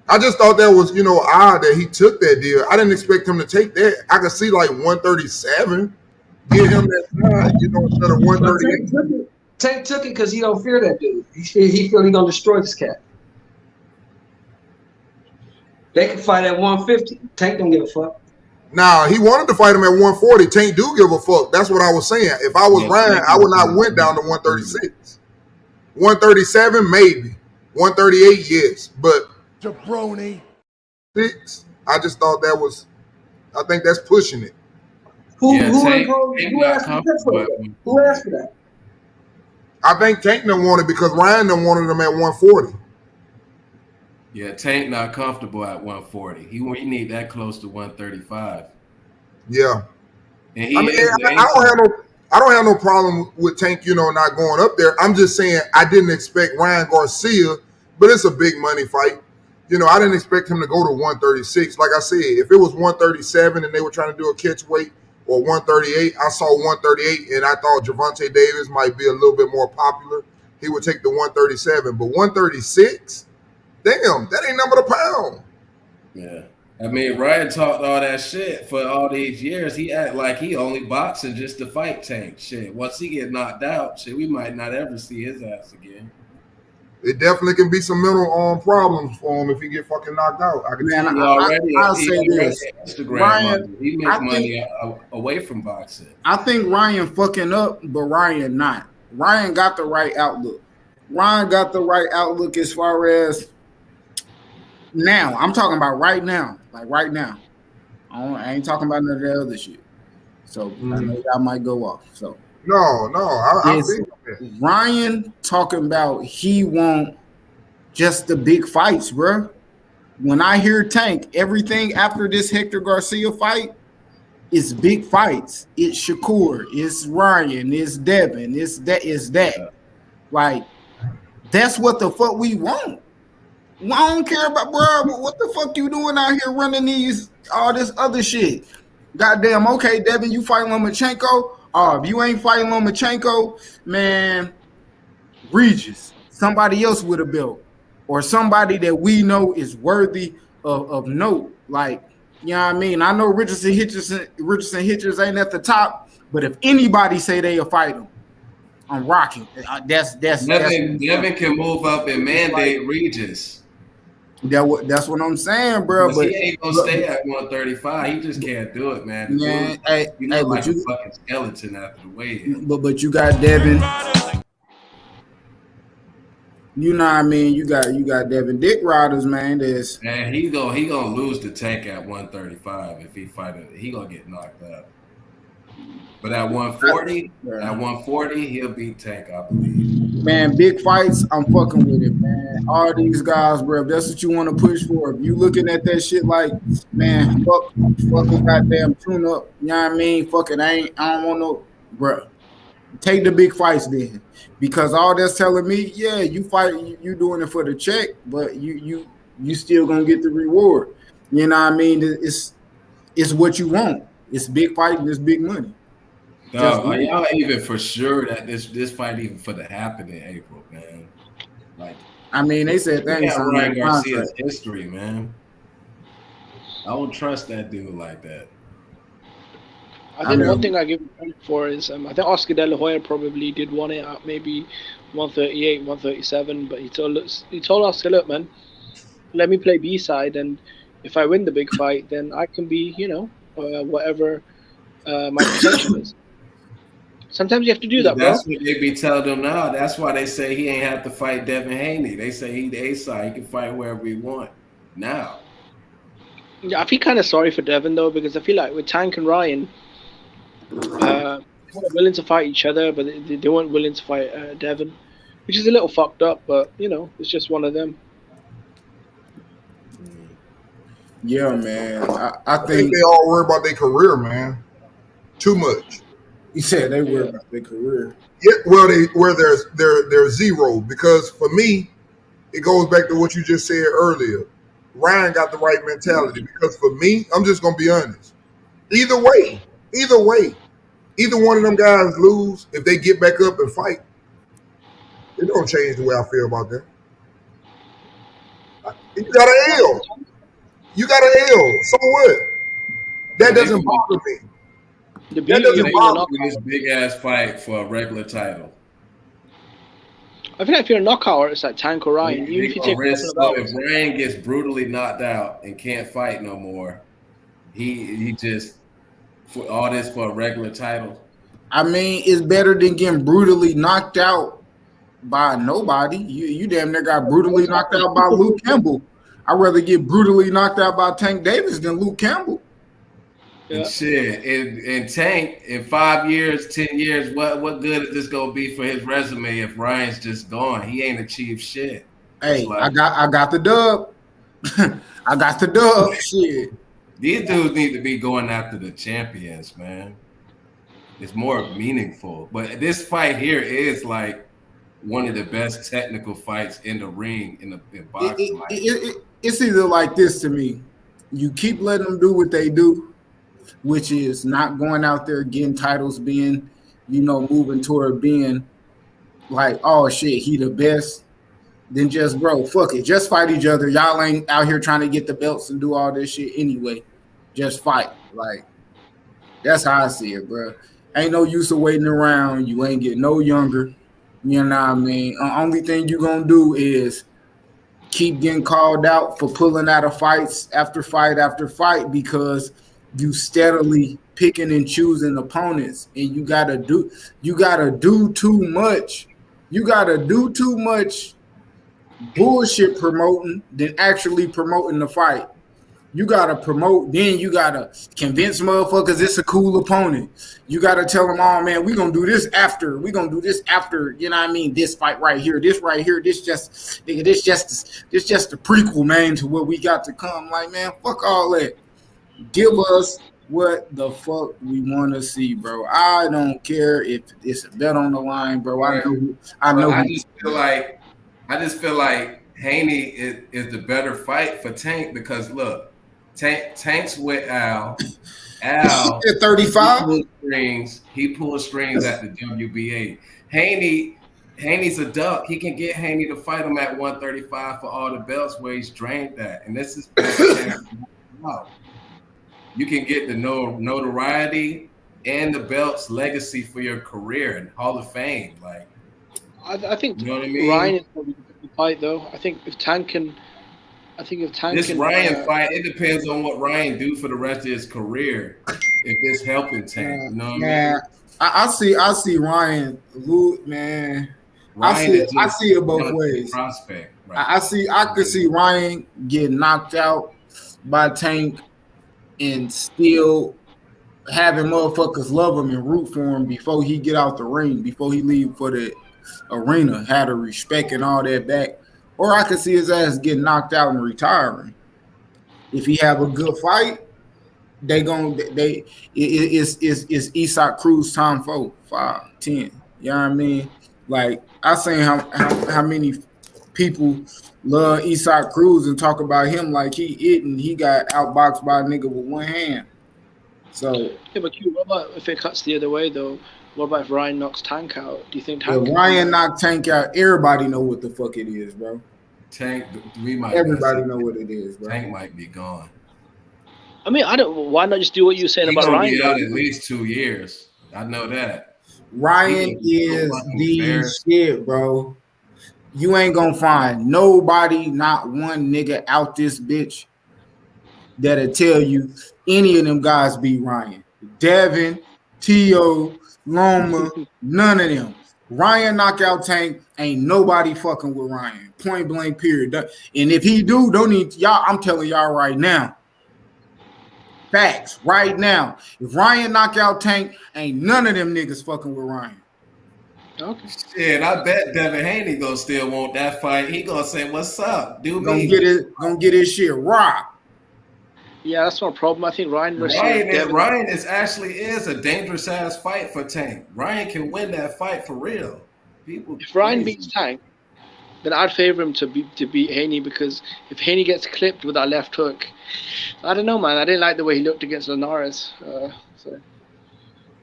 S6: I just thought that was, odd that he took that deal. I didn't expect him to take that. I could see like 137. Get him that side, instead of 138.
S11: Tank took it because he don't fear that dude. He feel he gonna destroy this cat. They can fight at 150. Tank don't give a fuck.
S6: Now he wanted to fight him at 140. Tank do give a fuck. That's what I was saying. If I was Ryan, I would not went down to 136. 137, maybe. 138, yes. But
S4: jabroni.
S6: 6, I just thought that was. I think that's pushing it.
S5: Who asked for that? Who asked for that?
S6: I think Tank done wanted because Ryan done wanted him at 140.
S3: Yeah, Tank not comfortable at 140. He need that close to 135.
S6: Yeah.
S3: And
S6: I don't have no problem with Tank, not going up there. I'm just saying I didn't expect Ryan Garcia, but it's a big money fight. I didn't expect him to go to 136. Like I said, if it was 137 and they were trying to do a catch weight or 138, I saw 138 and I thought Gervonta Davis might be a little bit more popular. He would take the 137, but 136, damn, that ain't nothing but a pound.
S3: Yeah. I mean, Ryan talked all that shit for all these years. He act like he only boxing just to fight Tank. Shit, once he get knocked out, shit, we might not ever see his ass again.
S6: It definitely can be some mental problems for him if he get fucking knocked out. I can
S1: I'll say this.
S3: Ryan, he makes money away from boxing.
S1: I think Ryan fucking up, but Ryan not. Ryan got the right outlook. Ryan got the right outlook as far as now. I'm talking about right now. Like right now. I ain't talking about none of that other shit. So I know y'all might go off. So
S6: No, I think
S1: Ryan talking about he want just the big fights, bro. When I hear Tank, everything after this Hector Garcia fight is big fights. It's Shakur, it's Ryan, it's Devin, it's that. Like, that's what the fuck we want. I don't care about, bro. What the fuck you doing out here running all this other shit? Goddamn, okay, Devin, you fighting Lomachenko? If you ain't fighting Lomachenko, man, Regis, somebody else with a belt, or somebody that we know is worthy of note. Like, you know what I mean? I know Richardson Hitchens ain't at the top, but if anybody say they'll fight him, I'm rocking.
S3: Devin can move up and mandate Regis.
S1: That's what I'm saying, bro. But
S3: he ain't gonna stay at 135. He just can't do it, man.
S1: Man,
S3: like a fucking skeleton after the weigh-in.
S1: But you got Devin. You know what I mean? You got Devin Dick Riders, man.
S3: Man, he gonna lose the Tank at 135 if he fight it. He gonna get knocked out. But at 140, he'll beat Tank, I believe.
S1: Man, big fights, I'm fucking with it, man. All these guys, bro, if that's what you want to push for, if you looking at that shit like, man, fuck a goddamn tune up, you know what I mean? Fuck it, I don't want no, bro. Take the big fights then. Because all that's telling me, yeah, you fight, you doing it for the check, but you still gonna get the reward. You know what I mean? It's what you want. It's big fight and it's big money.
S3: Are y'all even for sure that this fight even for to happen in April, man? Like,
S1: I mean, they said things
S3: on Ryan Garcia's history, man. I don't trust that dude like that.
S19: I think one thing I give him credit for is I think Oscar De La Hoya probably did want it at maybe 138, 137, but he told Oscar, look, man, let me play B side, and if I win the big fight, then I can be, whatever my potential is. Sometimes you have to do that, bro.
S3: That's what they be telling them now. That's why they say he ain't have to fight Devin Haney. They say he the A side. He can fight wherever he want now.
S19: Yeah, I feel kind of sorry for Devin, though, because I feel like with Tank and Ryan, they were willing to fight each other, but they weren't willing to fight Devin, which is a little fucked up, but, it's just one of them.
S1: Yeah, man.
S6: I think they all worry about their career, man. Too much.
S1: You said they worry about their career.
S6: Yeah, well, they're zero, because for me, it goes back to what you just said earlier. Ryan got the right mentality, because for me, I'm just gonna be honest. Either way, either one of them guys lose, if they get back up and fight, it don't change the way I feel about them. You got an L. So what? That doesn't bother me.
S3: That doesn't bother me. This big ass fight for a regular title.
S19: I feel like if you're a knockout artist like Tank or Ryan, even if you take
S3: if Ryan gets brutally knocked out and can't fight no more,
S20: He just for all this for a regular title.
S1: I mean, it's better than getting brutally knocked out by nobody. You damn near got brutally knocked out by Luke Campbell. I'd rather get brutally knocked out by Tank Davis than Luke Campbell.
S20: And shit, and Tank in 5 years, 10 years, what good is this gonna be for his resume if Ryan's just gone? He ain't achieved shit.
S1: Hey, like, I got the dub. I got the dub. Shit.
S20: These dudes need to be going after the champions, man. It's more meaningful. But this fight here is like one of the best technical fights in the ring in boxing.
S1: It's either like this to me. You keep letting them do what they do, which is not going out there getting titles, being, moving toward being like, oh shit, he the best. Then just, bro, fuck it. Just fight each other. Y'all ain't out here trying to get the belts and do all this shit anyway. Just fight. Like, that's how I see it, bro. Ain't no use of waiting around. You ain't getting no younger. You know what I mean? Only thing you gonna do is keep getting called out for pulling out of fights after fight after fight because you steadily picking and choosing opponents, and you gotta do too much. You gotta do too much bullshit promoting than actually promoting the fight. You gotta promote, then you gotta convince motherfuckers it's a cool opponent. You gotta tell them, oh man, we gonna do this after. We gonna do this after, you know what I mean? This fight right here, this right here, this just the prequel, man, to what we got to come. Like, man, fuck all that. Give us what the fuck we want to see, bro. I don't care if it's a bet on the line, bro. I know.
S20: I just feel like Haney is the better fight for Tank because look, Tank's with Al. Al
S1: at 35.
S20: He pulls strings at the WBA. Haney's a duck. He can get Haney to fight him at 135 for all the belts where he's drained at. And this is you can get the notoriety and the belts legacy for your career and Hall of Fame. Like,
S19: I think
S20: you know what I mean?
S19: Ryan is probably the fight though. I think if Tank can
S20: Ryan fight, it depends on what Ryan do for the rest of his career. If it's helping Tank, you know what I mean?
S1: I see Ryan loot, man. I see it both ways.
S20: Prospect, right?
S1: I could see Ryan get knocked out by Tank and still having motherfuckers love him and root for him before he get out the ring, before he leave for the arena, had the respect and all that back. Or I could see his ass getting knocked out and retiring. If he have a good fight, it's Isak Cruz time 4, 5, 10. You know what I mean? Like, I seen how many people love Isak Cruz and talk about him like he got outboxed by a nigga with one hand. So
S19: yeah, but Q, what about if it cuts the other way though? What about if Ryan knocks Tank out? Do you think Tank?
S1: If Ryan knocked Tank out, everybody know what the fuck it is, bro.
S20: Tank,
S1: everybody know what it is, bro.
S20: Tank might be gone.
S19: I mean, why not just do what you saying about Ryan?
S20: Be out at least 2 years. I know that.
S1: Ryan is the shit, bro. You ain't gonna find nobody, not one nigga out this bitch that'll tell you any of them guys beat Ryan. Devin, T.O., Loma, none of them. Ryan knockout Tank, ain't nobody fucking with Ryan. Point blank, period. And if he do, don't need y'all. I'm telling y'all right now. Facts, right now. If Ryan knock out Tank, ain't none of them niggas fucking with Ryan.
S19: Okay.
S20: Shit, I bet Devin Haney gonna still want that fight. He gonna say, "What's up, dude?"
S1: Gonna get his shit rocked.
S19: Yeah, that's my problem. I think Ryan
S20: is actually a dangerous ass fight for Tank. Ryan can win that fight for real.
S19: If Ryan beats Tank, then I'd favor him to beat Haney, because if Haney gets clipped with that left hook, I don't know, man. I didn't like the way he looked against Linares. So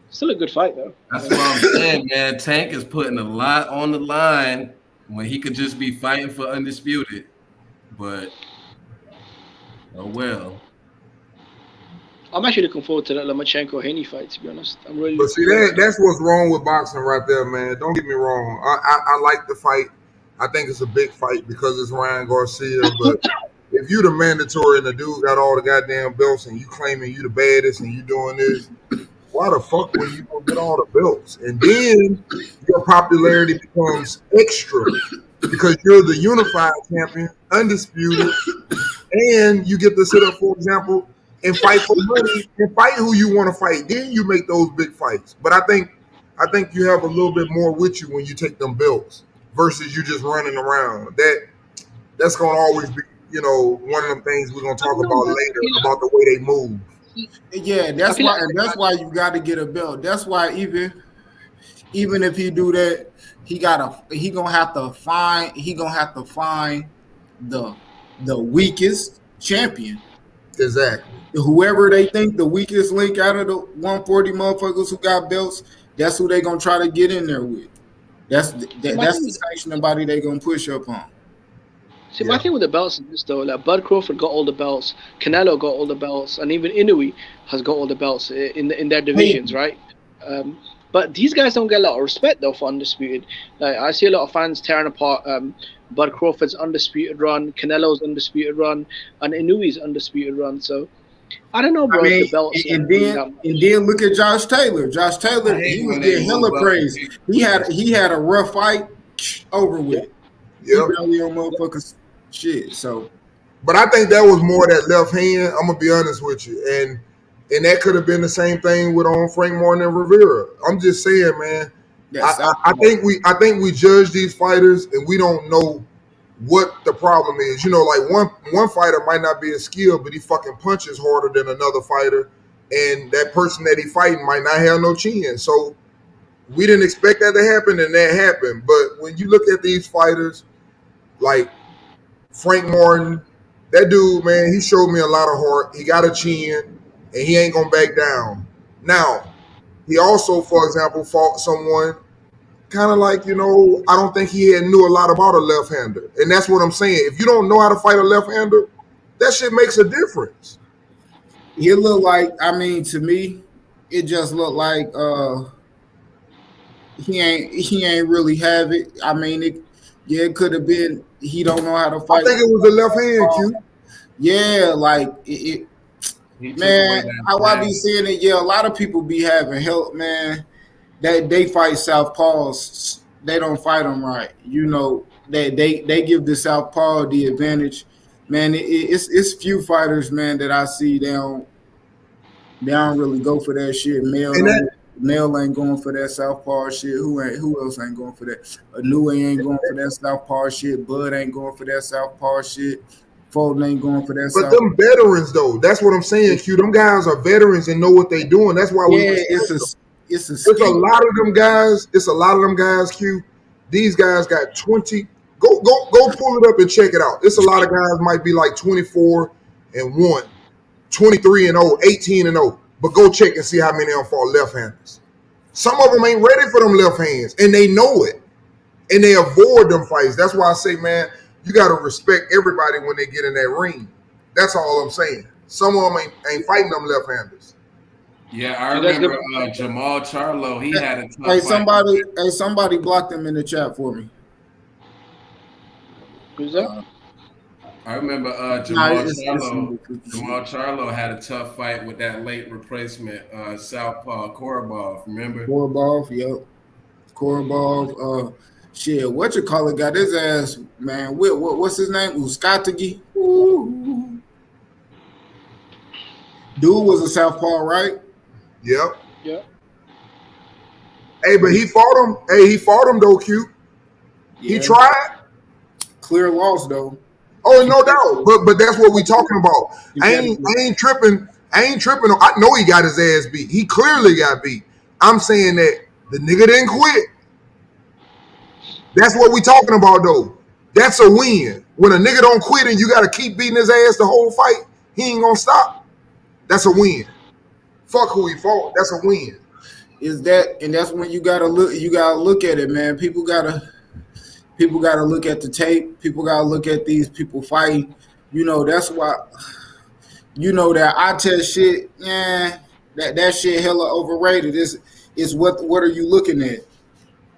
S19: still a good fight though.
S20: That's what I'm saying, man. Tank is putting a lot on the line when he could just be fighting for undisputed. But oh well.
S19: I'm actually looking forward to that Lomachenko-Haney fight, to be honest. I'm really.
S6: But see, that's what's wrong with boxing right there, man. Don't get me wrong. I like the fight. I think it's a big fight because it's Ryan Garcia, but if you the mandatory and the dude got all the goddamn belts and you claiming you the baddest and you doing this, why the fuck would you go get all the belts? And then your popularity becomes extra because you're the unified champion, undisputed, and you get to sit up, for example, and fight for money and fight who you want to fight. Then you make those big fights. But I think you have a little bit more with you when you take them belts versus you just running around. That's gonna always be, one of them things we're gonna talk about later about the way they move.
S1: Yeah, that's why you got to get a belt. That's why even if he do that, he gonna have to find the weakest champion.
S6: Exactly.
S1: Whoever they think the weakest link out of the 140 motherfuckers who got belts, that's who they gonna try to get in there with. That's the sanctioning body they gonna push up on.
S19: See, my thing with the belts is this though, like Bud Crawford got all the belts, Canelo got all the belts, and even Inoue has got all the belts in their divisions, right? But these guys don't get a lot of respect though for undisputed. Like I see a lot of fans tearing apart Bud Crawford's undisputed run, Canelo's undisputed run, and Inouye's undisputed run. So I don't know, bro.
S1: I mean,
S19: the belts
S1: and then look at Josh Taylor. Josh Taylor, he was getting hella praise. He had a rough fight over with.
S6: Yeah,
S1: he on motherfuckers shit. So,
S6: but I think that was more that left hand. I'm gonna be honest with you, and that could have been the same thing with Frank Martin and Rivera. I'm just saying, man. I think we judge these fighters and we don't know what the problem is. Like one fighter might not be as skilled, but he fucking punches harder than another fighter, and that person that he fighting might not have no chin. So we didn't expect that to happen, and that happened. But when you look at these fighters, like Frank Martin, that dude, man, he showed me a lot of heart. He got a chin, and he ain't gonna back down. Now, he also, for example, fought someone kind of like, I don't think he knew a lot about a left-hander. And that's what I'm saying. If you don't know how to fight a left-hander, that shit makes a difference.
S1: He looked like, to me, it just looked like he ain't really have it. It could have been he don't know how to fight.
S6: I think it was the left hand, Q.
S1: Yeah, like man, how I be seeing it, a lot of people be having help, man. They fight southpaws. They don't fight them right. They give the southpaw the advantage. Man, it's few fighters, man, that I see they don't really go for that shit. Mel ain't going for that southpaw shit. Who else ain't going for that? Inoue ain't going for that southpaw shit. Bud ain't going for that southpaw shit. Fulton ain't going for that.
S6: But them veterans though, that's what I'm saying, Q. Them guys are veterans and know what they doing. That's why it's a lot of them guys. It's a lot of them guys, Q. These guys got 20. Go pull it up and check it out. It's a lot of guys might be like 24-1, 23-0, 18-0. But go check and see how many of them fought left-handers. Some of them ain't ready for them left hands, and they know it, and they avoid them fights. That's why I say, man, you got to respect everybody when they get in that ring. That's all I'm saying. Some of them ain't fighting them left-handers.
S5: Yeah, I remember Jamal Charlo. He had a tough
S1: fight. Somebody blocked him in the chat for me.
S19: Who's that?
S5: I remember Jamal Charlo had a tough fight with that late replacement southpaw Korobov. Remember?
S1: Korobov, yep. Korobov. Shit, what you call it? Got his ass, man. What's his name? Uskatagi. Dude was a southpaw, right?
S6: Yep.
S19: Yep.
S6: Hey, but he fought him. Hey, he fought him though, Q. Yeah. He tried.
S1: Clear loss though.
S6: Oh, no doubt. But that's what we talking about. I ain't tripping. I know he got his ass beat. He clearly got beat. I'm saying that the nigga didn't quit. That's what we talking about though. That's a win. When a nigga don't quit and you got to keep beating his ass the whole fight, he ain't gonna stop. That's a win. Fuck who he fought. That's a win.
S1: And that's when you gotta look at it, man. People gotta look at the tape. People gotta look at these people fighting. That's why. That eye test shit. Yeah, that shit hella overrated. It's what are you looking at?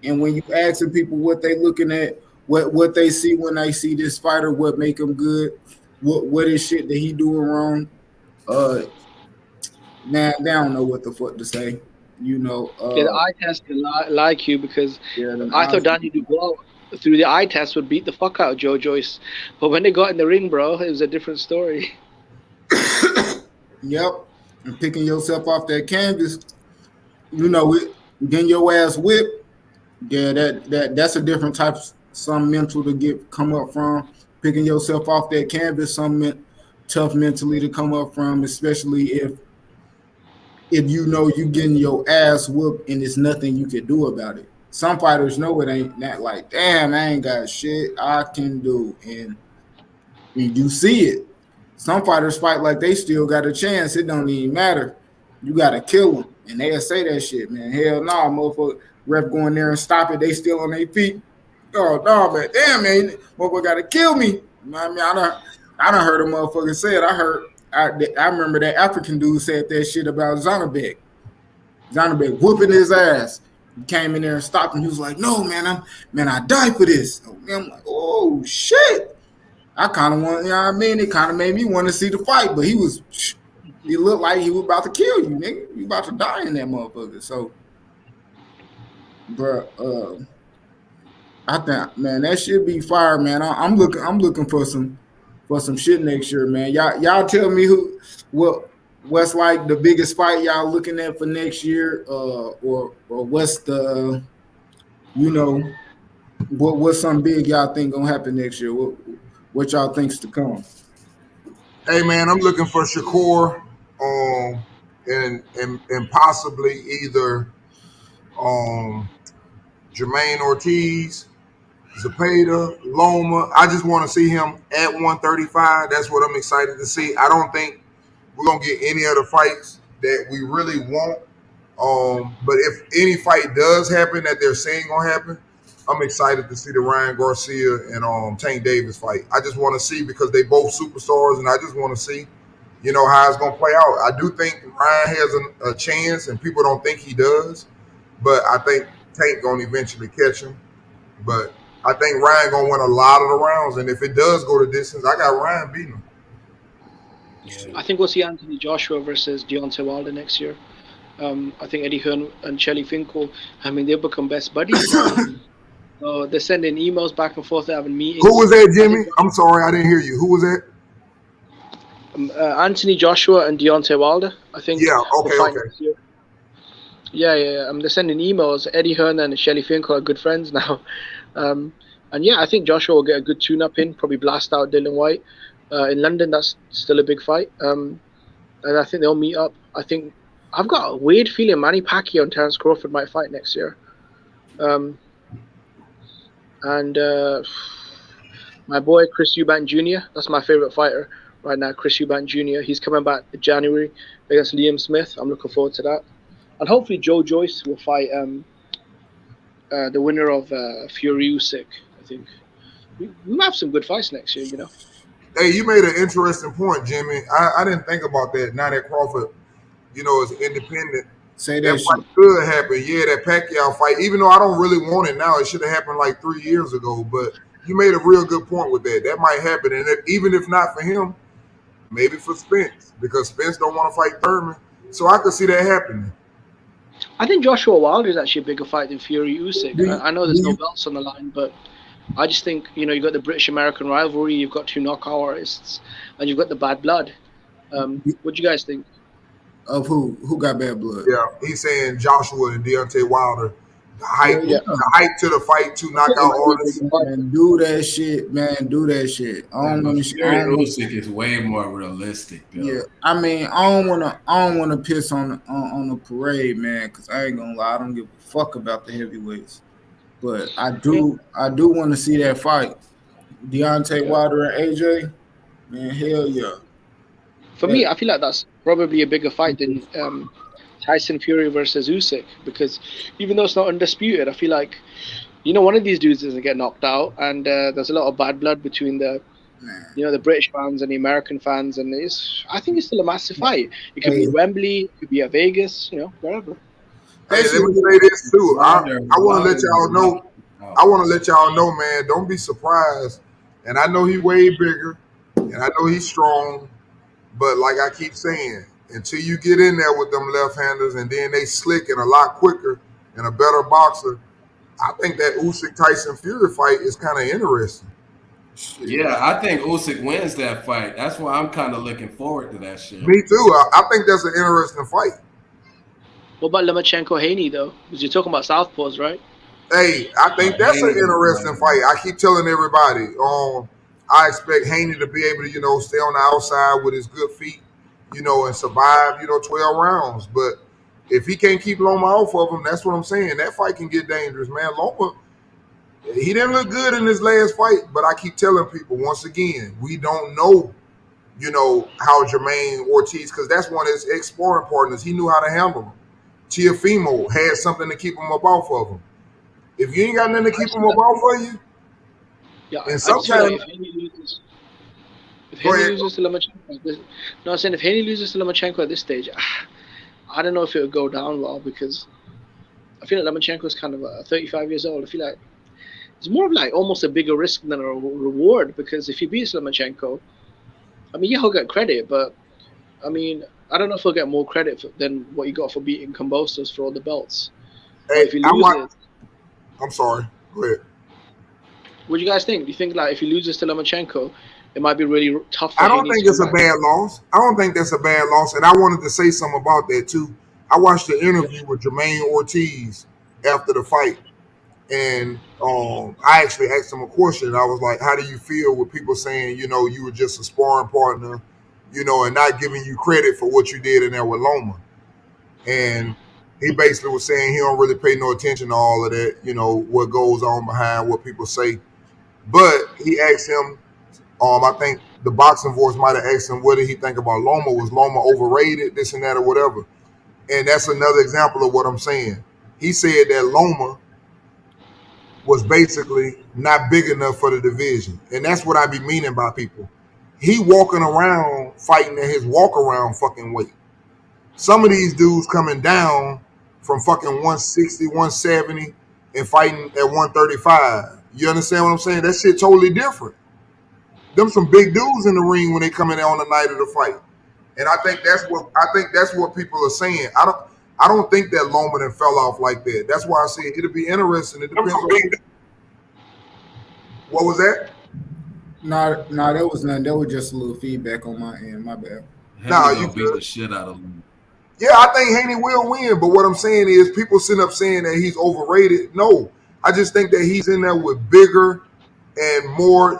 S1: And when you asking people what they looking at, what they see when they see this fighter, what make them good, what is shit that he doing wrong. Man, they don't know what the fuck to say. You know,
S19: Yeah, the eye test can like you because I thought Daniel Dubois through the eye test would beat the fuck out of Joe Joyce, but when they got in the ring, bro, it was a different story.
S1: Yep, and picking yourself off that canvas, you know, getting your ass whipped. Yeah, that's a different type of some mental to come up from. Picking yourself off that canvas, tough mentally to come up from, especially if you know you getting your ass whooped and there's nothing you can do about it. Some fighters know it ain't that like, damn, I ain't got shit I can do, and you see it. Some fighters fight like they still got a chance. It don't even matter. You gotta kill them, and they'll say that shit, man. Hell no, motherfucker. Ref going there and stop it. They still on their feet. Oh no, man. Damn, man. Motherfucker gotta kill me. You know what I mean, I done heard a motherfucker say it. I remember that African dude said that shit about Zonabek. Zonabek whooping his ass. He came in there and stopped him. He was like, "No, man, I die for this." I'm like, "Oh shit." I kind of want, you know what I mean? It kind of made me want to see the fight, but he looked like he was about to kill you, nigga. You about to die in that motherfucker. So, bro, I think, man, that should be fire, man. I'm looking for some shit next year, man. Y'all tell me what's like the biggest fight y'all looking at for next year, or what's the, you know, what's something big y'all think gonna happen next year? What y'all think's to come?
S6: Hey man, I'm looking for Shakur, and possibly either Jermaine Ortiz, Zepeda, Loma. I just want to see him at 135. That's what I'm excited to see. I don't think we're gonna get any other fights that we really want. But if any fight does happen that they're saying gonna happen, I'm excited to see the Ryan Garcia and Tank Davis fight. I just want to see because they both superstars, and I just want to see, you know, how it's gonna play out. I do think Ryan has a chance, and people don't think he does, but I think Tank gonna eventually catch him. But I think Ryan gonna win a lot of the rounds, and if it does go to distance, I got Ryan beating him.
S19: I think we'll see Anthony Joshua versus Deontay Wilder next year. I think Eddie Hearn and Shelly Finkel, I mean, they've become best buddies now. So they're sending emails back and forth, they're having meetings.
S6: Who was that, Jimmy? I'm sorry, I didn't hear you. Who was that?
S19: Anthony Joshua and Deontay Wilder, I think.
S6: Yeah, okay.
S19: Yeah. They're sending emails. Eddie Hearn and Shelly Finkel are good friends now. And yeah, I think Joshua will get a good tune-up in, probably blast out Dylan White. In London, that's still a big fight. And I think they'll meet up. I think I've got a weird feeling Manny Pacquiao and Terence Crawford might fight next year. And my boy Chris Eubank Jr., that's my favorite fighter right now, Chris Eubank Jr. He's coming back in January against Liam Smith. I'm looking forward to that. And hopefully Joe Joyce will fight the winner of Fury Usyk, I think. We might have some good fights next year, you know.
S6: Hey, you made an interesting point, Jimmy. I didn't think about that. Now that Crawford, you know, is independent.
S1: Say that
S6: fight could happen. Yeah, that Pacquiao fight, even though I don't really want it now, it should have happened like 3 years ago. But you made a real good point with that. That might happen. And even if not for him, maybe for Spence, because Spence don't want to fight Thurman. So I could see that happening.
S19: I think Joshua Wilder is actually a bigger fight than Fury Usyk. I know there's no belts on the line, but I just think, you know, you've got the British-American rivalry, you've got two knockout artists, and you've got the bad blood. What do you guys think?
S1: Of who? Who got bad blood?
S6: Yeah, he's saying Joshua and Deontay Wilder. The hype to the fight, two knockout artists.
S1: Man, do that shit, man. Do that shit. I don't want to.
S5: Usyk is way more realistic, though.
S1: Yeah, I mean, I don't want to piss on the parade, man, because I ain't gonna lie, I don't give a fuck about the heavyweights, but I do want to see that fight, Deontay Wilder and AJ. Man, hell yeah.
S19: For me, I feel like that's probably a bigger fight than Tyson Fury versus Usyk, because even though it's not undisputed, I feel like, you know, one of these dudes doesn't get knocked out, and there's a lot of bad blood between the British fans and the American fans, and I think it's still a massive fight. It could be Wembley, it could be at Vegas, you know, wherever.
S6: Hey, let me say this too. I want to let y'all know. I want to let y'all know, man. Don't be surprised. And I know he's way bigger. And I know he's strong, but like I keep saying, until you get in there with them left-handers and then they slick and a lot quicker and a better boxer, I think that Usyk Tyson Fury fight is kind of interesting.
S5: Yeah, I think Usyk wins that fight. That's why I'm kind of looking forward to that shit.
S6: Me too. I think that's an interesting fight.
S19: What about Lomachenko Haney though? Because you're talking about southpaws, right?
S6: Hey, I think that's an interesting fight. I keep telling everybody, I expect Haney to be able to, stay on the outside with his good feet, and survive, 12 rounds. But if he can't keep Loma off of him, that's what I'm saying. That fight can get dangerous, man. Loma, he didn't look good in his last fight, but I keep telling people, once again, we don't know, how Jermaine Ortiz, because that's one of his ex-sparring partners. He knew how to handle him. Tiafimo had something to keep him up off of him. If you ain't got nothing to keep him up off of you,
S19: yeah,
S6: and
S19: I just feel like
S6: sometimes
S19: if Haney loses to Lomachenko, I'm saying if Haney loses to Lomachenko at this stage, I don't know if it would go down well because I feel like Lomachenko is kind of 35 years old. I feel like it's more of like almost a bigger risk than a reward because if he beats Lomachenko, I mean, yeah, he'll get credit, but I mean, I don't know if he'll get more credit than what he got for beating Kambosos for all the belts.
S6: Hey,
S19: if he loses,
S6: I'm sorry. Go ahead.
S19: What do you guys think? Do you think like if he loses to Lomachenko, it might be really tough for
S6: I don't
S19: Haney
S6: think
S19: to
S6: it's a
S19: come back?
S6: bad loss. I don't think that's a bad loss. And I wanted to say something about that too. I watched the interview with Jermaine Ortiz after the fight. And I actually asked him a question. I was like, how do you feel with people saying, you were just a sparring partner, and not giving you credit for what you did in there with Loma? And he basically was saying he don't really pay no attention to all of that, what goes on behind what people say. But he asked him, I think the boxing voice might have asked him what did he think about Loma? Was Loma overrated, this and that or whatever? And that's another example of what I'm saying. He said that Loma was basically not big enough for the division. And that's what I be meaning by people. He walking around fighting at his walk around fucking weight. Some of these dudes coming down from fucking 160, 170 and fighting at 135. You understand what I'm saying? That shit totally different. Them some big dudes in the ring when they come in there on the night of the fight. And I think that's what people are saying. I don't think that Loma done fell off like that. That's why I say it'll be interesting. It depends on what was that?
S1: No, that was none. That was just a little feedback on my end. My bad.
S6: Nah, you
S5: beat the shit out of him.
S6: Yeah, I think Haney will win. But what I'm saying is people sitting up saying that he's overrated. No, I just think that he's in there with bigger and more,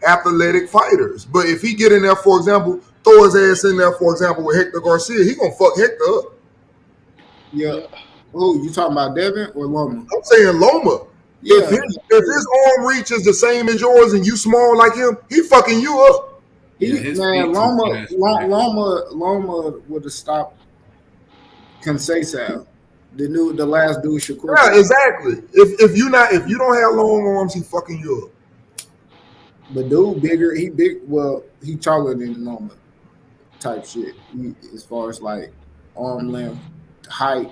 S6: athletic fighters. But if he get in there, for example, throw his ass in there, for example, with Hector Garcia, he gonna fuck Hector up.
S1: Yeah. Oh, you talking about Devin or Loma?
S6: I'm saying Loma.
S1: Yeah.
S6: If his arm reach is the same as yours and you small like him, he fucking you up.
S1: Loma would have stopped Conceição, the last dude Shakur.
S6: Yeah, exactly. If you don't have long arms, he fucking you up.
S1: But dude bigger, he taller than Loma type shit. As far as like arm length, height,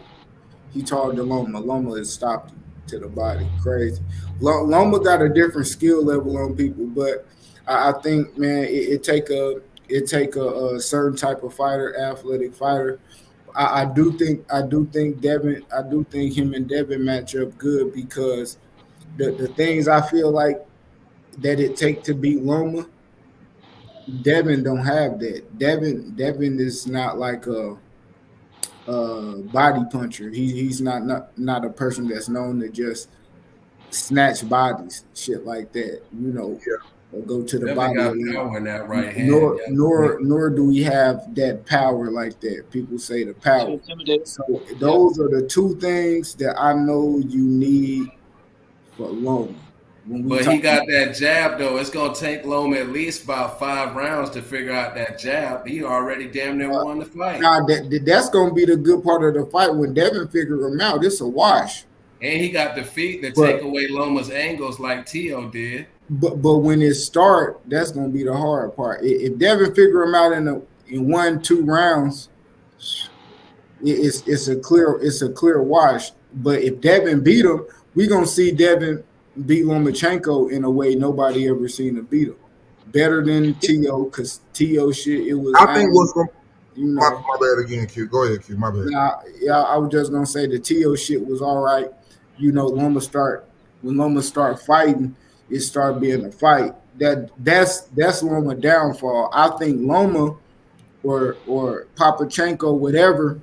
S1: he taller than Loma. Loma has stopped him to the body. Crazy. Loma got a different skill level on people, but I think, man, it take a certain type of fighter, athletic fighter. I do think Devin. I do think him and Devin match up good because the things I feel like that it take to beat Loma, Devin don't have that. Devin is not like a body puncher. He's not a person that's known to just snatch bodies, shit like that. Or go to the body.
S5: Got power in that right hand.
S1: Nor do we have that power like that. People say the power. So those are the two things that I know you need for Loma.
S5: But he got that jab though. It's gonna take Loma at least about 5 rounds to figure out that jab. He already damn near won the fight.
S1: Nah, that's gonna be the good part of the fight when Devin figure him out. It's a wash.
S5: And he got the feet to take away Loma's angles like Tio did.
S1: But when it start, that's gonna be the hard part. If Devin figure him out in 1-2 rounds, it's a clear wash. But if Devin beat him, we gonna see Devin beat Lomachenko in a way nobody ever seen him beat him. better than T.O. because T.O. shit, it was,
S6: I think what's going
S1: you
S6: my
S1: know.
S6: bad again, Q. Go ahead, Q. My bad.
S1: Nah, yeah, I was just gonna say the T.O. shit was all right. You know, when Loma start fighting, it start being a fight. That's Loma downfall. I think Loma or Papachenko, whatever,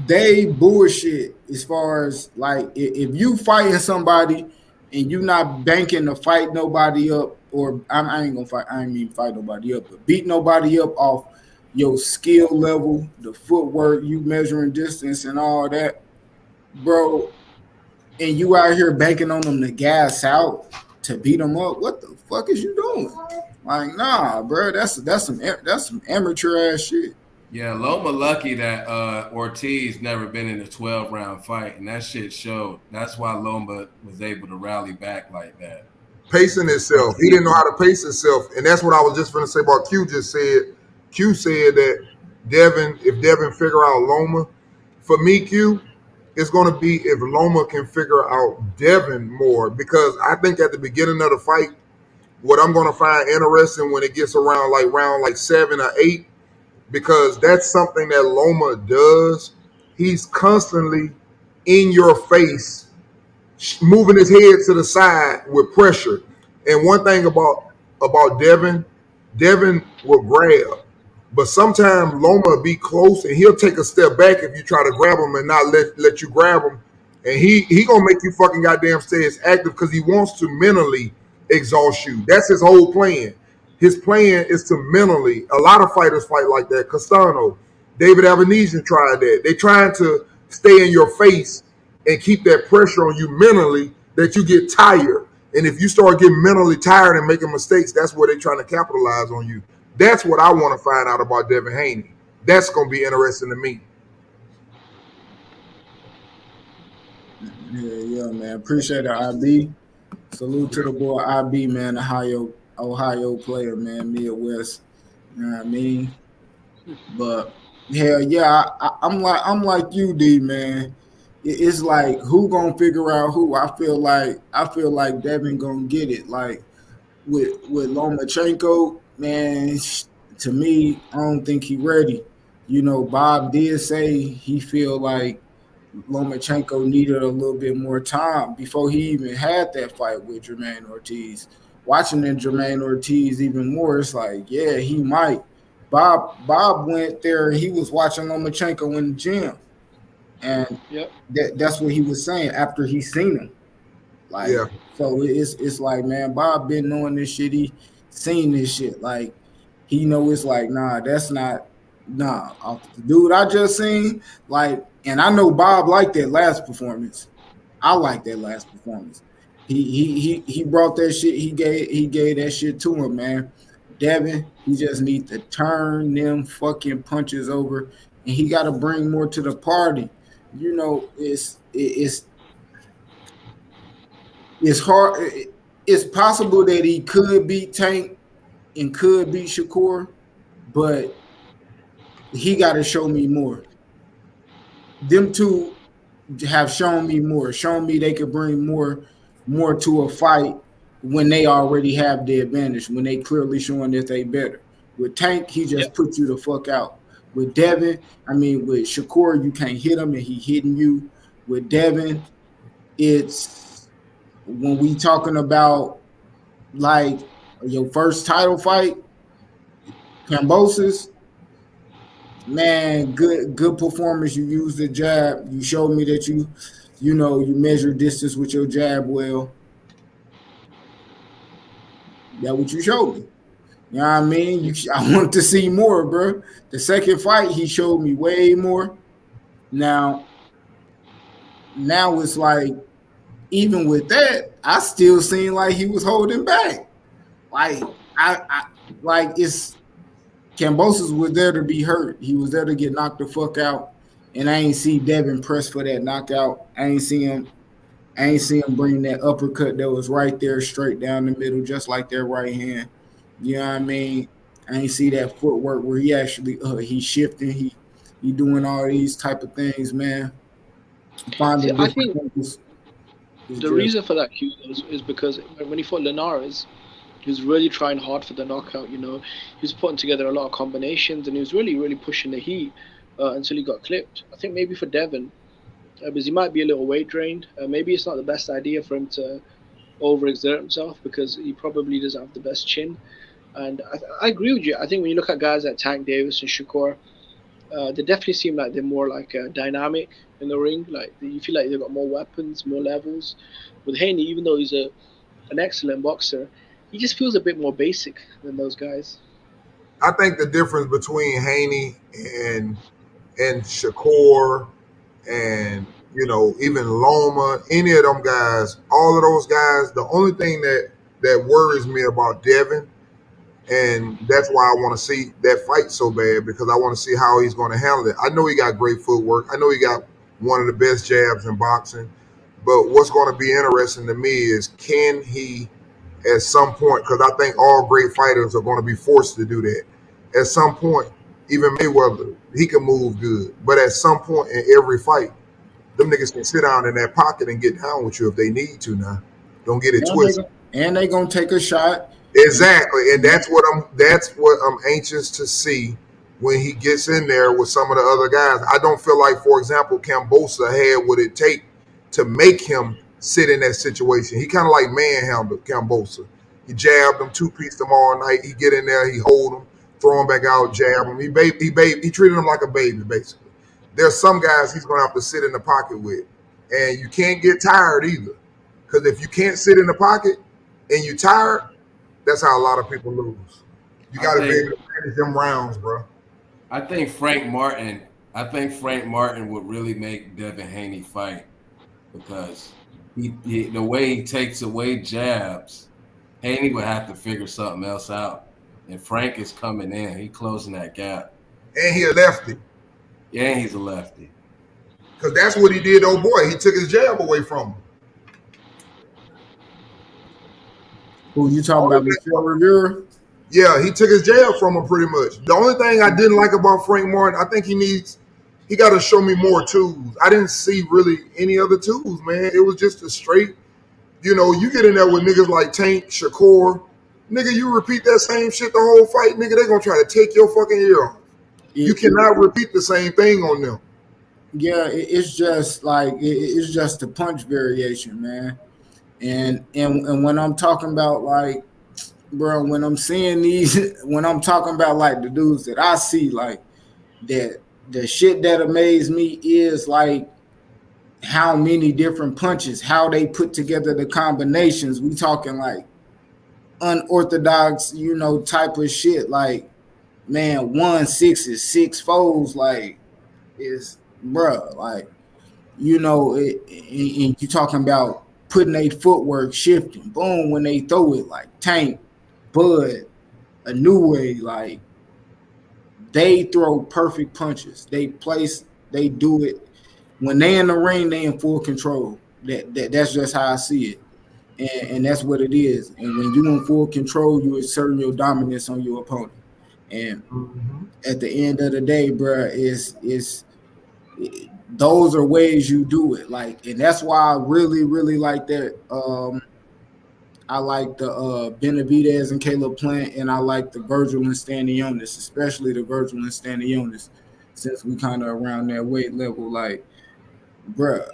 S1: they bullshit as far as like if you fighting somebody and you not banking to fight nobody up, or I ain't gonna fight, I ain't mean fight nobody up, but beat nobody up off your skill level, the footwork, you measuring distance and all that, bro, and you out here banking on them to gas out to beat them up, what the fuck is you doing? Like, nah, bro, that's some amateur ass shit.
S5: Yeah, Loma lucky that Ortiz never been in a 12-round fight, and that shit showed. That's why Loma was able to rally back like that.
S6: Pacing himself. He didn't know how to pace himself. And that's what I was just going to say about Q just said. Q said that if Devin figure out Loma, for me, Q, it's going to be if Loma can figure out Devin more. Because I think at the beginning of the fight, what I'm going to find interesting when it gets around like round like 7 or 8, because that's something that Loma does. He's constantly in your face, moving his head to the side with pressure. And one thing about Devin will grab, but sometimes Loma be close and he'll take a step back if you try to grab him and not let you grab him. And he gonna make you fucking goddamn stay as active because he wants to mentally exhaust you. That's his whole plan. His plan is to mentally. A lot of fighters fight like that. Castano, David Avenesian tried that. They trying to stay in your face and keep that pressure on you mentally that you get tired. And if you start getting mentally tired and making mistakes, that's where they're trying to capitalize on you. That's what I want to find out about Devin Haney. That's going to be interesting to me.
S1: Yeah, man. Appreciate it, IB. Salute to the boy IB, man. Ohio player, man. Midwest. You know what I mean? But hell yeah, I'm like you, D, man. It's like who gonna figure out who? I feel like Devin gonna get it. Like with Lomachenko, man. To me, I don't think he ready. You know, Bob did say he feel like Lomachenko needed a little bit more time before he even had that fight with Jermaine Ortiz. Watching then Jermaine Ortiz even more, it's like, yeah, he might. Bob went there and he was watching Lomachenko in the gym. And that's what he was saying after he seen him. Like,
S6: yeah.
S1: So it's like, man, Bob been knowing this shit. He seen this shit. Like, he know it's like, nah, that's not the dude I just seen. Like, and I know Bob liked that last performance. I like that last performance. He brought that shit. He gave that shit to him, man. Devin, he just need to turn them fucking punches over, and he got to bring more to the party. You know, it's hard. It's possible that he could beat Tank and could beat Shakur, but he got to show me more. Them two have shown me more, shown me they could bring more to a fight when they already have the advantage, when they clearly showing that they better. With Tank, he just put you the fuck out. With Devin, with Shakur, you can't hit him and he hitting you. With Devin, it's when we talking about like your first title fight, Cambosis, man, good performance. You used the jab. You showed me that you measure distance with your jab well. That what you showed me. You know what I mean? I wanted to see more, bro. The second fight, he showed me way more. Now it's like, even with that, I still seen like he was holding back. Like I like it's Cambosis was there to be hurt. He was there to get knocked the fuck out. And I ain't see Devin press for that knockout. I ain't see him bring that uppercut that was right there straight down the middle, just like their right hand. You know what I mean? I ain't see that footwork where he actually he's shifting, he doing all these type of things, man.
S19: See, I think the reason for that, Q, is because when he fought Linares, He was really trying hard for the knockout. You know, he was putting together a lot of combinations, and he was really, really pushing the heat until he got clipped. I think maybe for Devin, because he might be a little weight drained. Maybe it's not the best idea for him to overexert himself because he probably doesn't have the best chin. And I agree with you. I think when you look at guys like Tank Davis and Shakur, they definitely seem like they're more like dynamic in the ring. Like you feel like they've got more weapons, more levels. With Haney, even though he's an excellent boxer, he just feels a bit more basic than those guys.
S6: I think the difference between Haney and Shakur and even Loma, any of them guys, all of those guys, the only thing that worries me about Devin, and that's why I want to see that fight so bad, because I want to see how he's going to handle it. I know he got great footwork. I know he got one of the best jabs in boxing. But what's going to be interesting to me is, can he, at some point, because I think all great fighters are going to be forced to do that. At some point, even Mayweather, he can move good. But at some point in every fight, them niggas can sit down in that pocket and get down with you if they need to now. Don't get it twisted.
S1: And they gonna take a shot.
S6: Exactly, and that's what I'm anxious to see when he gets in there with some of the other guys. I don't feel like, for example, Cambosa had what it take to make him sit in that situation. He kind of like manhandled Cambosa. He jabbed him, two-pieced him all night. He get in there, he hold him, throw him back out, jab him. He treated him like a baby, basically. There's some guys he's gonna have to sit in the pocket with, and you can't get tired either. Because if you can't sit in the pocket and you tired, that's how a lot of people lose. You got to be able to finish them rounds, bro.
S5: I think Frank Martin would really make Devin Haney fight, because the way he takes away jabs, Haney would have to figure something else out. And Frank is coming in. He closing that gap.
S6: And he a lefty.
S5: Yeah, and he's a lefty.
S6: Because that's what he did, old boy. He took his jab away from him.
S1: Who you talking about, Michelle Rivera?
S6: Yeah, he took his jab from him pretty much. The only thing I didn't like about Frank Martin, I think he got to show me more tools. I didn't see really any other tools, man. It was just a straight, you get in there with niggas like Tank, Shakur. Nigga, you repeat that same shit the whole fight, nigga, they going to try to take your fucking ear off. You cannot repeat the same thing on them.
S1: Yeah, it's just like it's just a punch variation, man. And when I'm talking about, like, bro, when I'm seeing these, when I'm talking about like the dudes that I see, like that, the shit that amazed me is like how many different punches, how they put together the combinations. We talking like unorthodox, type of shit. Like, man, 1-6s, 6-4s, like, is, bruh, like, and you talking about putting a footwork, shifting, boom, when they throw it, like Tank, Bud, a new way, like, they throw perfect punches. They do it. When they in the ring, they in full control. That's just how I see it. And that's what it is. And when you in full control, you asserting your dominance on your opponent. And at the end of the day, bro, those are ways you do it. Like, and that's why I really, really like that. I like the Benavidez and Caleb Plant, and I like the Virgil and Stanionis, especially the Virgil and Stanionis, since we kind of around that weight level. Like, bruh,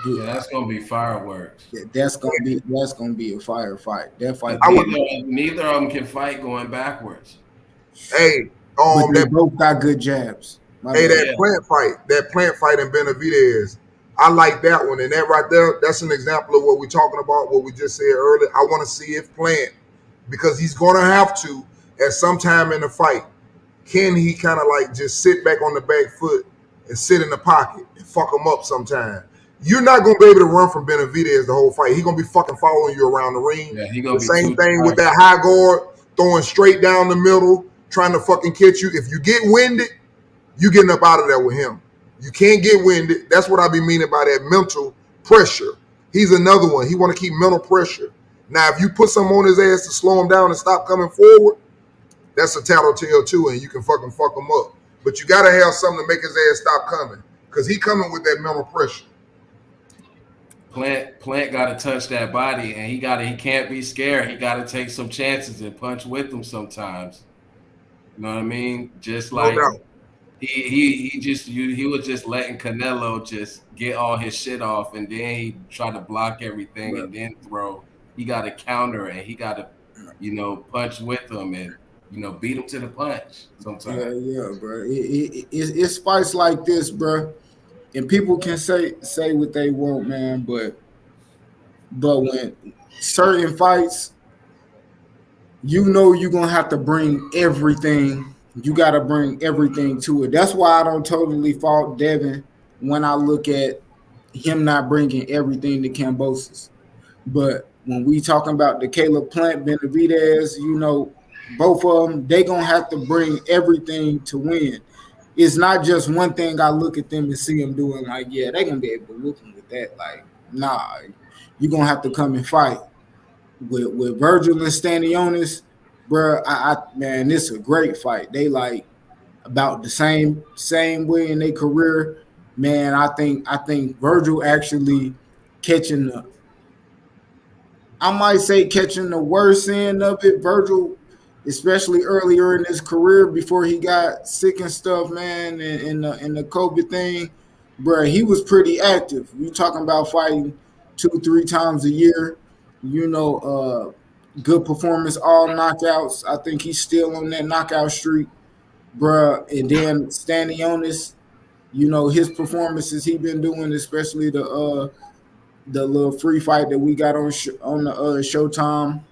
S5: yeah, that's gonna be fireworks.
S1: That's gonna be a firefight. That fight.
S5: Neither of them can fight going backwards.
S6: Hey,
S1: but they both got good jabs.
S6: That plant fight in Benavidez, I like that one. And that right there, that's an example of what we're talking about, what we just said earlier. I want to see if Plant, because he's going to have to, at some time in the fight, can he kind of like just sit back on the back foot and sit in the pocket and fuck him up sometime? You're not going to be able to run from Benavidez the whole fight. He's going to be fucking following you around the ring.
S5: Yeah, he gonna
S6: the same thing with that high guard, throwing straight down the middle, trying to fucking catch you. If you get winded, you getting up out of there with him. You can't get winded. That's what I be meaning by that mental pressure. He's another one. He want to keep mental pressure. Now, if you put something on his ass to slow him down and stop coming forward, that's a tattletale too, and you can fucking fuck him up. But you got to have something to make his ass stop coming, because he coming with that mental pressure.
S5: Plant got to touch that body, and he can't be scared. He got to take some chances and punch with him sometimes. You know what I mean? Just
S6: No
S5: like
S6: doubt.
S5: he was just letting Canelo just get all his shit off, and then he tried to block everything and then throw. He got to counter, and he got to, punch with him and beat him to the punch sometimes.
S1: Yeah, bro. It's fights like this, bro, and people can say what they want, man, but when certain fights, you're gonna have to bring everything. You got to bring everything to it. That's why I don't totally fault Devin when I look at him not bringing everything to Cambosis. But when we talking about the Caleb Plant, Benavidez, both of them, they gonna have to bring everything to win. It's not just one thing. I look at them and see them doing like, yeah, they gonna be able to whoop them with that. Like, nah, you gonna have to come and fight with Virgil and Stanionis, bro. Man, this is a great fight. They like about the same way in their career. Man, I think Virgil actually catching the I might say catching the worst end of it. Virgil, especially earlier in his career before he got sick and stuff, man, and the COVID thing, bro, he was pretty active. You talking about fighting 2-3 times a year, good performance, all knockouts. I think he's still on that knockout streak, bro. And then Stanionis, his performances he been doing, especially the little free fight that we got on the Showtime,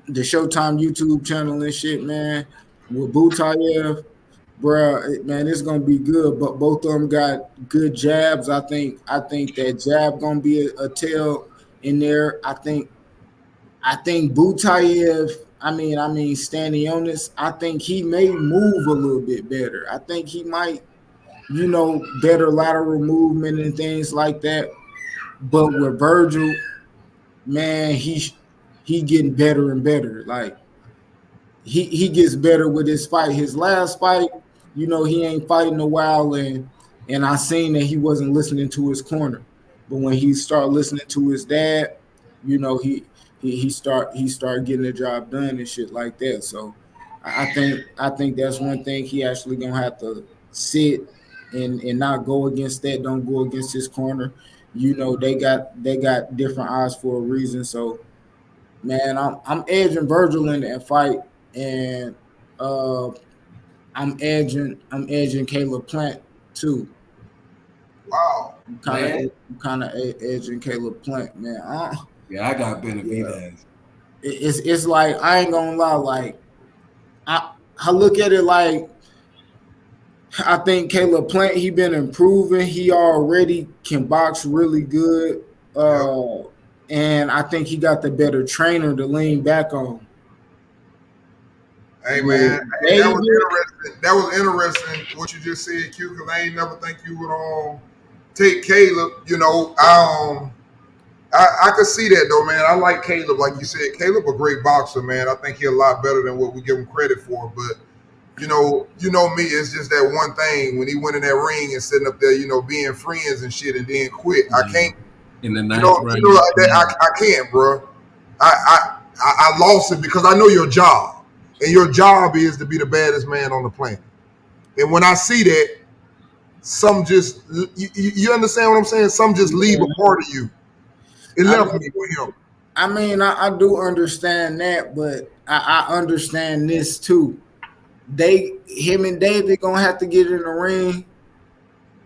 S1: the Showtime YouTube channel and shit, man, with Butayev, bruh, man, it's gonna be good. But both of them got good jabs. I think that jab gonna be a tail in there. I think Butayev. I mean, Stanionis. I think he may move a little bit better. I think he might, better lateral movement and things like that. But with Virgil, man, he getting better and better. Like he gets better with his fight. His last fight, he ain't fighting a while, and I seen that he wasn't listening to his corner. But when he started listening to his dad, he start getting the job done and shit like that. So I think that's one thing he actually gonna have to sit and not go against that. Don't go against his corner. They got different eyes for a reason. So man, I'm edging Virgil in that fight, and uh, I'm edging Caleb Plant too.
S6: Wow.
S1: I'm kind of edging Caleb Plant, man.
S5: Yeah, I got
S1: Yeah.
S5: Benavidez.
S1: It's like I ain't gonna lie, like I look at it like I think Caleb Plant, he been improving. He already can box really good. And I think he got the better trainer to lean back on.
S6: Hey man, hey, that was interesting. That was interesting what you just said, Q. Because I ain't never think you would take Caleb. I could see that though, man. I like Caleb, like you said. Caleb a great boxer, man. I think he a lot better than what we give him credit for. But you know me. It's just that one thing when he went in that ring and sitting up there, being friends and shit, and then quit. I can't.
S5: In the ninth round,
S6: I can't, bro. I lost it because I know your job, and your job is to be the baddest man on the planet. And when I see that, some just you understand what I'm saying? Some just leave a part of you. It left me with him.
S1: I mean, I do understand that, but I understand this too. Him and David gonna have to get in the ring,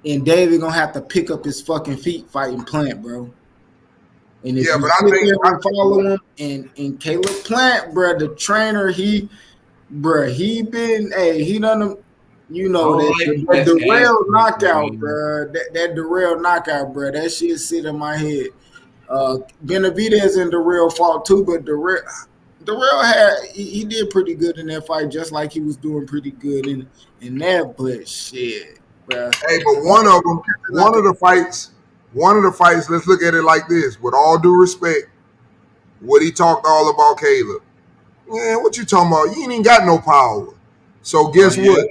S1: and David gonna have to pick up his fucking feet fighting Plant, bro. And if you sit there and follow him, and Caleb Plant, bro, the trainer, he been, he done, that derailed knockout, bro. That derailed knockout, bro. That shit sit in my head. Benavidez and Darrell fought too, but Darrell he did pretty good in that fight, just like he was doing pretty good in that. But shit, bro.
S6: Hey, but one of the fights. Let's look at it like this. With all due respect, what he talked all about Caleb. Man, what you talking about? You ain't even got no power. So guess what?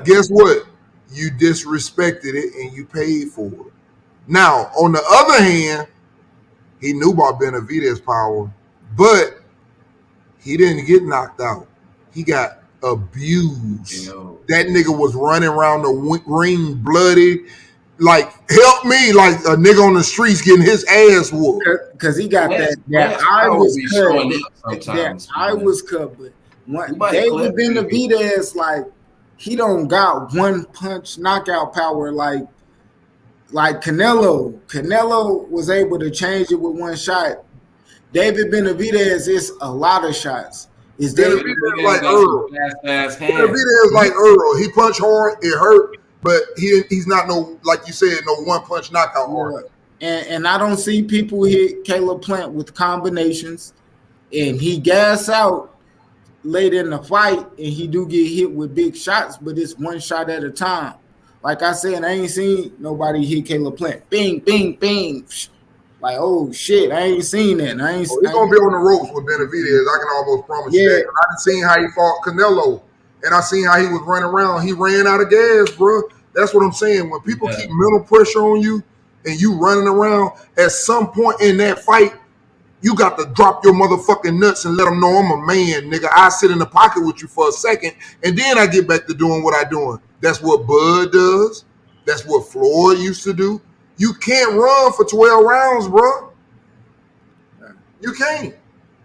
S6: Guess what? You disrespected it and you paid for it. Now, on the other hand, he knew about Benavidez's power, but he didn't get knocked out. He got abused. That nigga was running around the ring bloody. Like, help me, like a nigga on the streets getting his ass whooped.
S1: Because he got that eye was cut. That eye was cut, but David Benavidez, like, he don't got one punch knockout power like Canelo. Canelo was able to change it with one shot. David Benavidez is a lot of shots. Is David
S6: like Earl? Benavidez like Earl. He punch hard, it hurt, but he's not no, like you said, no one punch knockout hard.
S1: And I don't see people hit Caleb Plant with combinations, and he gas out late in the fight, and he do get hit with big shots, but it's one shot at a time. Like I said, I ain't seen nobody hit Caleb Plant. Bing, bing, bing. Like, oh shit, I ain't seen that. He's
S6: gonna be on the ropes with Benavidez. I can almost promise you that. I seen how he fought Canelo, and I seen how he was running around. He ran out of gas, bro. That's what I'm saying. When people keep mental pressure on you and you running around, at some point in that fight, you got to drop your motherfucking nuts and let them know I'm a man, nigga. I sit in the pocket with you for a second, and then I get back to doing what I doing. That's what Bud does. That's what Floyd used to do. You can't run for 12 rounds, bro. You can't.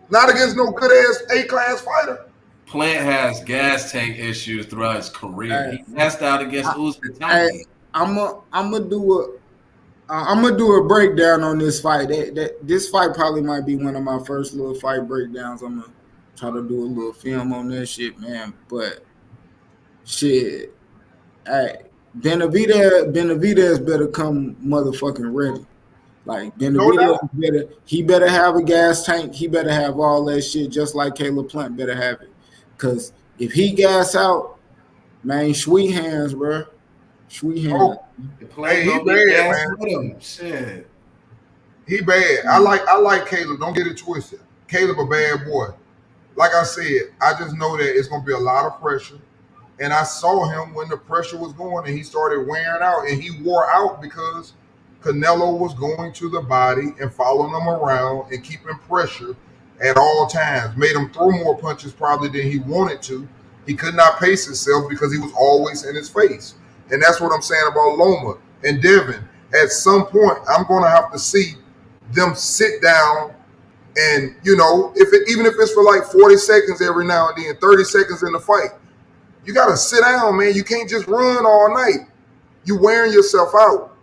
S6: Not against no good ass A-class fighter.
S5: Plant has gas tank issues throughout his career. He passed out against Uzbekistan.
S1: I'm gonna do a breakdown on this fight. This fight probably might be one of my first little fight breakdowns. I'm gonna try to do a little film on this shit, man. But shit, Benavidez better come motherfucking ready. Like Benavidez better have a gas tank. He better have all that shit, just like Caleb Plant better have it. Cause if he gas out, man, sweet hands, bro. Sweet hands.
S6: Hey, he bad, man.
S5: Shit.
S6: He bad. I like Caleb. Don't get it twisted. Caleb a bad boy. Like I said, I just know that it's gonna be a lot of pressure. And I saw him when the pressure was going and he started wearing out, and he wore out because Canelo was going to the body and following him around and keeping pressure at all times. Made him throw more punches probably than he wanted to. He could not pace himself because he was always in his face. And that's what I'm saying about Loma and Devin. At some point, I'm going to have to see them sit down and, even if it's for like 40 seconds every now and then, 30 seconds in the fight, you got to sit down, man. You can't just run all night. You wearing yourself out.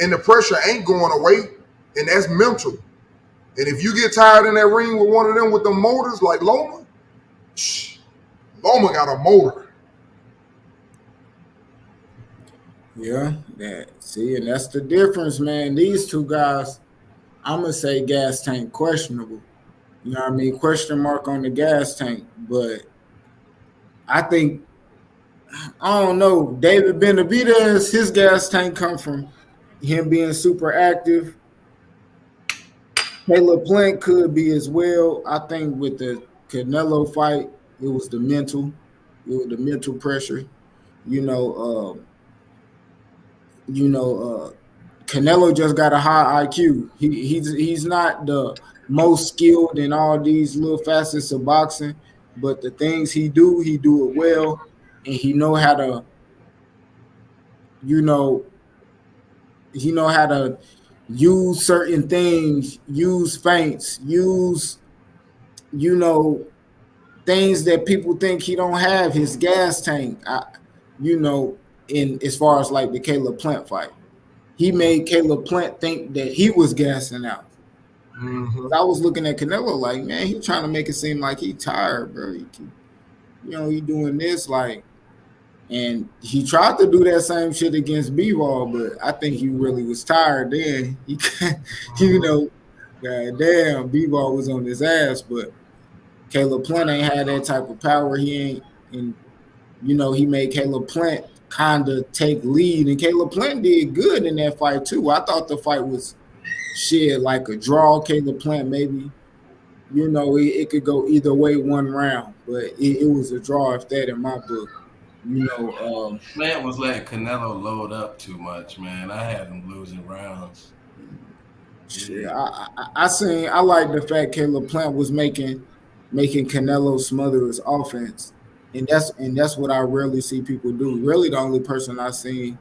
S6: And the pressure ain't going away. And that's mental. And if you get tired in that ring with one of them with the motors like Loma, Loma got a motor.
S1: Yeah, see, and that's the difference, man. These two guys, I'm going to say gas tank questionable. You know what I mean? Question mark on the gas tank. But I think, I don't know, David Benavidez, his gas tank come from him being super active. Caleb Plant could be as well. I think with the Canelo fight, it was the mental pressure. Canelo just got a high IQ. He's not the most skilled in all these little facets of boxing, but the things he do it well, and he know how to use certain things, use feints, use things that people think he don't have. His gas tank, in as far as like the Caleb Plant fight, he made Caleb Plant think that he was gassing out. Mm-hmm. I was looking at Canelo like, man, he trying to make it seem like he tired, bro. He doing this like, and he tried to do that same shit against B-Ball, but I think he really was tired then. Goddamn, B-Ball was on his ass, but Caleb Plant ain't had that type of power. He ain't, and he made Caleb Plant kind of take lead, and Caleb Plant did good in that fight too. I thought the fight was like a draw. Caleb Plant maybe, it could go either way one round, but it was a draw if that in my book. You know,
S5: Plant was letting Canelo load up too much, man. I had him losing rounds.
S1: shit, I like the fact Caleb Plant was making Canelo smother his offense, and that's what I rarely see people do. Really, the only person I seen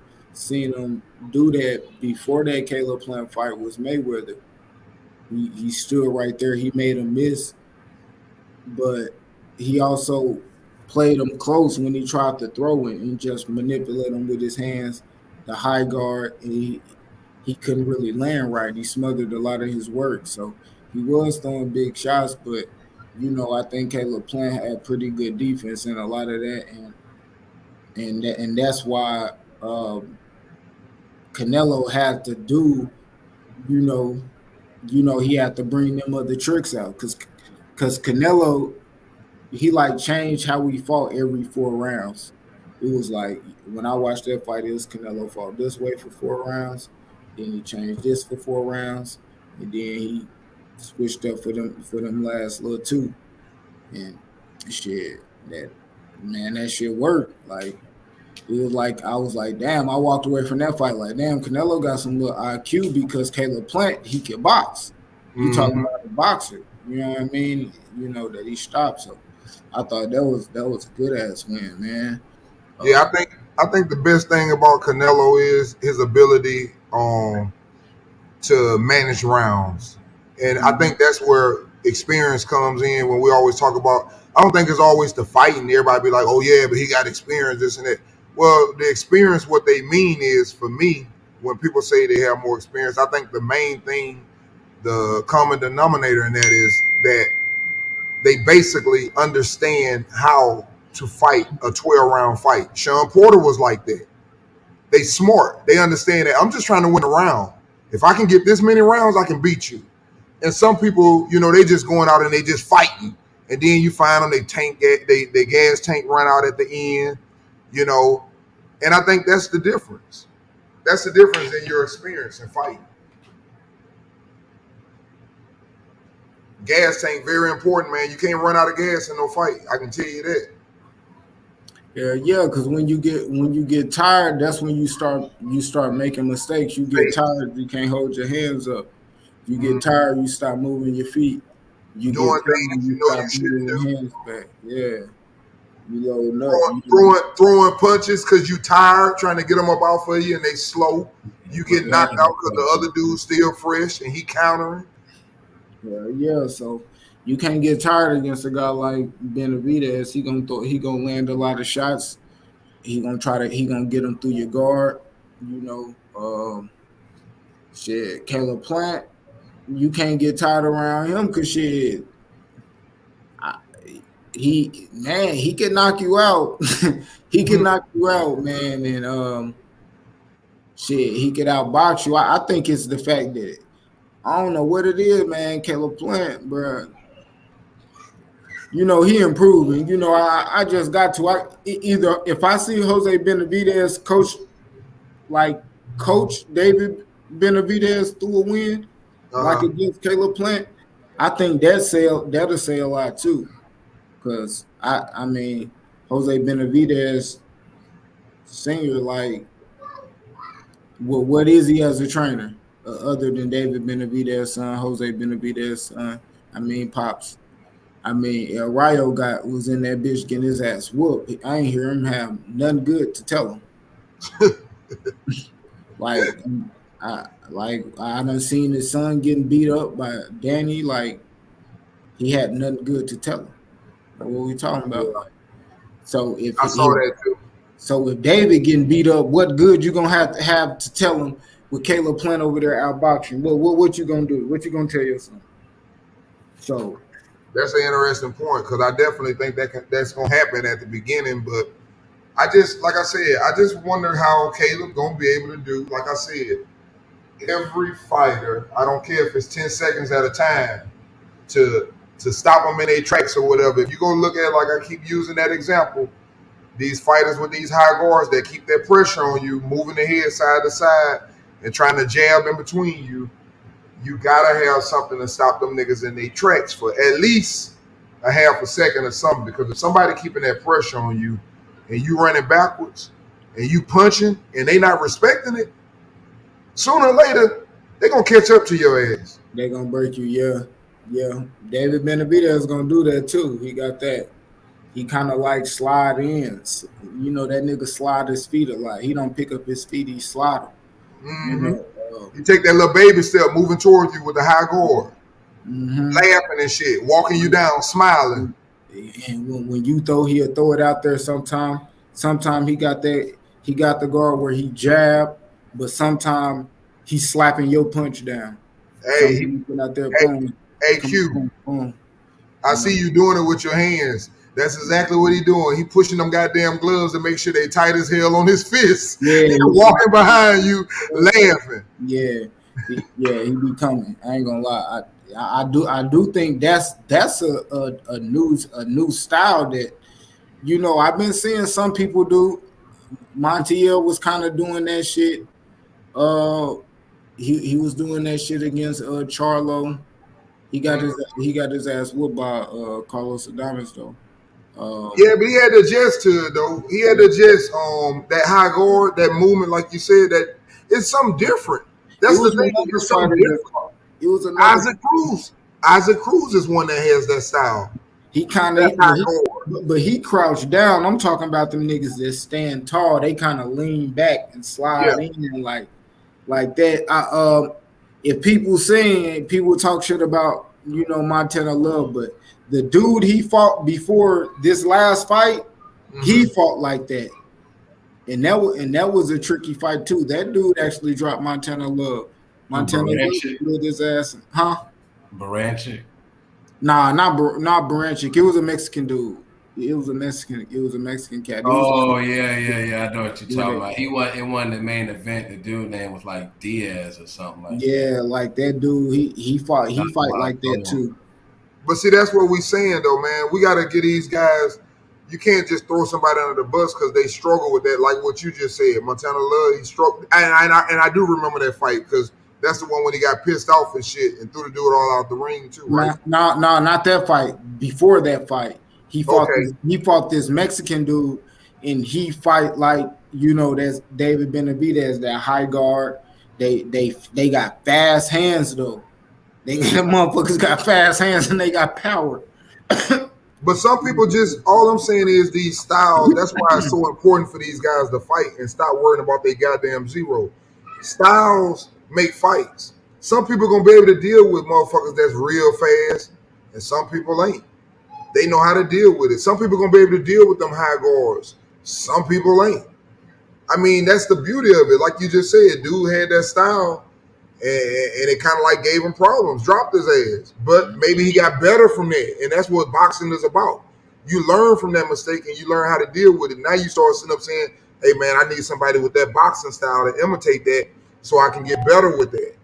S1: him do that before that Caleb Plant fight was Mayweather. He stood right there. He made him miss, but he also played him close when he tried to throw it and just manipulate him with his hands, the high guard, and he couldn't really land right. He smothered a lot of his work. So he was throwing big shots, but I think Caleb Plant had pretty good defense in a lot of that, and that's why Canelo had to do, you know, he had to bring them other tricks out because Canelo he like changed how we fought every 4 rounds. It was like when I watched that fight, it was Canelo fought this way for 4 rounds, then he changed this for 4 rounds, and then he switched up for them last little two. And shit, that shit worked. Like it was like I was like, damn, I walked away from that fight like, damn, Canelo got some little IQ because Caleb Plant, he can box. You talking
S6: Mm-hmm.
S1: about a boxer, you know what I mean? That he stopped. So I thought that was a good ass win, man.
S6: Yeah, I think the best thing about Canelo is his ability to manage rounds. And I think that's where experience comes in when we always talk about I don't think it's always the fighting. Everybody be like, oh yeah, but he got experience, this and that. Well, the experience, what they mean is for me, when people say they have more experience, I think the main thing, the common denominator in that is that they basically understand how to fight a 12-round fight. Sean Porter was like that. They smart. They understand that I'm just trying to win a round. If I can get this many rounds, I can beat you. And some people, they just going out and they just fighting. And then you find them, they gas tank run out at the end, you know. And I think that's the difference. That's the difference in your experience in fighting. Gas tank, very important, man. You can't run out of gas in no fight. I can tell you that.
S1: Yeah, because when you get tired, that's when you start making mistakes. You get tired, you can't hold your hands up. You get tired, you stop moving your feet. You get
S6: Doing
S1: tired,
S6: things you
S1: you
S6: know you
S1: stop moving
S6: shouldn't
S1: your
S6: do.
S1: hands back. Yeah, you loading up.
S6: Throwing punches because you tired, trying to get them up off of you, and they slow. You get knocked out because the other dude's still fresh and he countering.
S1: Yeah. So you can't get tired against a guy like Benavidez. He gonna land a lot of shots. He gonna get them through your guard. You know, shit. Caleb Plant, you can't get tired around him because shit. He can knock you out. He can knock you out, man, and shit, he could outbox you. I think it's the fact that I don't know what it is, man. Caleb Plant, bro. He improving. I just got to either if I see Jose Benavidez coach David Benavidez through a win, like against Caleb Plant, I think that'll say a lot too. Because I mean Jose Benavidez Senior, like what is he as a trainer other than David Benavidez' son, Jose Benavidez' son? I mean Pops. I mean El Rayo was in that bitch getting his ass whooped. I ain't hear him have nothing good to tell him. Like I done seen his son getting beat up by Danny. Like he had nothing good to tell him. Like, what we talking about? Like, so
S6: I saw that too.
S1: So if David getting beat up, what good you gonna have to tell him with Caleb Plant over there outboxing? What you gonna do? What you gonna tell your son? So
S6: that's an interesting point because I definitely think that's gonna happen at the beginning. But I just, like I said, I just wonder how Caleb gonna be able to do. Like I said, every fighter, I don't care if it's 10 seconds at a time, to stop them in their tracks or whatever. If you go look at, like I keep using that example, these fighters with these high guards that keep that pressure on you, moving the head side to side and trying to jab in between you, you gotta have something to stop them niggas in their tracks for at least a half a second or something. Because if somebody keeping that pressure on you and you running backwards and you punching and they not respecting it, sooner or later they gonna catch up to your ass.
S1: They gonna break you, yeah. David Benavidez is gonna do that too. He got that. He kind of like slide in. You know that nigga slide his feet a lot. He don't pick up his feet. He slide them. You
S6: Mm-hmm.
S1: know.
S6: You take that little baby step, moving towards you with the high guard,
S1: Mm-hmm.
S6: laughing and shit, walking you down, smiling.
S1: And when you he'll throw it out there. Sometime he got that. He got the guard where he jab, but sometime he's slapping your punch down.
S6: Hey,
S1: Something you put out there, boom,
S6: hey,
S1: come
S6: Q.
S1: boom, boom.
S6: I see you doing it with your hands. That's exactly what he doing. He pushing them goddamn gloves to make sure they tight as hell on his fists.
S1: Yeah,
S6: walking behind you, laughing.
S1: Yeah, he be coming. I ain't gonna lie. I do think that's a new style that I've been seeing some people do. Montiel was kind of doing that shit. He was doing that shit against Charlo. He got his ass whooped by Carlos Adames though.
S6: Yeah, but he had to adjust to it though. He had to adjust that high guard, that movement, like you said, that it's something different. That's the thing. It's something different.
S1: It was another
S6: Isaac Cruz. Isaac Cruz is one that has that style.
S1: He kind of, but he crouched down. I'm talking about them niggas that stand tall. They kind of lean back and slide in like that. If people talk shit about Montana Love, but the dude he fought before this last fight, he fought like that, and that was a tricky fight too. That dude actually dropped Montana Love. Montana Love with his ass, huh?
S5: Baranchik.
S1: Nah, not Baranchik. It was a Mexican dude. It was a Mexican cat.
S5: Oh yeah. I know what you're talking about. It wasn't the main event. The dude name was like Diaz or something like that.
S1: Yeah, like that dude. He fight like that too.
S6: But see, that's what we saying though, man. We got to get these guys. You can't just throw somebody under the bus because they struggle with that. Like what you just said, Montana Love, he struggled, and I do remember that fight because that's the one when he got pissed off and shit and threw the dude all out the ring too, right?
S1: No, not that fight. Before that fight, he fought this Mexican dude, and he fight like that's David Benavidez, that high guard. They got fast hands though. They motherfuckers got fast hands and they got power.
S6: But some people all I'm saying is these styles, that's why it's so important for these guys to fight and stop worrying about their goddamn zero. Styles make fights. Some people gonna be able to deal with motherfuckers that's real fast, and some people ain't. They know how to deal with it. Some people gonna be able to deal with them high guards. Some people ain't. I mean, that's the beauty of it. Like you just said, dude had that style, and it kind of like gave him problems, dropped his ass. But maybe he got better from that, and that's what boxing is about. You learn from that mistake, and you learn how to deal with it. Now you start sitting up saying, hey, man, I need somebody with that boxing style to imitate that so I can get better with that.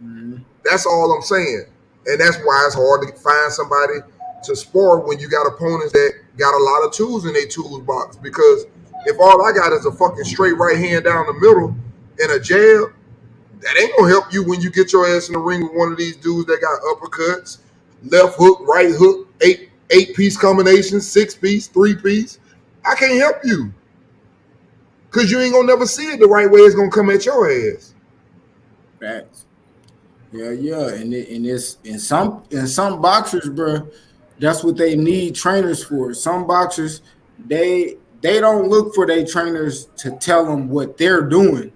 S1: Mm-hmm.
S6: That's all I'm saying. And that's why it's hard to find somebody to spar when you got opponents that got a lot of tools in their toolbox. Because if all I got is a fucking straight right hand down the middle and a jab, that ain't gonna help you when you get your ass in the ring with one of these dudes that got uppercuts, left hook, right hook, eight-piece combinations, 6-piece, 3-piece. I can't help you. Cause you ain't gonna never see it the right way. It's gonna come at your ass.
S1: Facts. Yeah, and it's in some boxers, bro. That's what they need trainers for. Some boxers, they don't look for their trainers to tell them what they're doing.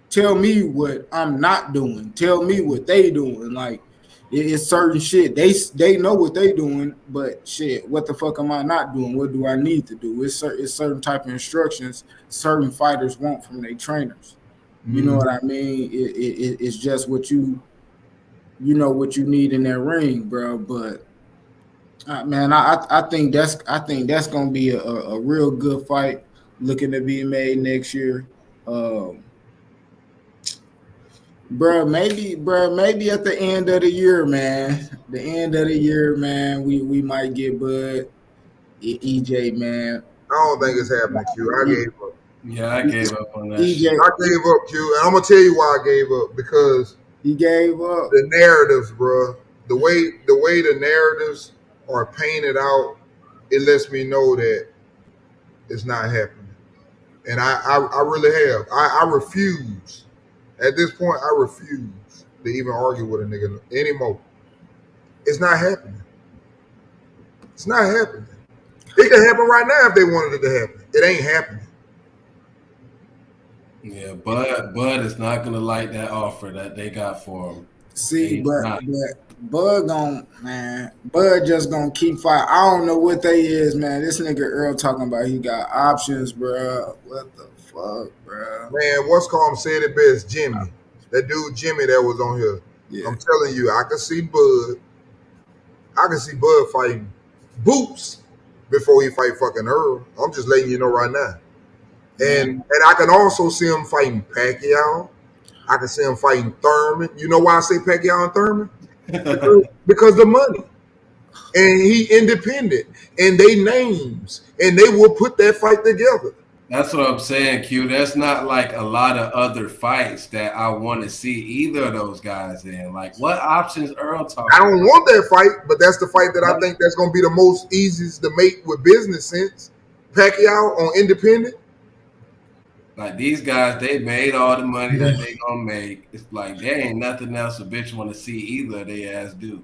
S1: Tell me what I'm not doing. Tell me what they doing. Like it's certain shit. They know what they doing, but shit, what the fuck am I not doing? What do I need to do? It's certain type of instructions certain fighters want from their trainers. You know what I mean? It's just what what you need in that ring, bro. But man, I think that's gonna be a real good fight looking to be made next year. Maybe at the end of the year, man. The end of the year, man, we might get Bud, EJ, man.
S6: I don't think it's happening, Q. I gave up.
S5: Yeah, I gave up on that.
S1: EJ,
S6: I gave up, Q, and I'm gonna tell you why I gave up. Because
S1: he gave up.
S6: The narratives, bro. The way the narratives are painted out, it lets me know that It's not happening. And I really have. I refuse. At this point, I refuse to even argue with a nigga anymore. It's not happening. It's not happening. It can happen right now if they wanted it to happen. It ain't happening.
S5: Yeah, Bud is not gonna like that offer that they got for him.
S1: See, but Bud just gonna keep fighting. I don't know what they is, man. This nigga Earl talking about he got options, bro. What the fuck, bro?
S6: Man, what's called said it best, Jimmy. That dude Jimmy that was on here. Yeah. I'm telling you, I can see Bud. I can see Bud fighting Boots before he fight fucking Earl. I'm just letting you know right now. And I can also see him fighting Pacquiao. I can see him fighting Thurman. You know why I say Pacquiao and Thurman? because the money. And he independent. And they names. And they will put that fight together.
S5: That's what I'm saying, Q. There's not like a lot of other fights that I want to see either of those guys in. Like, what options Earl talking
S6: I don't want that fight, but that's the fight that I think that's going to be the most easiest to make with business sense. Pacquiao on independent.
S5: Like, these guys, they made all the money that they gonna make. It's like there ain't nothing else a bitch want to see either. They ass do.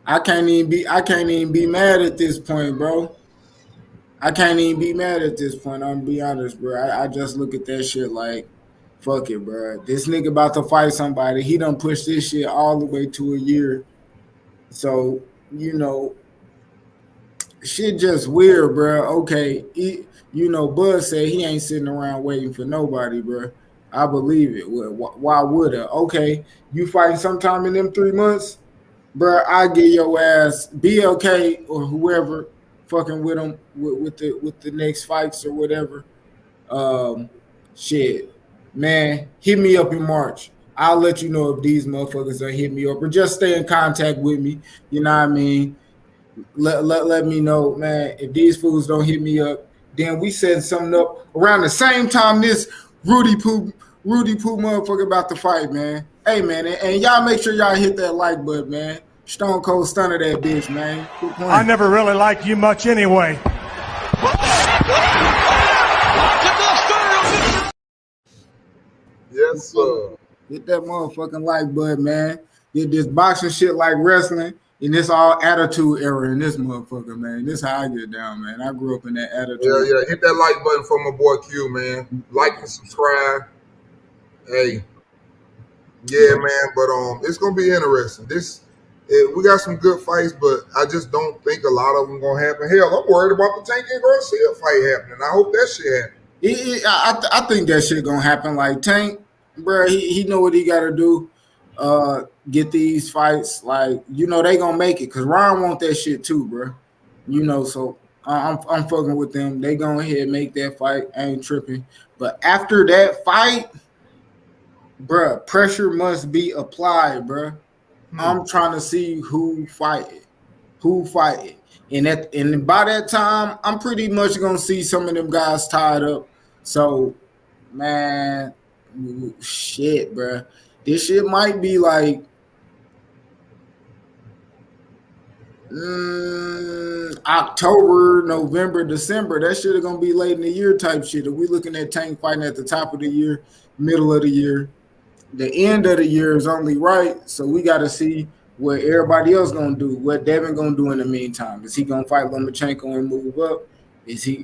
S1: I can't even be mad at this point, bro. I can't even be mad at this point. I'm gonna be honest, bro. I just look at that shit like, fuck it, bro. This nigga about to fight somebody. He done pushed this shit all the way to a year. So, you know, shit just weird, bro. Okay, Bud said he ain't sitting around waiting for nobody, bro. I believe it. Why would I? Okay, you fighting sometime in them 3 months, bro. I get your ass BLK or whoever fucking with them with the next fights or whatever. Shit, man, hit me up in March. I'll let you know if these motherfuckers are hit me up or just stay in contact with me. You know what I mean? Let me know, man. If these fools don't hit me up, then we set something up around the same time this Rudy Poo motherfucker about to fight, man. Hey, man, and y'all make sure y'all hit that like button, man. Stone Cold Stunner that bitch, man.
S21: I never really liked you much anyway.
S6: Yes, sir.
S1: Hit that motherfucking like button, man. Get this boxing shit like wrestling. And this all attitude era in this motherfucker, man. This how I get down, man. I grew up in that attitude.
S6: Yeah. Hit that like button for my boy Q, man. Like and subscribe. Hey. Yeah, man. But it's gonna be interesting. We got some good fights, but I just don't think a lot of them gonna happen. Hell, I'm worried about the Tank and Garcia fight happening. I hope that shit happens.
S1: I think that shit gonna happen. Like Tank, bro, he know what he gotta do. Get these fights, like, they gonna make it because Ron want that shit too, bro. So I'm fucking with them. They go ahead and make that fight. I ain't tripping. But after that fight, bro, pressure must be applied, bro. I'm trying to see who fight it. And by that time, I'm pretty much gonna see some of them guys tied up. So, man, shit, bro. This shit might be like October, November, December. That shit is gonna be late in the year type shit. If we looking at Tank fighting at the top of the year, middle of the year, the end of the year is only right. So we got to see what everybody else gonna do. What Devin gonna do in the meantime? Is he gonna fight Lomachenko and move up? Is he,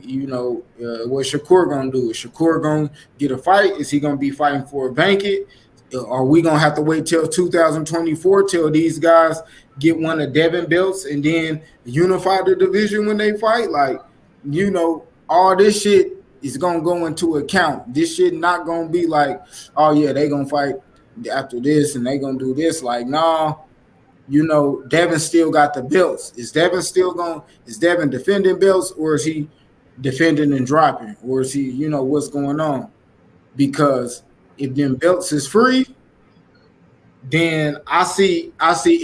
S1: what Shakur gonna do? Is Shakur gonna get a fight? Is he gonna be fighting for a vacant? Are we gonna have to wait till 2024 till these guys get one of Devin belts and then unify the division when they fight? Like, all this shit is gonna go into account. This shit not gonna be like, oh yeah, they gonna fight after this and they gonna do this. Like, nah, Devin still got the belts. Is Devin defending belts, or is he defending and dropping? Or is he, what's going on? Because if them belts is free, then I see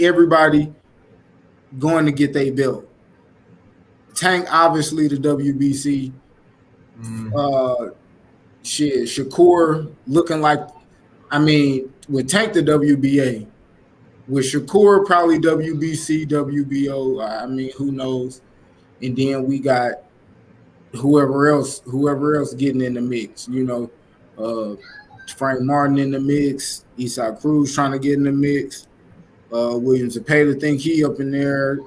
S1: everybody going to get their belt. Tank, obviously, the WBC. Shakur looking like, with Tank, the WBA. With Shakur, probably WBC, WBO. Who knows? And then we got whoever else getting in the mix. Frank Martin in the mix. Eastside Cruz trying to get in the mix. Williams Zepeda think he up in there.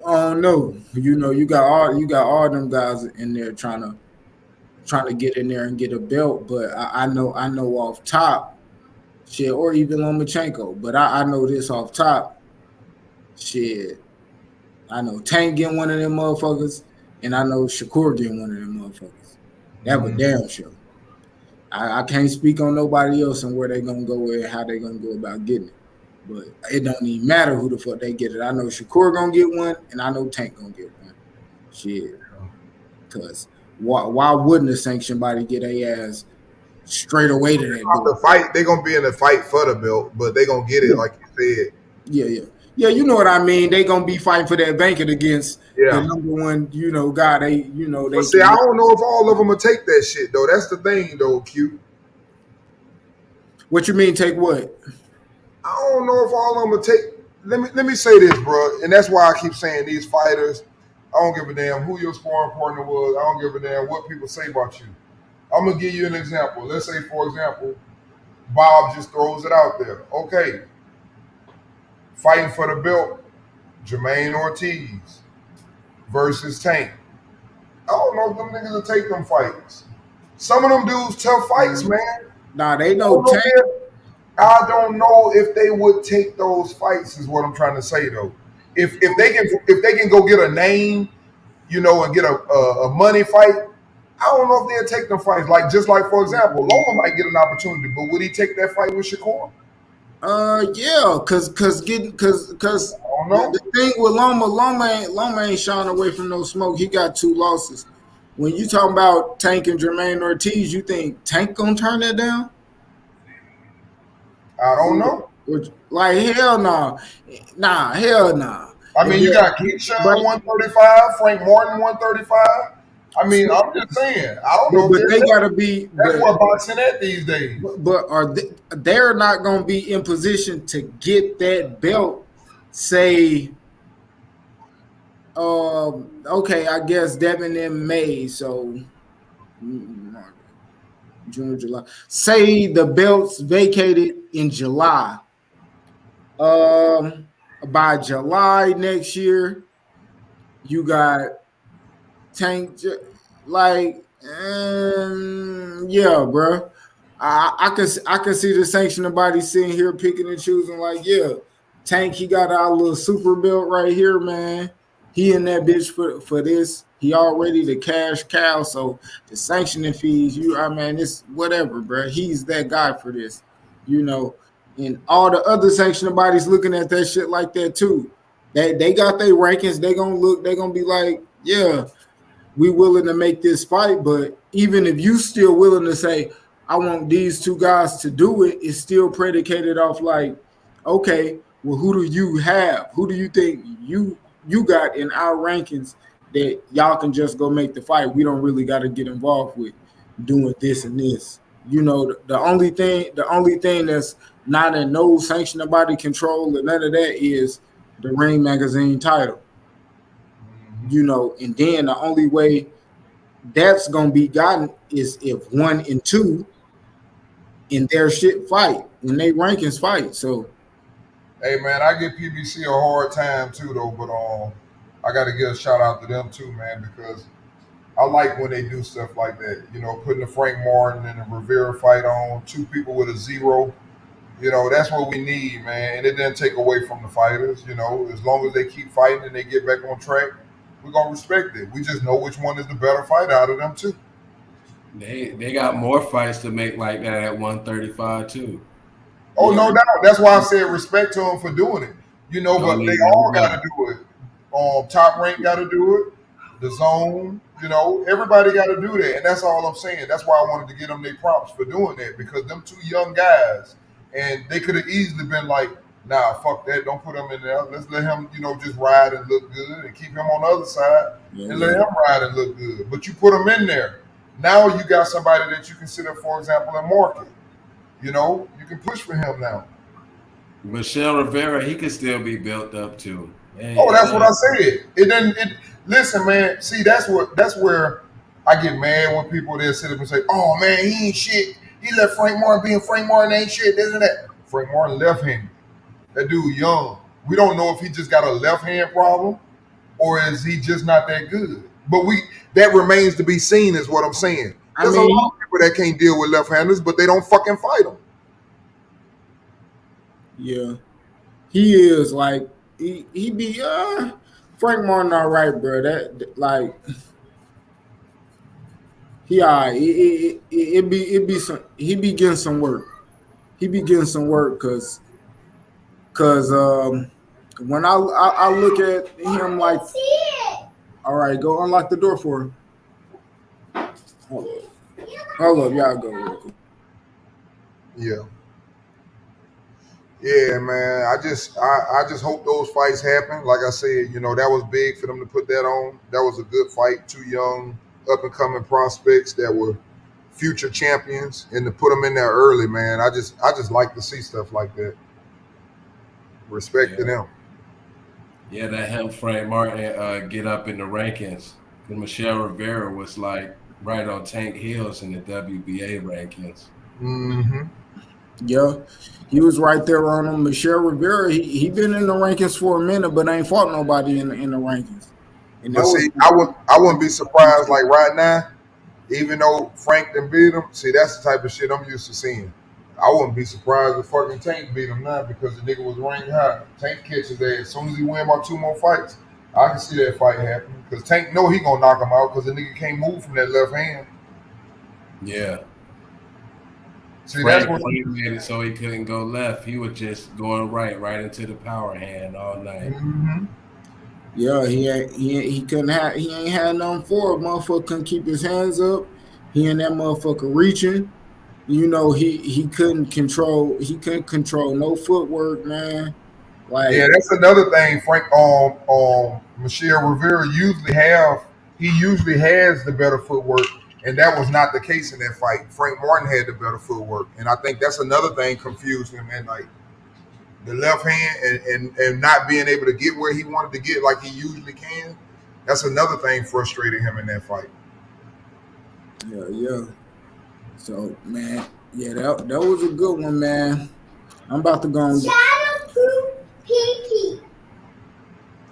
S1: I don't know. You got all them guys in there trying to get in there and get a belt. But I know off top, shit, or even Lomachenko. But I know this off top, shit. I know Tank getting one of them motherfuckers, and I know Shakur getting one of them motherfuckers. That was damn sure. I can't speak on nobody else and where they gonna go and how they gonna go about getting it. But it don't even matter who the fuck they get it. I know Shakur gonna get one, and I know Tank gonna get one. Shit, cause why wouldn't a sanctioned body get a ass straight away to that
S6: belt? The fight, they gonna be in a fight for the belt, but they gonna get it like you said.
S1: Yeah. You know what I mean. They gonna be fighting for that banking against the number one, guy. They.
S6: But see, I don't know if all of them will take that shit though. That's the thing though, Q.
S1: What you mean? Take what?
S6: I don't know if all of them will take. Let me say this, bro, and that's why I keep saying these fighters. I don't give a damn who your sparring partner was. I don't give a damn what people say about you. I'm gonna give you an example. Let's say, for example, Bob just throws it out there. Okay, fighting for the belt, Jermaine Ortiz versus Tank. I don't know if them niggas will take them fights. Some of them dudes tough fights, man.
S1: Nah, they know Tank.
S6: I don't know if they would take those fights. Is what I'm trying to say though. If they can go get a name, and get a money fight, I don't know if they'll take them fights. Like for example, Loma might get an opportunity, but would he take that fight with Shakur?
S1: Yeah, cause the thing with Loma ain't shying away from no smoke. He got 2 losses. When you talking about Tank and Jermaine Ortiz, you think Tank gonna turn that down?
S6: I don't know.
S1: Like hell no, hell no.
S6: I mean, you got Keyshawn 135, Frank Martin 135. I mean, I'm just saying. I don't know.
S1: But they gotta be.
S6: That's where boxing at these days.
S1: But they're not gonna be in position to get that belt? Say, okay, I guess Devin in May, so June, July. Say the belt's vacated in July. By July next year, you got Tank. Like, yeah, bro. I can see the sanctioning body sitting here picking and choosing. Like, yeah, Tank, he got our little super belt right here, man. He in that bitch for this. He already the cash cow. So the sanctioning fees, it's whatever, bro. He's that guy for this, And all the other sanctioning bodies looking at that shit like that too. They got their rankings. They gonna be like, yeah, we willing to make this fight. But even if you still willing to say, I want these 2 guys to do it, it's still predicated off like, okay, well, who do you have? Who do you think you got in our rankings that y'all can just go make the fight? We don't really got to get involved with doing this and this. The only thing that's not in no sanctioning body control and none of that is the Ring Magazine title. And then the only way that's gonna be gotten is if 1 and 2 in their shit fight when they rankings fight. So,
S6: hey man, I give PBC a hard time too though, but I got to give a shout out to them too, man, because I like when they do stuff like that. Putting the Frank Martin and the Rivera fight on, 2 people with a 0. That's what we need, man. And it didn't take away from the fighters. As long as they keep fighting and they get back on track, we're gonna respect it. We just know which one is the better fighter out of them too.
S5: They got more fights to make like that at 135 too.
S6: Oh, no doubt. That's why I said respect to them for doing it. But they all got to do it. Top Rank got to do it. The Zone, everybody got to do that. And that's all I'm saying. That's why I wanted to give them their props for doing that, because them 2 young guys, and they could have easily been like, nah, fuck that. Don't put him in there. Let's let him, just ride and look good and keep him on the other side and let him ride and look good. But you put him in there. Now you got somebody that you consider, for example, a market. You can push for him now.
S5: Michelle Rivera, he could still be built up too.
S6: Oh, that's what I said. It didn't. It listen, man. See, that's where I get mad when people there sit up and say, "Oh man, he ain't shit. He let Frank Martin being Frank Martin ain't shit. This and that." Frank Martin left-handed. That dude young. We don't know if he just got a left hand problem or is he just not that good. But that remains to be seen, is what I'm saying. There's a lot of people that can't deal with left-handers, but they don't fucking fight them.
S1: Yeah, he is like he be Frank Martin all right, bro. That like he all right. It be some he be getting some work. He be getting some work because when I look at him like, all right, go unlock the door for him. Hold up, y'all go real quick.
S6: Yeah. Yeah, man. I just hope those fights happen. Like I said, that was big for them to put that on. That was a good fight. Two young, up and coming prospects that were future champions, and to put them in there early, man. I just like to see stuff like that. Respect to them.
S5: Yeah, that helped Frank Martin get up in the rankings. Because Michelle Rivera was like right on Tank Hills in the WBA rankings.
S6: Mm-hmm.
S1: Yeah, he was right there on him. Michelle Rivera, he been in the rankings for a minute, but ain't fought nobody in the rankings. And
S6: But see, I wouldn't be surprised like right now, even though Frank done beat him. See, that's the type of shit I'm used to seeing. I wouldn't be surprised if fucking Tank beat him now because the nigga was ranked high. Tank catches that as soon as he win about 2 more fights. I can see that fight happening because Tank know he gonna knock him out because the nigga can't move from that left hand.
S5: Yeah.
S6: See,
S5: Frank
S6: that's what
S5: made it so he couldn't go left. He was just going right into the power hand all night.
S6: Mm-hmm.
S1: Yeah, he ain't had nothing for it. Motherfucker couldn't keep his hands up. He and that motherfucker reaching. He couldn't control no footwork, man. Like,
S6: yeah, that's another thing. Frank Michelle Rivera usually has the better footwork, and that was not the case in that fight. Frank Martin had the better footwork, and I think that's another thing confused him. And like the left hand and not being able to get where he wanted to get like he usually can. That's another thing frustrating him in that fight.
S1: Yeah. So, man, yeah, that was a good one, man. I'm about to go on.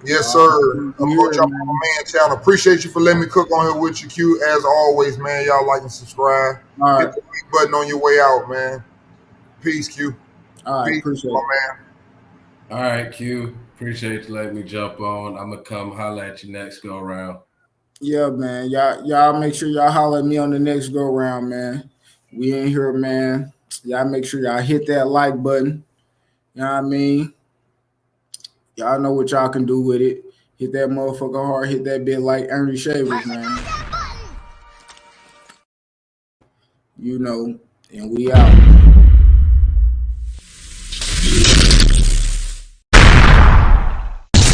S6: Yes, sir. I'm going to jump on my man channel. Appreciate you for letting me cook on here with you, Q. As always, man. Y'all like and subscribe.
S1: All right.
S6: Hit the like button on your way out, man. Peace, Q.
S1: All right,
S6: Peace,
S1: appreciate
S6: my
S1: it.
S6: man.
S5: All right, Q. Appreciate you letting me jump on. I'm gonna come holler at you next go around.
S1: Yeah, man. Y'all make sure y'all holler at me on the next go round, man. We in here, man. Y'all make sure y'all hit that like button. You know what I mean? Y'all know what y'all can do with it. Hit that motherfucker hard. Hit that bit like Ernie Shavers, man. And we out.